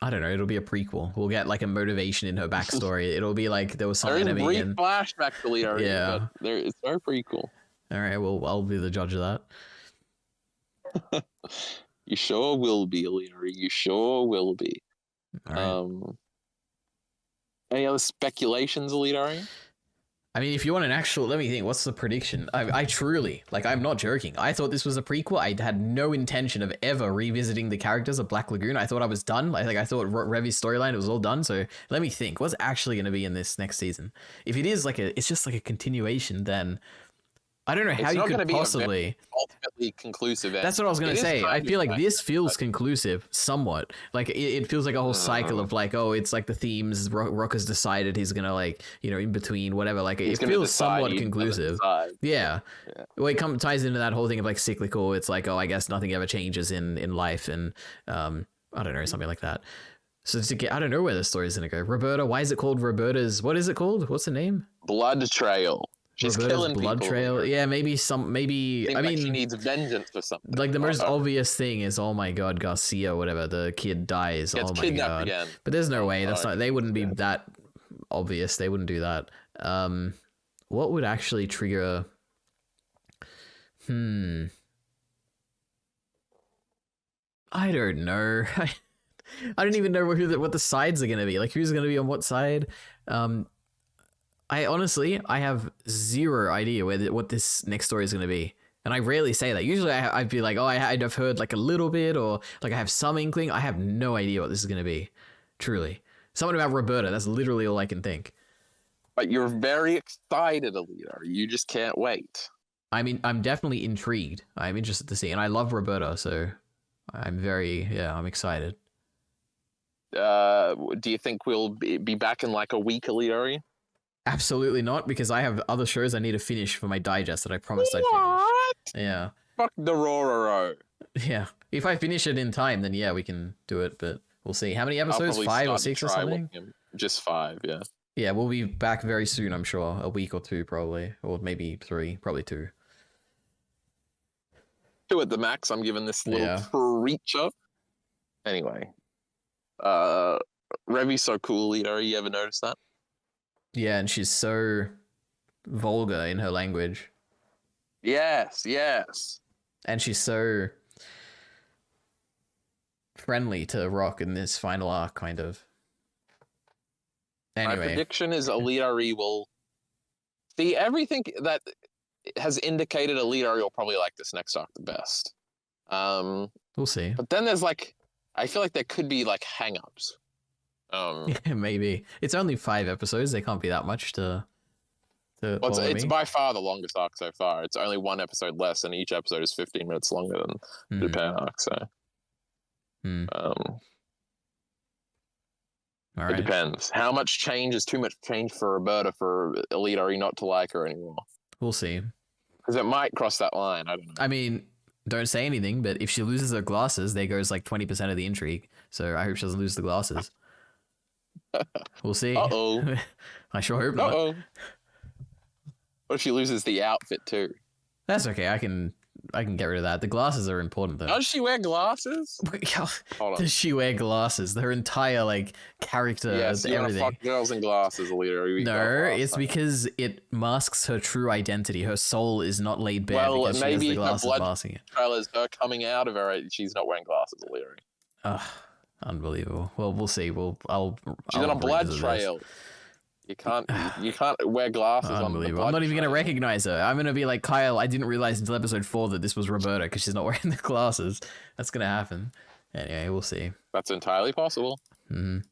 I don't know. It'll be a prequel. We'll get like a motivation in her backstory. It'll be like there was some enemy. There's a brief flashback to EliteAri. Yeah, it's very prequel. All right. Well, I'll be the judge of that. You sure will be, EliteAri. You sure will be. All right. Any other speculations, EliteAri? I mean, if you want an actual, let me think. What's the prediction? I truly, like, I'm not joking. I thought this was a prequel. I had no intention of ever revisiting the characters of Black Lagoon. I thought I was done. I thought Revy's storyline, it was all done. So let me think. What's actually going to be in this next season? If it is it's just like a continuation, then I don't know how you could possibly ultimately conclusive. That's what I was gonna say. I feel like this feels conclusive somewhat. Like it feels like a whole cycle of like, oh, it's like the themes. Rock has decided he's gonna like, you know, in between whatever. Like it feels somewhat conclusive. Yeah. Well, it ties into that whole thing of like cyclical. It's like, oh, I guess nothing ever changes in life, and I don't know, something like that. So I don't know where the story's gonna go. Roberta, why is it called Roberta's? What is it called? What's the name? Blood Trail. She's Roberta's killing blood people. Trail. Yeah, maybe. I mean, she needs vengeance or something. Like the most obvious thing is, oh my god, Garcia, whatever, the kid dies. Oh my god. Again. But there's no way. That's not. They wouldn't be that obvious. They wouldn't do that. What would actually trigger? I don't know. I don't even know what the sides are gonna be. Like who's gonna be on what side. I honestly, I have zero idea what this next story is going to be. And I rarely say that. Usually I'd be like, oh, I'd have heard like a little bit, or like I have some inkling. I have no idea what this is going to be. Truly. Something about Roberta. That's literally all I can think. But you're very excited, EliteAri. You just can't wait. I mean, I'm definitely intrigued. I'm interested to see, and I love Roberta, so I'm excited. Do you think we'll be back in like a week, EliteAri? Absolutely not, because I have other shows I need to finish for my digest that I promised I'd finish. Yeah. Fuck the Rororo. Yeah. If I finish it in time, then yeah, we can do it, but we'll see. How many episodes? 5 or 6 or something? Just 5, yeah. Yeah, we'll be back very soon, I'm sure. A week or 2, probably. Or maybe 3. Probably 2. 2 at the max. I'm giving this little creature. Anyway. Revi's so cool, EliteAri. You ever notice that? Yeah, and she's so vulgar in her language. Yes. And she's so friendly to Rock in this final arc, kind of. Anyway. My prediction is EliteAri will see everything that has indicated EliteAri will probably like this next arc the best. We'll see. But then there's like, I feel like there could be like hang-ups. Yeah, maybe. It's only 5 episodes. They can't be that much to well, it's by far the longest arc so far. It's only 1 episode less, and each episode is 15 minutes longer than the Japan arc. So, all right. It depends. How much change is too much change for Roberta for EliteAri not to like her anymore? We'll see. Because it might cross that line. I don't know. I mean, don't say anything, but if she loses her glasses, there goes like 20% of the intrigue. So I hope she doesn't lose the glasses. We'll see. Uh-oh. I sure hope not. Uh-oh. What if she loses the outfit too? That's okay. I can get rid of that. The glasses are important though. Does she wear glasses? Does she wear glasses? Her entire like character, yes, you everything. Fuck girls in glasses, EliteAri. No, it's because it masks her true identity. Her soul is not laid bare because she has the glasses masking it. Trailers her coming out of her. She's not wearing glasses, EliteAri. Ugh, unbelievable. Well, we'll see. She's on a blood trail. You can't wear glasses on the blood. I'm not even trail. gonna recognize her. I'm gonna be like, Kyle, I didn't realize until episode 4 that this was Roberta because she's not wearing the glasses. That's gonna happen. Anyway, we'll see. That's entirely possible. Anything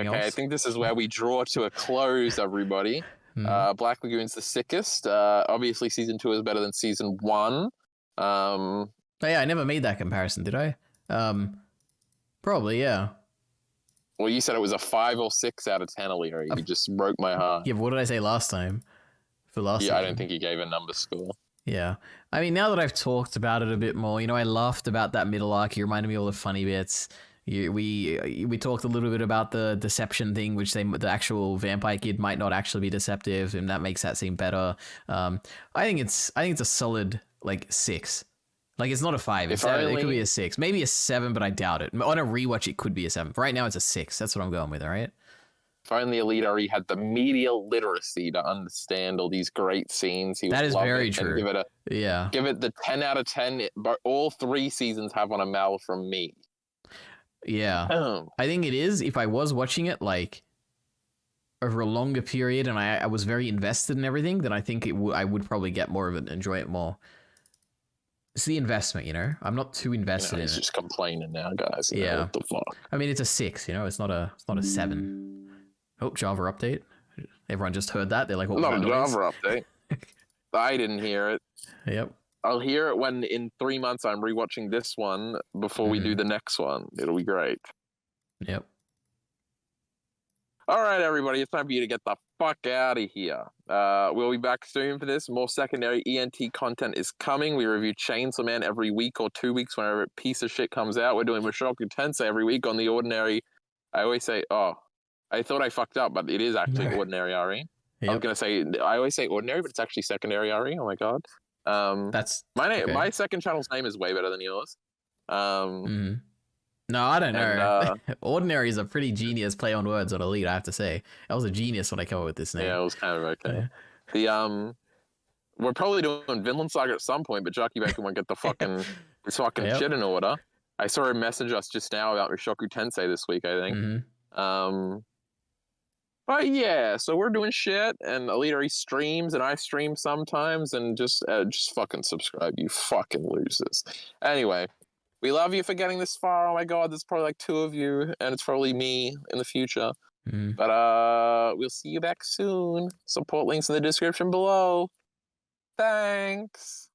else? Okay, I think this is where we draw to a close, everybody. Black Lagoon's the sickest. Obviously, season 2 is better than season 1. Oh, yeah, I never made that comparison, did I? Probably, yeah. Well, you said it was a 5 or 6 out of 10, EliteAri. You just broke my heart. Yeah, but what did I say last time? Yeah, I don't think you gave a number score. Yeah. I mean, now that I've talked about it a bit more, I laughed about that middle arc. You reminded me of all the funny bits. We talked a little bit about the deception thing, which the actual vampire kid might not actually be deceptive, and that makes that seem better. I think it's a solid like 6. Like, it's not a 5. It could be a 6. Maybe a 7, but I doubt it. On a rewatch, it could be a 7. Right now, it's a 6. That's what I'm going with, all right? If only EliteAri had the media literacy to understand all these great scenes. That is very true. Give it the 10 out of 10. But all 3 seasons have on a Mal from me. Yeah. I think it is. If I was watching it, like, over a longer period and I was very invested in everything, then I think I would probably get more of it and enjoy it more. It's the investment, I'm not too invested in it. He's just complaining now, guys. What the fuck? I mean, it's a 6, it's not a 7. Oh, Java update. Everyone just heard that. They're like, what? Not a Java update. I didn't hear it. Yep. I'll hear it when in 3 months I'm rewatching this one before we do the next one. It'll be great. Yep. All right, everybody, it's time for you to get the fuck out of here. We'll be back soon for this. More secondary ENT content is coming. We review Chainsaw Man every week or 2 weeks whenever a piece of shit comes out. We're doing Mushoku Tensei every week on the Ordinary. I always say, I thought I fucked up, but it is actually OrdinaryAri. Yep. I was going to say, I always say Ordinary, but it's actually Secondary Ari. Oh my God. That's my name. Okay. My second channel's name is way better than yours. No, I don't know. Ordinary is a pretty genius play on words on Elite, I have to say. I was a genius when I came up with this name. Yeah, it was kind of okay. Yeah. We're probably doing Vinland Saga at some point, but Jockey Bacon won't get the fucking shit in order. I saw her message us just now about Mushoku Tensei this week, I think. But yeah, so we're doing shit, and EliteAri streams, and I stream sometimes, and just fucking subscribe, you fucking losers. Anyway. We love you for getting this far. Oh my God, there's probably like 2 of you, and it's probably me in the future. But we'll see you back soon. Support links in the description below. Thanks.